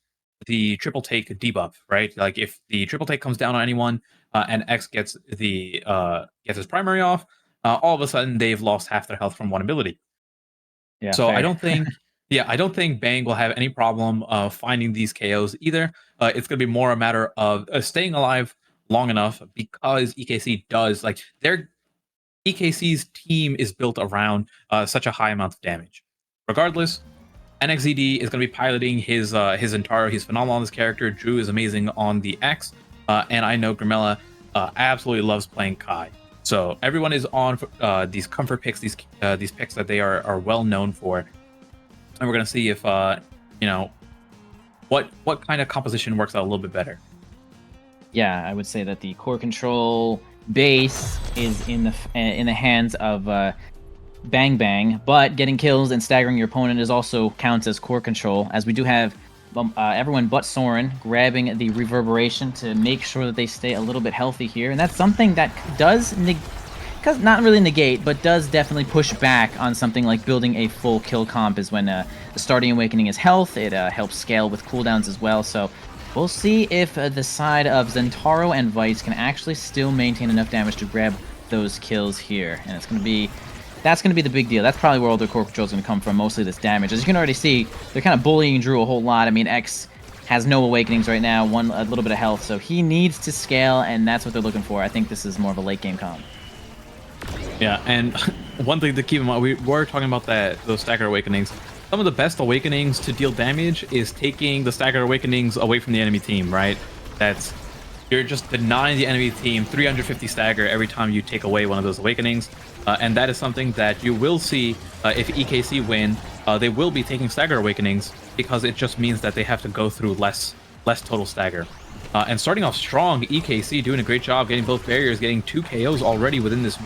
the triple take debuff, right? Like if the triple take comes down on anyone and X gets his primary off, all of a sudden they've lost half their health from one ability.
Yeah.
So
fair.
I don't think Bang will have any problem finding these KOs either. It's going to be more a matter of staying alive long enough, because EKC does EKC's team is built around such a high amount of damage. Regardless, NXZD is going to be piloting his Zentaro. He's phenomenal on this character. Drew is amazing on the X, and I know Grimella absolutely loves playing Kai. So everyone is on these comfort picks, these picks that they are well known for, and we're going to see if what kind of composition works out a little bit better.
Yeah, I would say that the core control base is in the hands of Bang Bang, but getting kills and staggering your opponent is also counts as core control, as we do have everyone but Soren grabbing the reverberation to make sure that they stay a little bit healthy here, and that's something that does not really negate, but does definitely push back on something like building a full kill comp. Is when the starting awakening is health. It helps scale with cooldowns as well. So we'll see if the side of Zentaro and Vice can actually still maintain enough damage to grab those kills here, and that's going to be the big deal. That's probably where all their core control is going to come from, mostly this damage. As you can already see, they're kind of bullying Drew a whole lot. I mean, X has no awakenings right now, a little bit of health, so he needs to scale, and that's what they're looking for. I think this is more of a late game comp.
Yeah, and one thing to keep in mind, we were talking about those staggered awakenings. Some of the best awakenings to deal damage is taking the staggered awakenings away from the enemy team, right? That's you're just denying the enemy team 350 stagger every time you take away one of those awakenings. And that is something that you will see if EKC win. They will be taking stagger awakenings because it just means that they have to go through less total stagger. And starting off strong, EKC doing a great job getting both barriers, getting 2 KOs already within this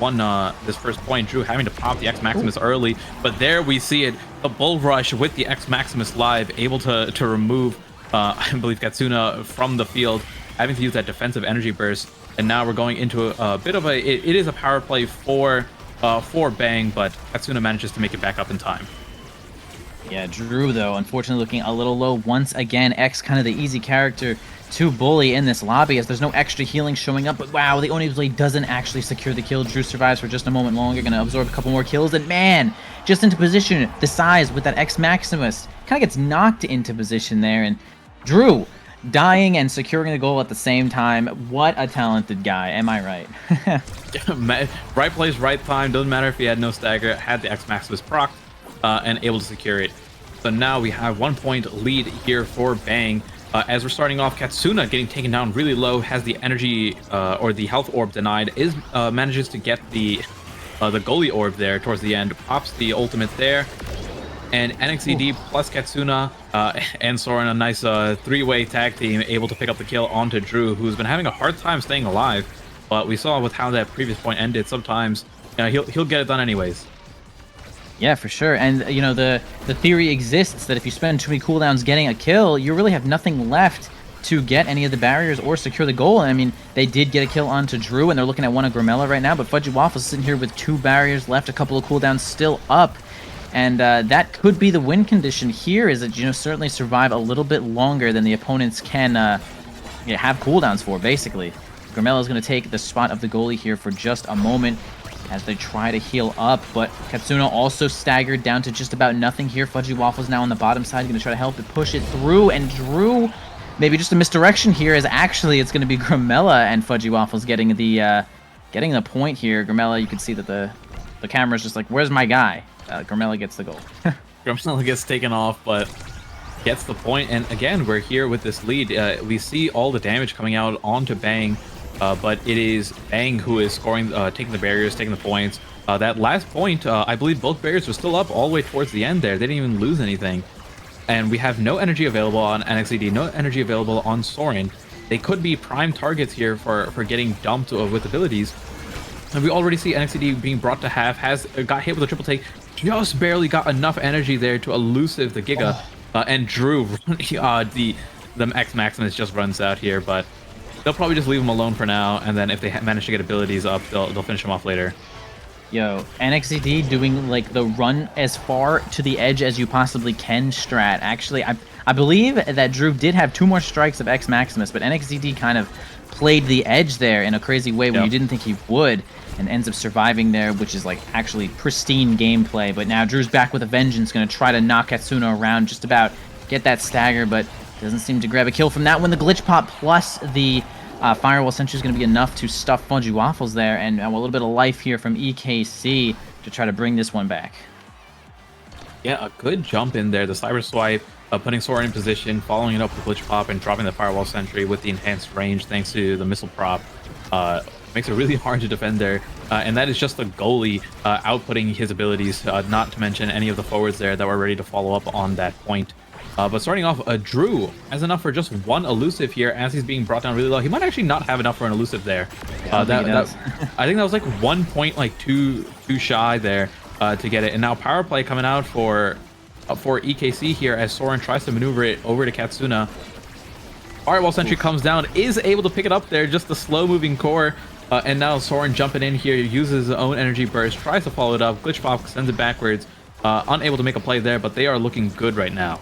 this first point. Drew having to pop the X Maximus early, but there we see it, the Bull Rush with the X Maximus live, able to remove, I believe, Katsuna from the field, having to use that defensive energy burst. And now we're going into a bit of it is a power play for Bang, but Katsuna manages to make it back up in time.
Yeah, Drew, though, unfortunately looking a little low once again. X kind of the easy character to bully in this lobby as there's no extra healing showing up. But wow, the Oni Blade doesn't actually secure the kill. Drew survives for just a moment longer, going to absorb a couple more kills. And man, just into position, the size with that X Maximus kind of gets knocked into position there. And Drew dying and securing the goal at the same time. What a talented guy, am I right?
Right place, right time. Doesn't matter if he had no stagger, had the X Maximus proc, and able to secure it. So now we have 1 point lead here for Bang. As we're starting off, Katsuna getting taken down really low, has the energy or the health orb denied, manages to get the goalie orb there towards the end, pops the ultimate there, and NXED plus Katsuna and Soren, a nice 3-way tag team, able to pick up the kill onto Drew, who's been having a hard time staying alive. But we saw with how that previous point ended, sometimes he'll get it done anyways.
Yeah, for sure. And, you know, the theory exists that if you spend too many cooldowns getting a kill, you really have nothing left to get any of the barriers or secure the goal. And, I mean, they did get a kill onto Drew, and they're looking at one of Grimella right now, but Fudgy Waffle's sitting here with 2 barriers left, a couple of cooldowns still up. And that could be the win condition here, is that, you know, certainly survive a little bit longer than the opponents can have cooldowns for, basically. Grimella's going to take the spot of the goalie here for just a moment as they try to heal up, but Katsuna also staggered down to just about nothing here. Fudgy Waffle's now on the bottom side, going to try to help it push it through, and Drew, maybe just a misdirection here, as actually it's going to be Grimella and Fudgy Waffles getting the point here. Grimella, you can see that the camera's just like, where's my guy? Grimella gets the goal.
Grimella gets taken off, but gets the point, and again, we're here with this lead. We see all the damage coming out onto Bang, but it is Bang who is scoring, taking the barriers, taking the points. That last point, I believe both barriers were still up all the way towards the end there. They didn't even lose anything. And we have no energy available on NXED, no energy available on Soren. They could be prime targets here for getting dumped with abilities. And we already see NXED being brought to half, got hit with a triple take, just barely got enough energy there to elusive the Giga. And Drew, the X Maximus just runs out here, but they'll probably just leave him alone for now, and then if they manage to get abilities up, they'll finish him off later.
Yo, NXED doing like the run as far to the edge as you possibly can strat. Actually, I believe that Drew did have 2 more strikes of X Maximus, but NXED kind of played the edge there in a crazy way when you didn't think he would, and ends up surviving there, which is like actually pristine gameplay. But now Drew's back with a vengeance, going to try to knock Katsuna around, just about get that stagger, but doesn't seem to grab a kill from that one. The glitch pop plus the firewall sentry is going to be enough to stuff Fudgy Waffles there, and a little bit of life here from EKC to try to bring this one back.
Yeah, a good jump in there. The cyber swipe, putting Soren in position, following it up with glitch pop, and dropping the firewall sentry with the enhanced range thanks to the missile prop. Makes it really hard to defend there, and that is just the goalie outputting his abilities, not to mention any of the forwards there that were ready to follow up on that point. But starting off, Drew has enough for just 1 elusive here as he's being brought down really low. He might actually not have enough for an elusive there.
Yeah,
I think that was like 1 point, like too shy there to get it. And now power play coming out for EKC here as Soren tries to maneuver it over to Katsuna. Firewall sentry comes down, is able to pick it up there, just the slow moving core. And now Soren jumping in here, uses his own energy burst, tries to follow it up. Glitch pop sends it backwards. Unable to make a play there, but they are looking good right now.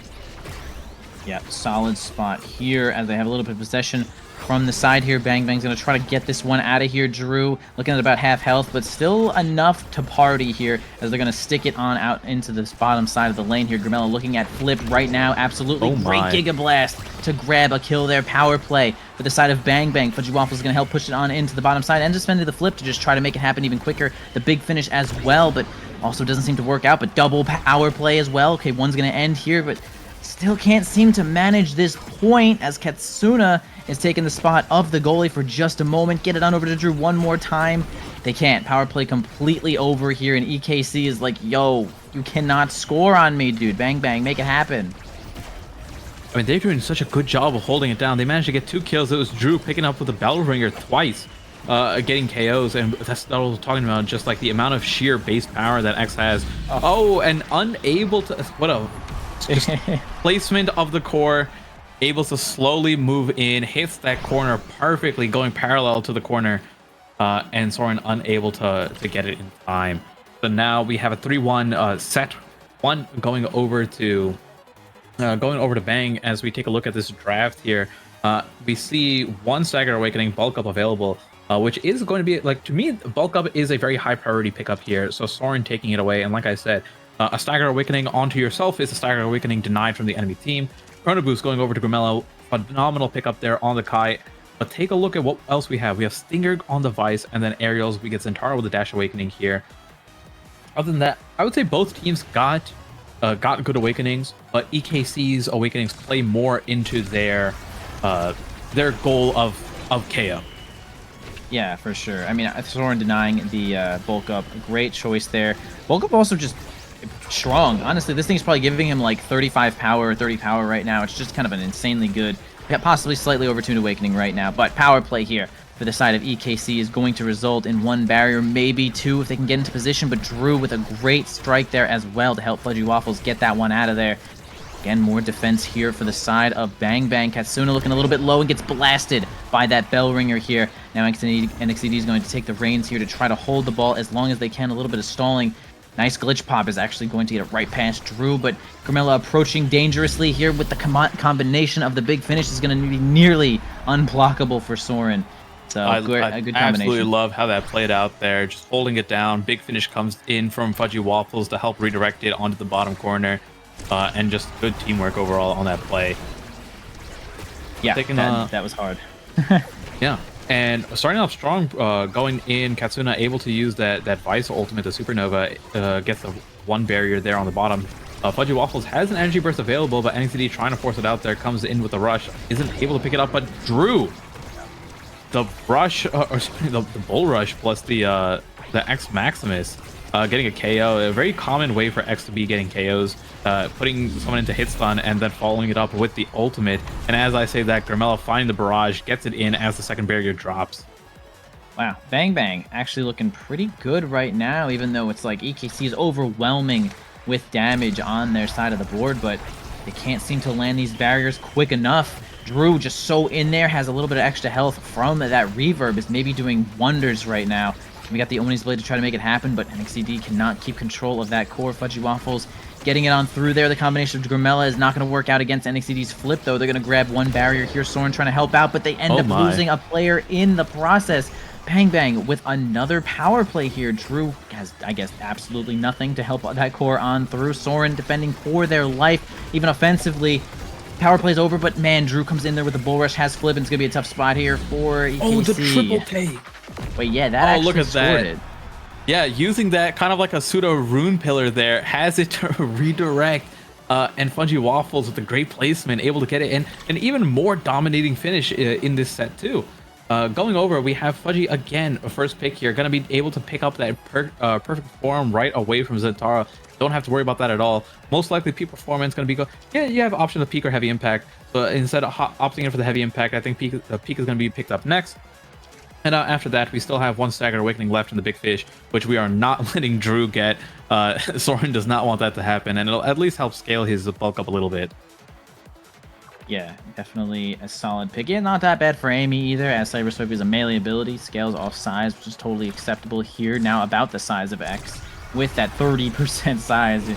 Yeah, solid spot here as they have a little bit of possession from the side here. Bang Bang's going to try to get this one out of here. Drew looking at about half health, but still enough to party here as they're going to stick it on out into this bottom side of the lane here. Grimella looking at Flip right now. Absolutely great Giga Blast to grab a kill there. Power play for the side of Bang Bang. Fudgy Waffle is going to help push it on into the bottom side and just spending the Flip to just try to make it happen even quicker. The big finish as well, but also doesn't seem to work out, but double power play as well. Okay, one's going to end here, but still can't seem to manage this point as Katsuna is taking the spot of the goalie for just a moment. Get it on over to Drew one more time. They can't. Power play completely over here, and EKC is like, yo, you cannot score on me, dude. Bang, bang, make it happen.
I mean, they're doing such a good job of holding it down. They managed to get 2 kills. It was Drew picking up with the bell ringer twice, getting KOs, and that's what I was talking about, just like the amount of sheer base power that X has. Oh, and unable to... What a... Just placement of the core, able to slowly move in, hits that corner perfectly, going parallel to the corner, and Soren unable to get it in time. So now we have a 3-1 set one going over to Bang. As we take a look at this draft here, we see 1 Stagger Awakening bulk up available, which is going to be, like, to me, bulk up is a very high priority pickup here. So Soren taking it away, and like I said, a Stagger Awakening onto yourself is a Stagger Awakening denied from the enemy team. Chrono Boost going over to Grimmello, phenomenal pickup there on the Kai. But take a look at what else we have. We have Stinger on the Vice, and then Aerials. We get Zentaro with the Dash Awakening here. Other than that, I would say both teams got good Awakenings, but EKC's Awakenings play more into their goal of KO.
Yeah, for sure. I mean, Soren denying the bulk up, great choice there. Bulk up also just strong. Honestly, this thing's probably giving him like 35 power or 30 power right now. It's just kind of an insanely good, possibly slightly overtuned Awakening right now. But power play here for the side of EKC is going to result in 1 barrier, maybe 2 if they can get into position. But Drew with a great strike there as well to help Fudgy Waffles get that one out of there. Again, more defense here for the side of Bang Bang. Katsuna looking a little bit low and gets blasted by that bell ringer here. Now NXCD is going to take the reins here to try to hold the ball as long as they can. A little bit of stalling. Nice glitch pop is actually going to get it right past Drew, but Grimella approaching dangerously here with the combination of the big finish is going to be nearly unblockable for Soren. So
I
a good combination.
Absolutely love how that played out there. Just holding it down. Big finish comes in from Fudgy Waffles to help redirect it onto the bottom corner. And just good teamwork overall on that play.
Yeah, that was hard.
Yeah. And starting off strong, going in, Katsuna able to use that Vice ultimate, the Supernova, gets the 1 barrier there on the bottom. Fudgy Waffles has an energy burst available, but NXT trying to force it out there, comes in with the rush, isn't able to pick it up, but Drew, the rush, the bull rush plus the X Maximus, getting a KO, a very common way for X to be getting KOs, putting someone into hit stun and then following it up with the ultimate. And as I say that, Grimella finding the barrage, gets it in as the second barrier drops.
Wow, Bang Bang actually looking pretty good right now, even though it's like EKC is overwhelming with damage on their side of the board, but they can't seem to land these barriers quick enough. Drew just so in there, has a little bit of extra health from that reverb, is maybe doing wonders right now. We got the Oni's Blade to try to make it happen, but NXCD cannot keep control of that core. Fudgy Waffles getting it on through there. The combination of Grimella is not going to work out against NXCD's flip, though. They're going to grab 1 barrier here. Soren trying to help out, but they end up losing a player in the process. Bang Bang with another power play here. Drew has, I guess, absolutely nothing to help that core on through. Soren defending for their life, even offensively. Power play's over, but man, Drew comes in there with the bull rush, has flip, and it's going to be a tough spot here for EKC.
Oh, the triple K.
Wait, yeah, that actually
look at
scored
that.
it.
Yeah, using that kind of like a pseudo rune pillar there, has it to redirect, and Fudgy Waffles with a great placement, able to get it in, and even more dominating finish in this set too. Going over, we have Fudgy again, a first pick here, gonna be able to pick up that perfect form right away from Zentaro. Don't have to worry about that at all. Most likely peak performance gonna be yeah, you have option of peak or heavy impact, but instead of opting in for the heavy impact, I think peak is gonna be picked up next. And after that, we still have 1 Staggered Awakening left in the Big Fish, which we are not letting Drew get. Soren does not want that to happen, and it'll at least help scale his bulk up a little bit.
Yeah, definitely a solid pick. Yeah, not that bad for Amy either, as Cyber Swipe is a melee ability, scales off size, which is totally acceptable here. Now about the size of X, with that 30% size.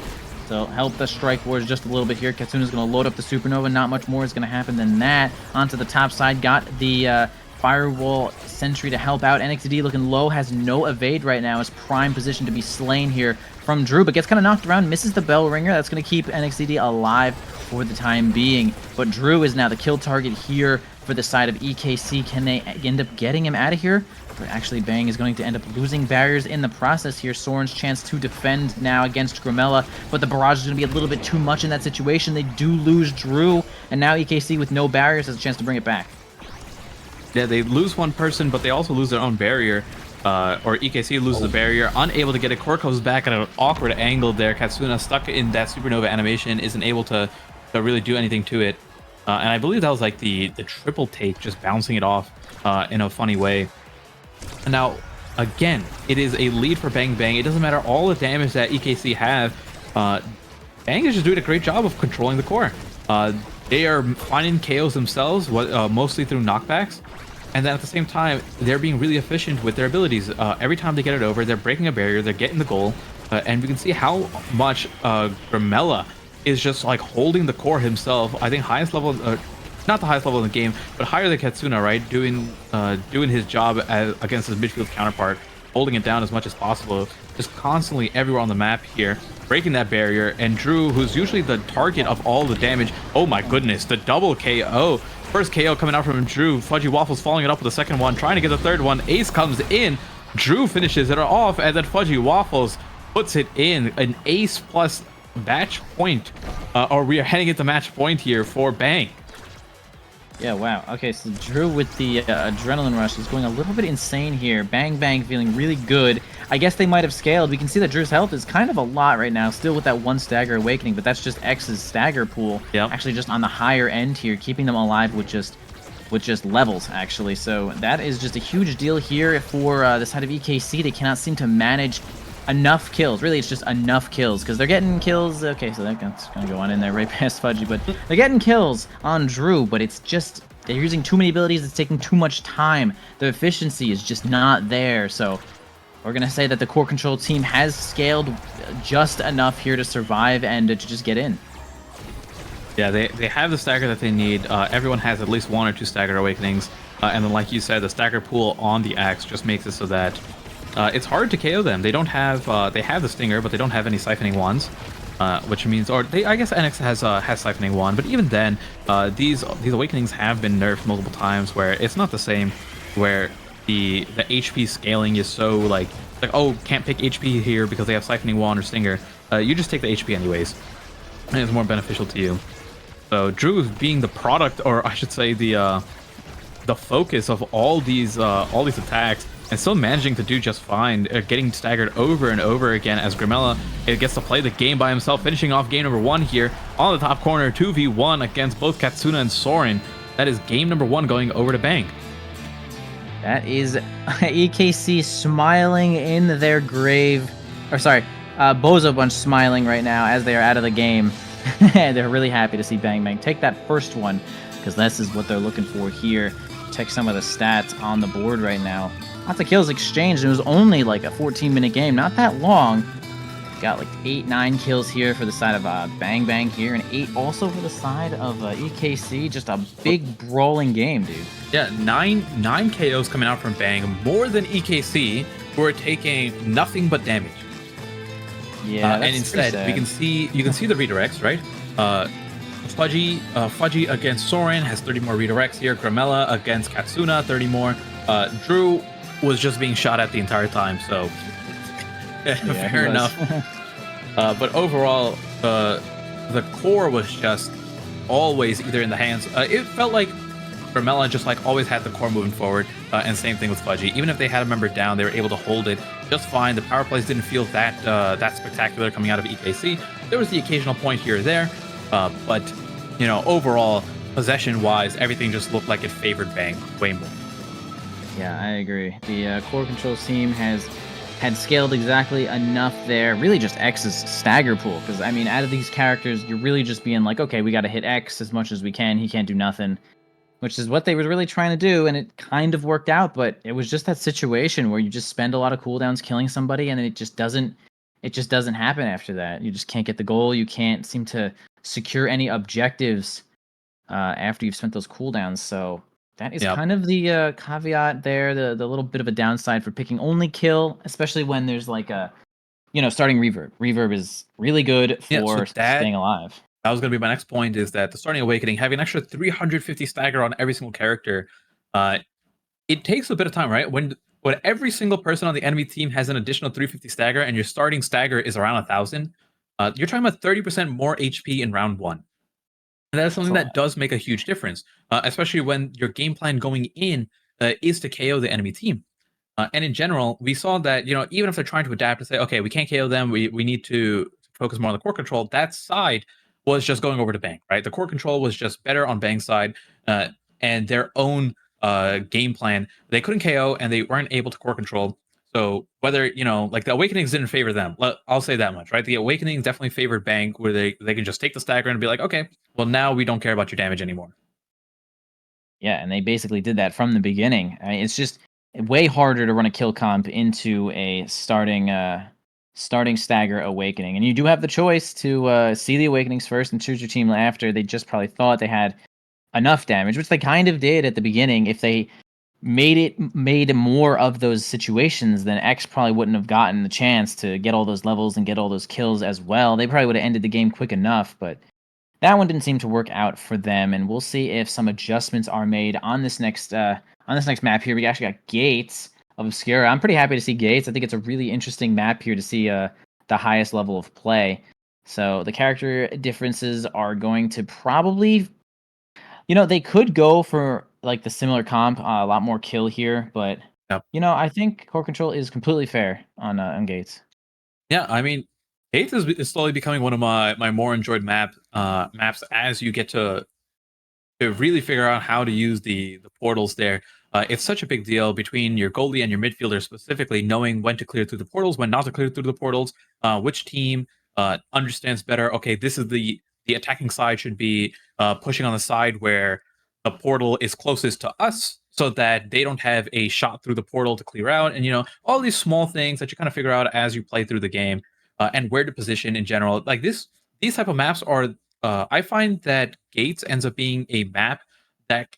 So help the Strike Wars just a little bit here. Katsuna's going to load up the Supernova. Not much more is going to happen than that. Onto the top side, got the Firewall Sentry to help out. NXD looking low, has no evade right now. Is prime position to be slain here from Drew, but gets kind of knocked around, misses the Bell Ringer. That's going to keep NXD alive for the time being. But Drew is now the kill target here for the side of EKC. Can they end up getting him out of here? But actually, Bang is going to end up losing barriers in the process here. Soren's chance to defend now against Grimella, but the barrage is going to be a little bit too much in that situation. They do lose Drew, and now EKC with no barriers has a chance to bring it back.
Yeah, they lose one person, but they also lose their own barrier. Or EKC loses the barrier, unable to get it. Core comes back at an awkward angle there. Katsuna stuck in that supernova animation, isn't able to really do anything to it. And I believe that was like the triple take, just bouncing it off in a funny way. And now, again, it is a lead for Bang Bang. It doesn't matter all the damage that EKC have. Bang is just doing a great job of controlling the core. They are finding KOs themselves, mostly through knockbacks. And then at the same time, they're being really efficient with their abilities. Every time they get it over, they're breaking a barrier, they're getting the goal. And we can see how much Grimella is just like holding the core himself. I think highest level, not the highest level in the game, but higher than Katsuna, right? Doing his job against his midfield counterpart, holding it down as much as possible. Just constantly everywhere on the map here, breaking that barrier. And Drew, who's usually the target of all the damage, oh my goodness, the double KO. First KO coming out from Drew. Fudgy Waffles following it up with the second one, trying to get the third one. Ace comes in. Drew finishes it off, and then Fudgy Waffles puts it in. An ace plus match point. Or we are heading into match point here for Bang.
Yeah, wow. Okay, so Drew with the adrenaline rush is going a little bit insane here. Bang Bang feeling really good. I guess they might have scaled. We can see that Drew's health is kind of a lot right now, still with that one stagger awakening, but that's just X's stagger pool.
Yep.
Actually just on the higher end here, keeping them alive with just levels, actually. So that is just a huge deal here for the side of EKC. They cannot seem to manage enough kills. Really, it's just enough kills, because they're getting kills. Okay, so that's gonna go on in there right past Fudgy, but they're getting kills on Drew, but it's just they're using too many abilities. It's taking too much time. The efficiency is just not there. So we're gonna say that the core control team has scaled just enough here to survive and to just get in.
Yeah, they have the stagger that they need. Everyone has at least one or two stagger awakenings, and then like you said, the stagger pool on the axe just makes it so that it's hard to KO them. They don't have they have the stinger, but they don't have any siphoning wands, which means, or I guess NX has siphoning wand, but even then, these awakenings have been nerfed multiple times, where it's not the same, where the HP scaling is so like oh, can't pick HP here because they have siphoning wand or stinger. You just take the HP anyways, and it's more beneficial to you. So Drew is being the product, or I should say the focus of all these attacks, and still managing to do just fine, getting staggered over and over again as Grimella gets to play the game by himself, finishing off game number 1 here on the top corner, 2v1 against both Katsuna and Soren. That is game number 1 going over to Bang.
That is EKC smiling in their grave. Or sorry, Bozo Bunch smiling right now as they are out of the game. They're really happy to see Bang Bang take that first one, because this is what they're looking for here. Check some of the stats on the board right now. Lots of kills exchanged. It was only like a 14-minute game, not that long. Got like 8-9 kills here for the side of Bang Bang here, and 8 also for the side of EKC. Just a big brawling game, dude.
Yeah, nine KOs coming out from Bang, more than EKC, who are taking nothing but damage.
Yeah,
and instead you can see the redirects, right? Fudgy against Soren has 30 more redirects here. Grimella against Katsuna, 30 more. Drew was just being shot at the entire time, so fair enough. But overall, the core was just always either in the hands. It felt like Grimella just like always had the core moving forward, and same thing with Fudgy. Even if they had a member down, they were able to hold it just fine. The power plays didn't feel that spectacular coming out of EKC. There was the occasional point here or there, but you know, overall, possession-wise, everything just looked like it favored Bang way more.
Yeah, I agree. The core controls team had scaled exactly enough there. Really just X's stagger pool, because I mean, out of these characters, you're really just being like, okay, we got to hit X as much as we can. He can't do nothing, which is what they were really trying to do, and it kind of worked out. But it was just that situation where you just spend a lot of cooldowns killing somebody, and it just doesn't happen after that. You just can't get the goal. You can't seem to secure any objectives after you've spent those cooldowns. So that is kind of the caveat there, the little bit of a downside for picking only kill, especially when there's like a, starting reverb. Reverb is really good for staying alive.
that was going to be my next point, is that the starting awakening, having an extra 350 stagger on every single character, it takes a bit of time, right? When every single person on the enemy team has an additional 350 stagger and your starting stagger is around 1,000, you're talking about 30% more HP in round 1. And that's something that does make a huge difference, especially when your game plan going in is to KO the enemy team. And in general, we saw that, even if they're trying to adapt and say, okay, we can't KO them, we need to focus more on the core control, that side was just going over to Bang, right? The core control was just better on Bang's side, and their own game plan. They couldn't KO and they weren't able to core control. So whether, like the Awakenings didn't favor them, I'll say that much, right? The Awakenings definitely favored Bang, where they can just take the stagger and be like, okay, well, now we don't care about your damage anymore.
Yeah, and they basically did that from the beginning. I mean, it's just way harder to run a kill comp into a starting stagger awakening. And you do have the choice to see the awakenings first and choose your team after. They just probably thought they had enough damage, which they kind of did at the beginning. If they made more of those situations, then X probably wouldn't have gotten the chance to get all those levels and get all those kills as well. They probably would have ended the game quick enough, but that one didn't seem to work out for them, and we'll see if some adjustments are made on this next map here. We actually got Gates of Obscura. I'm pretty happy to see Gates. I think it's a really interesting map here to see the highest level of play. So the character differences are going to probably, they could go for like the similar comp, a lot more kill here, but
Yep.
I think core control is completely fair on Gates.
Yeah, I mean, Gates is slowly becoming one of my more enjoyed maps as you get to really figure out how to use the portals there. It's such a big deal between your goalie and your midfielder, specifically knowing when to clear through the portals, when not to clear through the portals. Which team understands better? Okay, this is the attacking side should be pushing on the side where the portal is closest to us, so that they don't have a shot through the portal to clear out. And all these small things that you kind of figure out as you play through the game, and where to position in general. Like these type of maps are. I find that Gates ends up being a map that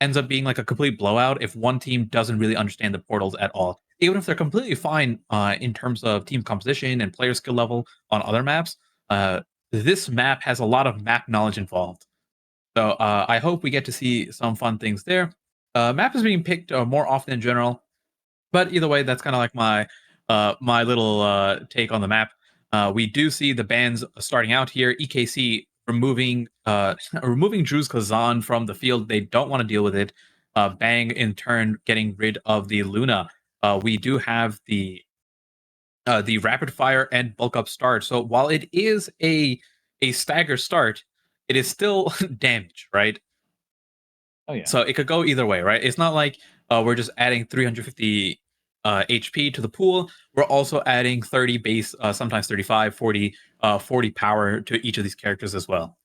ends up being like a complete blowout if one team doesn't really understand the portals at all. Even if they're completely fine in terms of team composition and player skill level on other maps, this map has a lot of map knowledge involved. So I hope we get to see some fun things there. Map is being picked more often in general, but either way, that's kind of like my little take on the map. We do see the bans starting out here. EKC removing Druz Kazan from the field. They don't want to deal with it. Bang in turn getting rid of the Luna. We do have the rapid fire and bulk up start. So while it is a stagger start, it is still damage, right?
Oh yeah.
So it could go either way, right? It's not like we're just adding 350 HP to the pool. We're also adding 30 base, sometimes 35, 40, 40 power to each of these characters as well.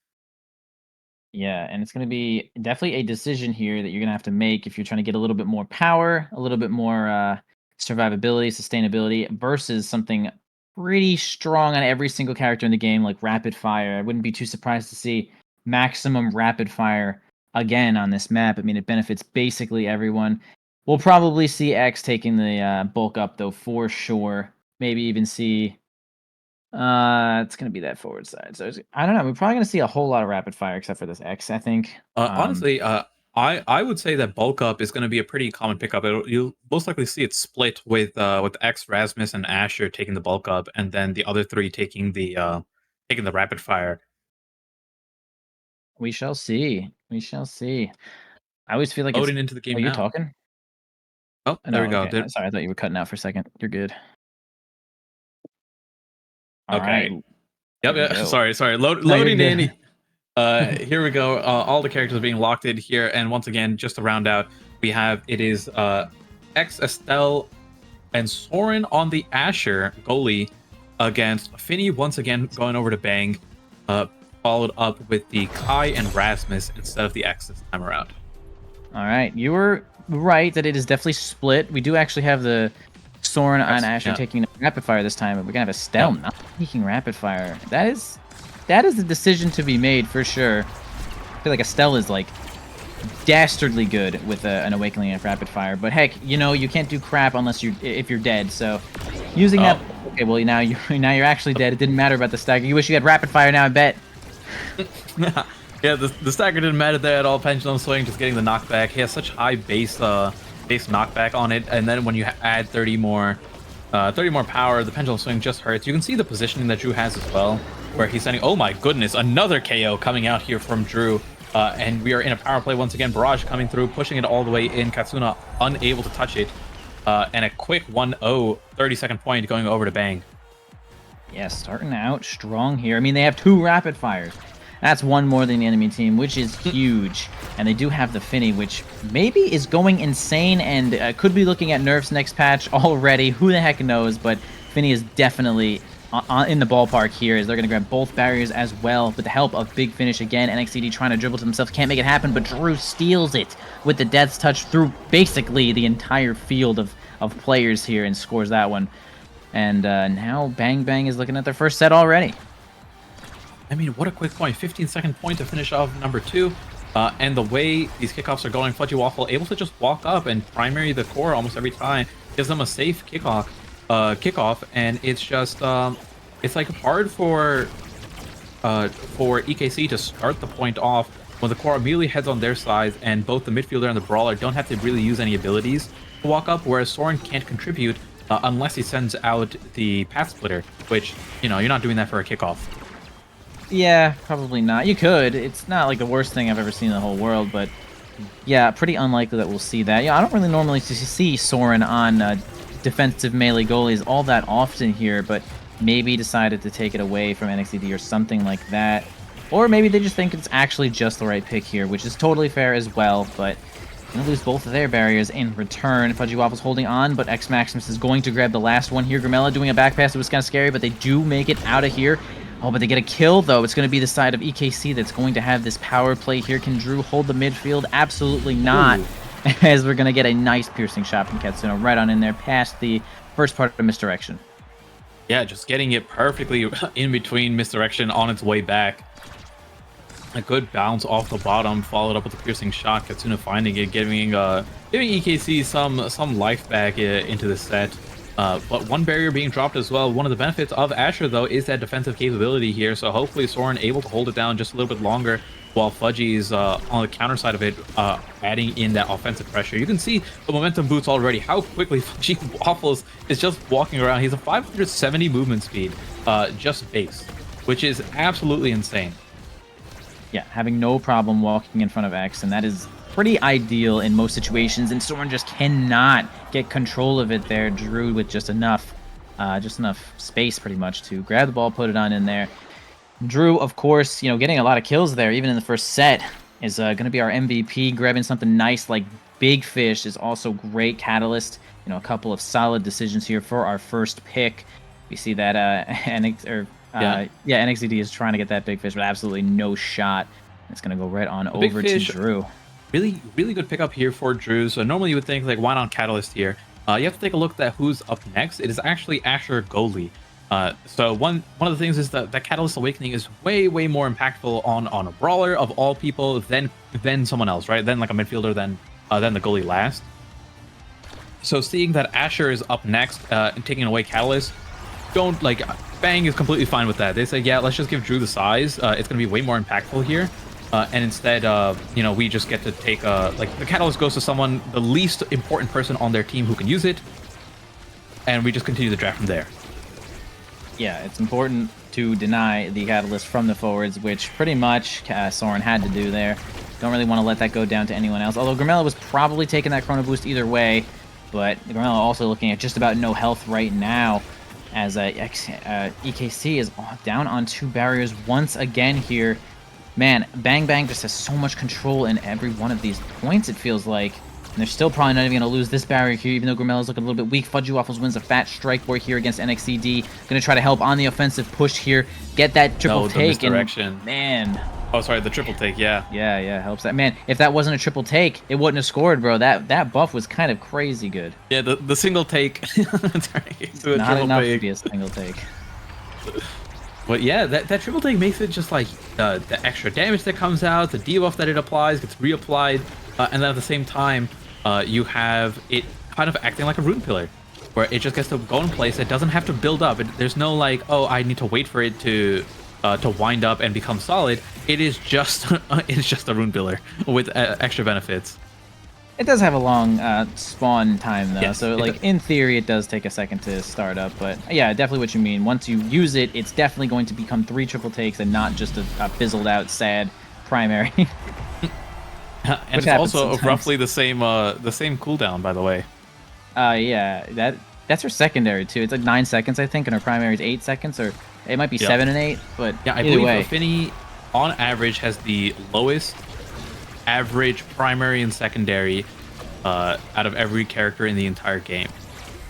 Yeah, and it's going to be definitely a decision here that you're going to have to make if you're trying to get a little bit more power, a little bit more survivability, sustainability, versus something pretty strong on every single character in the game, like rapid fire. I wouldn't be too surprised to see maximum rapid fire again on this map. I mean, it benefits basically everyone. We'll probably see X taking the bulk up, though, for sure. Maybe even see it's gonna be that forward side. So I don't know. We're probably gonna see a whole lot of rapid fire, except for this X, I think.
Honestly, I would say that bulk up is going to be a pretty common pickup. You'll most likely see it split with X, Rasmus, and Asher taking the bulk up, and then the other three taking the rapid fire.
We shall see. We shall see. I always feel like
Loading into the game
Oh, you're
now.
talking?
Oh, there
No,
we go.
okay. Sorry, I thought you were cutting out for a second. You're good. All
Okay.
right.
Yep.
There we
Yeah.
go.
Sorry.
No, you're
Loading in.
good.
Here we go. All the characters are being locked in here, and once again, just to round out, we have it is X, Estelle, and Soren on the Asher goalie against Finny once again going over to Bang, followed up with the Kai and Rasmus instead of the X this time around.
All right. You were right that it is definitely split. We do actually have the Soren and Asher taking rapid fire this time, but we're gonna have Estelle not taking rapid fire. That is a decision to be made for sure. I feel like Estelle is like dastardly good with an awakening and rapid fire, but heck, you can't do crap unless if you're dead. So using that, okay, well now you're actually dead. It didn't matter about the stagger. You wish you had rapid fire now, I bet.
Yeah, the stagger didn't matter there at all. Pendulum swing, just getting the knockback. He has such high base knockback on it, and then when you add 30 more power, the pendulum swing just hurts. You can see the positioning that Drew has as well, where he's sending. Oh my goodness, another KO coming out here from Drew, and we are in a power play once again. Barrage coming through, pushing it all the way in. Katsuna unable to touch it, and a quick 1-0 30-second point going over to Bang.
Yeah, starting out strong here. I mean, they have 2 rapid fires. That's 1 more than the enemy team, which is huge. And they do have the Finny, which maybe is going insane and could be looking at nerfs next patch already. Who the heck knows? But Finny is definitely in the ballpark here, as they're going to grab both barriers as well with the help of Big Finish again. NXCD trying to dribble to themselves, can't make it happen, but Drew steals it with the Death's Touch through basically the entire field of players here and scores that one. And now Bang Bang is looking at their first set already.
I mean, what a quick point. 15-second point to finish off number 2. And the way these kickoffs are going, Fudgy Waffle able to just walk up and primary the core almost every time. Gives them a safe kickoff, and it's just it's like hard for EKC to start the point off when the core immediately heads on their side, and both the midfielder and the brawler don't have to really use any abilities to walk up, whereas Soren can't contribute unless he sends out the path splitter, which, you know, you're not doing that for a kickoff.
Yeah, probably not. You could. It's not like the worst thing I've ever seen in the whole world, but yeah, pretty unlikely that we'll see that. Yeah, I don't really normally see Soren on defensive melee goalies all that often here, but maybe decided to take it away from NXDD or something like that. Or maybe they just think it's actually just the right pick here, which is totally fair as well, but gonna lose both of their barriers in return. Fudgy Waffle's holding on, but X Maximus is going to grab the last one here. Grimella doing a back pass. It was kind of scary, but they do make it out of here. Oh, but they get a kill, though. It's going to be the side of EKC that's going to have this power play here. Can Drew hold the midfield? Absolutely not. Ooh. As we're going to get a nice piercing shot from Katsuna right on in there past the first part of Misdirection.
Yeah, just getting it perfectly in between Misdirection on its way back. A good bounce off the bottom, followed up with a piercing shot. Katsuna finding it, giving EKC some life back into the set. But one barrier being dropped as well. One of the benefits of Asher, though, is that defensive capability here. So hopefully Soren able to hold it down just a little bit longer, while Fudgy's on the counter side of it, adding in that offensive pressure. You can see the momentum boots already, how quickly Fudgy Waffles is just walking around. He's a 570 movement speed, just base, which is absolutely insane.
Yeah, having no problem walking in front of X, and that is pretty ideal in most situations, and Soren just cannot get control of it there. Drew with just enough space pretty much to grab the ball, put it on in there. Drew, of course, you know, getting a lot of kills there, even in the first set, is going to be our MVP. Grabbing something nice like Big Fish is also great catalyst. You know, a couple of solid decisions here for our first pick. We see that NXDD is trying to get that Big Fish, but absolutely no shot. It's going to go right on over to Drew.
Really, really good pickup here for Drew. So normally you would think, like, why not Catalyst here? You have to take a look at who's up next. It is actually Asher Goldie. So one of the things is that Catalyst Awakening is way more impactful on a brawler of all people than someone else, right? Then like a midfielder, then the goalie last. So seeing that Asher is up next and taking away Catalyst, Bang is completely fine with that. They say, yeah, let's just give Drew the size. It's gonna be way more impactful here. And instead, you know, we just get to take the Catalyst goes to someone, the least important person on their team who can use it, and we just continue the draft from there.
Yeah, it's important to deny the Catalyst from the forwards, which pretty much Soren had to do there. Don't really want to let that go down to anyone else, although Grimella was probably taking that Chrono Boost either way, but Grimella also looking at just about no health right now, as EKC is down on 2 barriers once again here. Man, Bang Bang just has so much control in every one of these points, it feels like. And they're still probably not even going to lose this barrier here, even though Grimella's looking a little bit weak. Fudgy Waffles wins a fat strike board here against NXCD. Going to try to help on the offensive push here. Get that triple take.
And,
man.
Oh, sorry, the triple take, yeah.
Yeah, helps that. Man, if that wasn't a triple take, it wouldn't have scored, bro. That buff was kind of crazy good.
Yeah, the single take.
It's not enough to be a single take.
But yeah, that triple take makes it just like the extra damage that comes out, the debuff that it applies gets reapplied, and then at the same time, you have it kind of acting like a rune pillar, where it just gets to go in place. It doesn't have to build up. There's no like, oh, I need to wait for it to to wind up and become solid, it is just it's just a rune pillar with extra benefits.
It does have a long spawn time though,
Yes,
so
it
like
does.
in theory it does take a second to start up, but yeah, definitely what you mean. Once you use it, it's definitely going to become 3 triple takes and not just a fizzled out sad primary.
And it's
happens
also
sometimes.
roughly the same cooldown, by the way.
Yeah, that's her secondary too. It's like 9 seconds I think, and her primary is 8 seconds, or it might be
Yep.
7 and 8. But
Yeah, I
either
believe
way,
Finny on average has the lowest average primary and secondary out of every character in the entire game.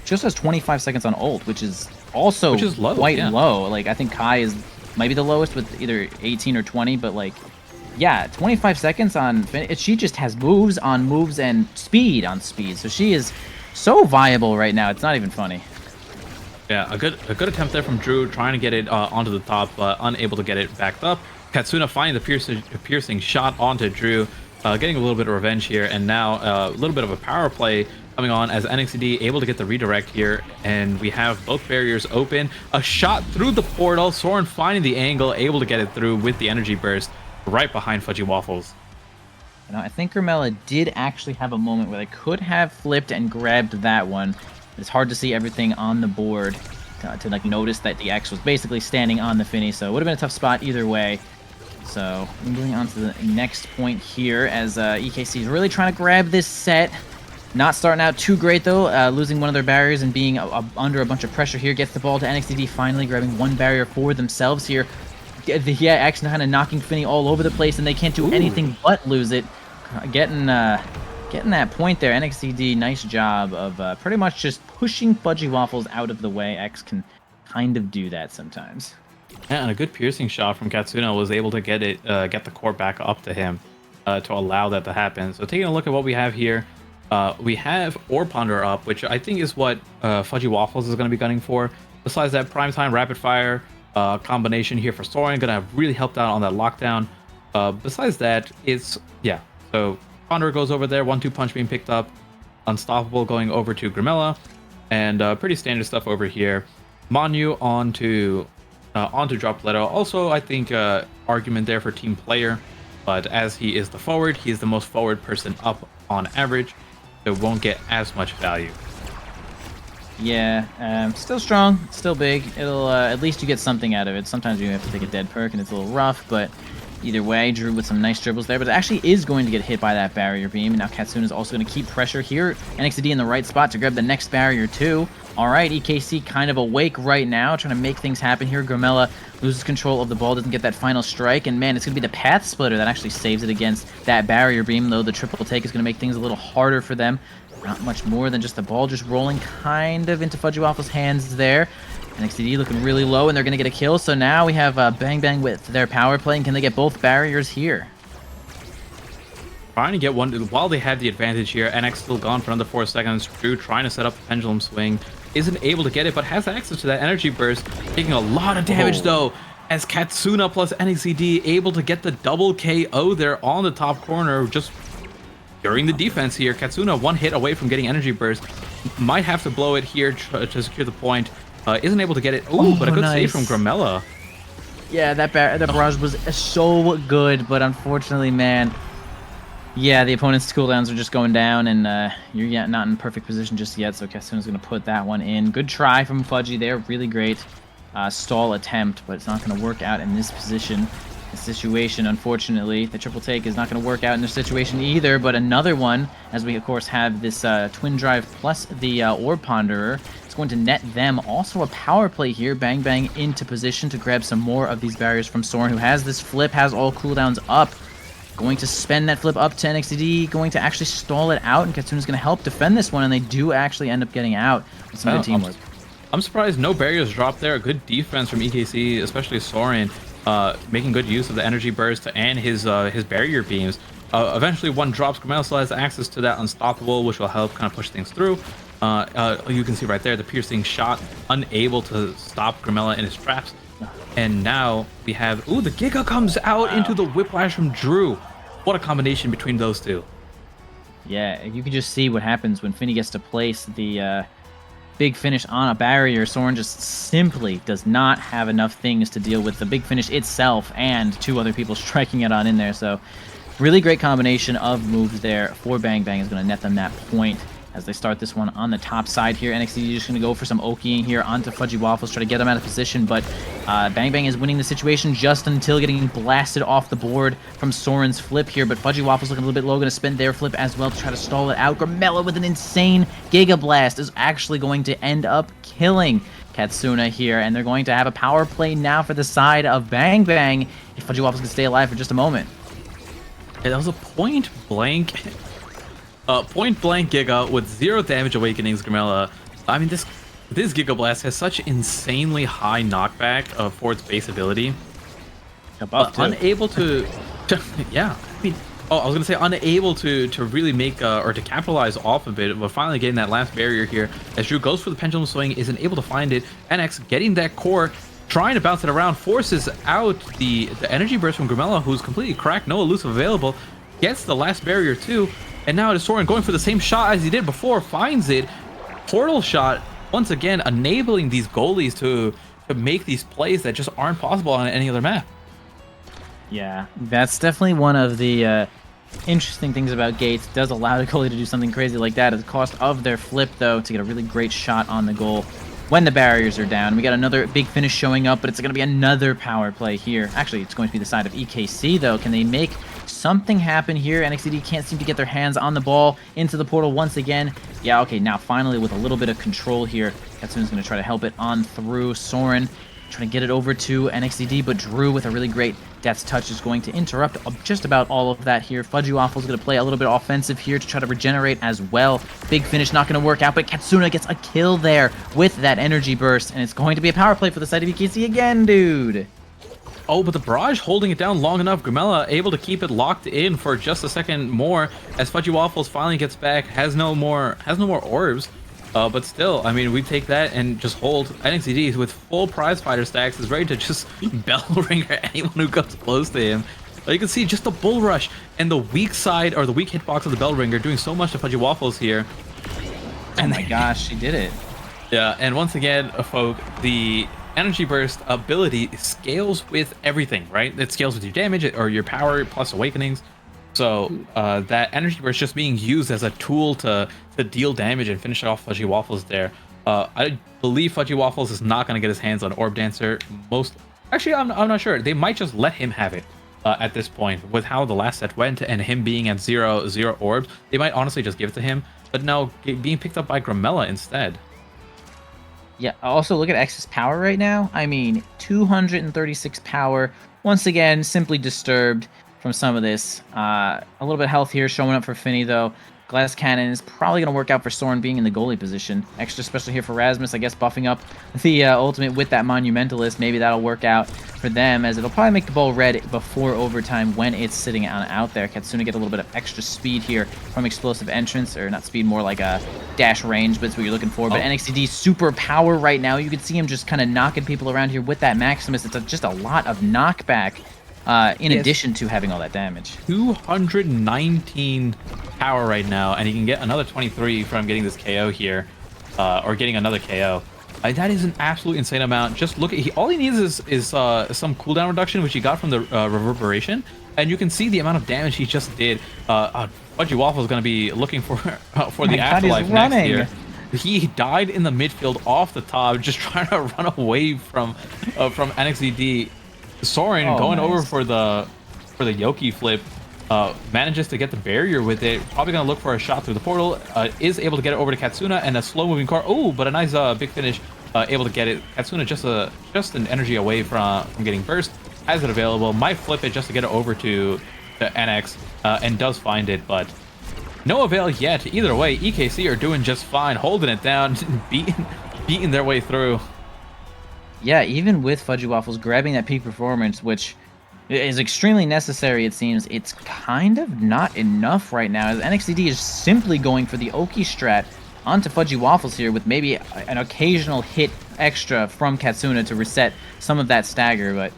just has 25 seconds on ult, which is also
low,
quite
yeah.
low. Like I think Kai is maybe the lowest with either 18 or 20, but like yeah, 25 seconds on she just has moves on moves and speed on speed. So she is so viable right now. It's not even funny.
Yeah, a good attempt there from Drew, trying to get it onto the top, but unable to get it backed up. Katsuna finding the piercing shot onto Drew, getting a little bit of revenge here, and now a little bit of a power play coming on as NXD able to get the redirect here, and we have both barriers open. A shot through the portal, Soren finding the angle, able to get it through with the energy burst right behind Fudgy Waffles.
You know, I think Grimella did actually have a moment where they could have flipped and grabbed that one. It's hard to see everything on the board to like notice that the X was basically standing on the Finny, so it would have been a tough spot either way. So moving on to the next point here, as EKC is really trying to grab this set. Not starting out too great though, losing one of their barriers and being under a bunch of pressure here. Gets the ball to NXDD, finally grabbing one barrier for themselves here. Yeah, X kind of knocking Finny all over the place, and they can't do anything but lose it. Getting that point there, NXDD, nice job of pretty much just pushing Fudgy Waffles out of the way. X can kind of do that sometimes.
Yeah, and a good piercing shot from Katsuna was able to get the core back up to him to allow that to happen. So taking a look at what we have here, we have Orb Ponder up, which I think is what Fudgy Waffles is going to be gunning for. Besides that, Primetime Rapid Fire combination here for Soren, going to really help out on that lockdown. Besides that, so Ponder goes over there, 1-2 punch being picked up, Unstoppable going over to Grimella, and pretty standard stuff over here. Manu onto Dropletto. Also, I think argument there for team player, but as he is the forward, he is the most forward person up on average, so won't get as much value.
Yeah, still strong, still big. It'll at least you get something out of it. Sometimes you have to take a dead perk and it's a little rough, but either way, Drew with some nice dribbles there, but it actually is going to get hit by that barrier beam, and now Katsuna is also going to keep pressure here. NXD in the right spot to grab the next barrier too. All right, EKC kind of awake right now, trying to make things happen here. Grimella loses control of the ball, doesn't get that final strike, and man, it's going to be the path splitter that actually saves it against that barrier beam, though the triple take is going to make things a little harder for them. Not much more than just the ball just rolling kind of into Fudgy Waffle's hands there. NXTD looking really low, and they're going to get a kill. So now we have Bang Bang with their power play, and can they get both barriers here?
Trying to get one while they have the advantage here. NX still gone for another 4 seconds. Drew trying to set up the pendulum swing. Isn't able to get it, but has access to that energy burst. Taking a lot of damage though, as Katsuna plus NXTD able to get the double KO there on the top corner just during the defense here. Katsuna 1 hit away from getting energy burst. Might have to blow it here to secure the point. Isn't able to get it. Ooh, but a good save from Grimella.
Yeah, that barrage was so good, but unfortunately, man, yeah, the opponent's cooldowns are just going down, and you're not in perfect position just yet, so Katsuna's going to put that one in. Good try from Fudgy there, really great stall attempt, but it's not going to work out in this position. This situation, unfortunately, the triple take is not going to work out in this situation either, but another one, as we, of course, have this Twin Drive plus the Orb Ponderer. It's going to net them. Also a power play here. Bang Bang into position to grab some more of these barriers from Soren, who has this flip, has all cooldowns up. Going to spend that flip up to NXTD, going to actually stall it out, and Katsuna's going to help defend this one, and they do actually end up getting out with some good teamwork.
I'm surprised no barriers dropped there. Good defense from EKC, especially Soren, making good use of the energy burst and his barrier beams. Eventually one drops. Grimella still has access to that unstoppable, which will help kind of push things through. You can see right there the piercing shot, unable to stop Grimella in his traps. And now we have, the Giga comes out into the whiplash from Drew. What a combination between those two.
Yeah, you can just see what happens when Finny gets to place the Big Finish on a barrier. Soren just simply does not have enough things to deal with the Big Finish itself and 2 other people striking it on in there. So really great combination of moves there for Bang Bang is going to net them that point as they start this one on the top side here. NXT just going to go for some Okiing here onto Fudgy Waffles, try to get them out of position, but Bang Bang is winning the situation just until getting blasted off the board from Soren's flip here, but Fudgy Waffles looking a little bit low, going to spend their flip as well to try to stall it out. Gramella with an insane Giga Blast is actually going to end up killing Katsuna here, and they're going to have a power play now for the side of Bang Bang if Fudgy Waffles can stay alive for just a moment.
That was a point blank Giga with 0 damage awakenings, Gramella. I mean, this Giga Blast has such insanely high knockback for its base ability. Unable to, yeah. I mean, I was gonna say unable to really make or to capitalize off of it, but finally getting that last barrier here. As Drew goes for the pendulum swing, isn't able to find it. NX getting that core, trying to bounce it around, forces out the energy burst from Gramella, who's completely cracked, no elusive available. Gets the last barrier too. And now it is Soren going for the same shot as he did before, finds it. Portal shot, once again, enabling these goalies to make these plays that just aren't possible on any other map.
Yeah, that's definitely one of the interesting things about Gates. It does allow the goalie to do something crazy like that at the cost of their flip, though, to get a really great shot on the goal when the barriers are down. We got another Big Finish showing up, but it's going to be another power play here. Actually, it's going to be the side of EKC, though. Can they make something happen here? NXT can't seem to get their hands on the ball into the portal once again. Yeah, okay, now finally with a little bit of control here, Katsuna's going to try to help it on through. Soren trying to get it over to NXTD, but Drew with a really great Death's Touch is going to interrupt just about all of that here. Fudgy Waffle's going to play a little bit offensive here to try to regenerate as well. Big Finish not going to work out, but Katsuna gets a kill there with that energy burst, and it's going to be a power play for the side of EKC again, dude.
Oh, but the barrage holding it down long enough. Gramella able to keep it locked in for just a second more as Fudgy Waffles finally gets back. Has no more orbs. But still, I mean, we take that and just hold. NXTD with full prize fighter stacks is ready to just bell ringer anyone who comes close to him. You can see just the bull rush and the weak side or the weak hitbox of the bell ringer doing so much to Fudgy Waffles here.
And oh my gosh, she did it.
Yeah, and once again, folk, the energy burst ability scales with everything, right? It scales with your damage or your power plus awakenings. So that energy burst just being used as a tool to deal damage and finish off Fudgy Waffles there. I believe Fudgy Waffles is not going to get his hands on Orb Dancer. Actually, I'm not sure. They might just let him have it at this point with how the last set went and him being at 0 orbs. They might honestly just give it to him, but no, being picked up by Gramella instead.
Yeah, also look at X's power right now. I mean, 236 power. Once again, simply disturbed from some of this. A little bit of health here showing up for Finny, though. Glass Cannon is probably going to work out for Soren being in the goalie position. Extra special here for Rasmus, I guess, buffing up the ultimate with that Monumentalist. Maybe that'll work out for them, as it'll probably make the ball red before overtime when it's sitting out there. Katsuna get a little bit of extra speed here from Explosive Entrance, or not speed, more like a dash range, but it's what you're looking for. But NXTD super power right now. You can see him just kind of knocking people around here with that Maximus. It's just a lot of knockback. In addition to having all that damage.
219 power right now, and he can get another 23 from getting this KO here, or getting another KO. That is an absolute insane amount. Just look at all he needs is some cooldown reduction, which he got from the reverberation, and you can see the amount of damage he just did. Fudgy Waffle is going to be looking for the afterlife next year. He died in the midfield off the top, just trying to run away from NXTD. Soren going over for the Yoki flip, manages to get the barrier with it. Probably gonna look for a shot through the portal. Is able to get it over to Katsuna and a slow moving car. Oh, but a nice Big Finish. Able to get it. Katsuna just an energy away from getting burst. Has it available. Might flip it just to get it over to NX and does find it, but no avail yet. Either way, EKC are doing just fine, holding it down, beating their way through.
Yeah, even with Fudgy Waffles grabbing that peak performance, which is extremely necessary, it seems, it's kind of not enough right now, as NXTD is simply going for the Oki strat onto Fudgy Waffles here with maybe an occasional hit extra from Katsuna to reset some of that stagger, but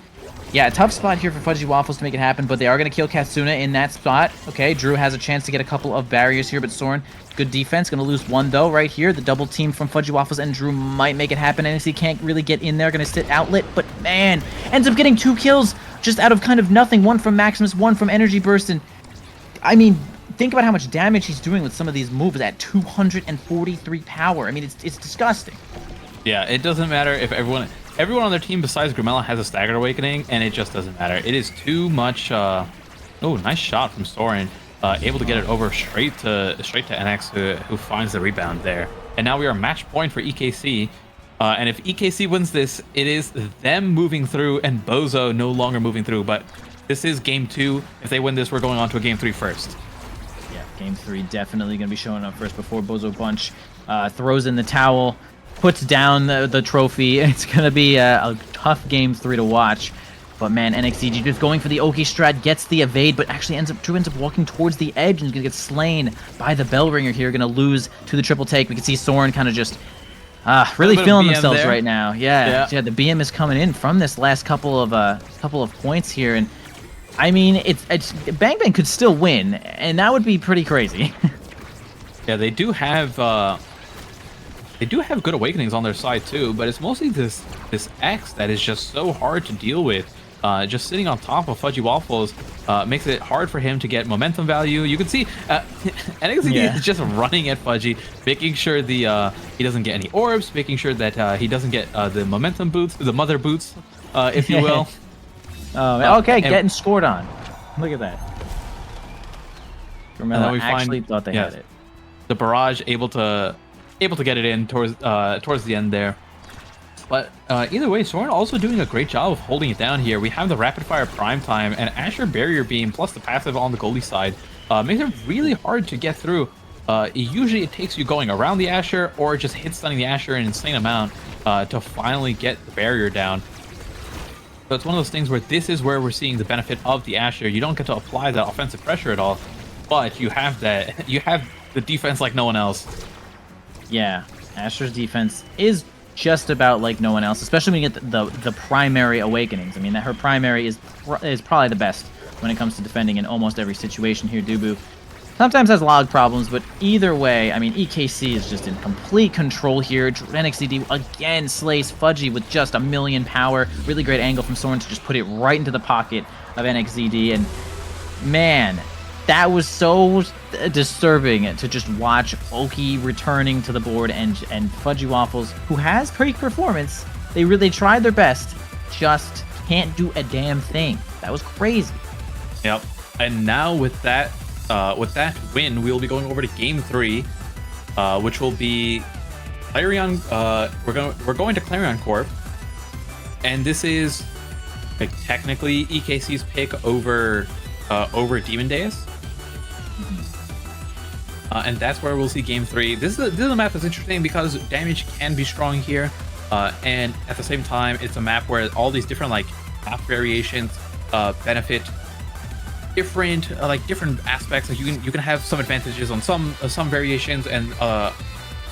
Yeah, a tough spot here for Fudgy Waffles to make it happen, but they are going to kill Katsuna in that spot. Okay, Drew has a chance to get a couple of barriers here, but Soren, good defense. Going to lose one, though, right here. The double team from Fudgy Waffles and Drew might make it happen. NXT can't really get in there. Going to sit outlet, but man, ends up getting 2 kills just out of kind of nothing. One from Maximus, one from Energy Burst, and I mean, think about how much damage he's doing with some of these moves at 243 power. I mean, it's disgusting.
Yeah, it doesn't matter if everyone on their team besides Grimella has a staggered awakening, and it just doesn't matter. It is too much. Oh, nice shot from Soren, able to get it over straight to NX, who finds the rebound there. And now we are match point for EKC. And if EKC wins this, it is them moving through and Bozo no longer moving through. But this is game 2. If they win this, we're going on to a game 3 first.
Yeah, game 3 definitely going to be showing up first before Bozo Bunch throws in the towel, puts down the trophy. It's going to be a tough game 3 to watch. But man, NXTG just going for the Oki strat, gets the evade, but actually Drew ends up walking towards the edge and is going to get slain by the bell ringer here. Going to lose to the triple take. We can see Soren kind of just really feeling themselves there right now. Yeah, the BM is coming in from this last couple of points here, and I mean, it's Bang Bang could still win, and that would be pretty crazy.
Yeah, they do have good awakenings on their side too, but it's mostly this X that is just so hard to deal with. Just sitting on top of Fudgy Waffles makes it hard for him to get momentum value. You can see NXT is just running at Fudgy, making sure he doesn't get any orbs, making sure that he doesn't get the momentum boots, the mother boots, if you will.
Okay, getting scored on. Look at that. Grimella actually thought they had it.
The barrage able to get it in towards the end there. But either way, Soren also doing a great job of holding it down here. We have the rapid fire prime time and Asher barrier beam plus the passive on the goalie side makes it really hard to get through. Usually it takes you going around the Asher or just hit stunning the Asher an insane amount to finally get the barrier down. So it's one of those things where this is where we're seeing the benefit of the Asher. You don't get to apply that offensive pressure at all, but you have the defense like no one else.
Yeah, Asher's defense is just about like no one else, especially when you get the primary awakenings. I mean, that her primary is probably the best when it comes to defending in almost every situation here. Dubu sometimes has log problems, but either way, I mean, EKC is just in complete control here. NXTD again slays Fudgy with just 1,000,000 power. Really great angle from Soren to just put it right into the pocket of NXTD, and man, that was so disturbing to just watch Oki returning to the board and Fudgy Waffles, who has great performance. They really tried their best, just can't do a damn thing. That was crazy.
Yep. And now with that win, we'll be going over to game 3, which will be Clarion. We're going to Clarion Corp, and this is like technically EKC's pick over Demon Deus. And that's where we'll see game 3. This is a map that's interesting because damage can be strong here, and at the same time, it's a map where all these different like map variations benefit different aspects. Like you can have some advantages on some variations, and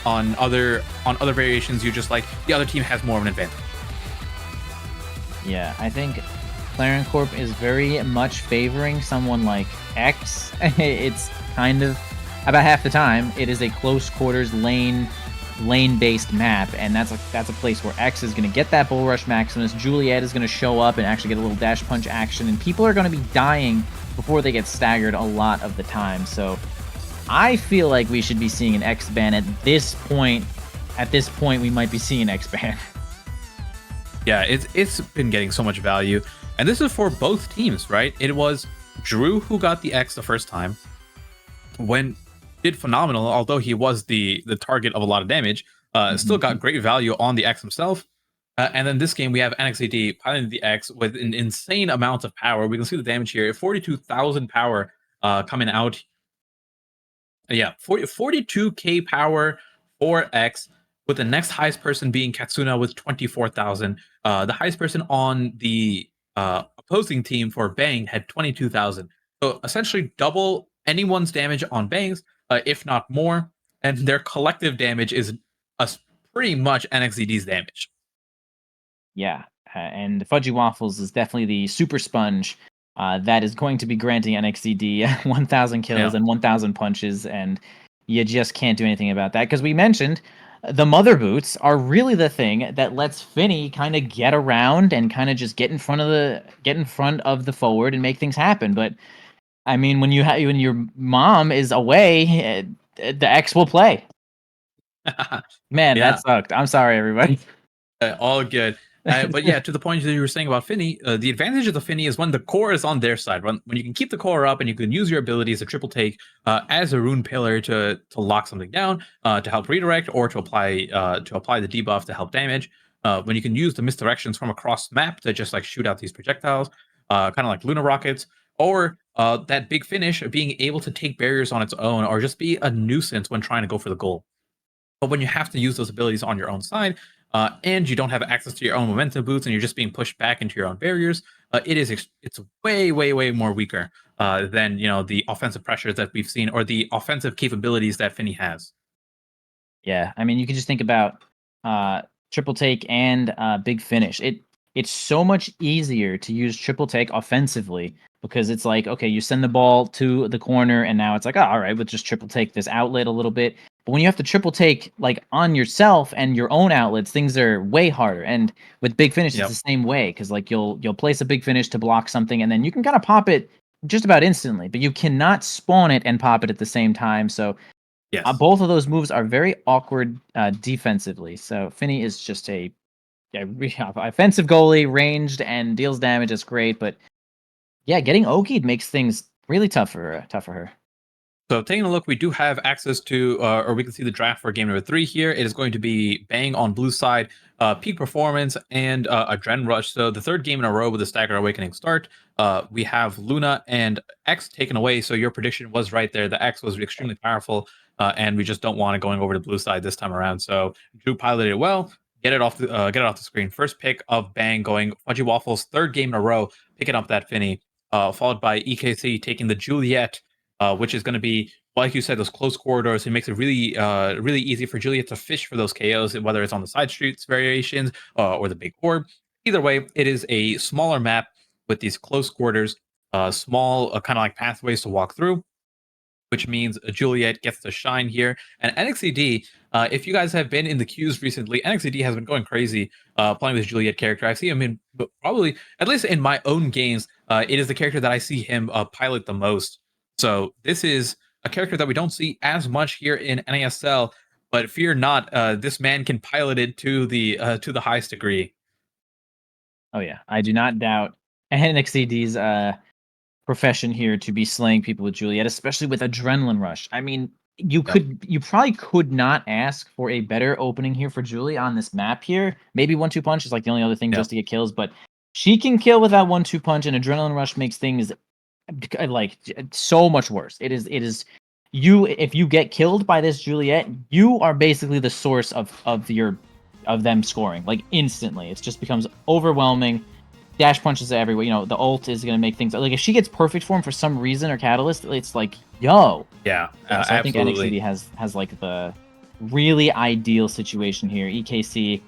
on other variations, you just like the other team has more of an advantage.
Yeah, I think Clarion Corp is very much favoring someone like X. It's kind of about half the time it is a close quarters lane-based map, and that's a place where X is going to get that Bull Rush Maximus. Juliet is going to show up and actually get a little dash punch action, and people are going to be dying before they get staggered a lot of the time. So I feel like we should be seeing an X ban at this point. At this point, we might be seeing an X ban.
Yeah, it's been getting so much value, and this is for both teams, right? It was Drew who got the X the first time, did phenomenal, although he was the target of a lot of damage. Still got great value on the X himself. And then this game, we have NXAD piloting the X with an insane amount of power. We can see the damage here. 42,000 power coming out. Yeah, 42k power for X, with the next highest person being Katsuna with 24,000. The highest person on the opposing team for Bang had 22,000. So essentially double anyone's damage on Bangs, if not more, and their collective damage is pretty much NXD's damage.
Yeah, and Fudgy Waffles is definitely the super sponge that is going to be granting NXCD 1,000 kills and 1,000 punches, and you just can't do anything about that because we mentioned the mother boots are really the thing that lets Finny kind of get around and kind of just get in front of the forward and make things happen. But I mean, when your mom is away, the X will play. Man,
Yeah.
that sucked. I'm sorry, everybody.
All good. But yeah, to the point that you were saying about Finny, the advantage of the Finny is when the core is on their side. When you can keep the core up and you can use your abilities to triple take as a rune pillar to lock something down, to help redirect, or to apply the debuff to help damage. When you can use the misdirections from across map to just like shoot out these projectiles, kind of like Luna rockets, or that big finish of being able to take barriers on its own, or just be a nuisance when trying to go for the goal. But when you have to use those abilities on your own side, and you don't have access to your own momentum boots, and you're just being pushed back into your own barriers, it's way more weaker than the offensive pressures that we've seen or the offensive capabilities that Finny has.
Yeah, I mean, you can just think about triple take and big finish. It's so much easier to use triple take offensively because it's like, okay, you send the ball to the corner, and now it's like, oh, all right, we'll just triple take this outlet a little bit. But when you have to triple take like on yourself and your own outlets, things are way harder. And with big finish,
Yep.
it's the same way because like you'll place a big finish to block something, and then you can kind of pop it just about instantly, but you cannot spawn it and pop it at the same time. So
Yes.
both of those moves are very awkward defensively. So Finny is just a offensive goalie, ranged and deals damage. Is great, but yeah, getting Oki'd makes things really tough for her.
So taking a look, we do have access to, or we can see the draft for game number 3 here. It is going to be Bang on blue side, Peak Performance, and Adren Rush. So the third game in a row with a Stagger Awakening start. We have Luna and X taken away. So your prediction was right there. The X was extremely powerful, and we just don't want it going over to blue side this time around. So Drew piloted it well. Get it off the screen. First pick of Bang going Fudgy Waffles, third game in a row, picking up that Finny, followed by EKC taking the Juliet. Which is going to be, like you said, those close corridors. It makes it really easy for Juliet to fish for those KOs, whether it's on the side streets variations or the big orb. Either way, it is a smaller map with these close quarters, small kind of like pathways to walk through, which means Juliet gets to shine here. And NXCD, if you guys have been in the queues recently, NXCD has been going crazy playing this Juliet character. I've seen him in probably, at least in my own games, it is the character that I see him pilot the most. So this is a character that we don't see as much here in NASL, but fear not, this man can pilot it to the highest degree.
Oh yeah, I do not doubt NXCD's profession here to be slaying people with Juliet, especially with Adrenaline Rush. I mean, you probably could not ask for a better opening here for Julie on this map here. Maybe 1-2 punch is like the only other thing just to get kills, but she can kill with that 1-2 punch, and Adrenaline Rush makes things like so much worse. It is you, if you get killed by this Juliet, you are basically the source of them scoring like instantly. It just becomes overwhelming. Dash punches everywhere. You know, the ult is going to make things like if she gets perfect form for some reason or catalyst, it's like, yo.
Yeah,
So I think NXCD has like the really ideal situation here. EKC,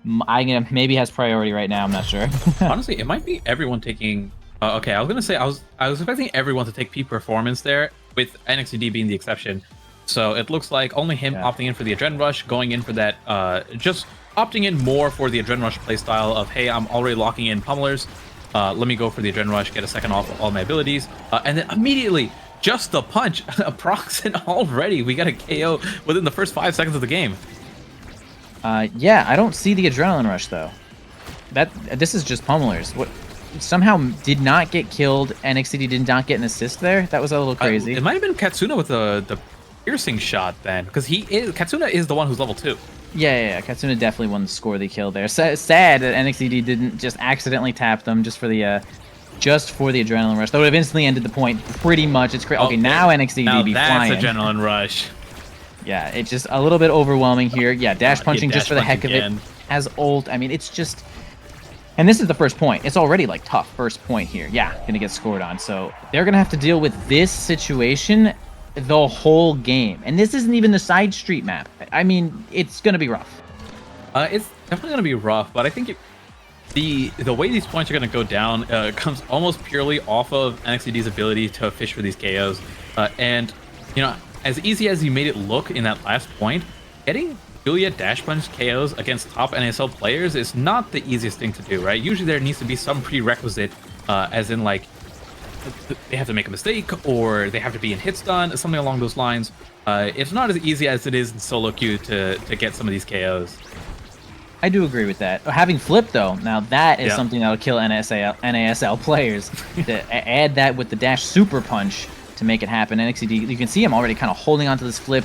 maybe has priority right now. I'm not sure.
Honestly, it might be everyone taking. Okay, I was gonna say I was expecting everyone to take Peak Performance there, with NXCD being the exception. So it looks like only him opting in for the Adren Rush, going in for that, just opting in more for the Adren Rush playstyle of, hey, I'm already locking in pummelers. Let me go for the Adren Rush, get a second off all my abilities, and then immediately, just the punch, a proxin already. We got a KO within the first 5 seconds of the game.
Yeah, I don't see the Adrenaline Rush though. This is just pummelers. What? Somehow did not get killed. NXCD did not get an assist there. That was a little crazy.
It might have been Katsuna with the piercing shot then, because Katsuna is the one who's level 2.
Yeah. Katsuna definitely won the score the kill there. Sad that NXCD didn't just accidentally tap them just for the Adrenaline Rush. That would have instantly ended the point pretty much. It's great. Okay, now NXCD be flying.
That's Adrenaline Rush.
Yeah, it's just a little bit overwhelming here. Yeah, dash punching just for the heck of it. Has ult. I mean, it's just... And this is the first point. It's already, like, tough first point here. Yeah, gonna get scored on. So they're gonna have to deal with this situation the whole game. And this isn't even the side street map. I mean, it's gonna be rough.
It's definitely gonna be rough, but I think the way these points are going to go down comes almost purely off of NXTD's ability to fish for these KOs. And, you know, as easy as he made it look in that last point, getting Julia dash punch KOs against top NASL players is not the easiest thing to do, right? Usually there needs to be some prerequisite, as in like they have to make a mistake or they have to be in hit stun, something along those lines. It's not as easy as it is in solo queue to get some of these KOs.
I do agree with that. Having flip though, now that is something that'll kill NASL players. To add that with the dash super punch to make it happen. NXTD, you can see him already kind of holding onto this flip.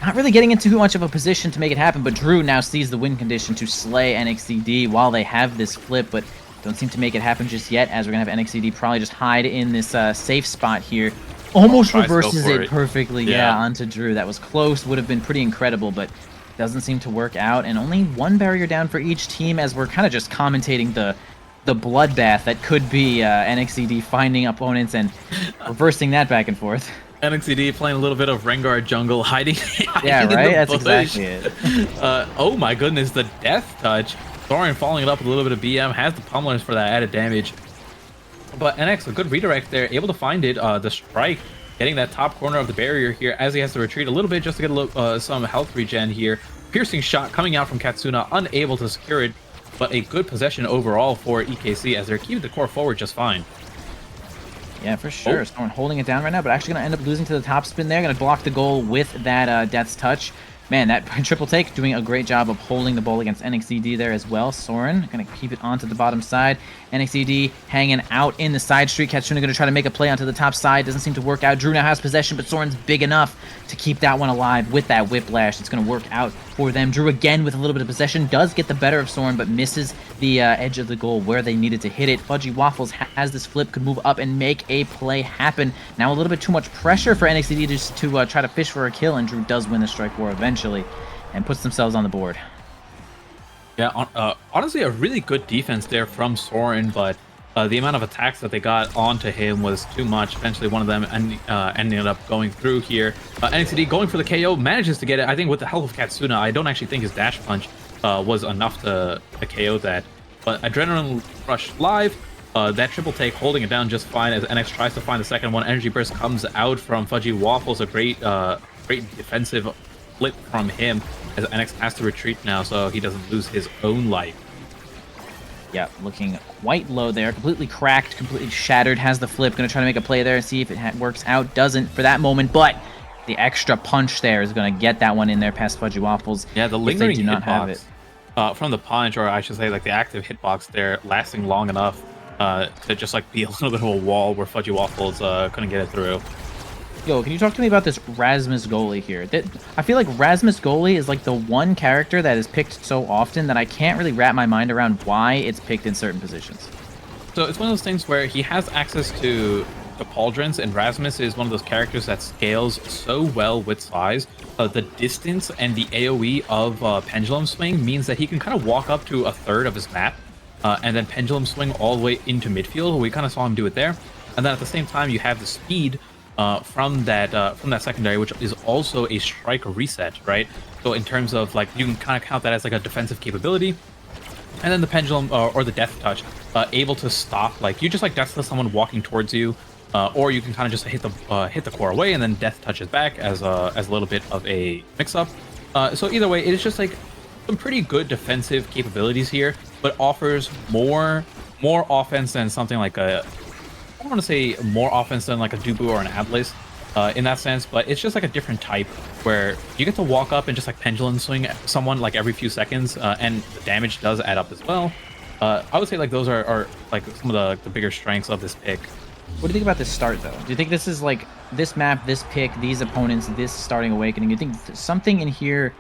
Not really getting into too much of a position to make it happen, but Drew now sees the win condition to slay NXTD while they have this flip, but don't seem to make it happen just yet, as we're going to have NXTD probably just hide in this safe spot here. Almost reverses it perfectly, onto Drew. That was close, would have been pretty incredible, but doesn't seem to work out, and only one barrier down for each team, as we're kind of just commentating the bloodbath that could be NXTD finding opponents and reversing that back and forth.
NXTD playing a little bit of Rengar jungle, hiding
yeah, right? That's
bush.
Exactly it.
Oh my goodness, the death touch. Thorin following it up with a little bit of BM, has the pummelers for that added damage. But NX, a good redirect there, able to find it. The strike, getting that top corner of the barrier here as he has to retreat a little bit just to get some health regen here. Piercing shot coming out from Katsuna, unable to secure it, but a good possession overall for EKC as they're keeping the core forward just fine.
Yeah, for sure. Someone holding it down right now, but actually going to end up losing to the top spin there. Going to block the goal with that Death's Touch. Man, that triple take doing a great job of holding the ball against NXTD there as well. Soren going to keep it onto the bottom side. NXTD hanging out in the side street. Katsuna going to try to make a play onto the top side. Doesn't seem to work out. Drew now has possession, but Soren's big enough to keep that one alive with that whiplash. It's going to work out for them. Drew again with a little bit of possession. Does get the better of Soren, but misses the edge of the goal where they needed to hit it. Fudgy Waffles has this flip, could move up and make a play happen. Now a little bit too much pressure for NXTD just to try to fish for a kill, and Drew does win the strike war eventually and puts themselves on the board.
Yeah, honestly, a really good defense there from Soren, but the amount of attacks that they got onto him was too much. Eventually, one of them ended up going through here. NXT going for the KO, manages to get it. I think with the help of Katsuna, I don't actually think his dash punch was enough to KO that. But Adrenaline Rush live, that triple take holding it down just fine as NX tries to find the second one. Energy Burst comes out from Fudgy Waffles, a great defensive flip from him as NX has to retreat now so he doesn't lose his own life.
Yeah, looking quite low there. Completely cracked, completely shattered. Has the flip. Going to try to make a play there and see if it works out. Doesn't for that moment, but the extra punch there is going to get that one in there past Fudgy Waffles.
Yeah, the lingering hitbox from the punch, or I should say like the active hitbox there, lasting long enough to just like be a little bit of a wall where Fudgy Waffles couldn't get it through.
Yo, can you talk to me about this Rasmus goalie here? I feel like Rasmus goalie is like the one character that is picked so often that I can't really wrap my mind around why it's picked in certain positions.
So it's one of those things where he has access to pauldrons, and Rasmus is one of those characters that scales so well with size. The distance and the AoE of Pendulum Swing means that he can kind of walk up to a third of his map and then Pendulum Swing all the way into midfield. We kind of saw him do it there. And then at the same time, you have the speed from that secondary, which is also a strike reset, right? So in terms of like, you can kind of count that as like a defensive capability. And then the pendulum or the death touch, able to stop, like you just like death to someone walking towards you, or you can kind of just hit the core away and then death touches back as a little bit of a mix-up. So either way, it's just like some pretty good defensive capabilities here, but offers more offense than something like I don't want to say more offense than like a Dubu or an Atlas in that sense, but it's just like a different type where you get to walk up and just like pendulum swing someone like every few seconds, and the damage does add up as well. I would say like those are like some of the bigger strengths of this pick.
What do you think about this start though? Do you think this is like this map, this pick, these opponents, this starting awakening? You think something in here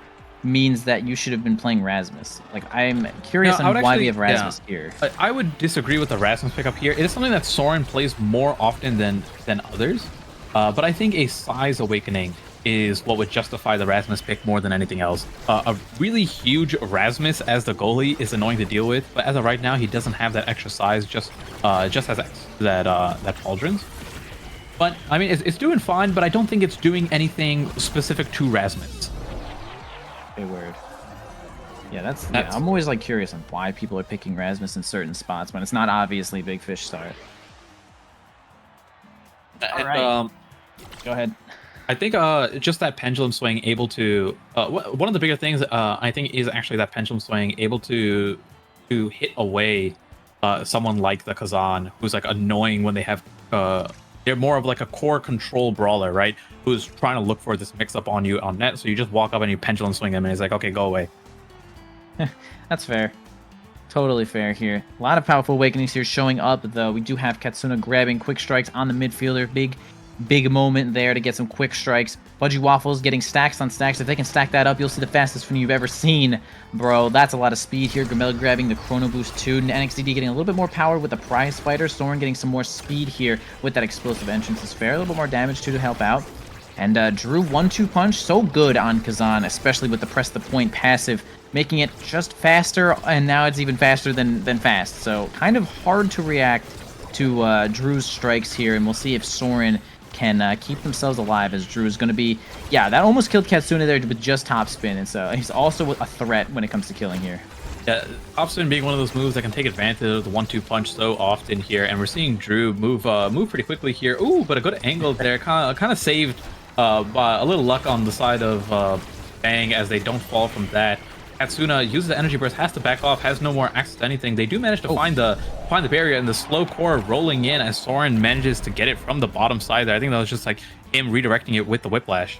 means that you should have been playing Rasmus? Like, I'm curious on why we have Rasmus here.
I would disagree with the Rasmus pickup here. It is something that Soren plays more often than others, but I think a size awakening is what would justify the Rasmus pick more than anything else. A really huge Rasmus as the goalie is annoying to deal with, but as of right now, he doesn't have that extra size, just has that pauldrons. But I mean, it's doing fine, but I don't think it's doing anything specific to Rasmus.
Word. Yeah, I'm always like curious on why people are picking Rasmus in certain spots when it's not obviously Big Fish start. All right. Go ahead.
I think just that pendulum swing able to one of the bigger things I think is actually that pendulum swing able to hit away someone like the Kazan, who's like annoying when they have they're more of like a core control brawler, right? Who's trying to look for this mix up on you on net, so you just walk up and you pendulum swing him and he's like, okay, go away.
That's fair. Totally fair here. A lot of powerful awakenings here showing up, though. We do have Katsuna grabbing quick strikes on the midfielder. Big moment there to get some quick strikes. Fudgy Waffles getting stacks on stacks. If they can stack that up, you'll see the fastest Finn you've ever seen, bro. That's a lot of speed here. Grimella grabbing the Chrono Boost too. And NXDD getting a little bit more power with the prize fighter. Soren getting some more speed here with that explosive entrance is fair. A little bit more damage too to help out. And Drew 1-2 punch, so good on Kazan, especially with the press the point passive, making it just faster, and now it's even faster than fast. So kind of hard to react to Drew's strikes here, and we'll see if Soren can keep themselves alive, as Drew is going to be... Yeah, that almost killed Katsuna there with just top spin, and so he's also a threat when it comes to killing here.
Yeah, top spin being one of those moves that can take advantage of the 1-2 punch so often here, and we're seeing Drew move pretty quickly here. Ooh, but a good angle there, kind of saved by a little luck on the side of Bang as they don't fall from that. Katsuna uses the energy burst, has to back off, has no more access to anything. They do manage to find the barrier, and the slow core rolling in as Soren manages to get it from the bottom side there. I think that was just like him redirecting it with the whiplash.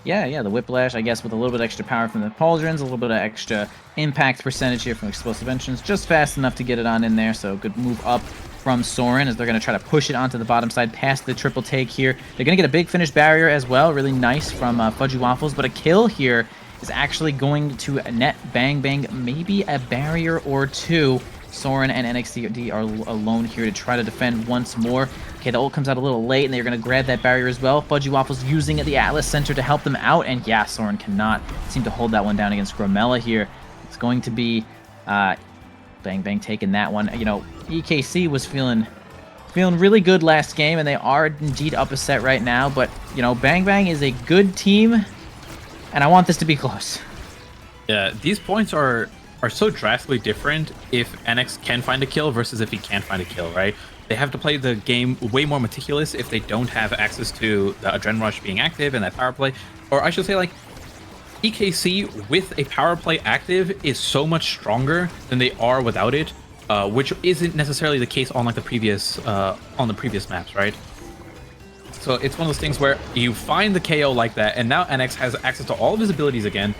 Yeah, the whiplash, I guess, with a little bit extra power from the pauldrons, a little bit of extra impact percentage here from explosive entrance, just fast enough to get it on in there. So good move up from Soren as they're going to try to push it onto the bottom side past the triple take here. They're going to get a big finish barrier as well, really nice from Fudgy Waffles, but a kill here is actually going to net Bang Bang, maybe a barrier or two. Soren and NXDD are alone here to try to defend once more. Okay, the ult comes out a little late, and they're going to grab that barrier as well. Fudgy Waffles using the Atlas Center to help them out, and yeah, Soren cannot seem to hold that one down against Grimella here. It's going to be Bang Bang taking that one. You know, EKC was feeling really good last game, and they are indeed up a set right now, but, you know, Bang Bang is a good team, and I want this to be close.
Yeah, these points are so drastically different if NX can find a kill versus if he can't find a kill, right? They have to play the game way more meticulous if they don't have access to the Adrenaline Rush being active and that power play. Or I should say, like, EKC with a power play active is so much stronger than they are without it, which isn't necessarily the case on like the previous maps, right? So it's one of those things where you find the KO like that, and now NX has access to all of his abilities again,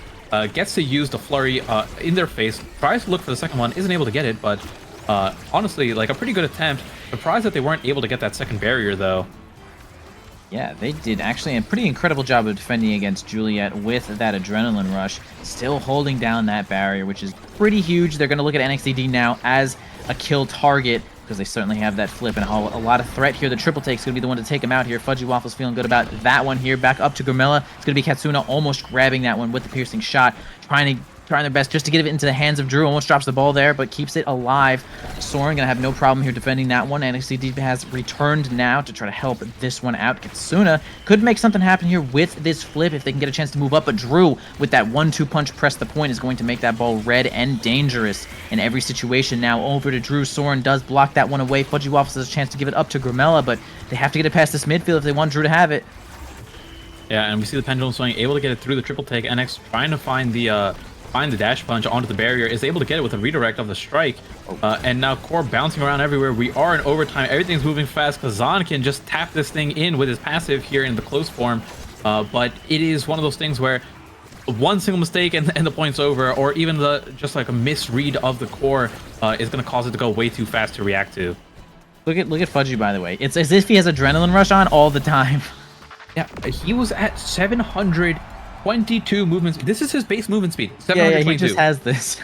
gets to use the flurry in their face, tries to look for the second one, isn't able to get it, but honestly, like a pretty good attempt. Surprised that they weren't able to get that second barrier, though.
Yeah, they did actually a pretty incredible job of defending against Juliet with that Adrenaline Rush, still holding down that barrier, which is pretty huge. They're going to look at NXDD now as a kill target, because they certainly have that flip and a lot of threat here. The triple take's going to be the one to take him out here. Fudgy Waffles feeling good about that one here. Back up to Grimella. It's going to be Katsuna almost grabbing that one with the piercing shot, trying their best just to get it into the hands of Drew. Almost drops the ball there, but keeps it alive. Soren going to have no problem here defending that one. NXDD has returned now to try to help this one out. Katsuna could make something happen here with this flip if they can get a chance to move up, but Drew, with that 1-2 punch press the point, is going to make that ball red and dangerous in every situation. Now over to Drew. Soren does block that one away. Fudgy Waffles has a chance to give it up to Grimella, but they have to get it past this midfield if they want Drew to have it.
Yeah, and we see the pendulum swing, able to get it through the triple take. NX trying to find the dash punch onto the barrier, is able to get it with a redirect of the strike, and now Core bouncing around everywhere. We are in overtime, everything's moving fast. Kazan can just tap this thing in with his passive here in the close form, but it is one of those things where one single mistake and the point's over, or even just like a misread of the Core is going to cause it to go way too fast to react to.
Look at Fudgy, by the way. It's as if he has Adrenaline Rush on all the time.
Yeah, he was at 722 movement speed. This is his base movement speed.
Yeah, he just has this.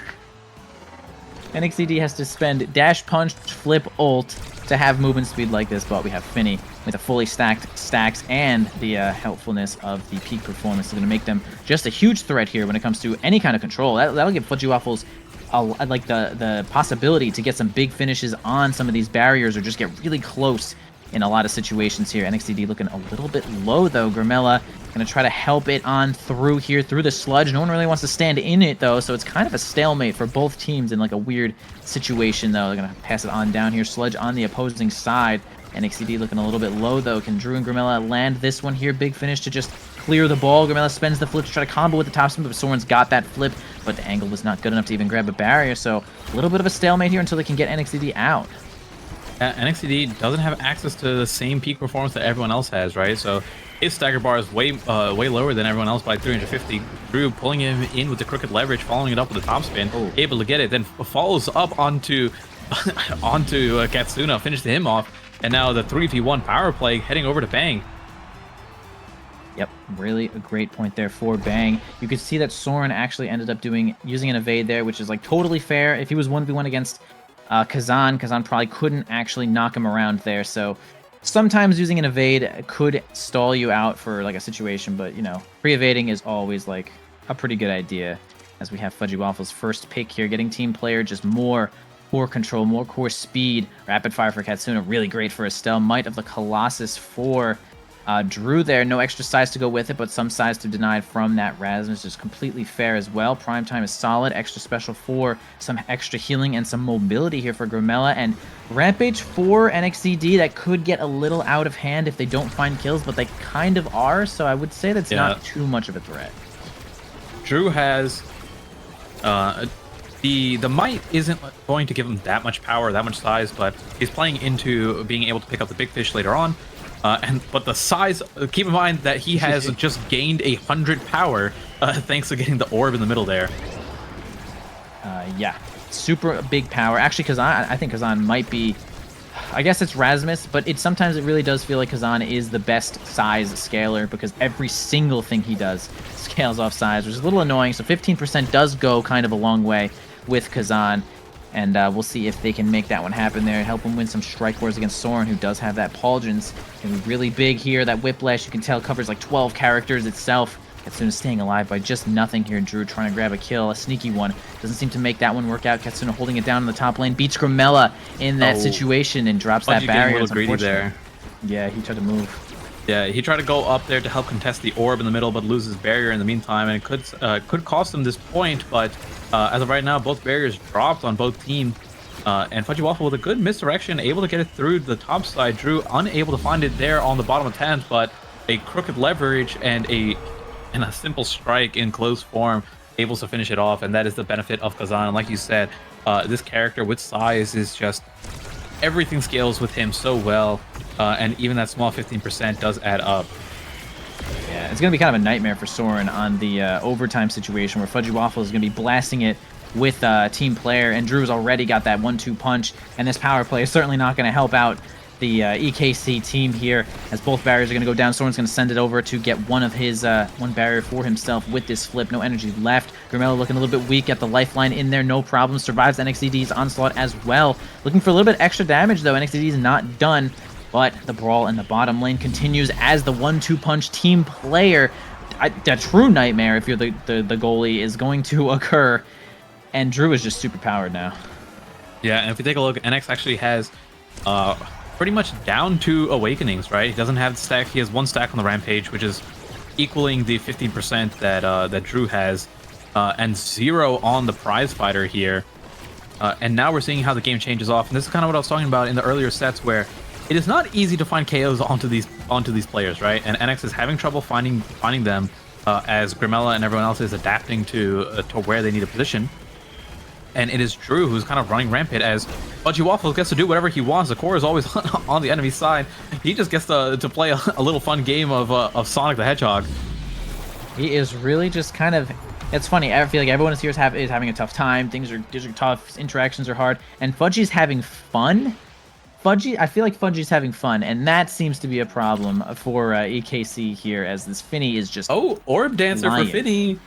NXDD has to spend dash, punch, flip, ult to have movement speed like this, but we have Finny with a fully stacked stacks and the helpfulness of the peak performance is going to make them just a huge threat here when it comes to any kind of control. That'll give Fudgy Waffles like the possibility to get some big finishes on some of these barriers or just get really close in a lot of situations here. NXTD looking a little bit low, though. Grimella going to try to help it on through here, through the sludge. No one really wants to stand in it, though, so it's kind of a stalemate for both teams in like a weird situation, though. They're going to pass it on down here. Sludge on the opposing side. NXTD looking a little bit low, though. Can Drew and Grimella land this one here? Big finish to just clear the ball. Grimella spends the flip to try to combo with the top spin, but Soren's got that flip, but the angle was not good enough to even grab a barrier, so a little bit of a stalemate here until they can get NXTD out.
NXTD doesn't have access to the same peak performance that everyone else has, right? So his stagger bar is way lower than everyone else by 350. Drew pulling him in with the crooked leverage, following it up with the top spin, able to get it, then follows up onto Katsuna, finished him off, and now the 3v1 power play heading over to Bang.
Yep, really a great point there for Bang. You could see that Soren actually ended up using an evade there, which is like totally fair. If he was 1v1 against Kazan probably couldn't actually knock him around there, so sometimes using an evade could stall you out for like a situation, but you know, pre-evading is always like a pretty good idea. As we have Fudgy Waffle's first pick here, getting team player just more core control, more core speed. Rapid fire for Katsuna, really great for Estelle. Might of the Colossus for Drew there. No extra size to go with it, but some size to deny from that Rasmus is completely fair as well. Prime time is solid. Extra special for some extra healing and some mobility here for Grimella. And Rampage for NXTD, that could get a little out of hand if they don't find kills, but they kind of are, so I would say that's not too much of a threat.
Drew has the might isn't going to give him that much power, that much size, but he's playing into being able to pick up the big fish later on. But the size, keep in mind that he has just gained 100 power thanks to getting the orb in the middle there.
Yeah, super big power. Actually, Kazan, I think Kazan might be, I guess it's Rasmus, but sometimes it really does feel like Kazan is the best size scaler because every single thing he does scales off size, which is a little annoying. So 15% does go kind of a long way with Kazan. And we'll see if they can make that one happen there and help him win some strike wars against Soren, who does have that Pauldrons. Gonna be really big here. That Whiplash, you can tell, covers like 12 characters itself. Katsuna staying alive by just nothing here. Drew trying to grab a kill, a sneaky one. Doesn't seem to make that one work out. Katsuna holding it down in the top lane. Beats Grimella in that situation and drops that barrier.
A little greedy there.
Yeah, he tried to move.
Yeah, he tried to go up there to help contest the orb in the middle, but loses barrier in the meantime, and it could cost him this point. But as of right now, both barriers dropped on both teams, and Fudgy Waffle with a good misdirection, able to get it through the top side. Drew unable to find it there on the bottom of 10th, but a crooked leverage and a simple strike in close form, able to finish it off, and that is the benefit of Kazan. And like you said, this character with size is just everything scales with him so well. And even that small 15% does add up.
Yeah, it's going to be kind of a nightmare for Soren on the overtime situation where Fudgy Waffle is going to be blasting it with team player, and Drew's already got that 1-2 punch, and this power play is certainly not going to help out the EKC team here, as both barriers are going to go down. Soren's going to send it over to get one of his one barrier for himself with this flip. No energy left. Grimella looking a little bit weak at the lifeline in there. No problem. Survives NXTD's onslaught as well. Looking for a little bit extra damage, though. NXTD's not done. But the brawl in the bottom lane continues as the 1-2 punch team player. A true nightmare if you're the goalie is going to occur. And Drew is just super powered now.
Yeah, and if you take a look, NX actually has pretty much down to Awakenings, right? He doesn't have the stack. He has one stack on the Rampage, which is equaling the 15% that Drew has, and 0 on the Prize Fighter here. And now we're seeing how the game changes off. And this is kind of what I was talking about in the earlier sets, where it is not easy to find KOs onto these players, right? And NX is having trouble finding them as Grimella and everyone else is adapting to where they need a position. And it is Drew who's kind of running rampant as Fudgy Waffle gets to do whatever he wants. The core is always on the enemy side. He just gets to play a little fun game of Sonic the Hedgehog.
He is really just kind of... It's funny, I feel like everyone here is having a tough time. Things are tough, interactions are hard, and Fudgy's having fun. I feel like Fudgy's having fun, and that seems to be a problem for EKC here, as this Finny is just...
Oh, Orb Dancer for Finny!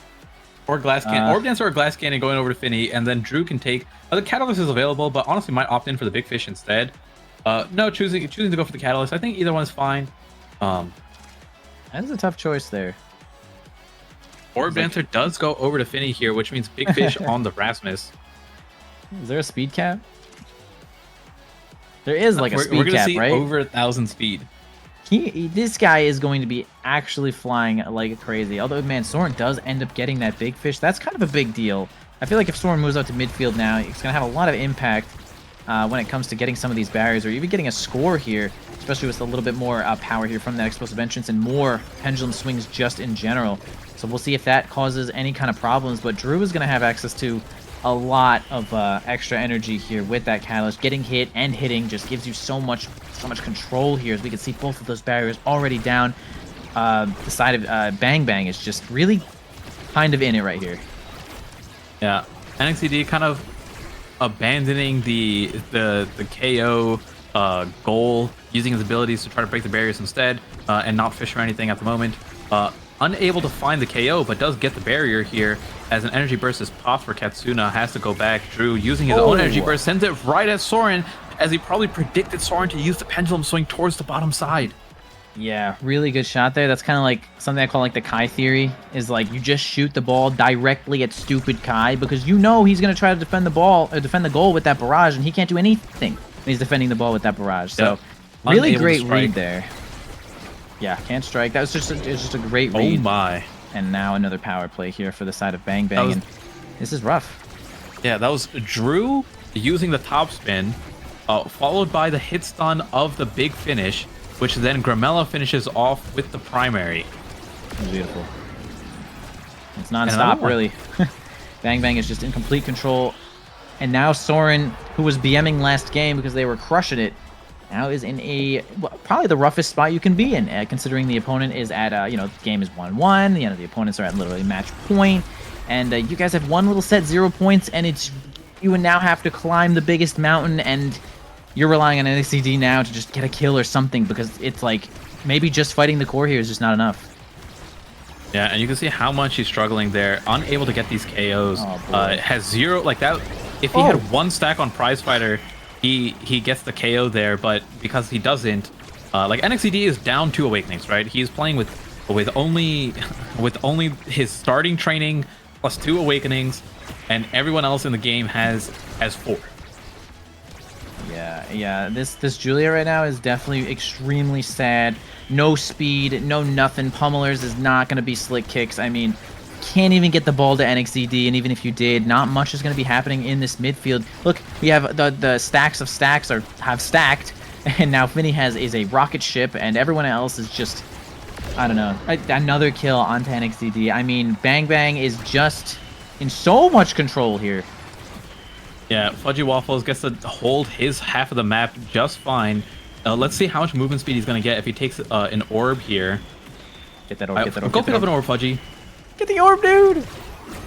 Or Glass Cannon. Orb Dancer or Glass Cannon going over to Finny, and then Drew can take... the Catalyst is available, but honestly might opt in for the Big Fish instead. No, choosing to go for the Catalyst. I think either one's fine.
That is a tough choice there.
Orb Dancer does go over to Finny here, which means Big Fish on the Rasmus.
Is there a speed cap? There is like a
we're
speed
gonna
cap,
see
right?
over 1,000 speed.
This guy is going to be actually flying like crazy. Although, man, Soren does end up getting that big fish. That's kind of a big deal. I feel like if Soren moves out to midfield now, it's going to have a lot of impact when it comes to getting some of these barriers or even getting a score here, especially with a little bit more power here from that explosive entrance and more pendulum swings just in general. So we'll see if that causes any kind of problems. But Drew is going to have access to a lot of extra energy here with that catalyst. Getting hit and hitting just gives you so much control here, as we can see both of those barriers already down. The side of Bang Bang is just really kind of in it right here.
Yeah, NXCD kind of abandoning the KO goal, using his abilities to try to break the barriers instead, and not fish or anything at the moment. Unable to find the KO, but does get the barrier here as an energy burst is popped for Katsuna. Has to go back. Drew using his own energy burst sends it right at Soren, as he probably predicted Soren to use the pendulum swing towards the bottom side.
Yeah, really good shot there. That's kind of like something I call like the Kai theory, is like you just shoot the ball directly at stupid Kai because you know he's going to try to defend the ball or defend the goal with that barrage, and he can't do anything when he's defending the ball with that barrage. So really great read there. Yeah, can't strike. That was just a great read.
Oh my.
And now another power play here for the side of Bang Bang, and this is rough.
Yeah, that was Drew using the top spin, followed by the hit stun of the big finish, which then Gramella finishes off with the primary.
Beautiful. It's non-stop, really. Bang Bang is just in complete control. And now Soren, who was BMing last game because they were crushing it, now is in probably the roughest spot you can be in, considering the opponent is at, the game is 1-1, the opponents are at literally match point, and you guys have one little set 0 points, and you would now have to climb the biggest mountain, and you're relying on NXCD now to just get a kill or something, because it's like, maybe just fighting the core here is just not enough.
Yeah, and you can see how much he's struggling there, unable to get these KOs. Has zero, like that, if he had one stack on Prize Fighter, he gets the KO there, but because he doesn't, like NXCD is down 2 Awakenings, right? He's playing with only his starting training plus 2 Awakenings, and everyone else in the game has 4.
Yeah. This Julia right now is definitely extremely sad. No speed, no nothing. Pummelers is not going to be slick kicks. I mean, can't even get the ball to NXCD, and even if you did, not much is going to be happening in this midfield. Look, we have the stacks of stacks have stacked, and now Finny is a rocket ship, and everyone else is just, I don't know, another kill onto NXCD. I mean, Bang Bang is just in so much control here.
Yeah, Fudgy Waffles gets to hold his half of the map just fine. Let's see how much movement speed he's going to get if he takes an orb here.
Get that orb, get that orb.
Go pick up an orb, Fudgy.
Get the orb, dude!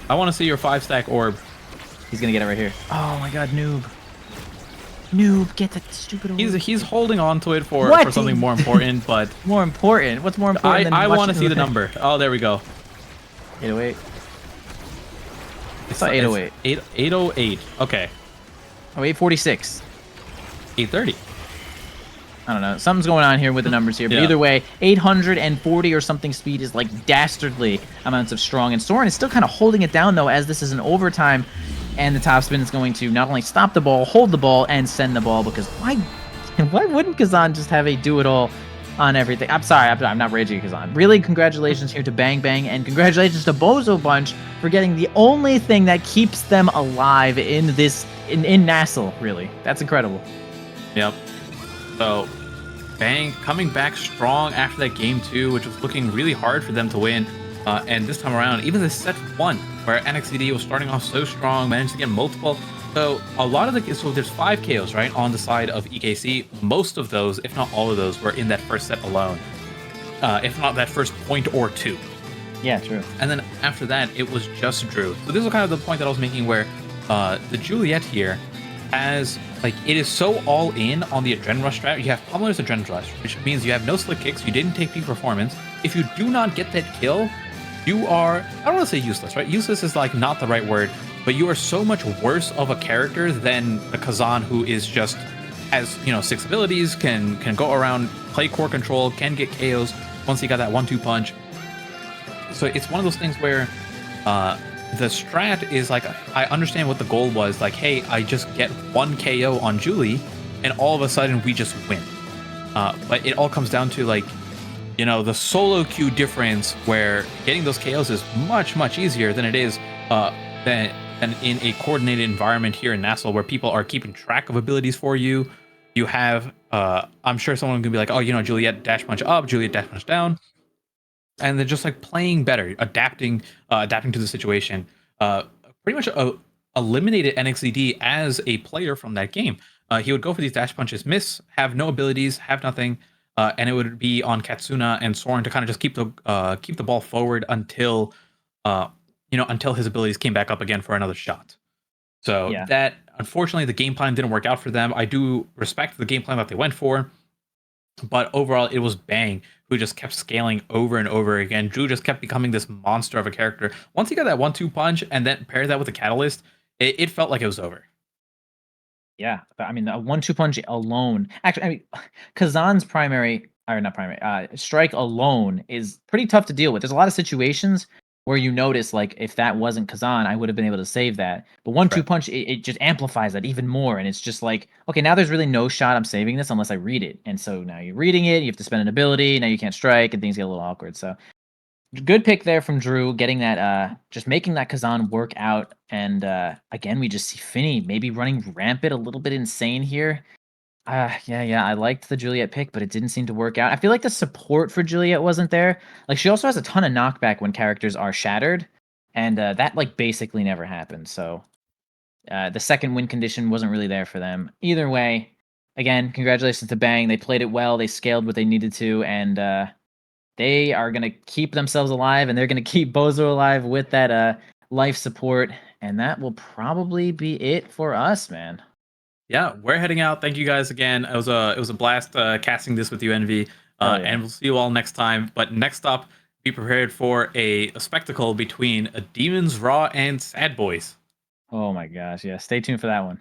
I want to see your 5-stack orb.
He's gonna get it right here. Oh my god, noob. Noob, get that stupid orb.
He's holding on to it for something more important, but...
More important? What's more important than
I want to see the number. Oh, there we go.
808.
It's
808.
808. Okay.
Oh, 846.
830.
I don't know. Something's going on here with the numbers here. But either way, 840 or something speed is like dastardly amounts of strong. And Soren is still kind of holding it down, though, as this is an overtime. And the top spin is going to not only stop the ball, hold the ball, and send the ball. Because why wouldn't Kazan just have a do-it-all on everything? I'm sorry. I'm not raging Kazan. Really, congratulations here to Bang Bang. And congratulations to Bozo Bunch for getting the only thing that keeps them alive in this... in Nassau, really. That's incredible.
Yep. So, Bang coming back strong after that game 2, which was looking really hard for them to win. And this time around, even the set 1, where NXCD was starting off so strong, managed to get multiple. So a lot of so there's 5 KOs, right, on the side of EKC. Most of those, if not all of those, were in that first set alone. If not that first point or 2.
Yeah, true.
And then after that, it was just Drew. So this is kind of the point that I was making, where the Juliet here has, like, it is so all in on the Adrenaline Rush strat. You have Pummeler's Adrenaline Rush, which means you have no slick kicks, you didn't take peak performance. If you do not get that kill, you are, I don't want to say useless, right? Useless is like not the right word, but you are so much worse of a character than the Kazan, who is just, has, 6 abilities, can go around, play core control, can get KOs once he got that 1-2 punch. So it's one of those things where the strat is like, I understand what the goal was, like, hey, I just get 1 KO on Julie, and all of a sudden we just win. But it all comes down to like, the solo queue difference, where getting those KOs is much easier than it is than in a coordinated environment here in Nassau, where people are keeping track of abilities for you. You have, I'm sure someone can be like, oh, Juliet dash punch up, Juliet dash punch down, and they're just like playing better, adapting to the situation. Pretty much eliminated NXDD as a player from that game. He would go for these dash punches, miss, have no abilities, have nothing, and it would be on Katsuna and Soren to kind of just keep the ball forward until until his abilities came back up again for another shot. So
Yeah.
that, unfortunately, the game plan didn't work out for them. I do respect the game plan that they went for, but overall it was Bang who just kept scaling over and over again. Drew just kept becoming this monster of a character. Once he got that 1-2 punch and then paired that with a catalyst, it felt like it was over.
Yeah, but I mean, a 1-2 punch alone. Actually, I mean, Kazan's primary, or not primary, strike alone is pretty tough to deal with. There's a lot of situations where you notice, like, if that wasn't Kazan, I would have been able to save that. But 1-2
Right.
punch, it just amplifies that even more. And it's just like, okay, now there's really no shot I'm saving this unless I read it. And so now you're reading it, you have to spend an ability, now you can't strike, and things get a little awkward. So good pick there from Drew, getting that, just making that Kazan work out. And again, we just see Finny maybe running rampant, a little bit insane here. Yeah, I liked the Juliet pick, but it didn't seem to work out. I feel like the support for Juliet wasn't there. Like, she also has a ton of knockback when characters are shattered, and that like basically never happened. So the second win condition wasn't really there for them. Either way, again, congratulations to Bang. They played it well. They scaled what they needed to, and they are going to keep themselves alive, and they're going to keep Bozo alive with that life support. And that will probably be it for us, man.
Yeah, we're heading out. Thank you guys again. It was a blast casting this with you, Envy.
Hell yeah.
And we'll see you all next time. But next up, be prepared for a spectacle between Demons Raw and Sad Boys.
Oh my gosh, yeah. Stay tuned for that one.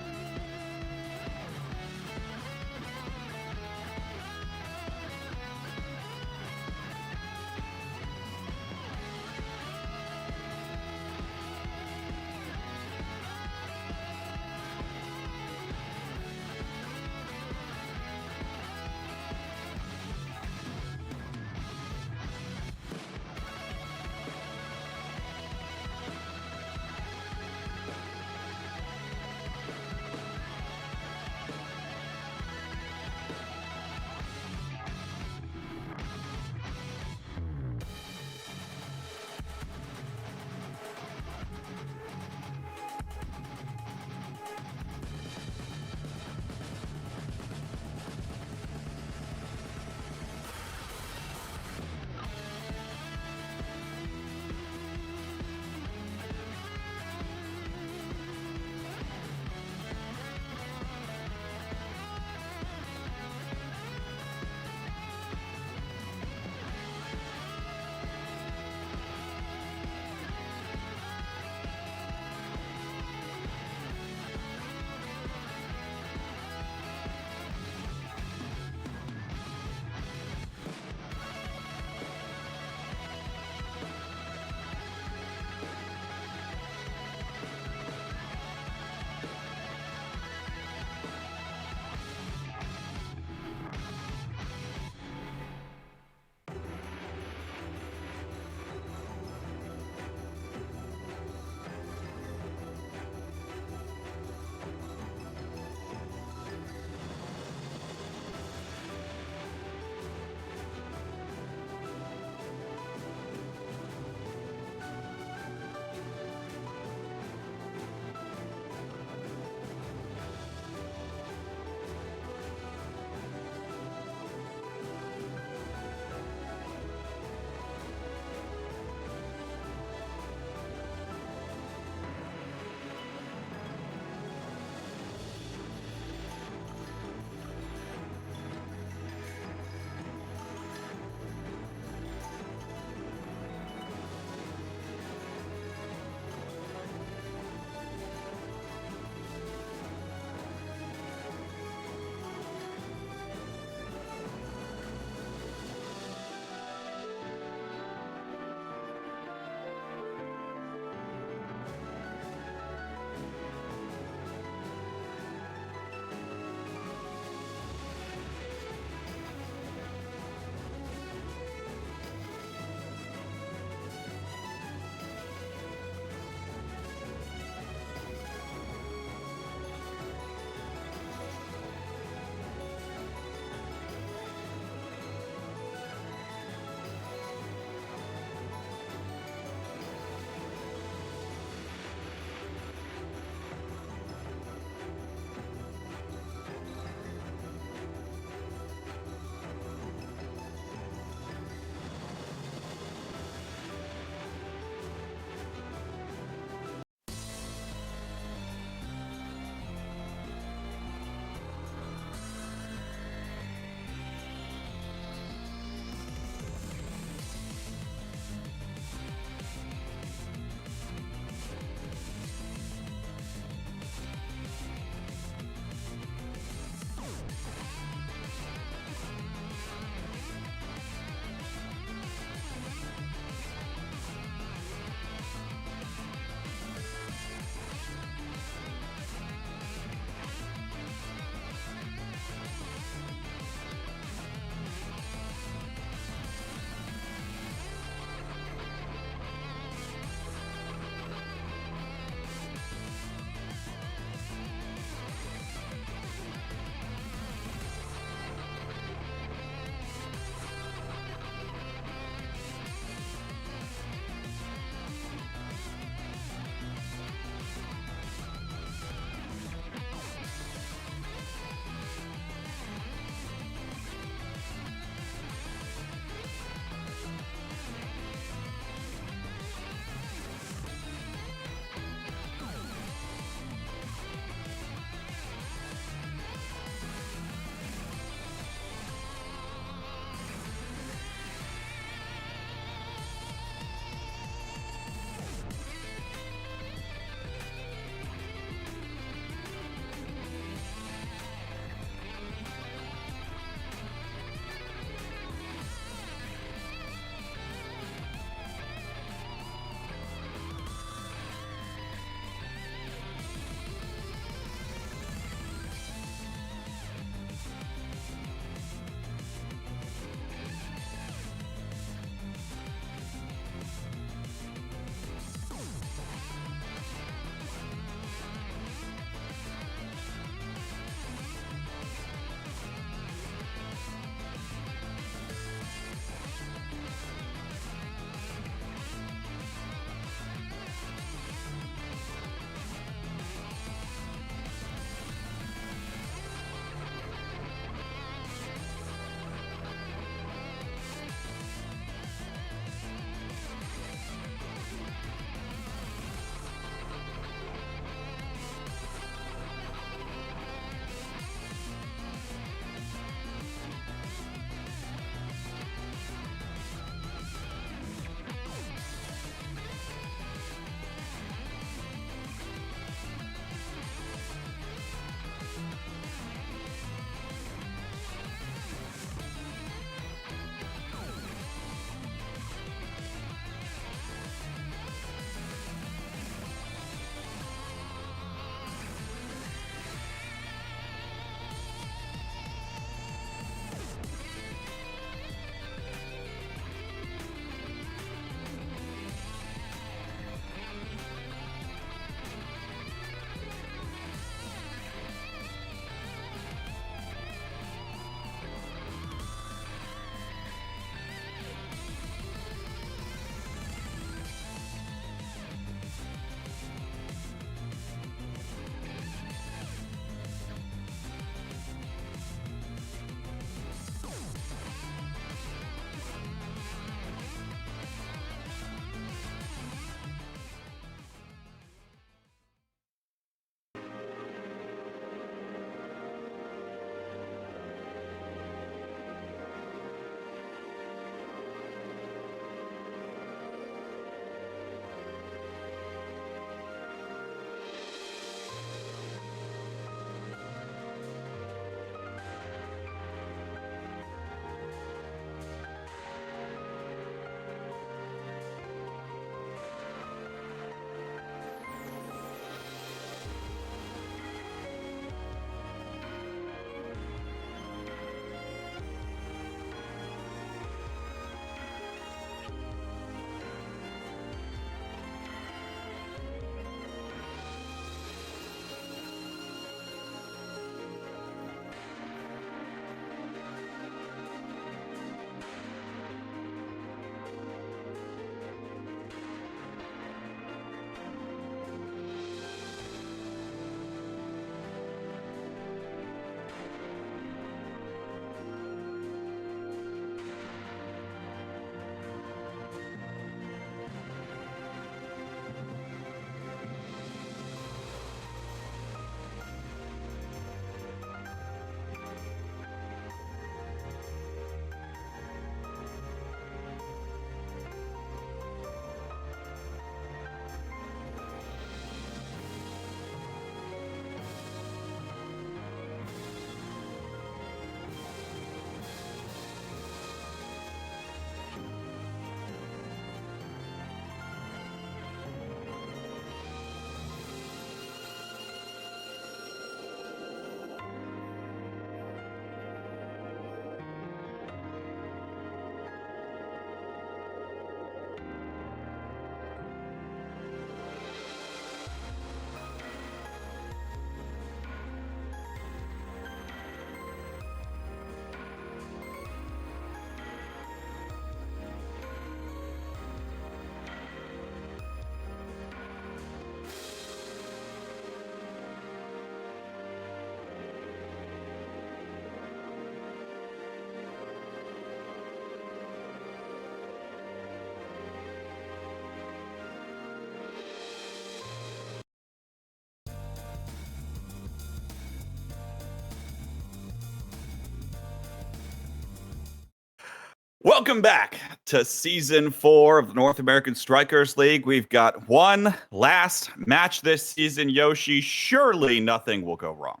Welcome back to Season 4 of the North American Strikers League. We've got one last match this season, Yoshi. Surely nothing will go wrong.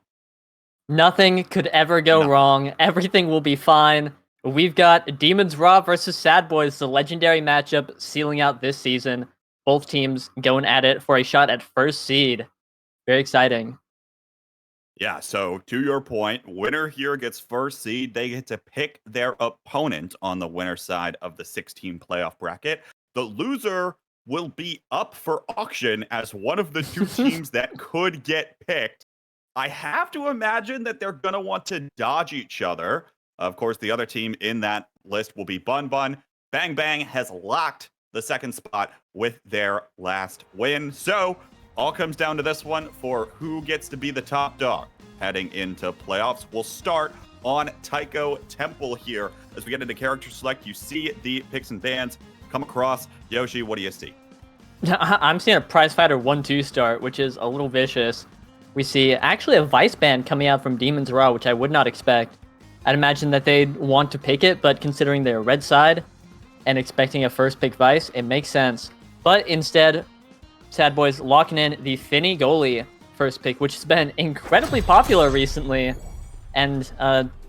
Nothing could ever go wrong. Everything will be fine. We've got Demons Raw versus Sad Boys, the legendary matchup sealing out this season. Both teams going at it for a shot at first seed. Very exciting.
Yeah, so to your point, winner here gets first seed. They get to pick their opponent on the winner side of the 16 playoff bracket. The loser will be up for auction as one of the two teams that could get picked. I have to imagine that they're going to want to dodge each other. Of course, the other team in that list will be Bun Bun. Bang Bang has locked the second spot with their last win. So all comes down to this one for who gets to be the top dog heading into playoffs. We'll start on Taiko Temple here. As we get into character select, you see the picks and bans come across. Yoshi, what do you see?
I'm seeing a prize fighter 1-2 start, which is a little vicious. We see actually a Vice band coming out from Demons Raw, which I would not expect. I'd imagine that they'd want to pick it, but considering their red side and expecting a first pick Vice, it makes sense. But instead, Sad Boys locking in the Finny goalie first pick, which has been incredibly popular recently, and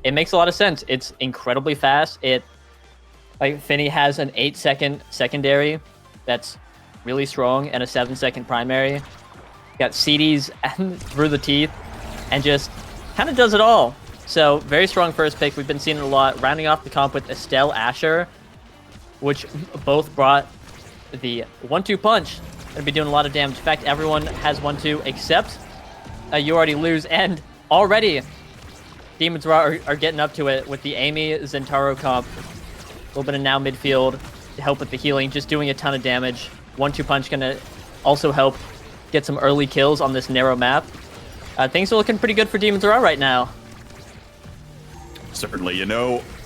it makes a lot of sense. It's incredibly fast. Finny has an 8-second secondary that's really strong and a 7-second primary. Got CDs through the teeth and just kind of does it all. So very strong first pick. We've been seeing it a lot. Rounding off the comp with Estelle Asher, which both brought the 1-2 punch. Gonna be doing a lot of damage. In fact, everyone has 1-2 except You Already Lose. And already Demons Raw are getting up to it with the Amy Zentaro comp. A little bit of now midfield to help with the healing. Just doing a ton of damage. 1-2 punch gonna also help get some early kills on this narrow map. Things are looking pretty good for Demons Raw right now.
Certainly,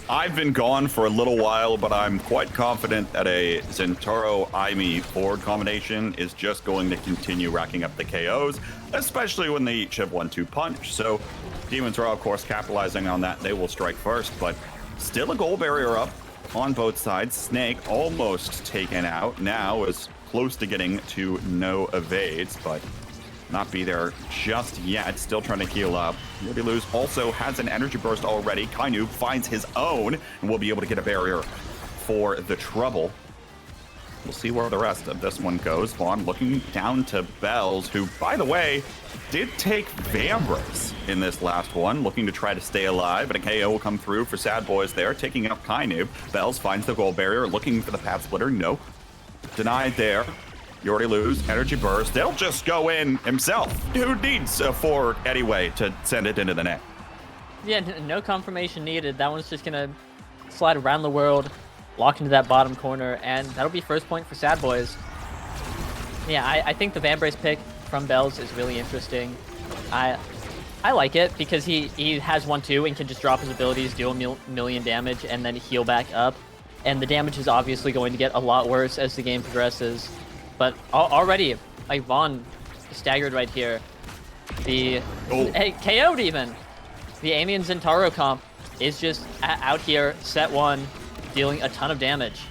I've been gone for a little while, but I'm quite confident that a Zentaro-Aimi forward combination is just going to continue racking up the KOs, especially when they each have 1-2 punch. So Demons Raw, of course, capitalizing on that. They will strike first, but still a goal barrier up on both sides. Snake almost taken out, now is close to getting to no evades, but not be there just yet. Still trying to heal up. Maybe Lose also has an energy burst already. Kainu finds his own and will be able to get a barrier for the trouble. We'll see where the rest of this one goes. Vaughn looking down to Bells, who, by the way, did take Vambrace in this last one, looking to try to stay alive, but a KO will come through for Sad Boys there, taking out Kainu. Bells finds the goal barrier, looking for the path splitter. No. Denied there. You Already Lose, energy burst. They'll just go in himself. Who needs a forward anyway to send it into the net?
Yeah, no confirmation needed. That one's just gonna slide around the world, lock into that bottom corner, and that'll be first point for Sad Boys. Yeah, I think the Vambrace pick from Bells is really interesting. I like it because he has 1-2 and can just drop his abilities, deal a million damage, and then heal back up. And the damage is obviously going to get a lot worse as the game progresses. But already, Vaughn staggered right here. KO'd even. The Amy and Zentaro comp is just out here, set one, dealing a ton of damage.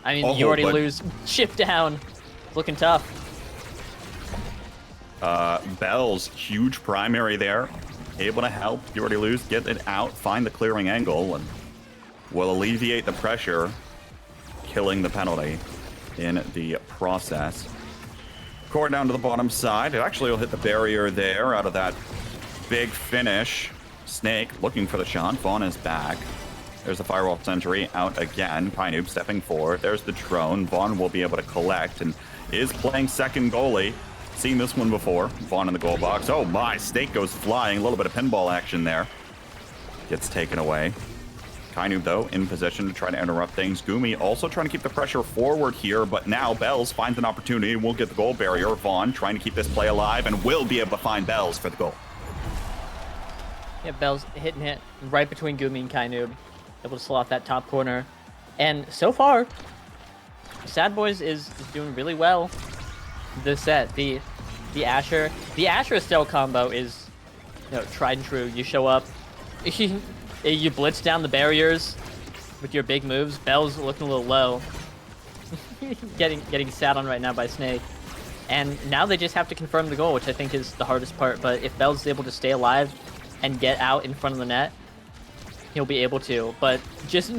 I mean, You Already Lose, chip down. It's looking tough.
Bell's huge primary there. Able to help You Already Lose get it out, find the clearing angle, and will alleviate the pressure, killing the penalty in the process. Core down to the bottom side. It actually will hit the barrier there out of that big finish. Snake looking for the shot. Vaughn is back. There's the firewall sentry out again. Kainoob stepping forward. There's the drone. Vaughn will be able to collect and is playing second goalie. Seen this one before. Vaughn in the goal box. Oh my, Snake goes flying. A little bit of pinball action there. Gets taken away. Kainoob, though, in position to try to interrupt things. Gumi also trying to keep the pressure forward here, but now Bells finds an opportunity and will get the goal barrier. Vaughn trying to keep this play alive and will be able to find Bells for the goal.
Yeah, Bells hitting it right between Gumi and Kainoob. Able to slot that top corner. And so far, Sad Boys is doing really well this set. The Asher Estelle combo is tried and true. You show up, you blitz down the barriers, with your big moves. Bell's looking a little low. getting sat on right now by Snake. And now they just have to confirm the goal, which I think is the hardest part. But if Bell's able to stay alive and get out in front of the net, he'll be able to. But just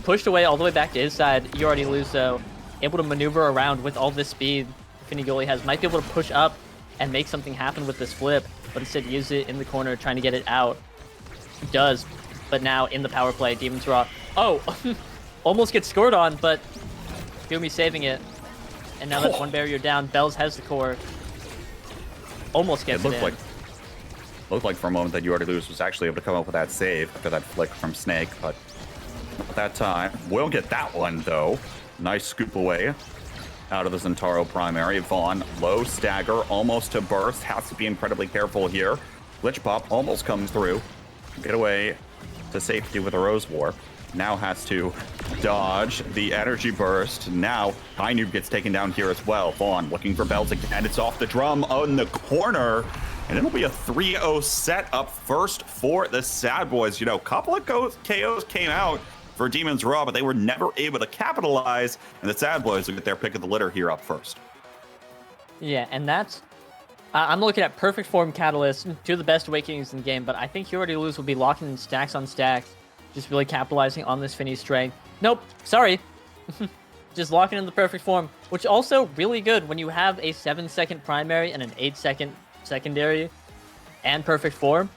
pushed away all the way back to his side, you already lose, though. Able to maneuver around with all this speed Finny goalie has. Might be able to push up and make something happen with this flip, but instead use it in the corner, trying to get it out. Does, but now in the power play, Demons Raw. Oh, almost gets scored on, but Gumi saving it. And now that's one barrier down. Bells has the core. Almost gets it in.
Looked like for a moment that You Already Lose was actually able to come up with that save after that flick from Snake, but at that time. We'll get that one, though. Nice scoop away out of the Zentaro primary. Vaughn, low stagger, almost to burst. Has to be incredibly careful here. Glitch Pop almost comes through. Get away to safety with a Rose Warp. Now has to dodge the energy burst. Now, Kainoob gets taken down here as well. Vaughn looking for Bells again. It's off the drum on the corner. And it'll be a 3-0 set up first for the Sad Boys. You know, a couple of KOs came out for Demons Raw, but they were never able to capitalize. And the Sad Boys will get their pick of the litter here up first.
Yeah, and that's... I'm looking at Perfect Form Catalyst, two of the best Awakenings in the game, but I think You Already Lose will be locking in stacks on stacks, just really capitalizing on this Finny strength. Nope, sorry. Just locking in the Perfect Form, which also really good when you have a 7-second primary and an 8-second secondary and Perfect Form.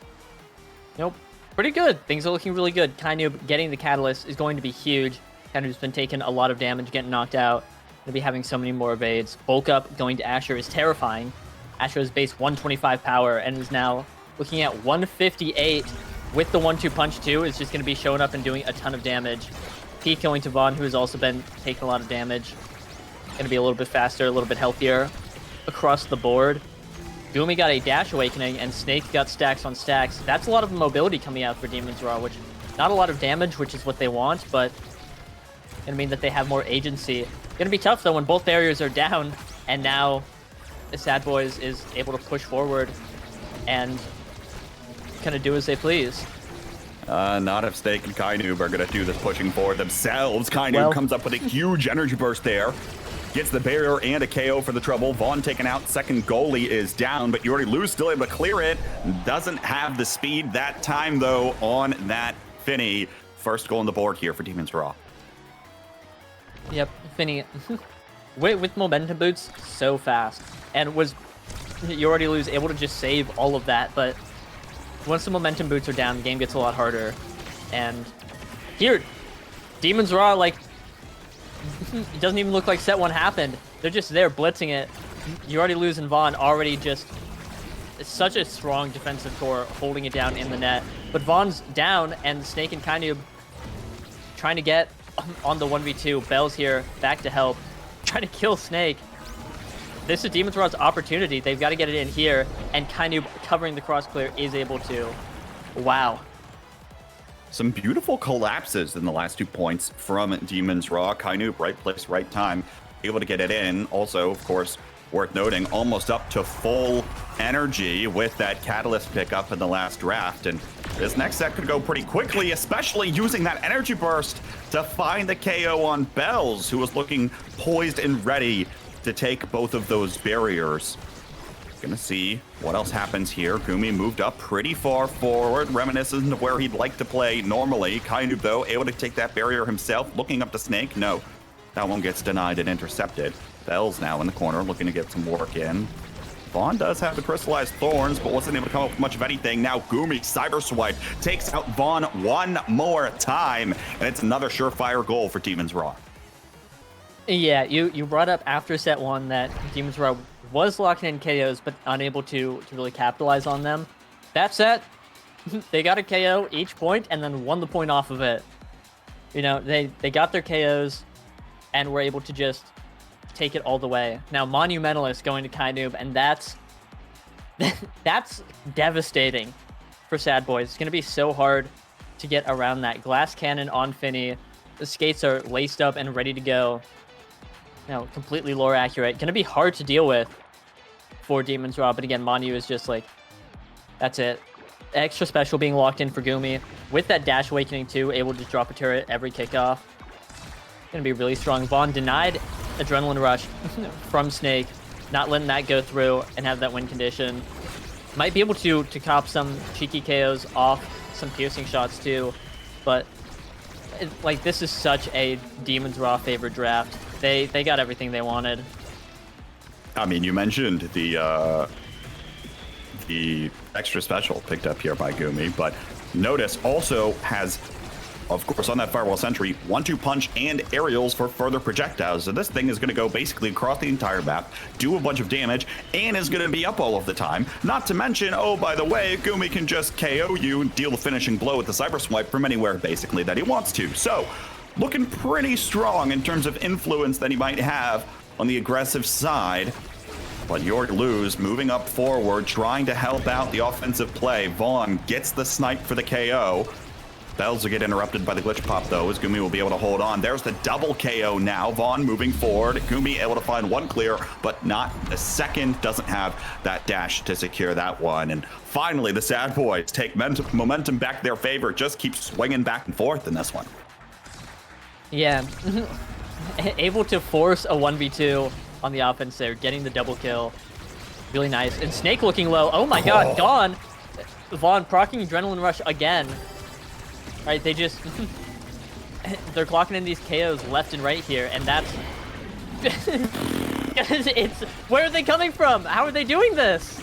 Nope, pretty good. Things are looking really good. Kainoob getting the Catalyst is going to be huge. Kainoob's been taking a lot of damage, getting knocked out. Gonna be having so many more evades. Bulk Up going to Asher is terrifying. Asher has base 125 power and is now looking at 158 with the 1-2 punch too. Is just going to be showing up and doing a ton of damage. Peak going to Vaughn, who has also been taking a lot of damage. Going to be a little bit faster, a little bit healthier across the board. Gumi got a Dash Awakening and Snake got stacks on stacks. That's a lot of mobility coming out for Demons Raw, which not a lot of damage, which is what they want, but going to mean that they have more agency. Going to be tough though when both barriers are down and now the Sad Boys is able to push forward and kind of do as they please.
Not if Snake and Kainoob are going to do this pushing forward themselves. Kainoob comes up with a huge energy burst there. Gets the barrier and a KO for the trouble. Vaughn taken out. Second goalie is down, but You Already Lose still able to clear it. Doesn't have the speed that time, though, on that Finny. First goal on the board here for Demons Raw.
Yep, Finny. with momentum boots, so fast. And was You Already Lose able to just save all of that, but once the momentum boots are down, the game gets a lot harder. And here, Demons Raw, like, it doesn't even look like set one happened. They're just there blitzing it. You Already Lose and Vaughn already just... It's such a strong defensive core holding it down in the net. But Vaughn's down, and Snake and Kainoob trying to get on the 1v2. Bell's here, back to help. Trying to kill Snake. This is Demons Raw's opportunity. They've got to get it in here, and Kainoob covering the cross clear is able to. Wow.
Some beautiful collapses in the last 2 points from Demons Raw. Kainoob, right place, right time, able to get it in. Also, of course, worth noting, almost up to full energy with that Catalyst pickup in the last draft. And this next set could go pretty quickly, especially using that energy burst to find the KO on Bells, who was looking poised and ready to take both of those barriers. Gonna see what else happens here. Gumi moved up pretty far forward, reminiscent of where he'd like to play normally. Kainoob, though, able to take that barrier himself, looking up to Snake. No, that one gets denied and intercepted. Bell's now in the corner, looking to get some work in. Vaughn does have the Crystallized Thorns, but wasn't able to come up with much of anything. Now Gumi, Cyber Swipe, takes out Vaughn one more time, and it's another surefire goal for Demons Raw.
Yeah, you brought up after set one that Demons Raw was locking in KOs, but unable to really capitalize on them. That set, they got a KO each point and then won the point off of it. You know, they got their KOs and were able to just take it all the way. Now Monumentalist going to Kainoob, and that's devastating for Sad Boys. It's going to be so hard to get around that. Glass Cannon on Finny. The skates are laced up and ready to go. Now, completely lore accurate. Going to be hard to deal with for Demons Raw, but again, Manu is just like, that's it. extra special being locked in for Gumi. With that Dash Awakening too, able to drop a turret every kickoff. Gonna be really strong. Vaughn denied Adrenaline Rush from Snake, not letting that go through and have that win condition. Might be able to cop some cheeky KOs off some piercing shots too, but like this is such a Demon's Raw favorite draft. They got everything they wanted.
I mean, you mentioned the extra special picked up here by Gumi, but notice also has, of course, on that Firewall Sentry, 1-2 punch and aerials for further projectiles. So this thing is going to go basically across the entire map, do a bunch of damage, and is going to be up all of the time. Not to mention, oh, by the way, Gumi can just KO you and deal the finishing blow with the Cyber Swipe from anywhere, basically, that he wants to. So, looking pretty strong in terms of influence that he might have on the aggressive side. But York Luz moving up forward, trying to help out the offensive play. Vaughn gets the snipe for the KO. Bells will get interrupted by the glitch pop, though, as Gumi will be able to hold on. There's the double KO now. Vaughn moving forward. Gumi able to find one clear, but not the second. Doesn't have that dash to secure that one. And finally, the Sad Boys take momentum back to their favor. Just keep swinging back and forth in this one.
Yeah. Able to force a 1v2 on the offense there, getting the double kill. Really nice. And Snake looking low. Oh my god, gone. Vaughn proccing Adrenaline Rush again. Right, they just... they're clocking in these KOs left and right here, and that's... it's... Where are they coming from? How are they doing this?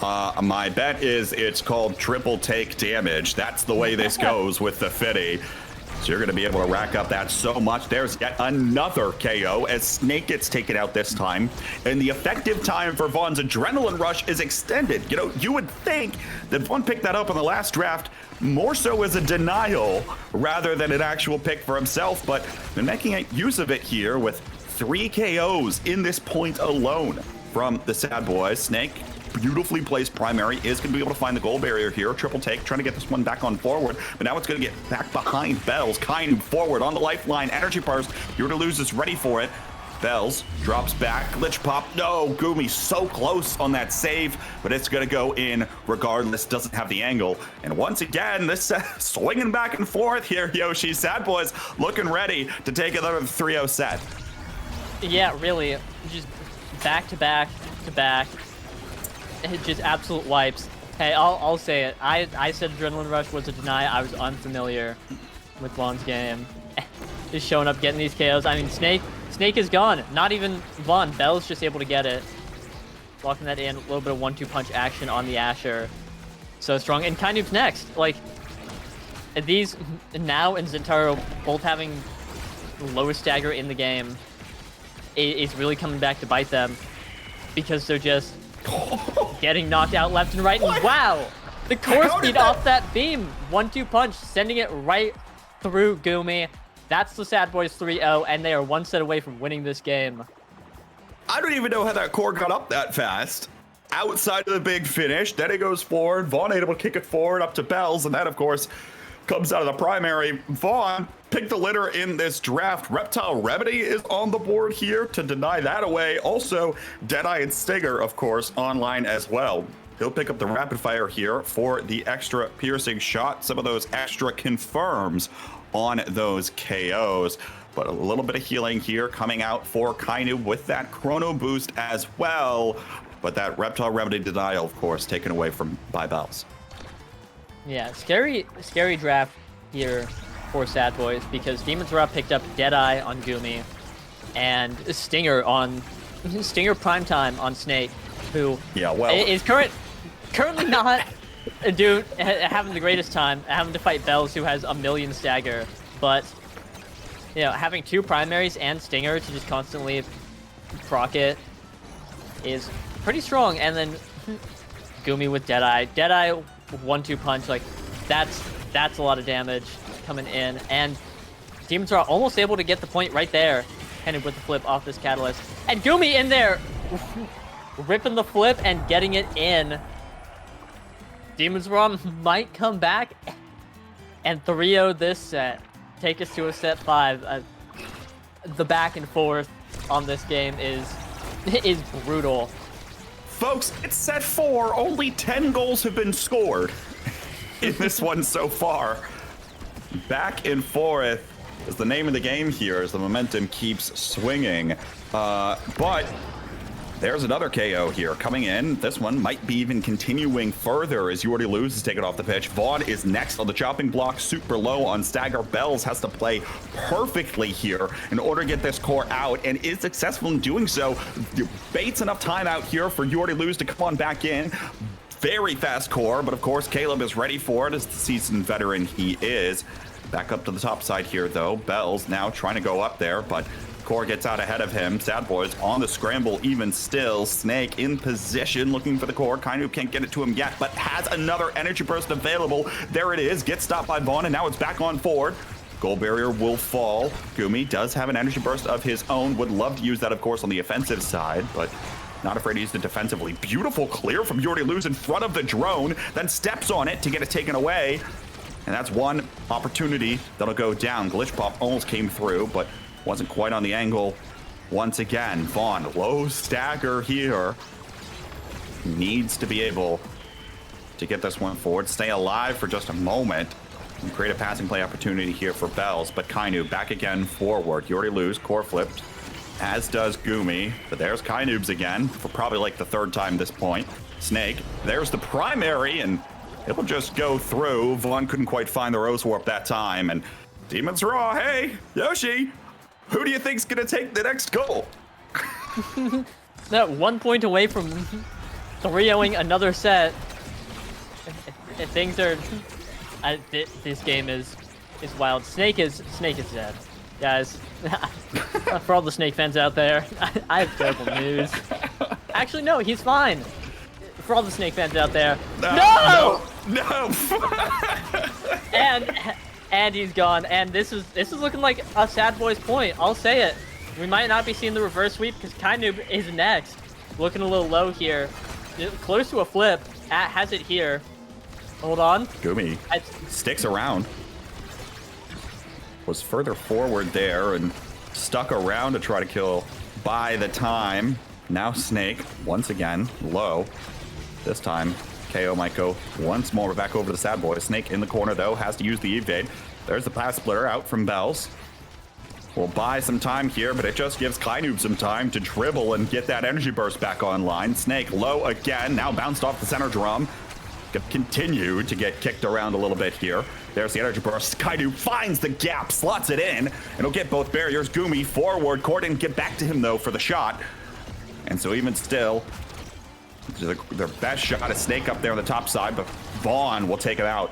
My bet is it's called triple take damage. That's the way this goes with the Fitty. So you're going to be able to rack up that so much. There's yet another KO as Snake gets taken out this time. And the effective time for Vaughn's Adrenaline Rush is extended. You know, you would think that Vaughn picked that up in the last draft more so as a denial rather than an actual pick for himself. But been making use of it here with 3 KOs in this point alone from the Sad Boys. Snake, beautifully placed primary, is going to be able to find the goal barrier here. Triple take, trying to get this one back on forward, but now it's going to get back behind Bells. Kind forward on the lifeline. Energy Burst, you're going to lose this, ready for it. Bells drops back, glitch pop. No, Gumi so close on that save, but it's going to go in regardless. Doesn't have the angle. And once again, this swinging back and forth here, Yoshi. Sad Boys looking ready to take another 3-0 set.
Yeah, really. Just back to back to back. Just absolute wipes. Hey, I'll say it. I said Adrenaline Rush was a deny. I was unfamiliar with Vaughn's game. Just showing up, getting these KOs. I mean, Snake is gone. Not even Vaughn. Bell's just able to get it. Locking that in. A little bit of 1-2 punch action on the Asher. So strong. And Kainu's next. Like, these now and Zentaro both having the lowest stagger in the game is really coming back to bite them because they're just getting knocked out left and right. And wow! The core speed off that beam. 1-2 punch, sending it right through Gumi. That's the Sad Boys 3-0, and they are one set away from winning this game.
I don't even know how that core got up that fast. Outside of the big finish, then it goes forward. Vaughn able to kick it forward up to Bells, and that, of course, comes out of the primary. Vaughn picked the litter in this draft. Reptile Remedy is on the board here to deny that away. Also, Deadeye and Stinger, of course, online as well. He'll pick up the rapid fire here for the extra piercing shot. Some of those extra confirms on those KOs. But a little bit of healing here coming out for Kainu with that chrono boost as well. But that Reptile Remedy denial, of course, taken away by Bells.
Yeah, scary draft here for Sad Boys because Demon's Raw picked up Deadeye on Gumi and Stinger Primetime on Snake, who is currently not having the greatest time, having to fight Bells, who has a million stagger. But you know, having 2 primaries and Stinger to just constantly proc it is pretty strong. And then Gumi with Deadeye 1-2 punch, like that's a lot of damage coming in, and Demons are almost able to get the point right there, kind of with the flip off this catalyst, and Gumi in there ripping the flip and getting it in. Demons Raw might come back and 3-0 this set, take us to a set 5. The back and forth on this game is brutal.
Folks, it's set 4. Only 10 goals have been scored in this one so far. Back and forth is the name of the game here as the momentum keeps swinging. But there's another KO here coming in. This one might be even continuing further as Yordi Luz is taken off the pitch. Vaughn is next on the chopping block, super low on Stagger. Bells has to play perfectly here in order to get this core out and is successful in doing so. Baits enough time out here for Yordi Luz to come on back in. Very fast core, but of course Caleb is ready for it as the seasoned veteran he is. Back up to the top side here though. Bells now trying to go up there, but Core gets out ahead of him. Sad Boys on the scramble even still. Snake in position looking for the Core. Kainu can't get it to him yet, but has another energy burst available. There it is. Gets stopped by Vaughn, and now it's back on forward. Goal barrier will fall. Gumi does have an energy burst of his own. Would love to use that, of course, on the offensive side, but not afraid to use it defensively. Beautiful clear from Yordi Luz in front of the drone, then steps on it to get it taken away. And that's one opportunity that'll go down. Glitch Pop almost came through, but wasn't quite on the angle. Once again, Vaughn, low stagger here. Needs to be able to get this one forward, stay alive for just a moment, and create a passing play opportunity here for Bells. But Kainu back again forward. Yordi Luz, core flipped, as does Gumi. But there's Kainub's again for probably like the third time at this point. Snake, there's the primary, and it will just go through. Vaughn couldn't quite find the Rose Warp that time, and Demon's Raw, hey, Yoshi, who do you think's gonna take the next goal?
That 1 point away from 3-0ing another set. If things are, this game is wild. Snake is dead, guys. For all the Snake fans out there, I have terrible news. Actually, no, he's fine. For all the Snake fans out there, no! And he's gone. And this is looking like a Sad Boys point. I'll say it. We might not be seeing the reverse sweep because Kainub is next. Looking a little low here. Close to a flip. Has it here. Hold on.
Gumi sticks around. Was further forward there and stuck around to try to kill by the time. Now Snake, once again, low. This time, KO might go once more back over to the Sad Boy. Snake in the corner, though, has to use the evade. There's the pass splitter out from Bells. We'll buy some time here, but it just gives Kainub some time to dribble and get that energy burst back online. Snake low again, now bounced off the center drum. Continue to get kicked around a little bit here. There's the energy burst. Kainub finds the gap, slots it in. It'll get both barriers. Gumi forward. Core didn't get back to him, though, for the shot. And so even still, their best shot is Snake up there on the top side, but Vaughn will take it out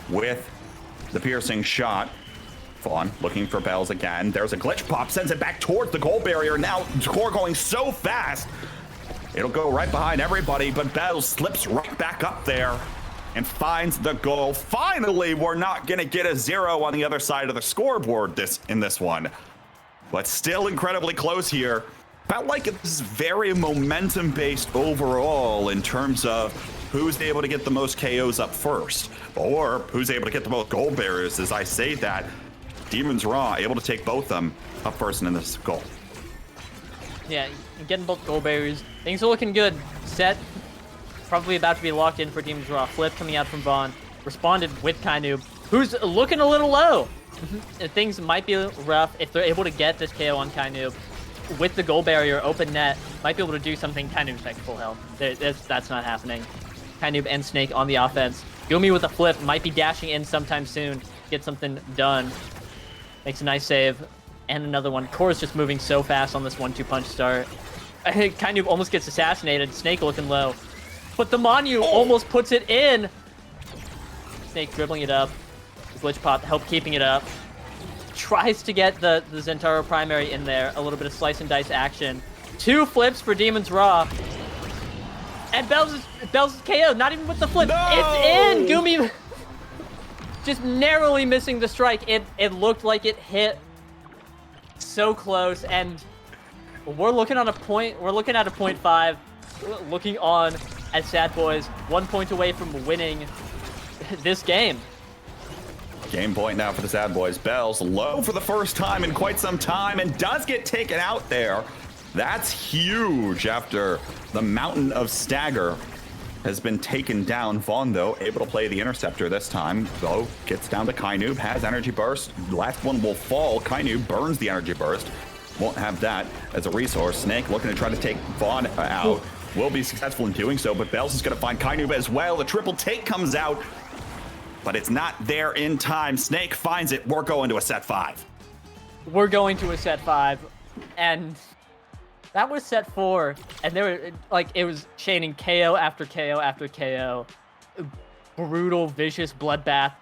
with the piercing shot. Vaughn looking for Bells again. There's a glitch pop, sends it back towards the goal barrier. Now Core going so fast. It'll go right behind everybody, but Bells slips right back up there and finds the goal. Finally, we're not gonna get a 0 on the other side of the scoreboard in this one, but still incredibly close here. Felt like it was very momentum-based overall in terms of who's able to get the most KOs up first, or who's able to get the most goal barriers. As I say that, Demon's Raw able to take both them up first in this goal.
Yeah, getting both goal barriers. Things are looking good. Set probably about to be locked in for Demon's Raw. Flip coming out from Vaughn. Responded with Kainub, who's looking a little low. Things might be rough if they're able to get this KO on Kainub. With the goal barrier, open net, might be able to do something. Kainub's back to full health. That's not happening. Kainub and Snake on the offense. Gumi with a flip, might be dashing in sometime soon. Get something done. Makes a nice save. And another one. Core's just moving so fast on this 1-2 punch start. I think Kainub almost gets assassinated. Snake looking low. But the Manu almost puts it in. Snake dribbling it up. Glitch Pop help keeping it up. Tries to get the Zentaro primary in there. A little bit of slice and dice action. 2 flips for Demon's Raw. And Bells is KO, not even with the flip. No! It's in! Gumi just narrowly missing the strike. It looked like it hit so close, and we're looking at a 0.5. Looking on as Sad Boys, 1 point away from winning this game.
Game point now for the Sad Boys. Bells low for the first time in quite some time and does get taken out there. That's huge after the mountain of stagger has been taken down. Vaughn, though, able to play the interceptor this time. Though gets down to Kainoob, has energy burst. Last one will fall. Kainoob burns the energy burst. Won't have that as a resource. Snake looking to try to take Vaughn out. Will be successful in doing so, but Bells is going to find Kainoob as well. The triple take comes out, but it's not there in time. Snake finds it. We're going to a set 5.
We're going to a set 5, and that was set 4, and there were, like, it was chaining KO after KO after KO. Brutal, vicious bloodbath.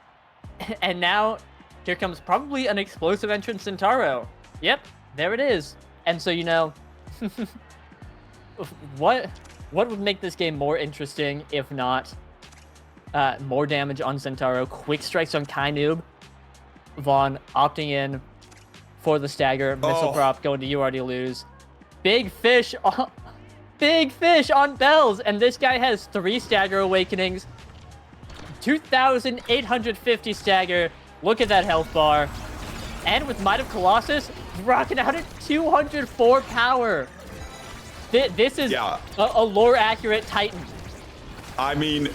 And now, here comes probably an explosive entrant Centauro. Yep, there it is. And so, you know, what would make this game more interesting if not more damage on Centauro, quick strikes on Kainoob, Vaughn opting in for the stagger, missile prop going to You Already Lose. Big fish on Bells, and this guy has 3 stagger awakenings, 2,850 stagger. Look at that health bar. And with Might of Colossus, rocking out at 204 power. This is a lore-accurate Titan.
I mean,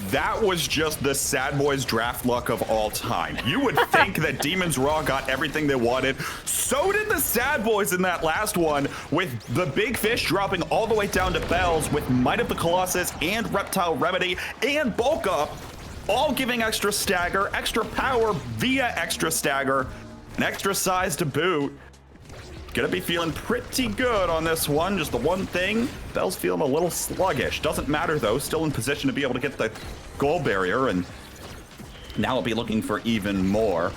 that was just the Sad Boys draft luck of all time. You would think that Demons Raw got everything they wanted. So did the Sad Boys in that last one, with the Big Fish dropping all the way down to Bells, with Might of the Colossus and Reptile Remedy and Bulk Up, all giving extra stagger, extra power via extra stagger, and extra size to boot. Gonna be feeling pretty good on this one. Just the one thing, Bell's feeling a little sluggish. Doesn't matter though, still in position to be able to get the goal barrier, and now I'll be looking for even more.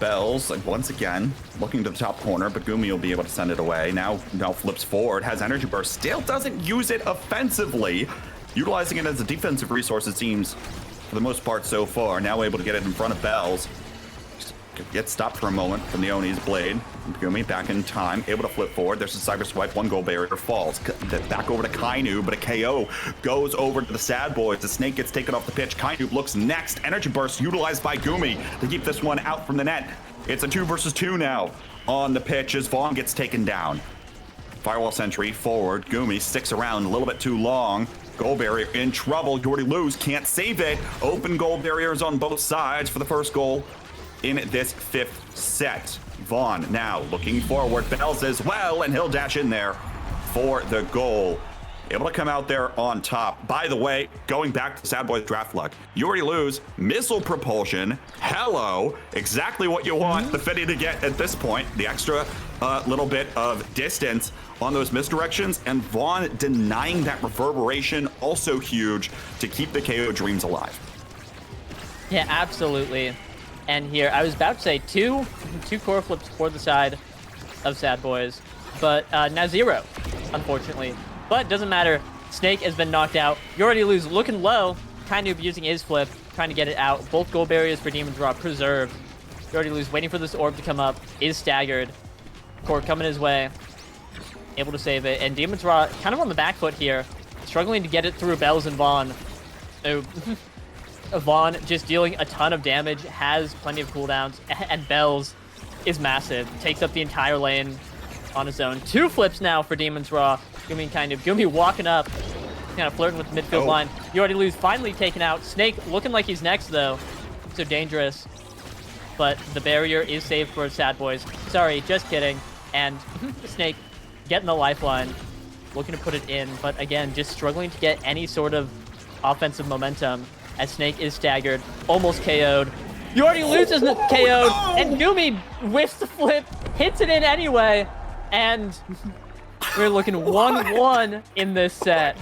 Bells, like, once again, looking to the top corner, but Gumi will be able to send it away. Now flips forward, has energy burst, still doesn't use it offensively. Utilizing it as a defensive resource, it seems, for the most part so far. Now able to get it in front of Bells. Gets stopped for a moment from the Oni's blade. Gumi back in time, able to flip forward. There's a cyber swipe, 1 goal barrier falls. Back over to Kainoob, but a KO goes over to the Sad Boys. The Snake gets taken off the pitch. Kainoob looks next. Energy burst utilized by Gumi to keep this one out from the net. It's a 2 versus 2 now on the pitch as Vaughn gets taken down. Firewall sentry forward. Gumi sticks around a little bit too long. Goal barrier in trouble. You already lose, can't save it. Open goal barriers on both sides for the first goal in this 5th set. Vaughn now looking forward. Bells as well, and he'll dash in there for the goal. Able to come out there on top. By the way, going back to Sad Boys draft luck, You Already Lose, missile propulsion, hello, exactly what you want the Fitty to get at this point. The extra little bit of distance on those misdirections, and Vaughn denying that reverberation, also huge to keep the KO dreams alive.
Yeah, absolutely. And here, I was about to say two core flips for the side of Sad Boys, but now 0, unfortunately. But doesn't matter. Snake has been knocked out. You Already Lose looking low. Kainoob using his flip, trying to get it out. Both goal barriers for Demon's Raw preserved. You Already Lose waiting for this orb to come up. Is staggered. Core coming his way. Able to save it. And Demon's Raw kind of on the back foot here. Struggling to get it through Bells and Vaughn. Oh. Vaughn just dealing a ton of damage, has plenty of cooldowns, and Bells is massive. Takes up the entire lane on his own. 2 flips now for Demon's Raw. Gumi kind of Gumi walking up, kind of flirting with the midfield line. You Already Lose finally taken out. Snake looking like he's next though, so dangerous. But the barrier is saved for Sad Boys. Sorry, just kidding. And Snake getting the lifeline, looking to put it in, but again, just struggling to get any sort of offensive momentum. As Snake is staggered, almost KO'd. You Already Lose isn't KO'd, and Gumi whiffs the flip, hits it in anyway, and we're looking 1-1 in this set.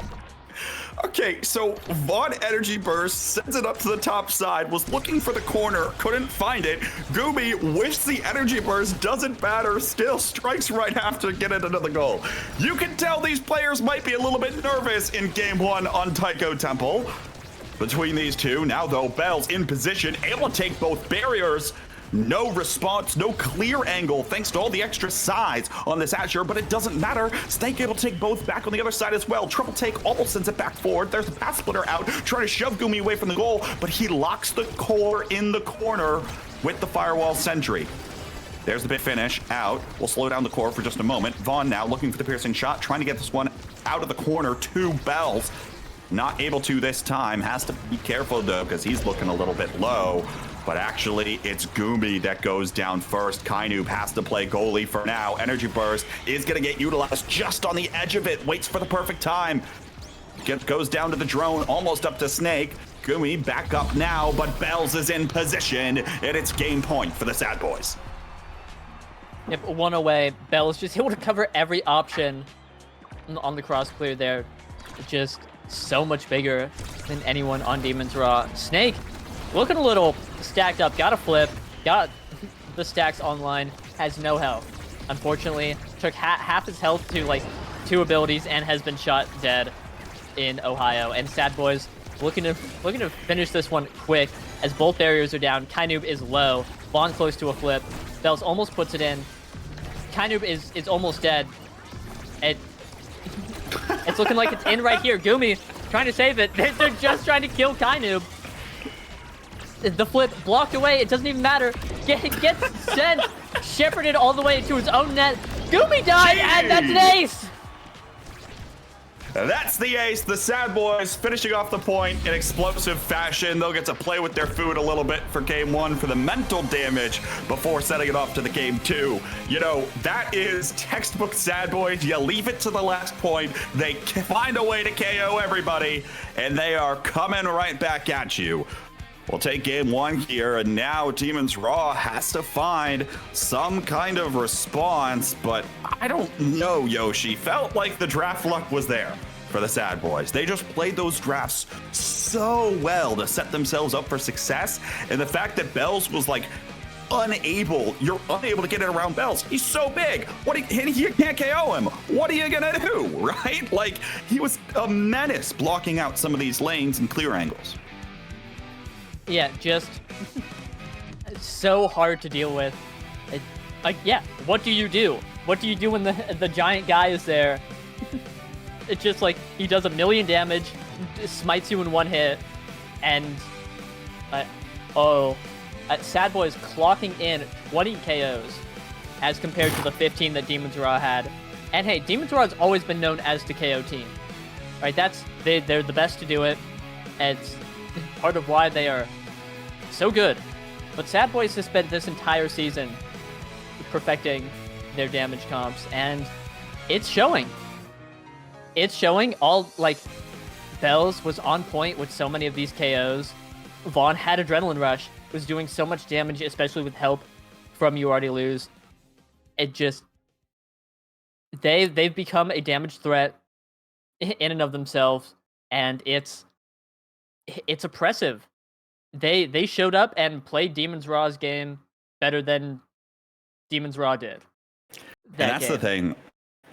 Okay, so Vaughn energy burst, sends it up to the top side, was looking for the corner, couldn't find it. Gumi whiffs the energy burst, doesn't matter, still strikes right after to get it into the goal. You can tell these players might be a little bit nervous in game 1 on Taiko Temple. Between these two, now though, Bells in position, able to take both barriers. No response, no clear angle, thanks to all the extra size on this Azure, but it doesn't matter. Snake able to take both back on the other side as well. Triple take almost sends it back forward. There's a pass splitter out, trying to shove Gumi away from the goal, but he locks the core in the corner with the Firewall Sentry. There's the big finish out. We'll slow down the core for just a moment. Vaughn now looking for the piercing shot, trying to get this one out of the corner to Bells. Not able to this time. Has to be careful though, because he's looking a little bit low. But actually, it's Gumi that goes down first. Kainoob has to play goalie for now. Energy Burst is going to get utilized just on the edge of it. Waits for the perfect time. Goes down to the drone, almost up to Snake. Gumi back up now, but Bells is in position, and it's game point for the Sad Boys.
Yep, one away. Bells just able to cover every option on the cross clear there. Just so much bigger than anyone on Demon's Raw. Snake looking a little stacked up. Got a flip. Got the stacks online. Has no health. Unfortunately, took half his health to like 2 abilities and has been shot dead in Ohio. And Sad Boys looking to finish this one quick as both barriers are down. Kainoob is low. Vaughn close to a flip. Bells almost puts it in. Kainoob is almost dead. It's looking like it's in right here. Gumi trying to save it. They're just trying to kill Kainoob. The flip blocked away. It doesn't even matter. Gets sent. Shepherded all the way to his own net. Gumi died, and that's an ace.
That's the ace. The Sad Boys finishing off the point in explosive fashion. They'll get to play with their food a little bit for game 1 for the mental damage before setting it off to the game 2. You know, that is textbook Sad Boys. You leave it to the last point. They find a way to KO everybody, and they are coming right back at you. We'll take game 1 here, and now Demon's Raw has to find some kind of response, but I don't know, Yoshi. Felt like the draft luck was there for the Sad Boys. They just played those drafts so well to set themselves up for success, and the fact that Bells was like you're unable to get it around Bells. He's so big. You can't KO him. What are you gonna do, right? Like, he was a menace blocking out some of these lanes and clear angles.
Yeah, just so hard to deal with. Yeah, what do you do? What do you do when the giant guy is there? It's just like he does 1,000,000 damage, smites you in 1 hit, and Sad Boy is clocking in 20 KOs as compared to the 15 that Demon's Raw had. And hey, Demon's Raw has always been known as the KO team, right? They're the best to do it. It's part of why they are so good. But Sad Boys has spent this entire season perfecting their damage comps, and it's showing. It's showing. Bells was on point with so many of these KOs. Vaughn had Adrenaline Rush, was doing so much damage, especially with help from You Already Lose. It just... They've become a damage threat in and of themselves, and it's oppressive. They showed up and played Demon's Raw's game better than Demon's Raw did.
The thing.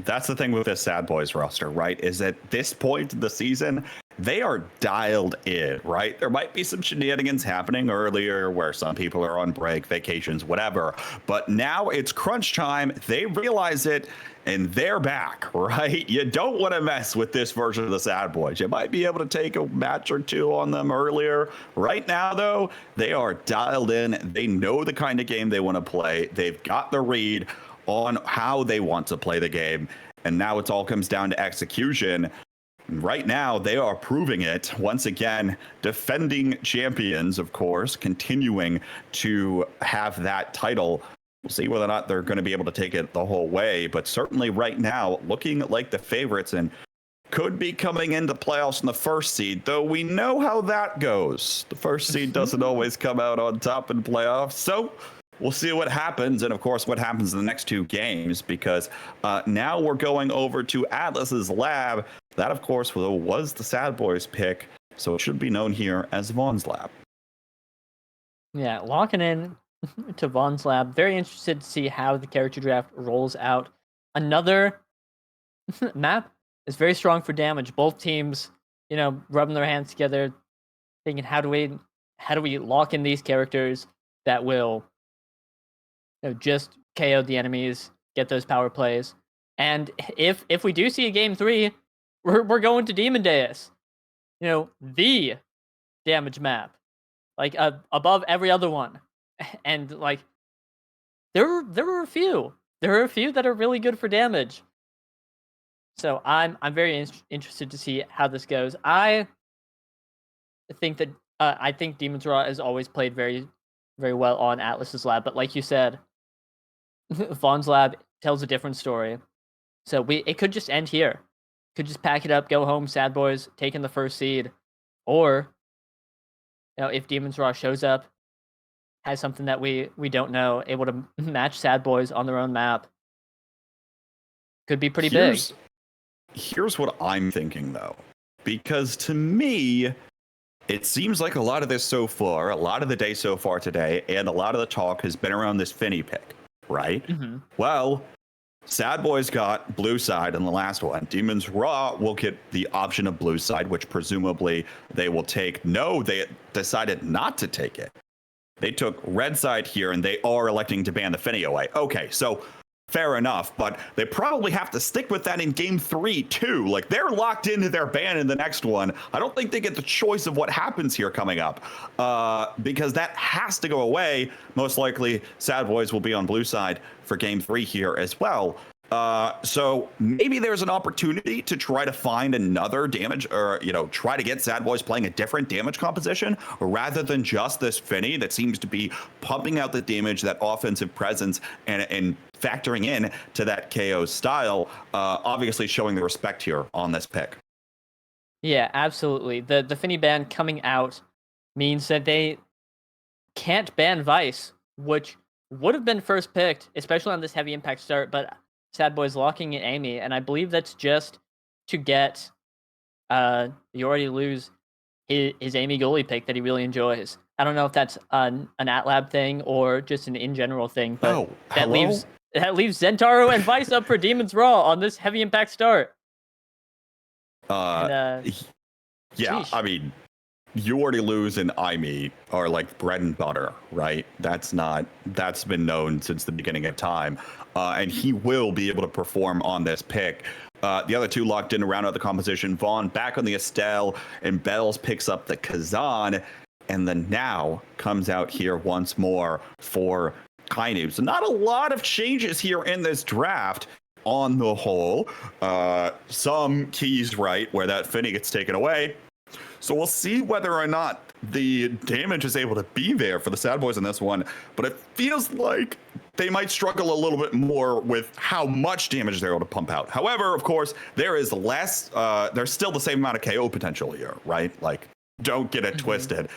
That's the thing with this Sad Boys roster, right? Is at this point in the season, they are dialed in, right? There might be some shenanigans happening earlier where some people are on break, vacations, whatever. But now it's crunch time. They realize it, and they're back, right? You don't want to mess with this version of the Sad Boys. You might be able to take a match or 2 on them earlier. Right now, though, they are dialed in. They know the kind of game they want to play. They've got the read on how they want to play the game, and now it all comes down to execution. Right now, they are proving it once again, defending champions, of course, continuing to have that title. We'll see whether or not they're going to be able to take it the whole way, but certainly right now, looking like the favorites and could be coming into playoffs in the first seed, though we know how that goes. The first seed doesn't always come out on top in playoffs, so we'll see what happens, and of course what happens in the next 2 games, because now we're going over to Atlas's lab. That, of course, was the Sad Boys pick, so it should be known here as Vaughn's lab.
Yeah, locking in to Vaughn's lab. Very interested to see how the character draft rolls out. Another map is very strong for damage. Both teams, rubbing their hands together, thinking, how do we lock in these characters that will just KO the enemies, get those power plays. And if we do see a game 3, we're going to Demon Deus. The damage map. Above every other one. And there were a few. There are a few that are really good for damage. So I'm very interested to see how this goes. I think that I think Demon's Raw has always played very well on Atlas's lab, but like you said, Vaughn's lab tells a different story. So it could just end here. Could just pack it up, go home, Sad Boys taking the first seed, or if Demon's Raw shows up, has something that we don't know, able to match Sad Boys on their own map, could be pretty big.
Here's what I'm thinking though, because to me, it seems like a lot of this so far, a lot of the day so far today, and a lot of the talk has been around this Finny pick, right?
Mm-hmm.
Well, Sad Boys got blue side in the last one. Demon's Raw will get the option of blue side, which presumably they will take. No, they decided not to take it. They took red side here, and they are electing to ban the Finny away. Okay, so fair enough, but they probably have to stick with that in game 3 too. Like, they're locked into their ban in the next one. I don't think they get the choice of what happens here coming up, because that has to go away. Most likely Sad Boys will be on blue side for game 3 here as well. So maybe there's an opportunity to try to find another damage, or try to get Sad Boys playing a different damage composition rather than just this Finny that seems to be pumping out the damage, that offensive presence, and factoring in to that KO style. Obviously showing the respect here on this pick.
Yeah, absolutely. The Finny ban coming out means that they can't ban Vice, which would have been first picked, especially on this heavy impact start, but Sad Boys locking in Amy, and I believe that's just to get You Already Lose his Amy goalie pick that he really enjoys. I don't know if that's an AtLab thing or just an in general thing, but that leaves Zentaro and Vice up for Demon's Raw on this heavy impact start.
Yeah,
sheesh.
I mean, You Already Lose and IME are like bread and butter, right? That's been known since the beginning of time. And he will be able to perform on this pick. The other two locked in around the composition. Vaughn back on the Estelle, and Bells picks up the Kazan, and then now comes out here once more for Kainu. So not a lot of changes here in this draft on the whole. Some keys, right, where that Finny gets taken away. So we'll see whether or not the damage is able to be there for the Sad Boys in this one. But it feels like they might struggle a little bit more with how much damage they're able to pump out. However, of course, there is less, there's still the same amount of KO potential here, right? Like, don't get it twisted.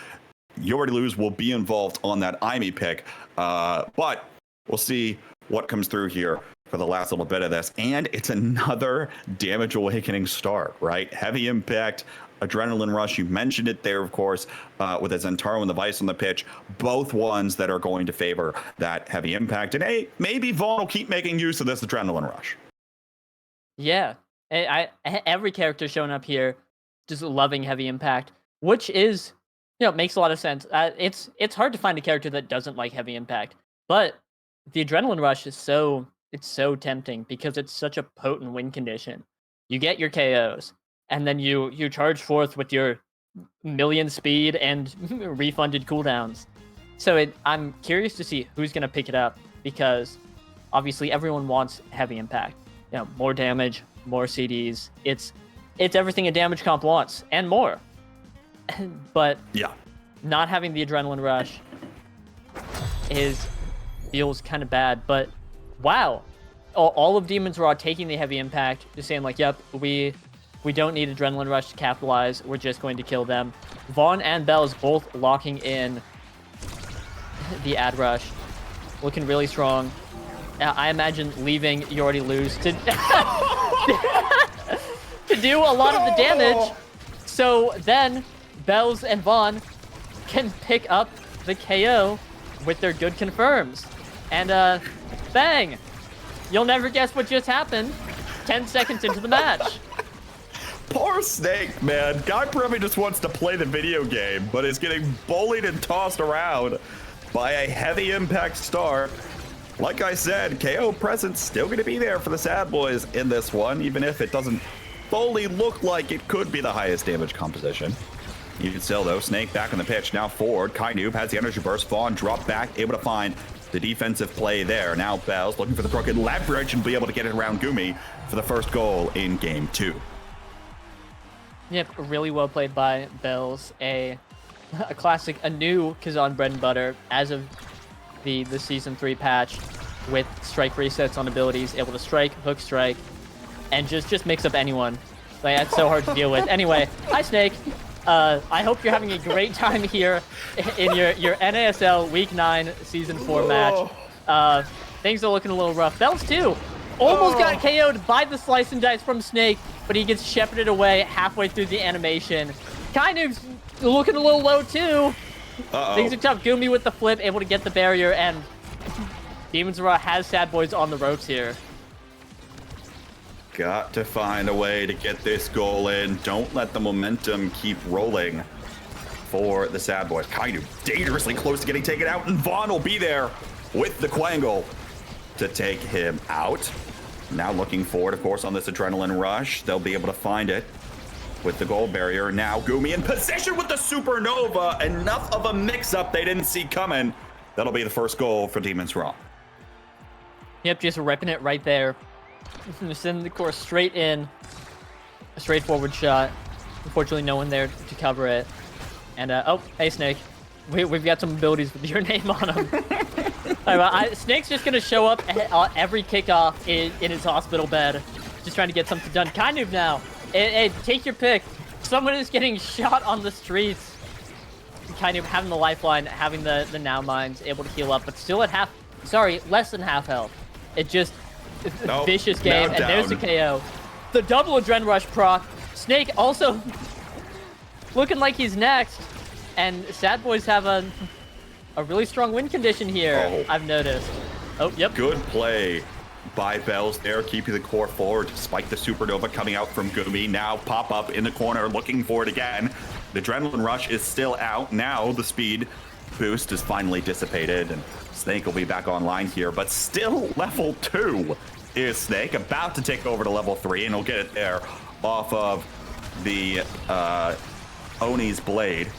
You Already Lose will be involved on that IME pick. But we'll see what comes through here for the last little bit of this. And it's another Damage Awakening start, right? Heavy impact, Adrenaline Rush, you mentioned it there, of course, with the Zentaro and the Vice on the pitch, both ones that are going to favor that heavy impact. And hey, maybe Vaughn will keep making use of this Adrenaline Rush.
Yeah, every character showing up here just loving heavy impact, which is, makes a lot of sense. It's hard to find a character that doesn't like heavy impact, but the Adrenaline Rush is so tempting because it's such a potent win condition. You get your KOs, and then you charge forth with your million speed and refunded cooldowns. So I'm curious to see who's going to pick it up, because obviously everyone wants heavy impact. More damage, more CDs. It's everything a damage comp wants and more. But
yeah,
not having the Adrenaline Rush feels kind of bad. But wow, all of Demon's Raw taking the heavy impact, just saying like, yep, we don't need Adrenaline Rush to capitalize. We're just going to kill them. Vaughn and Bells both locking in the ad rush, looking really strong. I imagine leaving You Already Lose to to do a lot of the damage. So then Bells and Vaughn can pick up the KO with their good confirms. And bang! You'll never guess what just happened 10 seconds into the match.
Poor Snake, man. Guy probably just wants to play the video game, but is getting bullied and tossed around by a heavy impact start. Like I said, KO presence still going to be there for the Sad Boys in this one, even if it doesn't fully look like it could be the highest damage composition. You can still, though, Snake back on the pitch, now forward. Kainoob has the energy burst. Vaughn dropped back, able to find the defensive play there. Now Bells looking for the crooked leverage and be able to get it around Gumi for the first goal in game 2.
Yep, really well played by Bells. A classic, a new Kazan bread and butter as of the Season 3 patch, with strike resets on abilities, able to strike, hook strike, and just mix up anyone. Like, that's so hard to deal with. Anyway, hi Snake. I hope you're having a great time here in your NASL Week 9 Season 4 match. Things are looking a little rough. Bells too. Almost got KO'd by the slice and dice from Snake, but he gets shepherded away halfway through the animation. Kind of looking a little low too. Things are tough. Gumi with the flip, able to get the barrier, and Demons Raw has Sad Boys on the ropes here.
Got to find a way to get this goal in. Don't let the momentum keep rolling for the Sad Boys. Kainu dangerously close to getting taken out, and Vaughn will be there with the Quangle to take him out. Now looking forward, of course, on this adrenaline rush. They'll be able to find it with the goal barrier. Now Gumi in position with the Supernova. Enough of a mix-up they didn't see coming. That'll be the first goal for Demons Raw.
Yep, just ripping it right there. Send the course straight in. A straightforward shot. Unfortunately, no one there to cover it. And, oh, hey, Snake. We've got some abilities with your name on them. Snake's just going to show up every kickoff in his hospital bed. Just trying to get something done. Kainu now. Hey, take your pick. Someone is getting shot on the streets. Kainu having the lifeline, having the now mines, able to heal up, but still at less than half health. It just... Nope, vicious game, and there's the KO. The double Adren Rush proc. Snake also looking like he's next. And Sad Boys have a really strong win condition here, I've noticed. Oh, yep.
Good play by Bells there, keeping the core forward despite the Supernova coming out from Gumi. Now pop up in the corner, looking for it again. The Adrenaline Rush is still out. Now the speed boost is finally dissipated, and Snake will be back online here, but still level 2 is Snake, about to take over to level 3, and he'll get it there off of the Oni's blade.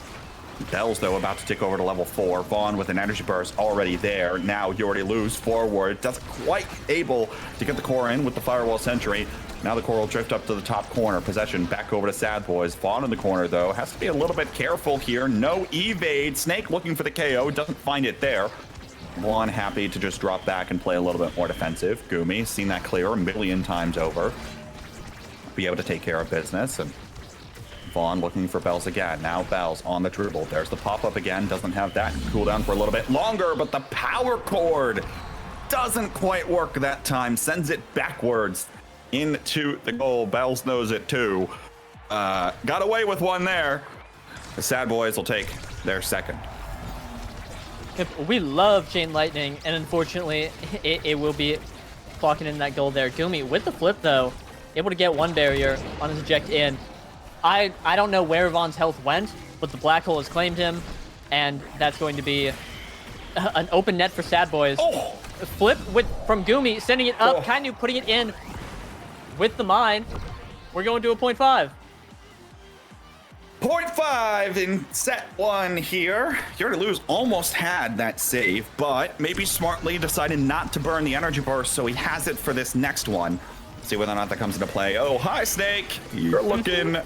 Bells, though, about to take over to level 4. Vaughn with an energy burst already there. Now you already lose forward. Doesn't quite able to get the core in with the Firewall Sentry. Now the core will drift up to the top corner. Possession back over to Sad Boys. Vaughn in the corner, though, has to be a little bit careful here. No evade. Snake looking for the KO. Doesn't find it there. Vaughn happy to just drop back and play a little bit more defensive. Gumi, seen that clear a million times over. Be able to take care of business. And Vaughn looking for Bells again. Now Bells on the dribble. There's the pop-up again. Doesn't have that cooldown for a little bit longer, but the power chord doesn't quite work that time. Sends it backwards into the goal. Bells knows it too. Got away with one there. The Sad Boys will take their second.
We love Chain Lightning, and unfortunately, it will be clocking in that goal there. Gumi with the flip, though, able to get one barrier on his eject in. I don't know where Vaughn's health went, but the black hole has claimed him, and that's going to be an open net for Sad Boys.
Oh.
Flip from Gumi, sending it up, Kainu putting it in with the mine. We're going to a 0.5.
0.5 in set 1 here. Yuri Luz almost had that save, but maybe smartly decided not to burn the energy burst, so he has it for this next one. See whether or not that comes into play. Oh, hi, Snake. You're looking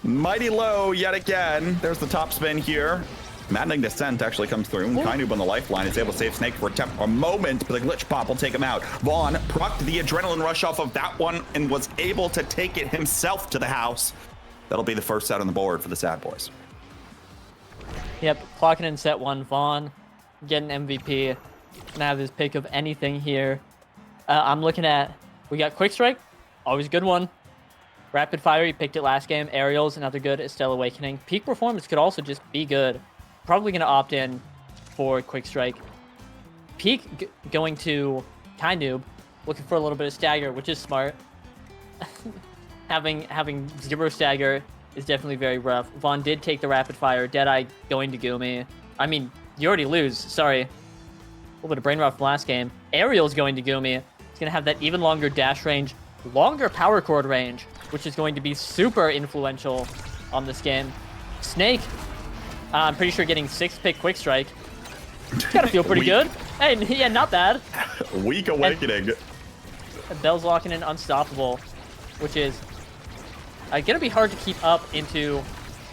mighty low yet again. There's the top spin here. Maddening Descent actually comes through. Kainub on the lifeline is able to save Snake for a moment, but the glitch pop will take him out. Vaughn procced the adrenaline rush off of that one and was able to take it himself to the house. That'll be the first set on the board for the Sad Boys.
Yep, clocking in set 1. Vaughn getting MVP. Gonna have his pick of anything here. I'm looking at, we got Quick Strike, always a good one. Rapid Fire, he picked it last game. Aerials, another good. Estelle Awakening. Peak Performance could also just be good. Probably going to opt in for Quick Strike. Peak going to Kainub, looking for a little bit of stagger, which is smart. having 0 stagger is definitely very rough. Vaughn did take the Rapid Fire. Deadeye going to Gumi. I mean, you already lose. Sorry. A little bit of brain rot from last game. Aerial's going to Gumi. It's going to have that even longer dash range, longer power chord range, which is going to be super influential on this game. Snake, I'm pretty sure getting 6th pick Quick Strike. It's gotta feel pretty good. Hey, yeah, not bad.
Weak awakening.
And Bell's locking in unstoppable, which is gonna be hard to keep up into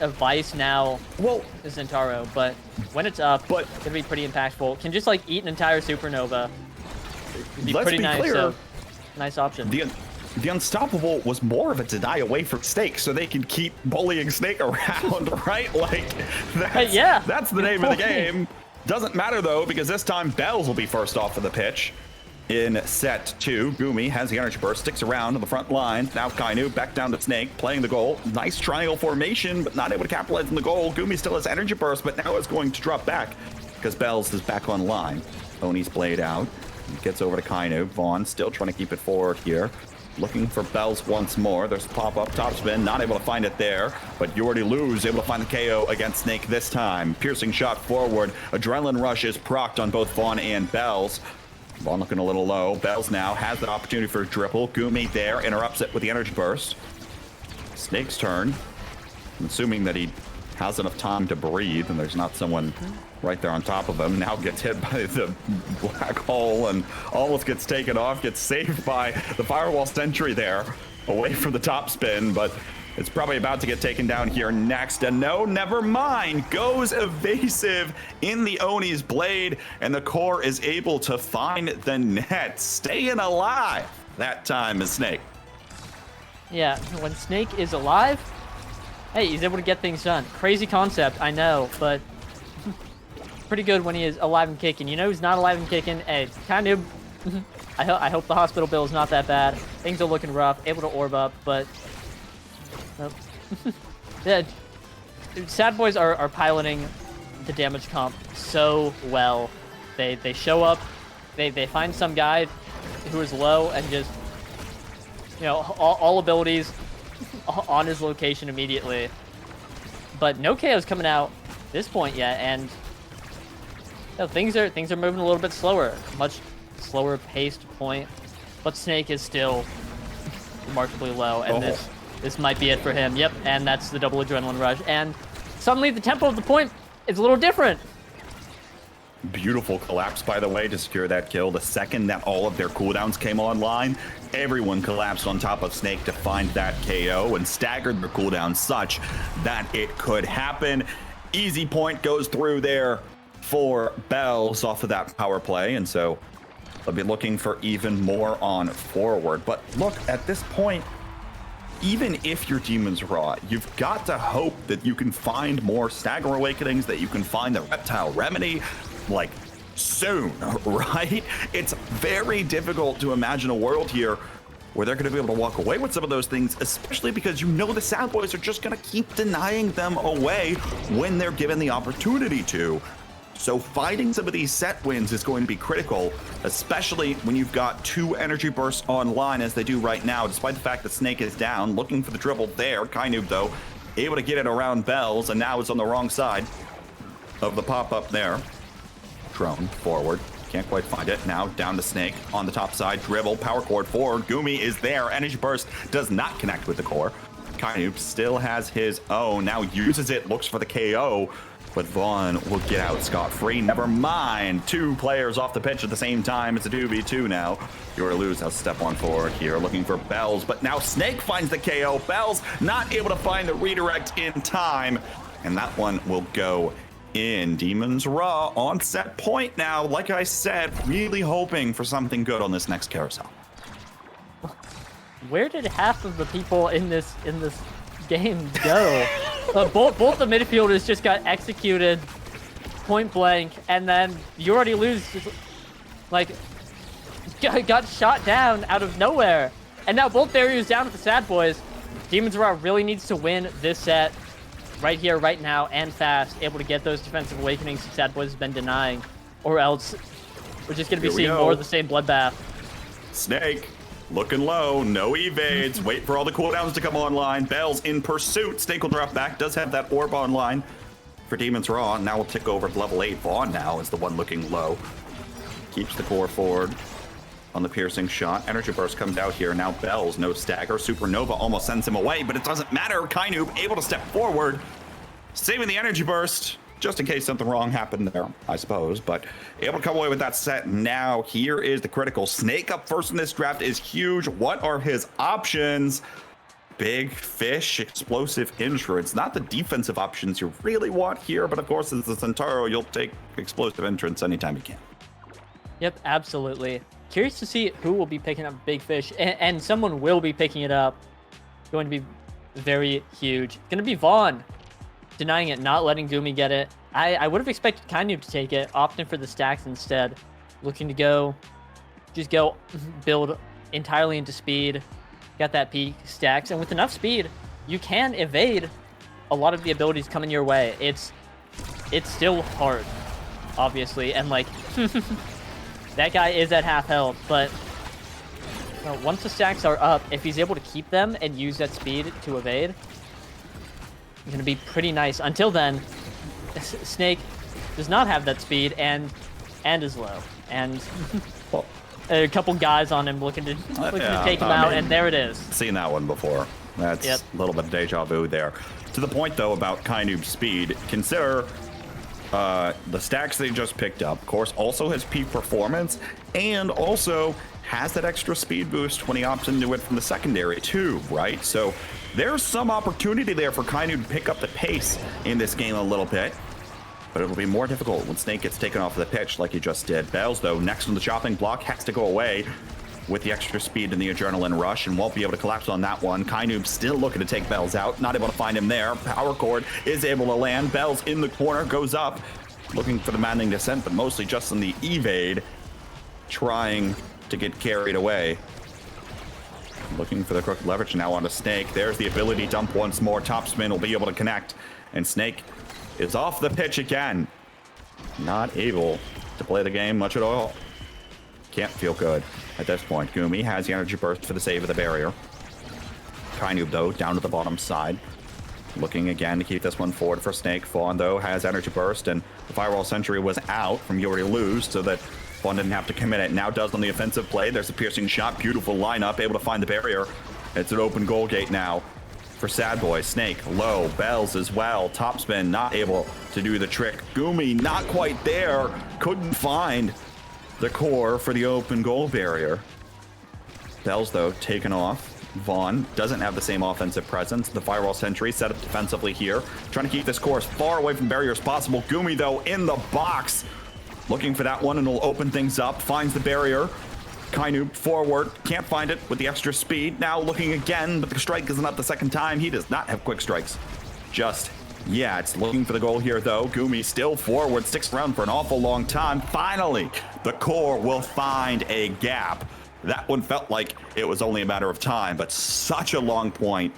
a Vice now.
Well,
Zentaro, but when it's up, it's gonna be pretty impactful. Can just like eat an entire supernova. It'd be
let's
pretty
be
nice.
clear.
Nice option.
The Unstoppable was more of a deny away from Snake so they can keep bullying Snake around, right? Like, that's the name of the game. Doesn't matter, though, because this time Bells will be first off of the pitch. In set 2, Gumi has the energy burst, sticks around on the front line. Now Kainu back down to Snake, playing the goal. Nice triangle formation, but not able to capitalize on the goal. Gumi still has energy burst, but now is going to drop back because Bells is back online. Oni's blade out. Gets over to Kainu. Vaughn still trying to keep it forward here. Looking for Bells once more. There's a pop-up top spin. Not able to find it there. But you already lose. Able to find the KO against Snake this time. Piercing shot forward. Adrenaline rush is procced on both Vaughn and Bells. Vaughn looking a little low. Bells now has the opportunity for a dribble. Gumi there. Interrupts it with the energy burst. Snake's turn. I'm assuming that he has enough time to breathe and there's not someone right there on top of him. Now gets hit by the black hole and almost gets taken off, gets saved by the firewall sentry there, away from the top spin, but it's probably about to get taken down here next. And no, never mind. Goes evasive in the Oni's blade, and the core is able to find the net. Staying alive that time is Snake.
Yeah, when Snake is alive, hey, he's able to get things done. Crazy concept, I know, but pretty good when he is alive and kicking. You know who's not alive and kicking? Hey, kind of. I hope the hospital bill is not that bad. Things are looking rough. Able to orb up, but nope. Yeah, Sad Boys are piloting the damage comp so well. They show up, they find some guy who is low and just, you know, all abilities on his location immediately. But no KOs coming out at this point yet, and you know, things are moving a little bit slower, much slower paced point. But Snake is still remarkably low, and this might be it for him. Yep, and that's the double adrenaline rush. And suddenly the tempo of the point is a little different.
Beautiful collapse, by the way, to secure that kill. The second that all of their cooldowns came online, everyone collapsed on top of Snake to find that KO and staggered their cooldowns such that it could happen. Easy point goes through there for Bells off of that power play, and so they'll be looking for even more on forward. But look, at this point, even if you're Demon's Raw, you've got to hope that you can find more Stagger Awakenings, that you can find the Reptile Remedy, like, soon, right? It's very difficult to imagine a world here where they're going to be able to walk away with some of those things, especially because you know the Sad Boys are just going to keep denying them away when they're given the opportunity to. So finding some of these set wins is going to be critical, especially when you've got 2 energy bursts online as they do right now, despite the fact that Snake is down, looking for the dribble there. Kainub, though, able to get it around Bells, and now it's on the wrong side of the pop-up there. Drone forward. Can't quite find it. Now down to Snake on the top side. Dribble, power chord forward. Gumi is there. Energy burst does not connect with the core. Kainub still has his own. Now uses it, looks for the KO. But Vaughn will get out scot-free. Never mind. 2 players off the pitch at the same time. It's a 2v2 now. You're to lose. Now step on forward here, looking for Bells. But now Snake finds the KO. Bells not able to find the redirect in time. And that one will go in. Demon's Raw on set point now. Like I said, really hoping for something good on this next carousel.
Where did half of the people in this game go? Both the midfielders just got executed point blank, and then you already lose. Like, got shot down out of nowhere, and now both barriers down with the Sad Boys. Demon's Raw really needs to win this set right here, right now, and fast, able to get those defensive awakenings that Sad Boys has been denying, or else we're just going to be seeing more of the same bloodbath.
Snake looking low, no evades. Wait for all the cooldowns to come online. Bells in pursuit. Snake will drop back. Does have that orb online for Demon's Raw. Now we'll tick over to level 8. Vaughn now is the one looking low. Keeps the core forward on the piercing shot. Energy burst comes out here. Now Bells, no stagger. Supernova almost sends him away, but it doesn't matter. Kainub able to step forward, saving the energy burst. just in case something wrong happened there, I suppose. But able to come away with that set. Now, here is the critical. Snake up first in this draft is huge. What are his options? Big fish, explosive entrance. Not the defensive options you really want here, but of course, as the Centauro, you'll take explosive entrance anytime you can.
Yep, absolutely. Curious to see who will be picking up Big Fish, and someone will be picking it up. Going to be very huge. Going to be Vaughn denying it, not letting Gumi get it. I would have expected Kainu to take it, opting for the stacks instead. Looking to just go build entirely into speed. Got that peak stacks, and with enough speed, you can evade a lot of the abilities coming your way. It's still hard, obviously, and like that guy is at half health, but once the stacks are up, if he's able to keep them and use that speed to evade, it's gonna be pretty nice. Until then, Snake does not have that speed and is low, and a couple guys on him looking to take him out, and there it is.
Seen that one before. That's a little bit of deja vu there. To the point, though, about Kainu's speed, consider the stacks they just picked up. Of course, also his peak performance, and also has that extra speed boost when he opts into it from the secondary, too, right? So there's some opportunity there for Kainu to pick up the pace in this game a little bit. But it'll be more difficult when Snake gets taken off the pitch like he just did. Bells, though, next on the chopping block, has to go away with the extra speed and the adrenaline rush and won't be able to collapse on that one. Kainu still looking to take Bells out, not able to find him there. Power cord is able to land. Bells in the corner, goes up, looking for the maddening descent, but mostly just in the evade, trying to get carried away. Looking for the crooked leverage now onto Snake. There's the ability dump once more. Topspin will be able to connect, and Snake is off the pitch again. Not able to play the game much at all. Can't feel good at this point. Gumi has the energy burst for the save of the barrier. Kainu, though, down to the bottom side. Looking again to keep this one forward for Snake. Fawn, though, has energy burst, and the firewall sentry was out from You Already Lose, so that Fawn didn't have to commit it. Now does on the offensive play. There's a piercing shot. Beautiful lineup, able to find the barrier. It's an open goal gate now for Sad Boy. Snake low, Bells as well. Topspin not able to do the trick. Gumi not quite there. Couldn't find the core for the open goal barrier. Bells, though, taken off. Vaughn doesn't have the same offensive presence. The firewall sentry set up defensively here, trying to keep this core as far away from barrier as possible. Gumi, though, in the box, looking for that one, and will open things up. Finds the barrier. Kainu forward, can't find it with the extra speed. Now looking again, but the strike isn't up the second time. He does not have quick strikes just yet. Looking for the goal here, though. Gumi still forward, sticks around for an awful long time. Finally, the core will find a gap. That one felt like it was only a matter of time, but such a long point.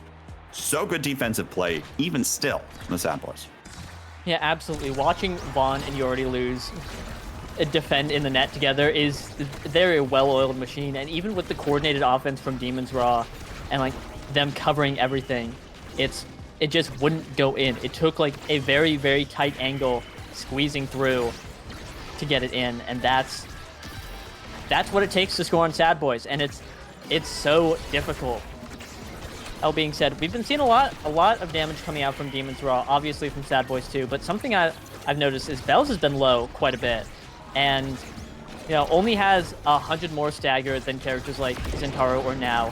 So good defensive play, even still, from the Sad Boys.
Yeah, absolutely. Watching Vaughn and You Already Lose defend in the net together they're a well-oiled machine, and even with the coordinated offense from Demon's Raw and like them covering everything, it just wouldn't go in. It took like a very, very tight angle squeezing through to get it in, and that's what it takes to score on Sad Boys, and it's so difficult. All being said, we've been seeing a lot of damage coming out from Demon's Raw, obviously from Sad Boys too, but something I've noticed is Bells has been low quite a bit, and only has 100 more stagger than characters like Zentaro or Now,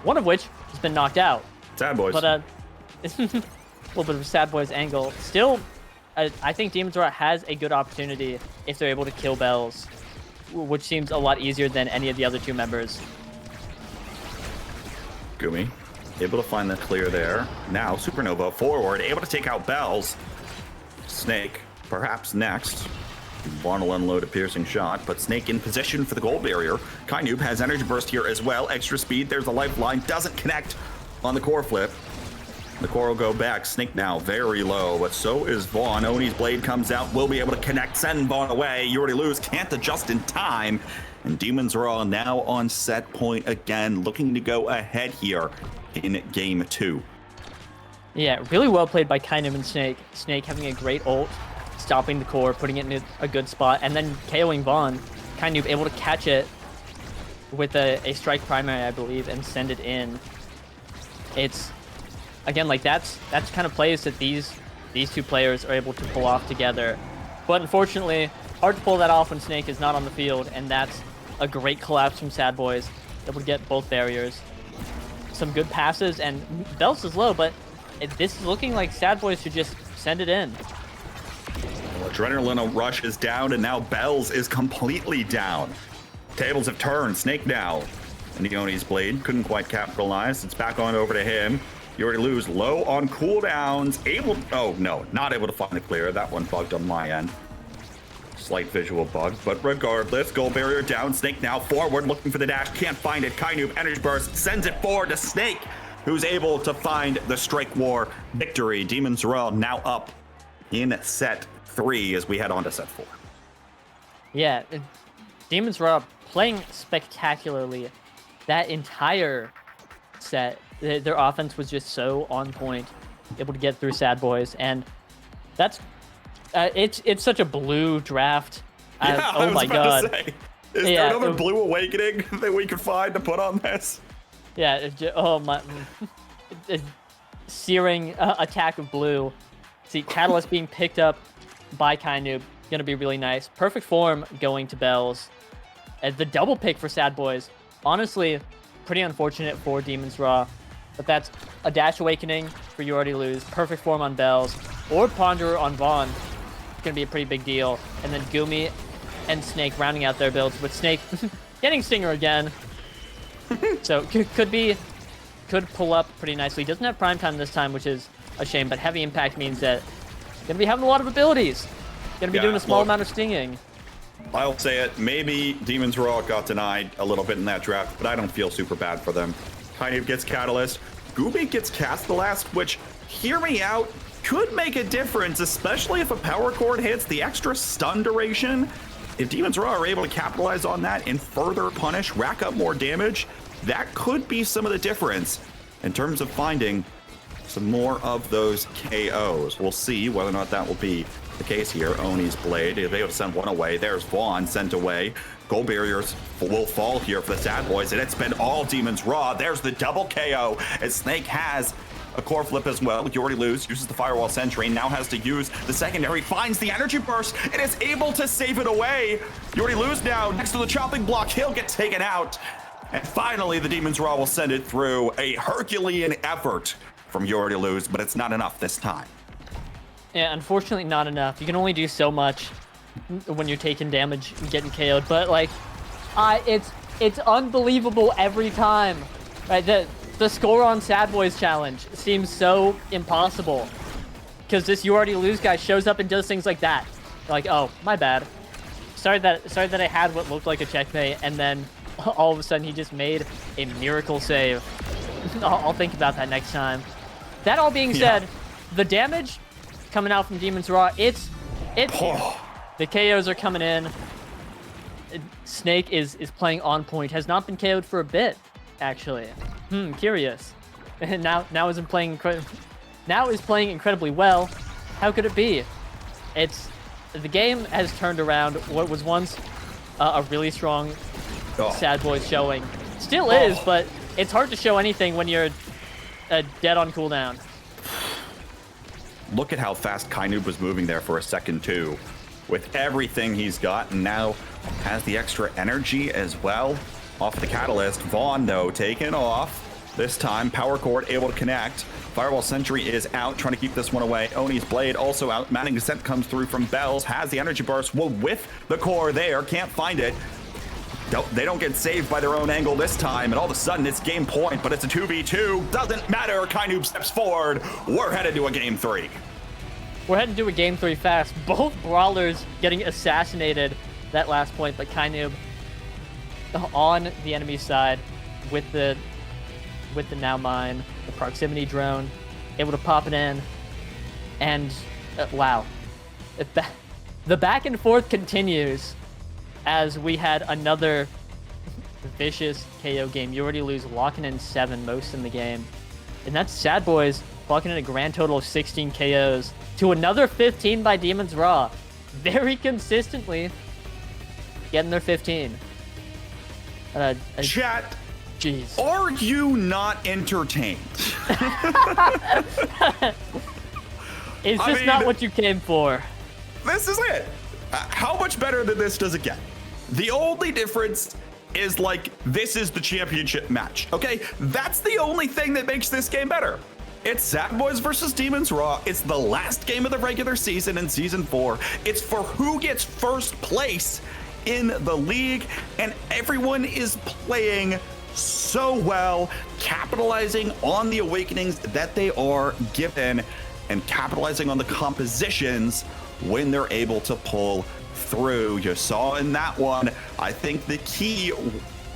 one of which has been knocked out.
Sad Boys.
But it's a little bit of a Sad Boys angle. Still, I think Demon's Raw has a good opportunity if they're able to kill Bells, which seems a lot easier than any of the other two members.
Gumi able to find the clear there. Now Supernova forward, able to take out Bells. Snake perhaps next. Vaughn will unload a piercing shot, but Snake in position for the goal barrier. Kainoob has energy burst here as well. Extra speed, there's a lifeline, doesn't connect on the core flip. The core will go back. Snake now very low, but so is Vaughn. Oni's blade comes out, will be able to connect, send Vaughn away. You Already Lose, can't adjust in time. And Demons Raw now on set point again, looking to go ahead here in game 2.
Yeah, really well played by Kainum and Snake. Snake having a great ult, stopping the core, putting it in a good spot, and then KOing Vaughn. Kainum able to catch it with a strike primary, I believe, and send it in. It's, again, like that's kind of plays that these these two players are able to pull off together. But unfortunately, hard to pull that off when Snake is not on the field, and that's a great collapse from Sad Boys, able to get both barriers. Some good passes, and Bells is low, but this is looking like Sad Boys should just send it in.
Well, Adrenaline Rush is down, and now Bells is completely down. Tables have turned. Snake now. And Neoni's Blade couldn't quite capitalize. It's back on over to him. You already lose low on cooldowns. Oh, no, not able to find the clear. That one bugged on my end. Slight visual bug, but regardless, goal barrier down. Snake now forward, looking for the dash. Can't find it. Kainoob Energy Burst sends it forward to Snake, who's able to find the Strike War victory. Demons Royale now up in set 3 as we head on to set 4.
Yeah, Demons Royale playing spectacularly. That entire set, their offense was just so on point, able to get through Sad Boys, and that's it's such a blue draft.
Yeah,
oh my god!
Is there another blue awakening that we could find to put on this?
Yeah. Oh my! Searing attack of blue. See, Catalyst being picked up by Kainoob, gonna be really nice. Perfect form going to Bells. The double pick for Sad Boys. Honestly, pretty unfortunate for Demons Raw, but that's a Dash Awakening for You Already Lose. Perfect form on Bells. Or Ponderer on Vaughn. It's going to be a pretty big deal. And then Gumi and Snake rounding out their builds, with Snake getting Stinger again. So could pull up pretty nicely. Doesn't have prime time this time, which is a shame, but heavy impact means that going to be having a lot of abilities. Going to be doing a small amount of stinging.
I'll say it. Maybe Demons Raw got denied a little bit in that draft, but I don't feel super bad for them. Kainoob gets Catalyst. Gumi gets Cast the Last, which, hear me out, could make a difference, especially if a power chord hits. The extra stun duration. If Demons Raw are able to capitalize on that and further punish, rack up more damage, that could be some of the difference in terms of finding some more of those KOs. We'll see whether or not that will be the case here. Oni's Blade is able to send one away. There's Vaughn sent away. Goal barriers will fall here for the Sad Boys, and it's been all Demons Raw. There's the double KO, as Snake has a core flip as well. You Already Lose uses the Firewall Sentry, now has to use the secondary, finds the Energy Burst, and is able to save it away. You Already Lose now next to the chopping block. He'll get taken out. And finally, the Demons Raw will send it through. A Herculean effort from You Already Lose, but it's not enough this time.
Yeah, unfortunately not enough. You can only do so much when you're taking damage and getting KO'd, but like, it's unbelievable every time. Right, the score on Sad Boys challenge seems so impossible because this You Already Lose guy shows up and does things like that. Like, oh, my bad. Sorry that I had what looked like a checkmate, and then all of a sudden he just made a miracle save. I'll think about that next time. That all being said, the damage coming out from Demons Raw, it's the KOs are coming in. Snake is playing on point. Has not been KO'd for a bit, actually. Curious. And now is playing incredibly well. How could it be? The game has turned around what was once a really strong Sad Boys showing. Still is, but it's hard to show anything when you're dead on cooldown.
Look at how fast Kainoob was moving there for a second too. With everything he's got, and now has the extra energy as well. Off the Catalyst. Vaughn, though, taken off. This time, Power Chord able to connect. Firewall Sentry is out, trying to keep this one away. Oni's Blade also out. Manning Descent comes through from Bells. Has the Energy Burst. Well, with the core there. Can't find it. They don't get saved by their own angle this time, and all of a sudden it's game point, but it's a 2v2. Doesn't matter. Kainoob steps forward. We're headed to a game 3.
We're heading to a game 3 fast. Both brawlers getting assassinated that last point, but Kainoob on the enemy side with the now mine, the proximity drone, able to pop it in, and wow, the back and forth continues as we had another vicious KO game. You Already Lose, locking in 7 most in the game, and that's Sad Boys locking in a grand total of 16 KOs to another 15 by Demons Raw, very consistently getting their 15.
Chat,
jeez.
Are you not entertained?
Is
I
this not
mean-
what you came for?
This is it. How much better than this does it get? The only difference is like this is the championship match. Okay, that's the only thing that makes this game better. It's Sad Boys versus Demons Raw. It's the last game of the regular season in season 4. It's for who gets first place in the league, and everyone is playing so well, capitalizing on the awakenings that they are given and capitalizing on the compositions when they're able to pull through. You saw in that one, I think the key,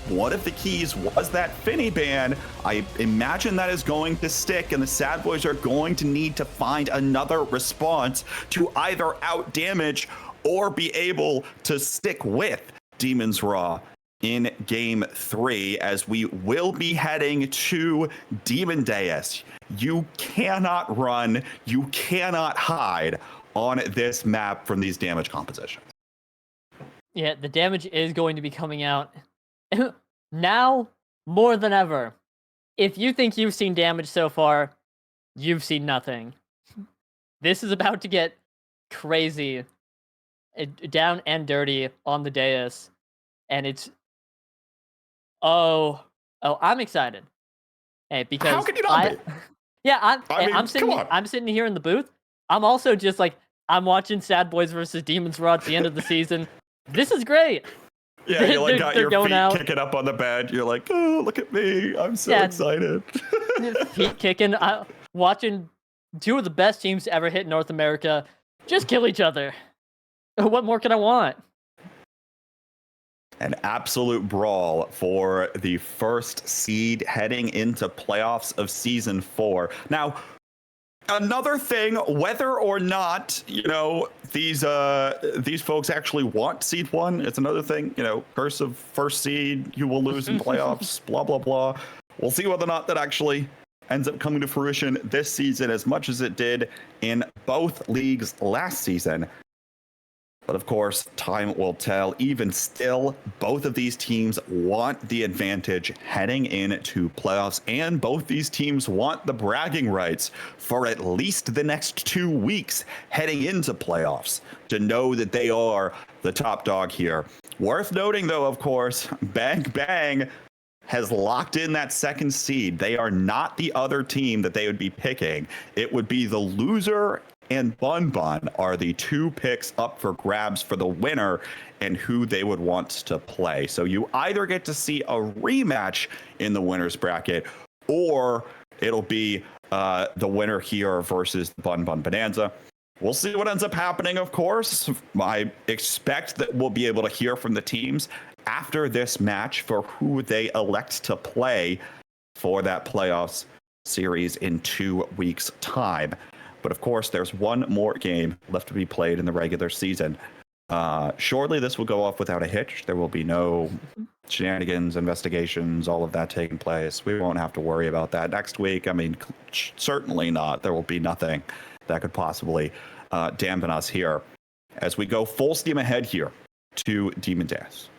one of the keys was that Finny ban. I imagine that is going to stick, and the Sad Boys are going to need to find another response to either out damage or be able to stick with Demons Raw in game 3, as we will be heading to Demon Deus. You cannot run, you cannot hide on this map from these damage compositions.
Yeah, the damage is going to be coming out now more than ever. If you think you've seen damage so far, you've seen nothing. This is about to get crazy, down and dirty on the dais, and it's I'm excited. Hey, because
How can you not be?
Yeah,
I mean,
I'm sitting
come on.
I'm sitting here in the booth. I'm also just like, I'm watching Sad Boys versus Demons Raw at the end of the season. This is great.
Yeah, you like got
they're
your
going
feet
out.
kicking up on the bed. You're like, oh, look at me. I'm so
Yeah.
excited.
Feet kicking, watching two of the best teams to ever hit North America just kill each other. What more can I want?
An absolute brawl for the first seed heading into playoffs of season 4. Now, another thing, whether or not, these folks actually want seed 1, it's another thing, curse of first seed, you will lose in playoffs, blah, blah, blah. We'll see whether or not that actually ends up coming to fruition this season as much as it did in both leagues last season. But of course, time will tell. Even still, both of these teams want the advantage heading into playoffs, and both these teams want the bragging rights for at least the next 2 weeks heading into playoffs to know that they are the top dog here. Worth noting, though, of course, Bang Bang has locked in that second seed. They are not the other team that they would be picking. It would be the loser and Bun Bun are the 2 picks up for grabs for the winner and who they would want to play. So you either get to see a rematch in the winner's bracket, or it'll be the winner here versus Bun Bun Bonanza. We'll see what ends up happening, of course. I expect that we'll be able to hear from the teams after this match for who they elect to play for that playoffs series in 2 weeks' time. But of course, there's one more game left to be played in the regular season. Shortly, this will go off without a hitch. There will be no shenanigans, investigations, all of that taking place. We won't have to worry about that next week. I mean, certainly not. There will be nothing that could possibly dampen us here as we go full steam ahead here to Demon Deus.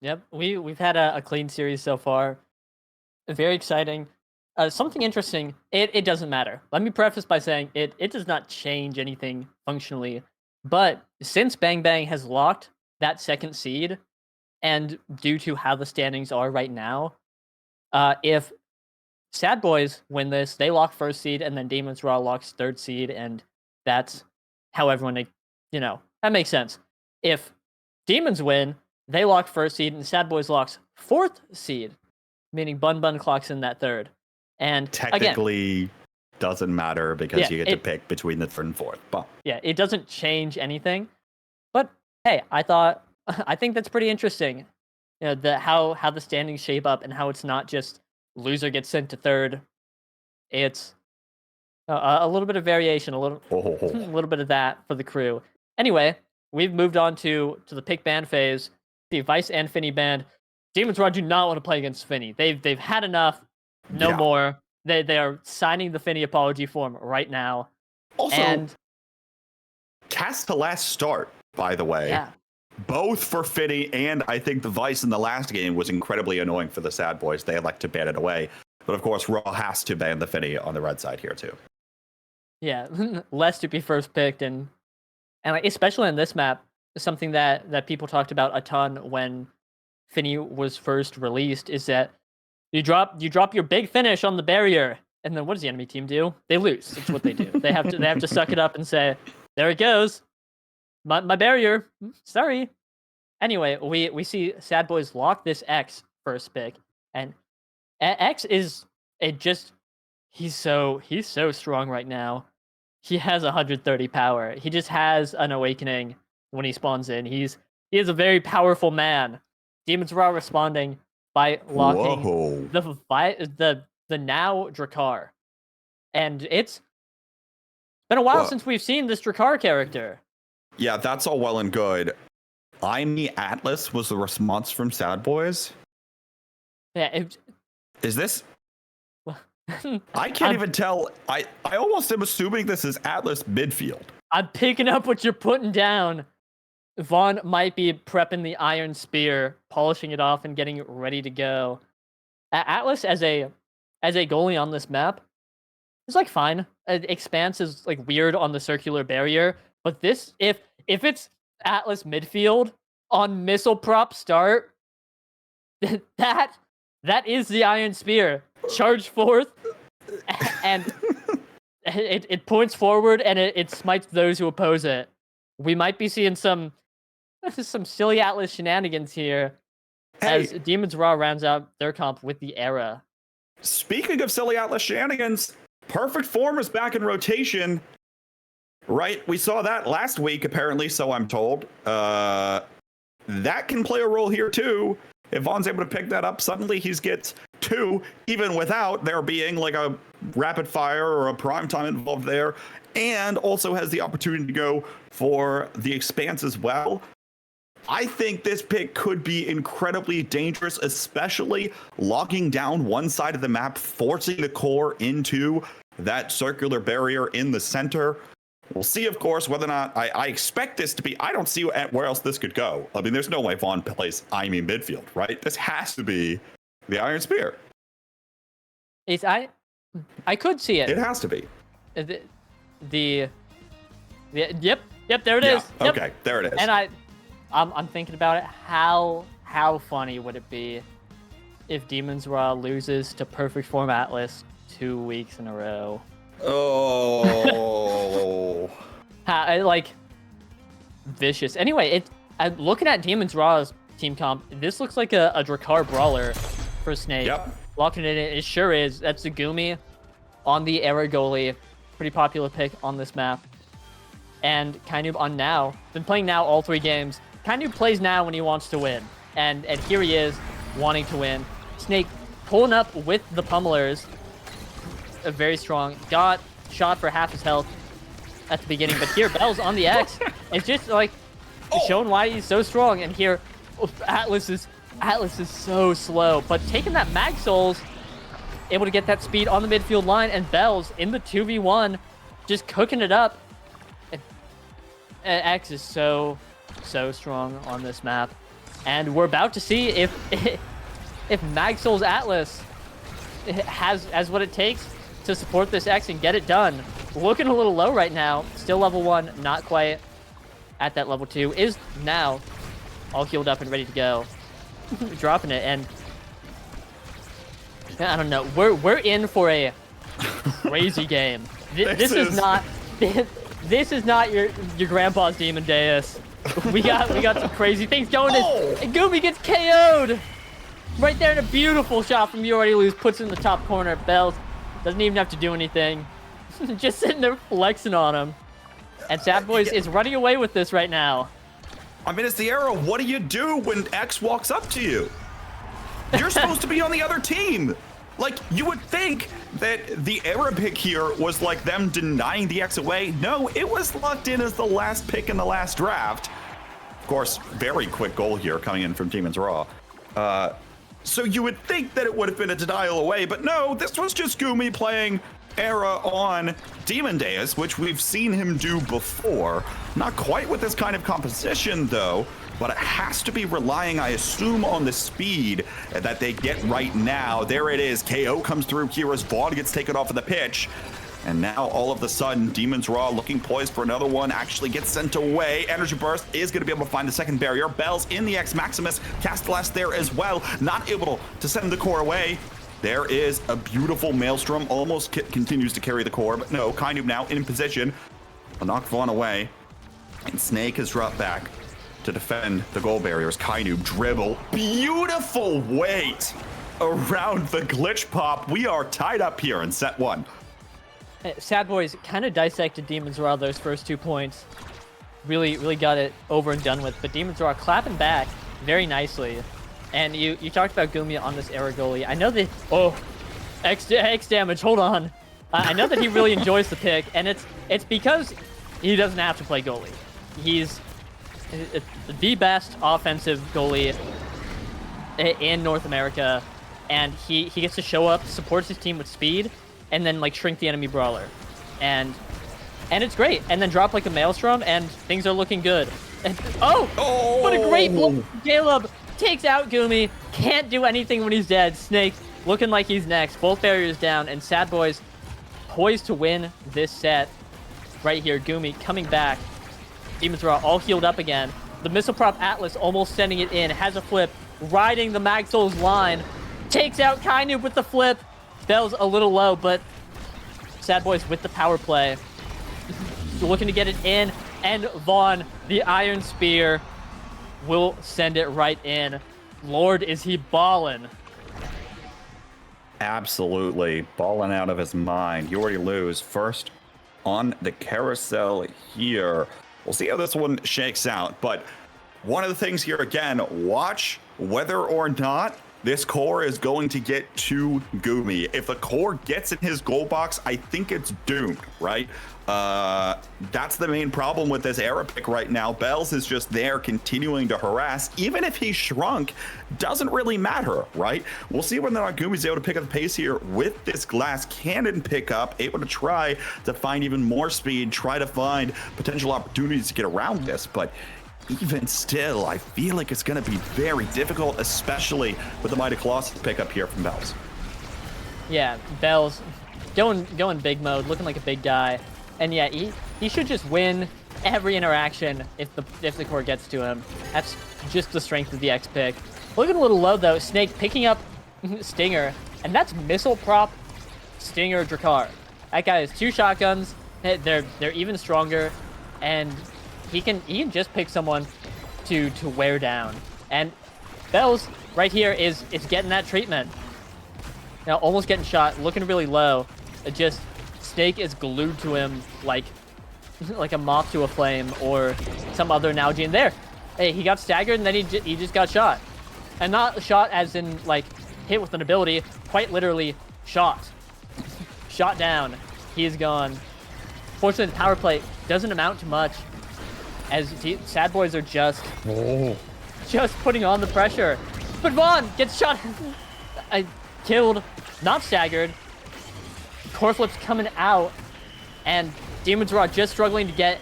Yep, we've had a clean series so far. Very exciting. Something interesting, it doesn't matter. Let me preface by saying it does not change anything functionally. But since Bang Bang has locked that second seed, and due to how the standings are right now, if Sad Boys win this, they lock first seed, and then Demons Raw locks third seed, and that's how everyone, that makes sense. If Demons win, they lock first seed, and Sad Boys locks fourth seed, meaning Bun Bun clocks in that third. And
technically
again,
doesn't matter because you get to pick between the third and fourth. But
yeah, it doesn't change anything. But hey, I think that's pretty interesting. How the standings shape up and how it's not just loser gets sent to third. It's a little bit of variation, a little bit of that for the crew. Anyway, we've moved on to the pick band phase. The Vice and Finny band. Demons Raw do not want to play against Finny. They've had enough. No more. They are signing the Finny apology form right now.
Also, cast to last start, by the way.
Yeah.
Both for Finny and I think the Vice in the last game was incredibly annoying for the Sad Boys. They elect to ban it away. But of course, Raw has to ban the Finny on the red side here too.
Yeah, less to be first picked, and like, especially in this map, something that people talked about a ton when Finny was first released is that you drop your big finish on the barrier, and then what does the enemy team do? They lose. It's what they do. They have to suck it up and say, there it goes, my barrier. Sorry. Anyway, we see Sad Boys lock this X first pick, and X is it just he's so strong right now. He has 130 power. He just has an awakening when he spawns in. He is a very powerful man. Demons Raw responding by locking
Whoa.
the now Drakkar. And it's been a while
Whoa.
since we've seen this Drakkar character.
Yeah, that's all well and good. I'm the Atlas was the response from Sad Boys.
Yeah,
Is this? I can't even tell. I almost am assuming this is Atlas midfield.
I'm picking up what you're putting down. Vaughn might be prepping the Iron Spear, polishing it off, and getting it ready to go. Atlas as a goalie on this map is like fine. Expanse is like weird on the circular barrier, but this if it's Atlas midfield on missile prop start, that is the Iron Spear. Charge forth, and it points forward, and it smites those who oppose it. We might be seeing some silly Atlas shenanigans here as Demons Raw rounds out their comp with the Era.
Speaking of silly Atlas shenanigans, Perfect Form is back in rotation. Right, we saw that last week, apparently, so I'm told. That can play a role here, too. If Vaughn's able to pick that up, suddenly he gets 2, even without there being like a rapid fire or a prime time involved there, and also has the opportunity to go for the expanse as well. I think this pick could be incredibly dangerous, especially locking down one side of the map, forcing the core into that circular barrier in the center. We'll see, of course, whether or not I expect this to be. I don't see where else this could go. I mean, there's no way Vaughn plays midfield, right? This has to be the Iron Spear.
I could see it.
It has to be.
Yep, there it is. Yep.
Okay, there it is.
And I'm thinking about it. How funny would it be if Demons Raw loses to Perfect Form Atlas 2 weeks in a row?
Oh.
Like vicious. Anyway, looking at Demons Raw's team comp, this looks like a Drakkar brawler for Snake.
Yep.
Locking it in, it sure is. That's Zagumi on the Era goalie. Pretty popular pick on this map. And Kainoob on Now. Been playing Now all 3 games. Kainoob plays Now when he wants to win. And here he is, wanting to win. Snake pulling up with the pummelers. Very strong. Got shot for half his health at the beginning, but here Bell's on the X. It's just like showing why he's so strong. And here Atlas is so slow, but taking that Mag Souls, able to get that speed on the midfield line, and Bell's in the 2v1, just cooking it up. And X is so strong on this map, and we're about to see if Mag Souls Atlas has what it takes to support this X and get it done. Looking a little low right now. Still level 1, not quite at that level 2. Is now all healed up and ready to go. Dropping it, and I don't know. We're in for a crazy game. This is not your grandpa's Demon Deus. We got some crazy things going. And Goomy gets KO'd right there in a beautiful shot from You Already Lose. Puts it in the top corner. Bells doesn't even have to do anything. Just sitting there flexing on him. And Sad Boys is running away with this right now.
I mean, it's the Era. What do you do when X walks up to you? You're supposed to be on the other team. Like, you would think that the Era pick here was like them denying the X away. No, it was locked in as the last pick in the last draft. Of course, very quick goal here coming in from Demons Raw. So you would think that it would have been a denial away, but no, this was just Gumi playing Era on Demon Deus, which we've seen him do before. Not quite with this kind of composition, though, but it has to be relying, I assume, on the speed that they get right now. There it is. KO comes through here as Vaughn gets taken off of the pitch. And now, all of a sudden, Demon's Raw looking poised for another one, actually gets sent away. Energy Burst is going to be able to find the second barrier. Bell's in the X Maximus. Castellas there as well, not able to send the core away. There is a beautiful Maelstrom, almost continues to carry the core, but no, Kainub now in position. Will knock Vaughn away, and Snake has dropped back to defend the goal barriers. Kainub dribble, beautiful weight around the glitch pop. We are tied up here in set 1.
Sad Boys kind of dissected Demon's Raw those first 2 points. Really got it over and done with. But Demon's Raw clapping back very nicely. And you talked about Gumi on this era goalie. I know that... Oh, X damage, hold on. I know that he really enjoys the pick, and it's because he doesn't have to play goalie. He's the best offensive goalie in North America, and he gets to show up, supports his team with speed, and then like shrink the enemy brawler, and it's great. And then drop like a Maelstrom, and things are looking good. And, oh, what a great blow! Caleb takes out Gumi. Can't do anything when he's dead. Snake looking like he's next. Both barriers down, and Sad Boys poised to win this set. Right here, Gumi coming back. Demon's Raw all healed up again. The Missile Prop Atlas almost sending it in. Has a flip, riding the Mag Souls line. Takes out Kainub with the flip. Bell's a little low, but Sad Boys with the power play. Looking to get it in, and Vaughn, the Iron Spear, will send it right in. Lord, is he ballin'.
Absolutely. Balling out of his mind. You already lose first on the carousel here. We'll see how this one shakes out, but one of the things here again, watch whether or not this core is going to get to Gumi. If the core gets in his goal box, I think it's doomed, right? That's the main problem with this era pick right now. Bells is just there continuing to harass. Even if he shrunk, doesn't really matter, right? We'll see whether or not Gumi's able to pick up the pace here with this glass cannon pickup, able to try to find even more speed, try to find potential opportunities to get around this, but even still, I feel like it's going to be very difficult, especially with the Mighty Colossus pickup here from Bells.
Yeah, Bells going big mode, looking like a big guy. And yeah, he should just win every interaction if the core gets to him. That's just the strength of the X pick. Looking a little low though, Snake picking up Stinger, and that's Missile Prop Stinger Drakkar. That guy has 2 shotguns. They're even stronger, and he can just pick someone to wear down. And Bells right here is getting that treatment. Now almost getting shot, looking really low. Just Snake is glued to him like a moth to a flame or some other analogy. And there, hey, he got staggered and then he just got shot. And not shot as in like hit with an ability, quite literally shot. Shot down. He is gone. Fortunately, the power play doesn't amount to much, as Sad Boys are just putting on the pressure. But Vaughn gets shot. Killed, not staggered. Core flip's coming out, and Demon's Raw just struggling to get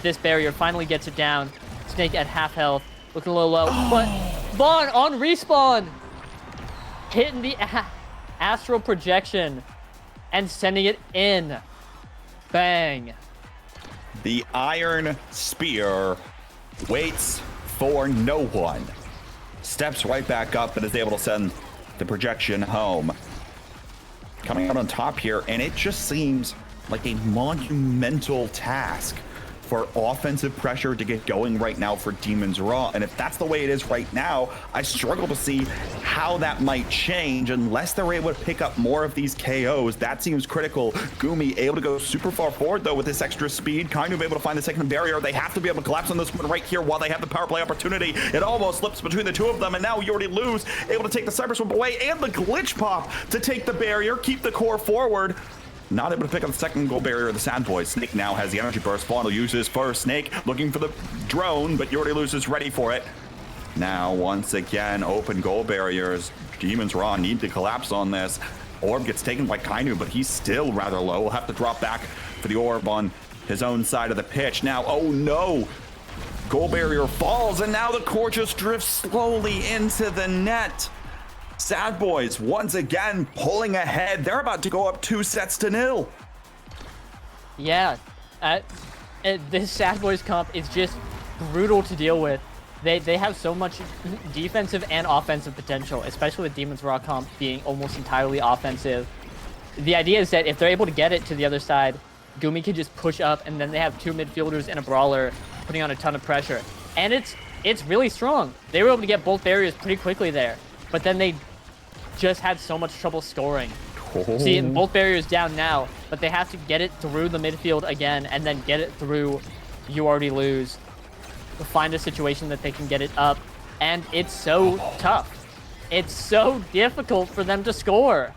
this barrier. Finally gets it down. Snake at half health, looking a little low, but Vaughn on respawn, hitting the astral projection and sending it in. Bang.
The Iron Spear waits for no one. Steps right back up and is able to send the projection home. Coming out on top here, and it just seems like a monumental task for offensive pressure to get going right now for Demon's Raw. And if that's the way it is right now, I struggle to see how that might change unless they're able to pick up more of these KOs. That seems critical. Gumi able to go super far forward though with this extra speed. Kind of able to find the second barrier. They have to be able to collapse on this one right here while they have the power play opportunity. It almost slips between the two of them, and now you already lose. Able to take the cyber swimp away and the glitch pop to take the barrier, keep the core forward. Not able to pick up the second goal barrier of the Sad Boys. Snake now has the energy burst. Vaughn will use his first. Snake looking for the drone, but Yordi loses ready for it. Now, once again, open goal barriers. Demon's Raw need to collapse on this. Orb gets taken by Kainu, but he's still rather low. We'll have to drop back for the orb on his own side of the pitch. Now, oh no! Goal barrier falls, and now the core just drifts slowly into the net. Sad Boys once again pulling ahead. They're about to go up 2-0.
Yeah, this Sad Boys comp is just brutal to deal with. They have so much defensive and offensive potential, especially with Demon's Raw comp being almost entirely offensive. The idea is that if they're able to get it to the other side, Gumi can just push up, and then they have 2 midfielders and a brawler putting on a ton of pressure. And it's really strong. They were able to get both barriers pretty quickly there, but then they just had so much trouble scoring. See, both barriers down now, but they have to get it through the midfield again, and then get it through You Already Lose. Find a situation that they can get it up, and it's so tough. It's so difficult for them to score.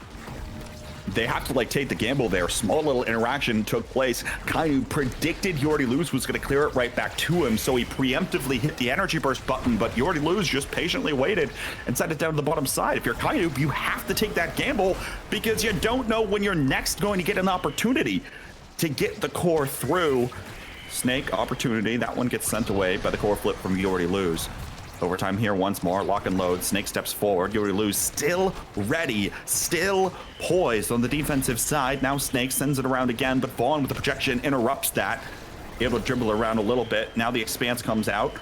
They have to like take the gamble there. Small little interaction took place. Kainu predicted You Already Lose was going to clear it right back to him, so he preemptively hit the energy burst button, but You Already Lose just patiently waited and sent it down to the bottom side. If you're Kainu, you have to take that gamble because you don't know when you're next going to get an opportunity to get the core through. Snake opportunity, that one gets sent away by the core flip from You Already Lose. Overtime here once more, lock and load. Snake steps forward. You Already Lose still ready, still poised on the defensive side. Now Snake sends it around again, but Vaughn with the projection interrupts that. Able to dribble around a little bit. Now the expanse comes out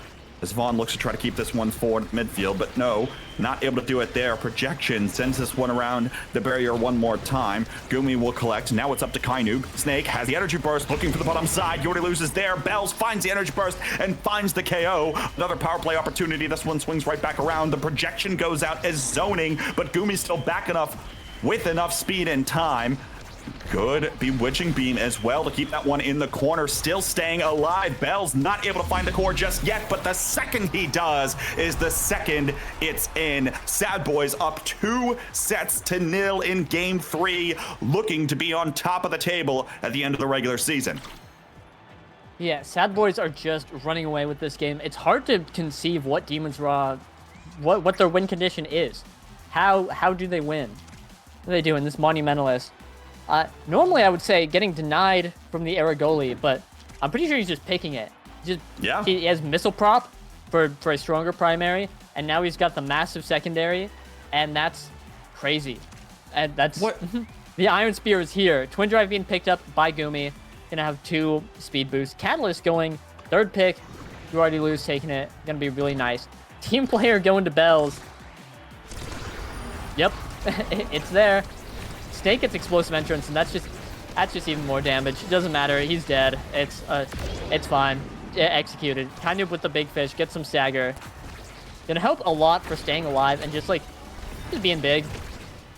as Vaughn looks to try to keep this one forward midfield, but no, not able to do it there. Projection sends this one around the barrier one more time. Gumi will collect. Now it's up to Kainu. Snake has the energy burst, looking for the bottom side. You Already Loses there. Bells finds the energy burst and finds the KO. Another power play opportunity. This one swings right back around. The projection goes out as zoning, but Gumi's still back enough with enough speed and time. Good Bewitching Beam as well to keep that one in the corner, still staying alive. Bell's not able to find the core just yet, but the second he does is the second it's in. Sad Boys up 2-0 in Game 3, looking to be on top of the table at the end of the regular season.
Yeah, Sad Boys are just running away with this game. It's hard to conceive what Demon's Raw, what their win condition is. How do they win? What do they do in this Monumentalist? Normally I would say getting denied from the Era goalie, but I'm pretty sure he's just picking it. He has missile prop for a stronger primary, and now he's got the massive secondary, and that's crazy. And that's what the Iron Spear is here. Twin Drive being picked up by Gumi. Gonna have 2 speed boosts. Catalyst going 3rd pick. You Already Lose taking it. Gonna be really nice. Team player going to Bells. Yep, it's there. Snake gets explosive entrance, and that's just even more damage. It doesn't matter. He's dead. It's fine. Executed. Kind of with the big fish. Get some stagger. Gonna help a lot for staying alive and just being big.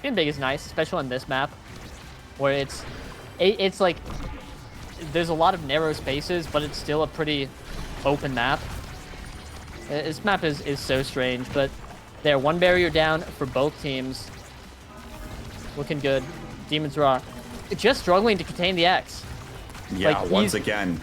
Being big is nice, especially on this map, where it's like there's a lot of narrow spaces, but it's still a pretty open map. This map is so strange, but there, 1 barrier down for both teams. Looking good. Demon's Raw just struggling to contain the X.
Yeah, once again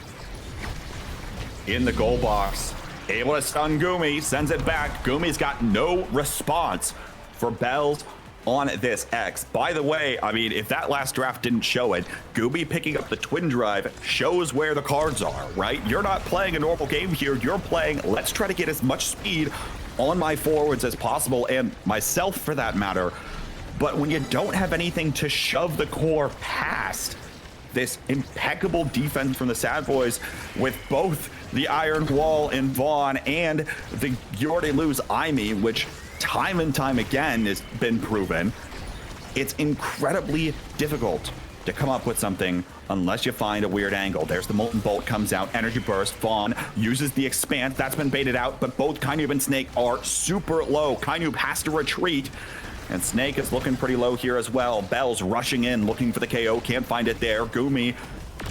in the goal box, able to stun Gumi, sends it back. Gumi's got no response for Bells on this X. By the way, I mean, if that last draft didn't show it, Gumi picking up the Twin Drive shows where the cards are, right? You're not playing a normal game here. You're playing, let's try to get as much speed on my forwards as possible, and myself for that matter. But when you don't have anything to shove the core past, this impeccable defense from the Sad Boys with both the Iron Wall in Vaughn and the You Already Lose Imi, which time and time again has been proven, it's incredibly difficult to come up with something unless you find a weird angle. There's the Molten Bolt comes out, energy burst, Vaughn uses the expanse, that's been baited out, but both Kainoob and Snake are super low. Kainoob has to retreat, and Snake is looking pretty low here as well. Bell's rushing in, looking for the KO, can't find it there. Gumi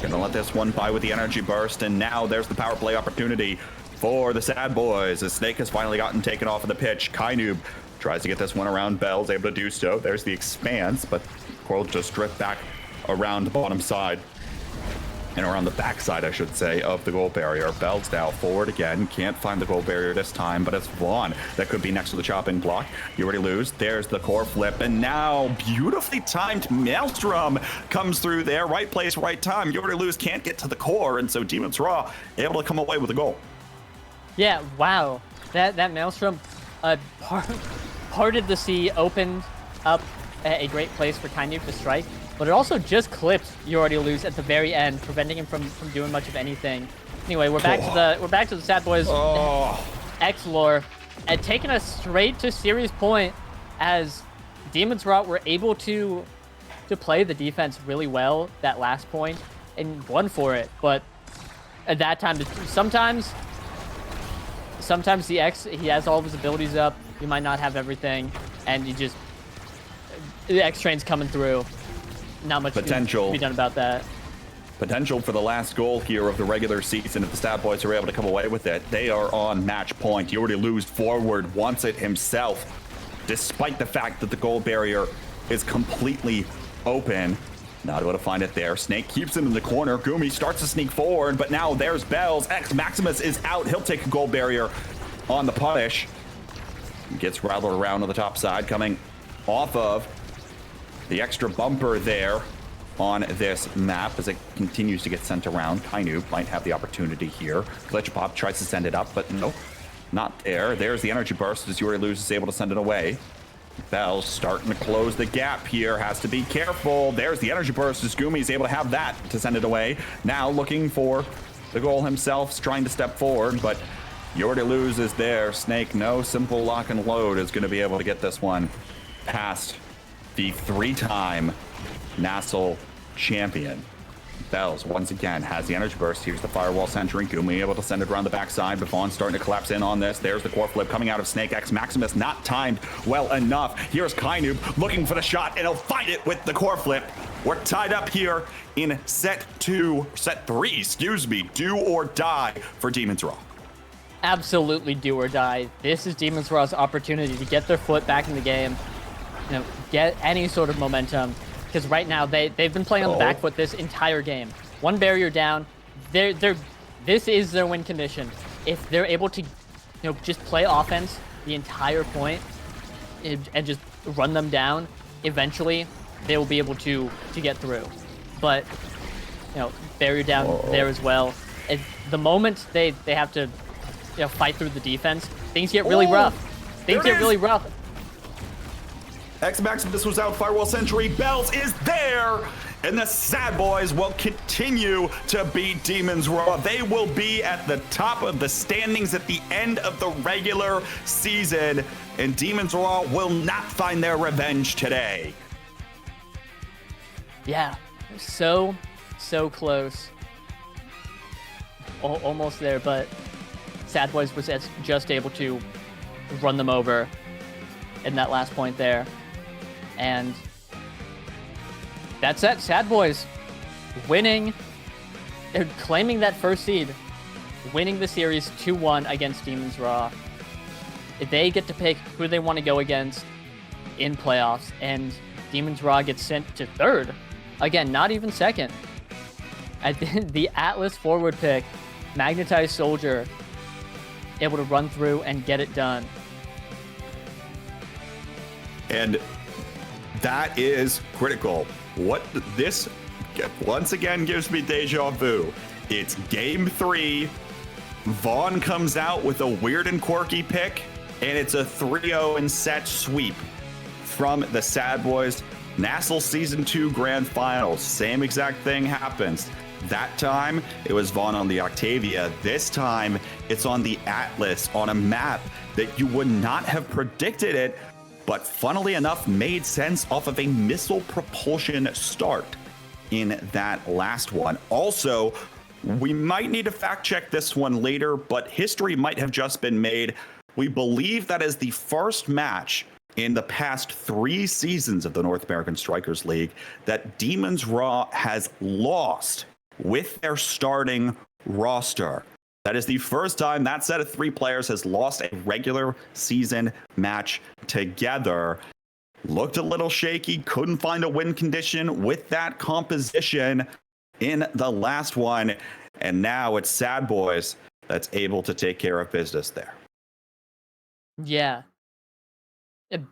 gonna let this one by with the energy burst, and now there's the power play opportunity for the Sad Boys as Snake has finally gotten taken off of the pitch. Kainoob tries to get this one around Bell's, able to do so. There's the expanse, but Coral just drift back around the bottom side and around the back side, I should say, of the goal barrier. Bell's now forward again, can't find the goal barrier this time, but it's Vaughn that could be next to the chopping block. You Already Lose. There's the core flip, and now beautifully timed Maelstrom comes through there. Right place, right time. You Already Lose can't get to the core, and so Demon's Raw able to come away with a goal.
Yeah, wow. That Maelstrom parted the sea, opened up a great place for Kainoob to strike. but it also just clipped You Already Lose at the very end, preventing him from doing much of anything. Anyway, we're back to the Sad Boys X lore, and taking us straight to series point as Demons Rot were able to play the defense really well that last point and won for it. But at that time, sometimes the X, he has all of his abilities up, you might not have everything, and the X train's coming through. Not much
potential
to be done about that.
Potential for the last goal here of the regular season if the Sad Boys are able to come away with it. They are on match point. You already lose forward, wants it himself, despite the fact that the goal barrier is completely open. Not able to find it there. Snake keeps him in the corner. Gumi starts to sneak forward, but now there's Bells. X Maximus is out. He'll take a goal barrier on the punish. Gets rattled around on the top side, coming off of the extra bumper there on this map as it continues to get sent around. Kainu might have the opportunity here. Glitch Pop tries to send it up, but nope, not there. There's the energy burst as You Already Lose is able to send it away. Bell's starting to close the gap here. Has to be careful. There's the energy burst as Gumi is able to have that to send it away. Now looking for the goal himself, trying to step forward, but You Already Lose is there. Snake, no simple lock and load, is going to be able to get this one past the 3-time Nassel champion. Bells once again has the energy burst. Here's the firewall centering. Gumi able to send it around the backside. Buffon starting to collapse in on this. There's the core flip coming out of Snake. X Maximus not timed well enough. Here's Kainu looking for the shot, and he'll find it with the core flip. We're tied up here in set 3, excuse me. Do or die for Demons Raw.
Absolutely do or die. This is Demons Raw's opportunity to get their foot back in the game, get any sort of momentum. Because right now they've been playing on the back foot this entire game. One barrier down, this is their win condition. If they're able to, just play offense the entire point and just run them down, eventually they will be able to get through. But barrier down there as well. The moment they have to fight through the defense, things get really rough. Things get really rough.
X Maximus was out, firewall sentry, Bells is there, and the Sad Boys will continue to beat Demons Raw. They will be at the top of the standings at the end of the regular season, and Demons Raw will not find their revenge today.
Yeah, so close. Almost there, but Sad Boys was just able to run them over in that last point there. And that's it. Sad Boys winning. They're claiming that first seed, winning the series 2-1 against Demons Raw. They get to pick who they want to go against in playoffs, and Demons Raw gets sent to third. Again, not even second. At the Atlas forward pick, Magnetized Soldier, able to run through and get it done.
And that is critical. What this once again gives me deja vu. It's game 3. Vaughn comes out with a weird and quirky pick, and it's a 3-0 in set sweep from the Sad Boys. Nassel Season 2 Grand Finals. Same exact thing happens. That time, it was Vaughn on the Octavia. This time, it's on the Atlas on a map that you would not have predicted it, but funnily enough, made sense off of a missile propulsion start in that last one. Also, we might need to fact check this one later, but history might have just been made. We believe that is the first match in the past 3 seasons of the North American Strikers League that Demons Raw has lost with their starting roster. That is the first time that set of 3 players has lost a regular season match together. Looked a little shaky, couldn't find a win condition with that composition in the last one. And now it's Sad Boys that's able to take care of business there.
Yeah.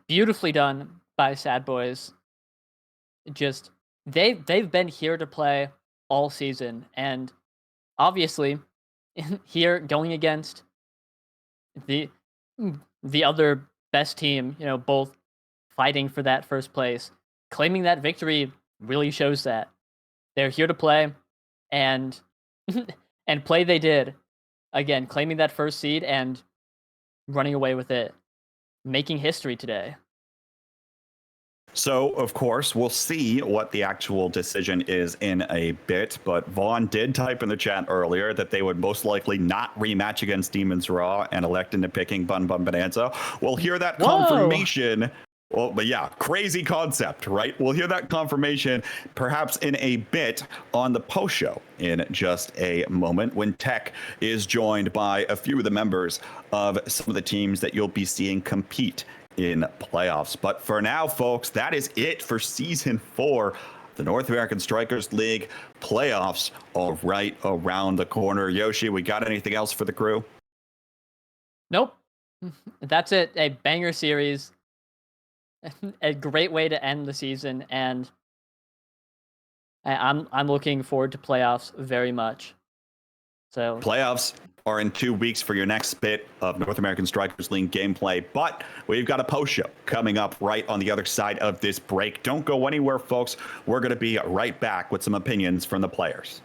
Beautifully done by Sad Boys. Just they've been here to play all season, and obviously here going against the other best team, both fighting for that first place, claiming that victory really shows that. They're here to play, and and play they did. Again, claiming that first seed and running away with it, making history today.
So, of course, we'll see what the actual decision is in a bit. But Vaughn did type in the chat earlier that they would most likely not rematch against Demons Raw and elect into picking Bun Bun Bonanza. We'll hear that confirmation. Well, but yeah, crazy concept, right? We'll hear that confirmation perhaps in a bit on the post show in just a moment when Tech is joined by a few of the members of some of the teams that you'll be seeing compete in playoffs. But for now, folks, that is it for season 4. The North American Strikers League playoffs are right around the corner. Yoshi, we got anything else for the crew?
Nope. That's it. A banger series. A great way to end the season, and I'm looking forward to playoffs very much. So
playoffs are in 2 weeks for your next bit of North American Strikers League gameplay, but we've got a post show coming up right on the other side of this break. Don't go anywhere, folks. We're going to be right back with some opinions from the players.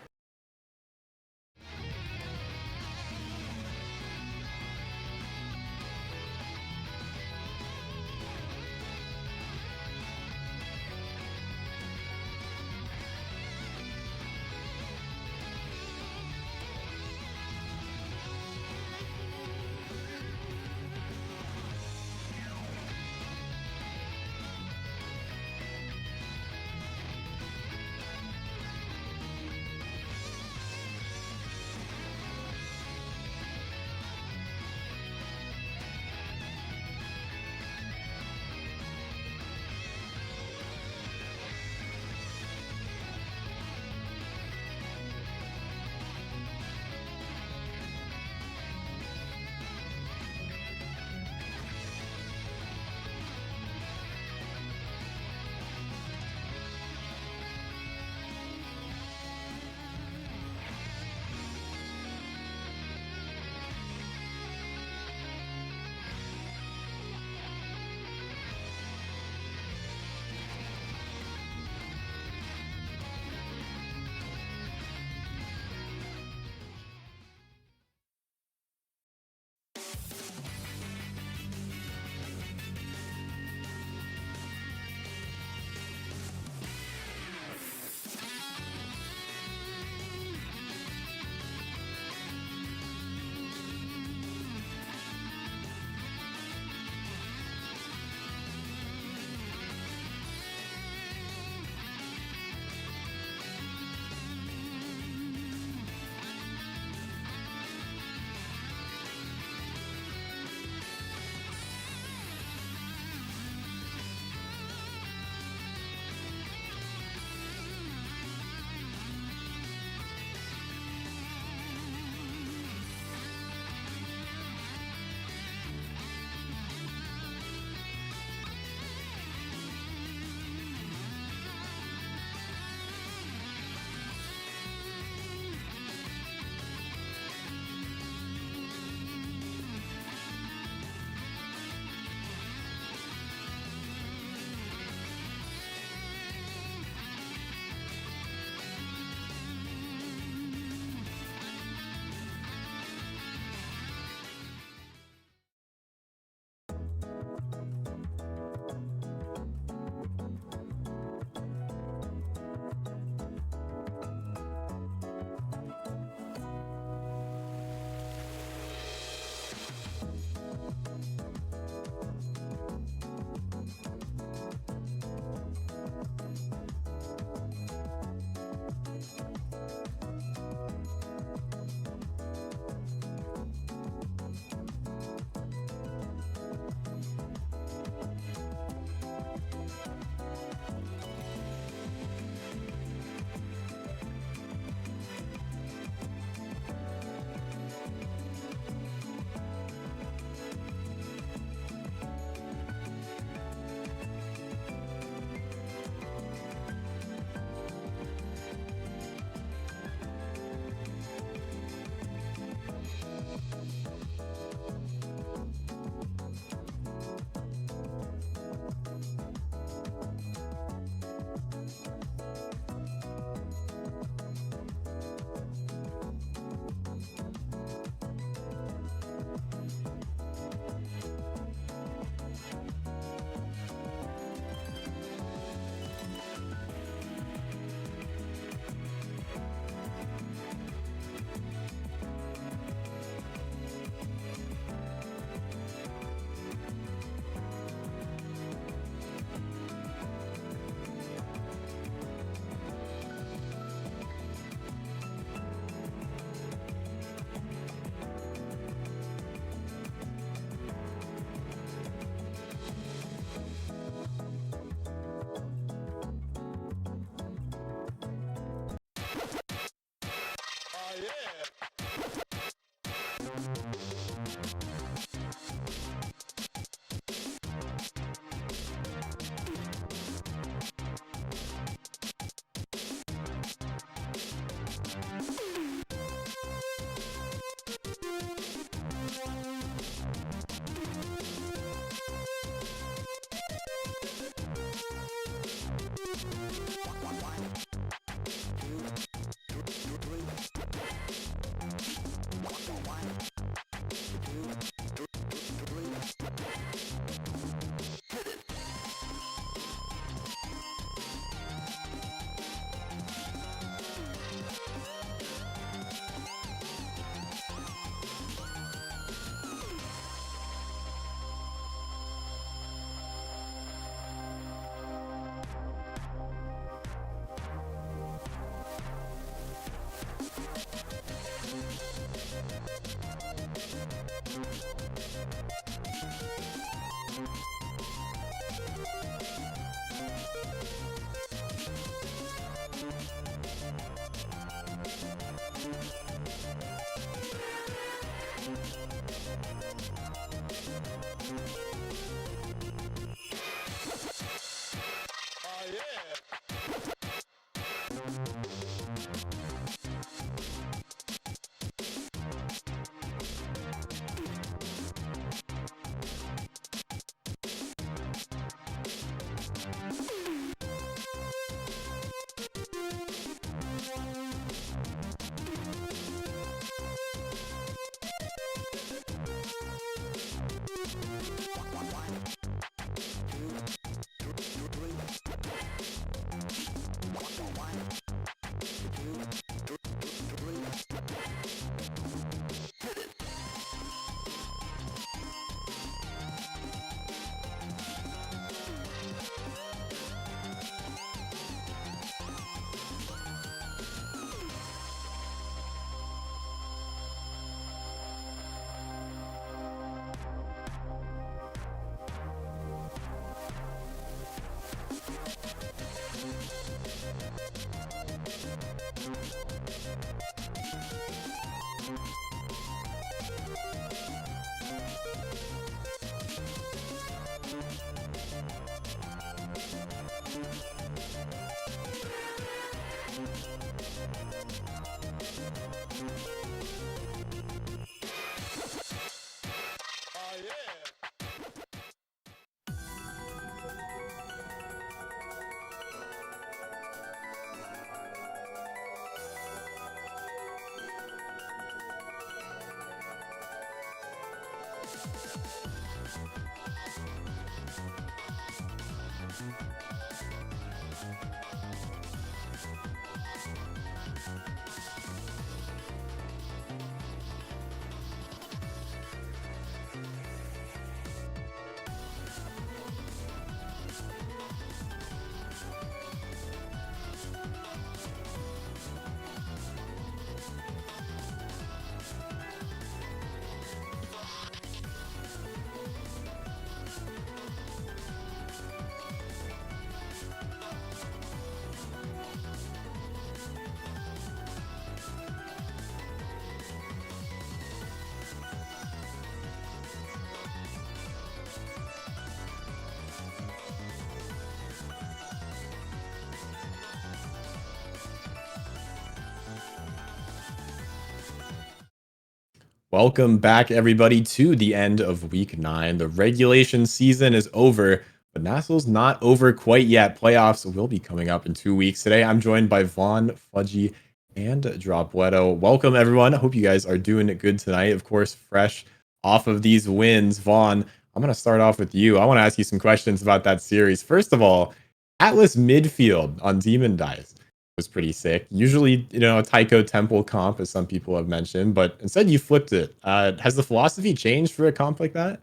Welcome back, everybody, to the end of week 9. The regulation season is over, but Nassau's not over quite yet. Playoffs will be coming up in 2 weeks. Today, I'm joined by Vaughn, Fudgy, and Dropweto. Welcome, everyone. I hope you guys are doing good tonight. Of course, fresh off of these wins. Vaughn, I'm going to start off with you. I want to ask you some questions about that series. First of all, Atlas midfield on Demon Dice was pretty sick. Usually, a Taiko Temple comp, as some people have mentioned, but instead you flipped it. Has the philosophy changed for a comp like that?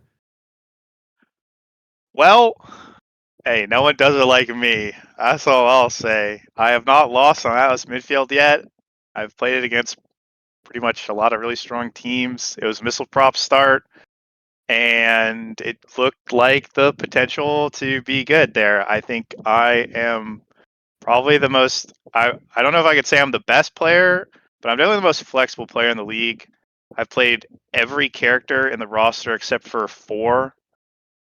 Well, hey, no one does it like me. That's all I'll say. I have not lost on Atlas midfield yet. I've played it against pretty much a lot of really strong teams. It was missile prop start, and it looked like the potential to be good there. I think I am probably the most. I don't know if I could say I'm the best player, but I'm definitely the most flexible player in the league. I've played every character in the roster except for 4.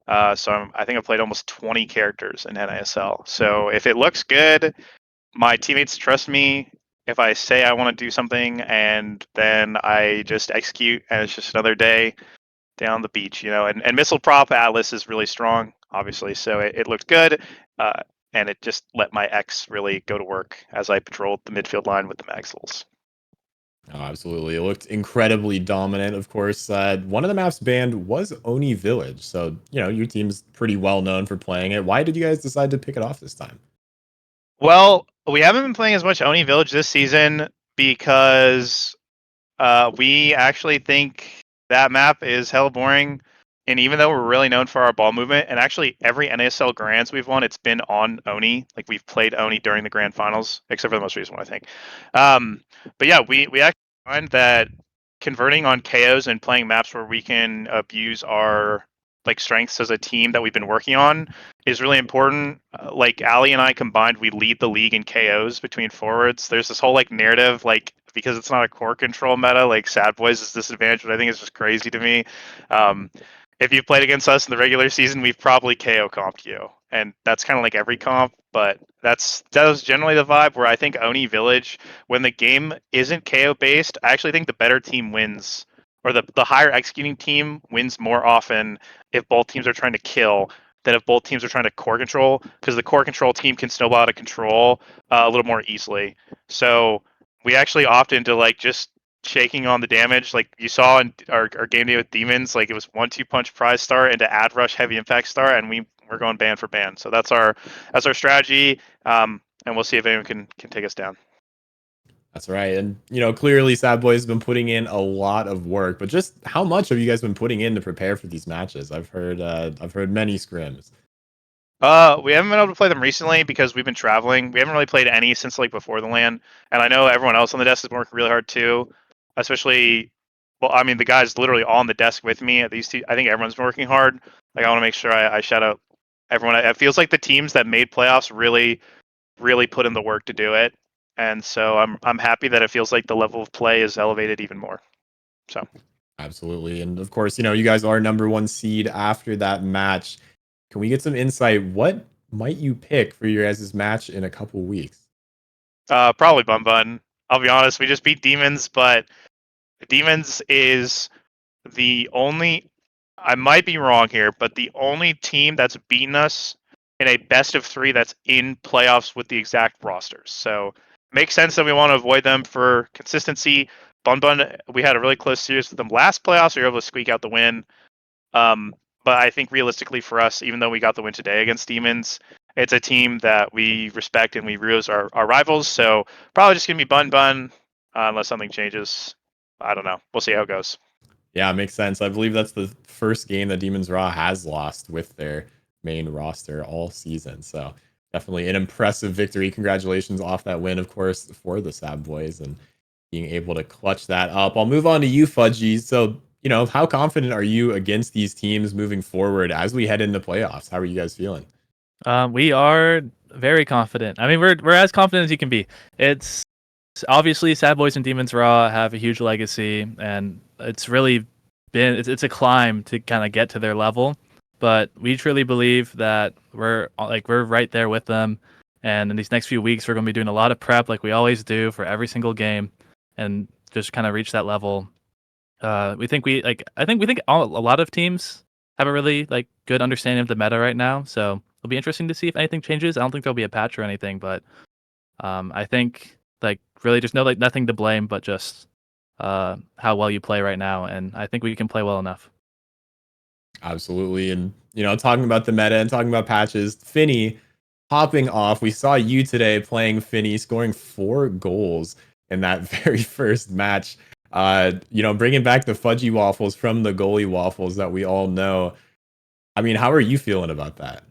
I think I played almost 20 characters in NISL. So if it looks good, my teammates trust me. If I say I want to do something and then I just execute, and it's just another day down the beach, And Missile Prop Atlas is really strong, obviously. So it looked good, and it just let my X really go to work as I patrolled the midfield line with the Maxwells.
Oh, absolutely. It looked incredibly dominant. Of course, one of the maps banned was Oni Village. So, your team's pretty well known for playing it. Why did you guys decide to pick it off this time?
Well, we haven't been playing as much Oni Village this season because we actually think that map is hell boring. And even though we're really known for our ball movement, and actually every NASL Grands we've won, it's been on Oni. Like we've played Oni during the Grand Finals, except for the most recent one, I think. But yeah, we actually find that converting on KOs and playing maps where we can abuse our strengths as a team that we've been working on is really important. Like Ali and I combined, we lead the league in KOs between forwards. There's this whole narrative because it's not a core control meta like Sad Boys is disadvantaged, but I think it's just crazy to me. If you've played against us in the regular season, we've probably KO comped you, and that's kind of like every comp. But that was generally the vibe. Where I think Oni Village, when the game isn't KO based, I actually think the better team wins, or the higher executing team wins more often if both teams are trying to kill than if both teams are trying to core control, because the core control team can snowball out of control a little more easily. So we actually opt into like just shaking on the damage, like you saw in our game day with demons. Like it was 1-2 punch prize star into ad rush heavy impact star, and we're going ban for ban. So that's our strategy, and we'll see if anyone can take us down.
That's right. And, clearly Sad Boy has been putting in a lot of work, but just how much have you guys been putting in to prepare for these matches? I've heard many scrims.
We haven't been able to play them recently because we've been traveling. We haven't really played any since like before the LAN, and I know everyone else on the desk is working really hard too. Especially, well, I mean, the guys literally all on the desk with me. At least I think everyone's been working hard. Like I want to make sure I shout out everyone. It feels like the teams that made playoffs really put in the work to do it, and so I'm happy that it feels like the level of play is elevated even more. So
Absolutely. And of course, you guys are number 1 seed after that match. Can we get some insight? What might you pick for your guys' match in a couple weeks?
probably Bun Bun. I'll be honest, we just beat Demons, but Demons is the only, I might be wrong here, but the only team that's beaten us in a best of 3 that's in playoffs with the exact rosters. So makes sense that we want to avoid them for consistency. Bun Bun, we had a really close series with them last playoffs. We were able to squeak out the win. But I think realistically for us, even though we got the win today against Demons, it's a team that we respect and we view as our rivals. So probably just going to be Bun Bun unless something changes. I don't know. We'll see how it goes.
Yeah, makes sense. I believe that's the first game that Demons Raw has lost with their main roster all season. So definitely an impressive victory. Congratulations off that win, of course, for the Sad Boys and being able to clutch that up. I'll move on to you, Fudgy. So, how confident are you against these teams moving forward as we head into playoffs? How are you guys feeling?
We are very confident. I mean, we're as confident as you can be. It's obviously Sad Boys and Demons Raw have a huge legacy, and it's really been it's a climb to kind of get to their level. But we truly believe that we're right there with them. And in these next few weeks, we're going to be doing a lot of prep, like we always do for every single game, and just kind of reach that level. We think I think a lot of teams have a really good understanding of the meta right now. So it'll be interesting to see if anything changes. I don't think there'll be a patch or anything, but I think really just nothing to blame, but just how well you play right now, and I think we can play well enough.
Absolutely. And, talking about the meta and talking about patches, Finny popping off. We saw you today playing Finny, scoring 4 goals in that very first match. Bringing back the fudgy waffles from the goalie waffles that we all know. I mean, how are you feeling about that?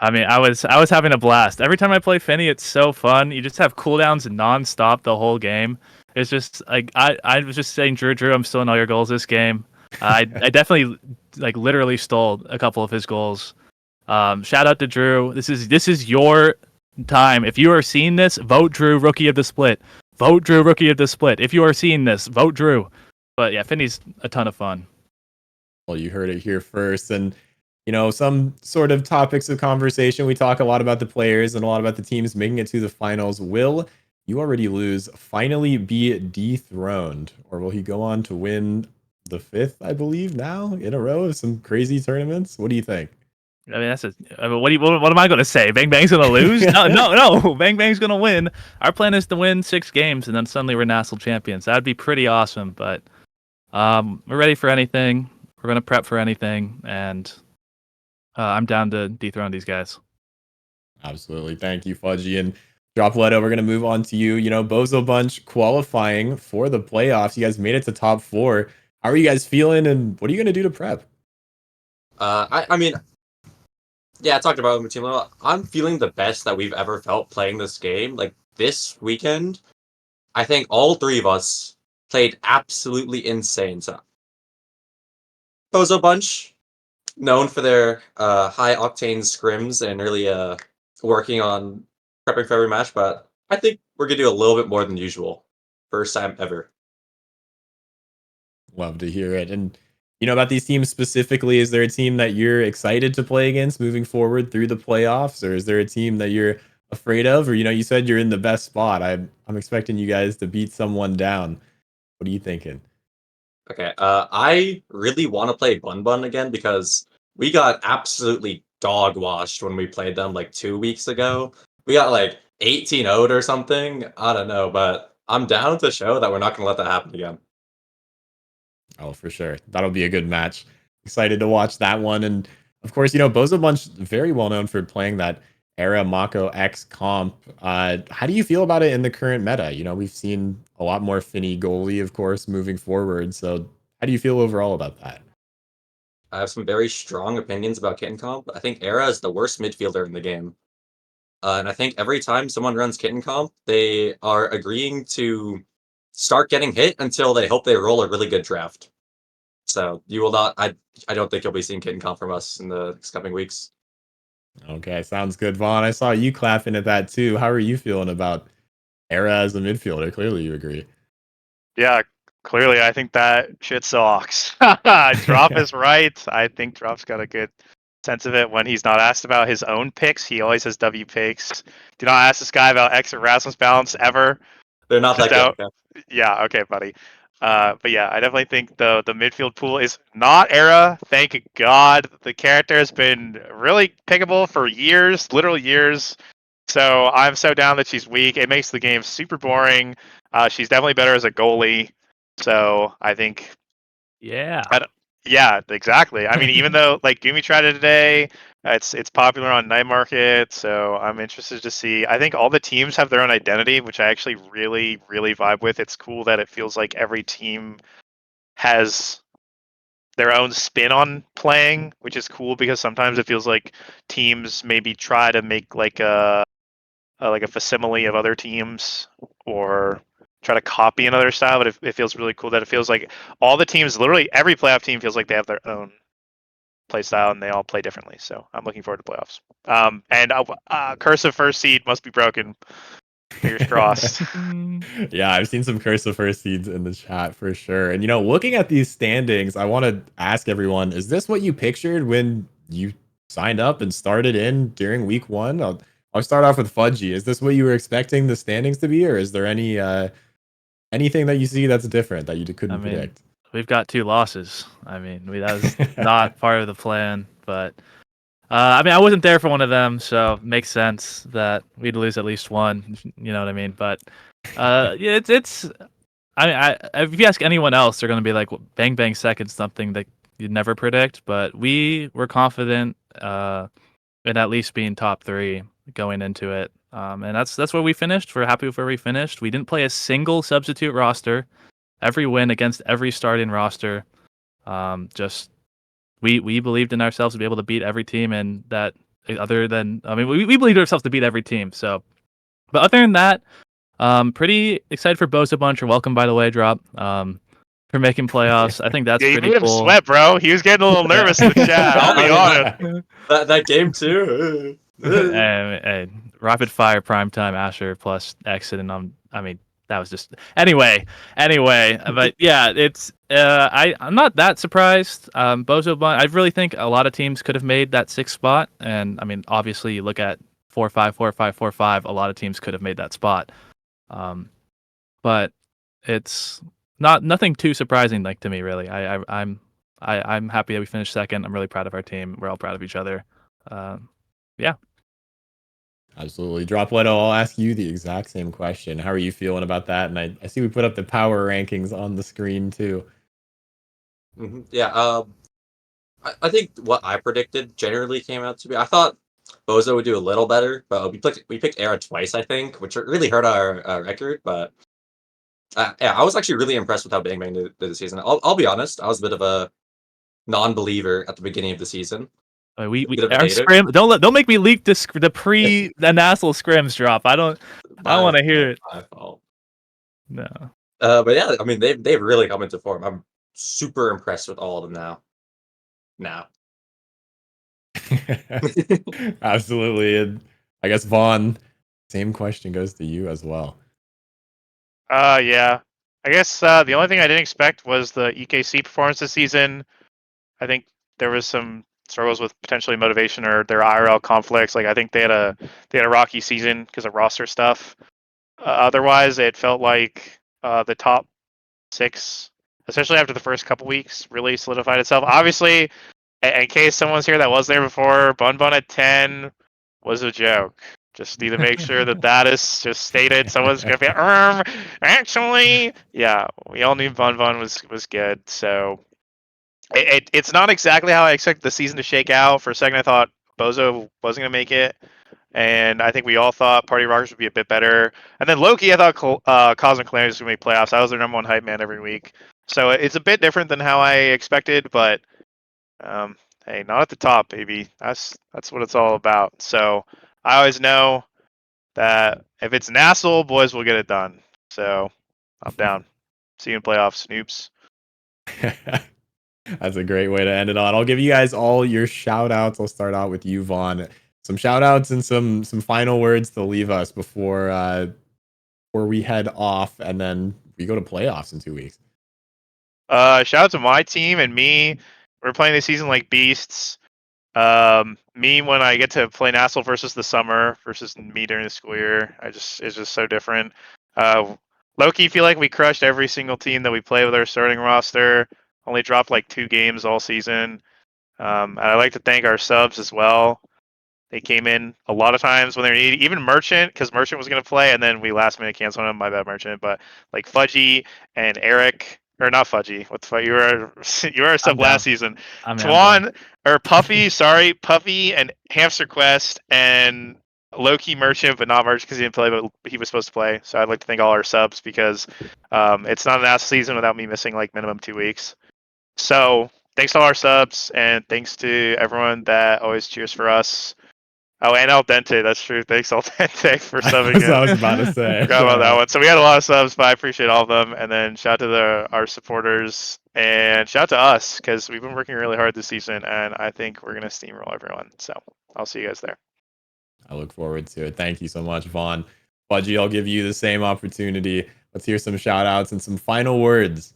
I mean, I was having a blast. Every time I play Finny, it's so fun. You just have cooldowns nonstop the whole game. It's just I was just saying, Drew, I'm stealing all your goals this game. I definitely literally stole a couple of his goals. Shout out to Drew. This is your time. If you are seeing this, vote Drew Rookie of the Split. Vote Drew Rookie of the Split. If you are seeing this, vote Drew. But yeah, Finny's a ton of fun.
Well, you heard it here first. And, some sort of topics of conversation. We talk a lot about the players and a lot about the teams making it to the finals. Will You Already Lose finally be dethroned? Or will he go on to win the 5th, I believe, now in a row of some crazy tournaments? What do you think?
I mean, what am I going to say? Bang Bang's going to lose? No. Bang Bang's going to win. Our plan is to win 6 games, and then suddenly we're national champions. That'd be pretty awesome. But we're ready for anything. We're going to prep for anything, and I'm down to dethrone these guys.
Absolutely. Thank you, Fudgy. And Dropletto, we're going to move on to you. Bozo Bunch qualifying for the playoffs. You guys made it to top 4. How are you guys feeling, and what are you going to do to prep?
I mean, yeah, I talked about it with team. I'm feeling the best that we've ever felt playing this game. Like this weekend, I think all 3 of us played absolutely insane. So, Bozo Bunch, known for their high octane scrims and really working on prepping for every match, but I think we're gonna do a little bit more than usual. First time ever.
Love to hear it. And about these teams specifically, is there a team that you're excited to play against moving forward through the playoffs, or is there a team that you're afraid of? Or you said you're in the best spot. I'm expecting you guys to beat someone down. What are you thinking?
Okay, I really want to play Bun Bun again because we got absolutely dog washed when we played them like 2 weeks ago. We got like 18-0'd or something. I don't know, but I'm down to show that we're not going to let that happen again.
Oh, for sure. That'll be a good match. Excited to watch that one. And of course, Bozo Bunch very well known for playing that Era Mako X comp. How do you feel about it in the current meta? We've seen a lot more Finny goalie, of course, moving forward. So how do you feel overall about that?
I have some very strong opinions about Kitten Comp. I think Era is the worst midfielder in the game. And I think every time someone runs Kitten Comp, they are agreeing to start getting hit until they hope they roll a really good draft. So you will not. I don't think you'll be seeing Kitten Comp from us in the next coming weeks.
Okay, sounds good, Vaughn. I saw you clapping at that too. How are you feeling about Era as a midfielder? Clearly, you agree.
Yeah, clearly, I think that shit sucks. Drop is right. I think Drop's got a good sense of it when he's not asked about his own picks. He always has W picks. Do not ask this guy about X or Rasmus balance ever.
They're not that
Just
good.
out. Yeah, okay, buddy. But yeah, I definitely think the midfield pool is not Era. Thank God. The character has been really pickable for years, literal years. So I'm so down that she's weak. It makes the game super boring. She's definitely better as a goalie. So I think,
Yeah.
yeah, exactly. I mean, even though like Gumi tried it today, it's popular on night market. So I'm interested to see. I think all the teams have their own identity, which I actually really vibe with. It's cool that it feels like every team has their own spin on playing, which is cool because sometimes it feels like teams maybe try to make like a facsimile of other teams or try to copy another style, but it feels really cool that it feels like all the teams, literally every playoff team, feels like they have their own play style and they all play differently. So I'm looking forward to playoffs. And cursive first seed must be broken. Fingers crossed.
Yeah, I've seen some cursive first seeds in the chat for sure. And looking at these standings, I want to ask everyone: is this what you pictured when you signed up and started in during week one? I'll start off with Fudgy. Is this what you were expecting the standings to be, or is there anything that you see that's different that you couldn't predict?
We've got 2 losses. That was not part of the plan, but I wasn't there for one of them, so it makes sense that we'd lose at least one. You know what I mean? But yeah, it's. If you ask anyone else, they're going to be like, "Bang bang second," something that you'd never predict. But we were confident in at least being top 3 going into it, and that's where we finished. We're happy with where we finished. We didn't play a single substitute roster. Every win against every starting roster. Just we believed in ourselves to be able to beat every team, and that other than we believed in ourselves to beat every team. So, but other than that, pretty excited for Bozo Bunch. You're welcome, by the way, Drop. For making playoffs. I think that's
Yeah, you
pretty
made him
cool.
sweat, bro. He was getting a little nervous in the chat. I'll be honest.
That game too.
Hey, rapid fire primetime Asher plus exit, and that was just anyway. But yeah, it's I'm not that surprised. Bozo Bun, I really think a lot of teams could have made that 6th spot, and obviously you look at 4-5, 4-5, 4-5. A lot of teams could have made that spot, but it's nothing too surprising like to me really. I'm happy that we finished second. I'm really proud of our team. We're all proud of each other. Yeah.
Absolutely. Dropletto, I'll ask you the exact same question. How are you feeling about that? And I see we put up the power rankings on the screen too.
Yeah, I think what I predicted generally came out to be. I thought Bozo would do a little better, but we picked Era twice, I think, which really hurt our record. But yeah, I was actually really impressed with how Bang Bang did this season. I'll be honest, I was a bit of a non-believer at the beginning of the season.
We
Bit of a
our
hater.
scrim. Don't make me leak the the Nassel scrims drop. I don't want to hear it.
My fault.
No.
But yeah, they've really come into form. I'm super impressed with all of them now.
Absolutely. And I guess Vaughn, same question goes to you as well.
Yeah. I guess the only thing I didn't expect was the EKC performance this season. I think there was some struggles with potentially motivation or their IRL conflicts. Like I think they had a rocky season because of roster stuff. Otherwise, it felt like the top 6, especially after the first couple weeks, really solidified itself. Obviously, in case someone's here that was there before, Bun Bun at 10 was a joke. Just need to make sure that that is just stated. Someone's gonna be, actually, yeah, we all knew Bun Bun was good. So it's not exactly how I expected the season to shake out. For a second, I thought Bozo wasn't gonna make it, and I think we all thought Party Rockers would be a bit better. And then Loki, I thought Cosmic Calamity was gonna make playoffs. I was their #1 hype man every week. So it's a bit different than how I expected, but um, hey, not at the top, baby. That's what it's all about. So I always know that if it's Nassel, boys will get it done. So I'm down. See you in playoffs, noobs.
That's a great way to end it on. I'll give you guys all your shout outs. I'll start out with you, Vaughn. Some shout outs and some final words to leave us before we head off and then we go to playoffs in 2 weeks.
Shout out to my team and me. We're playing this season like beasts. Me when I get to play Nassel versus the summer versus me during the school year, it's just so different. Low-key feel like we crushed every single team that we play with our starting roster. Only dropped like 2 games all season. And I'd like to thank our subs as well. They came in a lot of times when they were needed. Even Merchant, because Merchant was going to play, and then we last minute canceled him. My bad, Merchant. But like Fudgy and Eric, or not Fudgy. What the fuck? You were a sub last season. Twan or Puffy, sorry, Puffy and Hamster Quest and Loki Merchant, but not Merchant because he didn't play, but he was supposed to play. So I'd like to thank all our subs because it's not an ass season without me missing like minimum 2 weeks. So thanks to all our subs and thanks to everyone that always cheers for us. Oh, and Al Dente, that's true. Thanks, Al Dente, for subbing in.
I was about to say.
Forgot about that one. So we had a lot of subs, but I appreciate all of them. And then shout out to our supporters and shout out to us because we've been working really hard this season, and I think we're gonna steamroll everyone. So I'll see you guys there.
I look forward to it. Thank you so much, Vaughn. Fudgy, I'll give you the same opportunity. Let's hear some shout outs and some final words.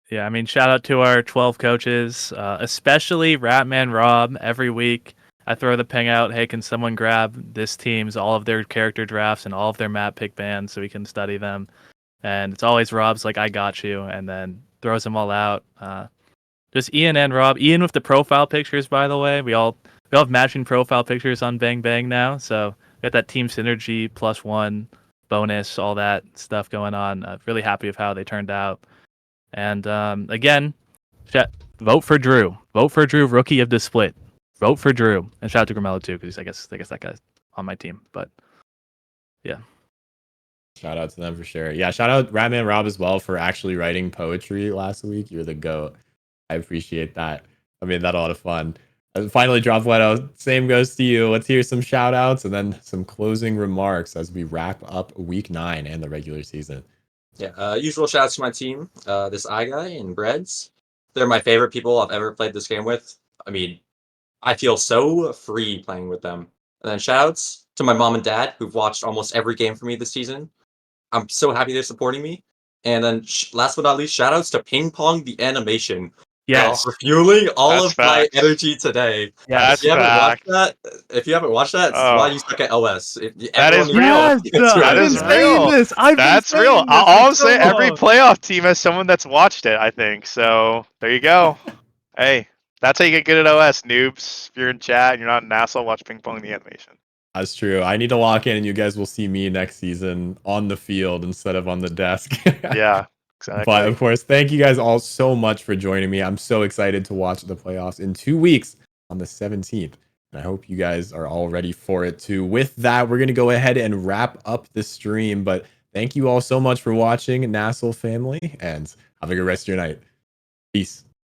Yeah, I mean, shout out to our 12 coaches, especially Ratman Rob. Every week, I throw the ping out, hey, can someone grab this team's all of their character drafts and all of their map pick bands so we can study them? And it's always Rob's like, I got you, and then throws them all out. Just Ian and Rob. Ian with the profile pictures, by the way. We all have matching profile pictures on Bang Bang now, so we got that team synergy +1 bonus, all that stuff going on. Really happy with how they turned out. And again, vote for Drew. Vote for Drew, rookie of the split. Vote for Drew, and shout out to Gramello too, because I guess that guy's on my team. But yeah,
shout out to them for sure. Yeah, shout out Ratman Rob as well for actually writing poetry last week. You're the goat. I appreciate that. I made that a lot of fun. And finally, Drop Leto, same goes to you. Let's hear some shout outs and then some closing remarks as we wrap up week 9 and the regular season.
Yeah, usual shout outs to my team, this eye guy and Breads. They're my favorite people I've ever played this game with. I mean, I feel so free playing with them. And then shout outs to my mom and dad who've watched almost every game for me this season. I'm so happy they're supporting me. And then last but not least, shout outs to Ping Pong the animation.
yes,
For fueling all
That's
of my
facts.
energy today.
That's
If you haven't watched
facts.
that, it's
Oh.
why you suck at OS.
That is real.
That
is real. That's real. I'll say every playoff team has someone that's watched it, I think. So there you go. Hey, that's how you get good at OS, noobs. If you're in chat and you're not in Nassau, watch Ping Pong the animation.
That's true. I need to lock in and you guys will see me next season on the field instead of on the desk.
Yeah, exactly.
But of course, thank you guys all so much for joining me. I'm so excited to watch the playoffs in 2 weeks on the 17th. And I hope you guys are all ready for it too. With that, we're going to go ahead and wrap up the stream. But thank you all so much for watching, Nassel family, and have a good rest of your night. Peace.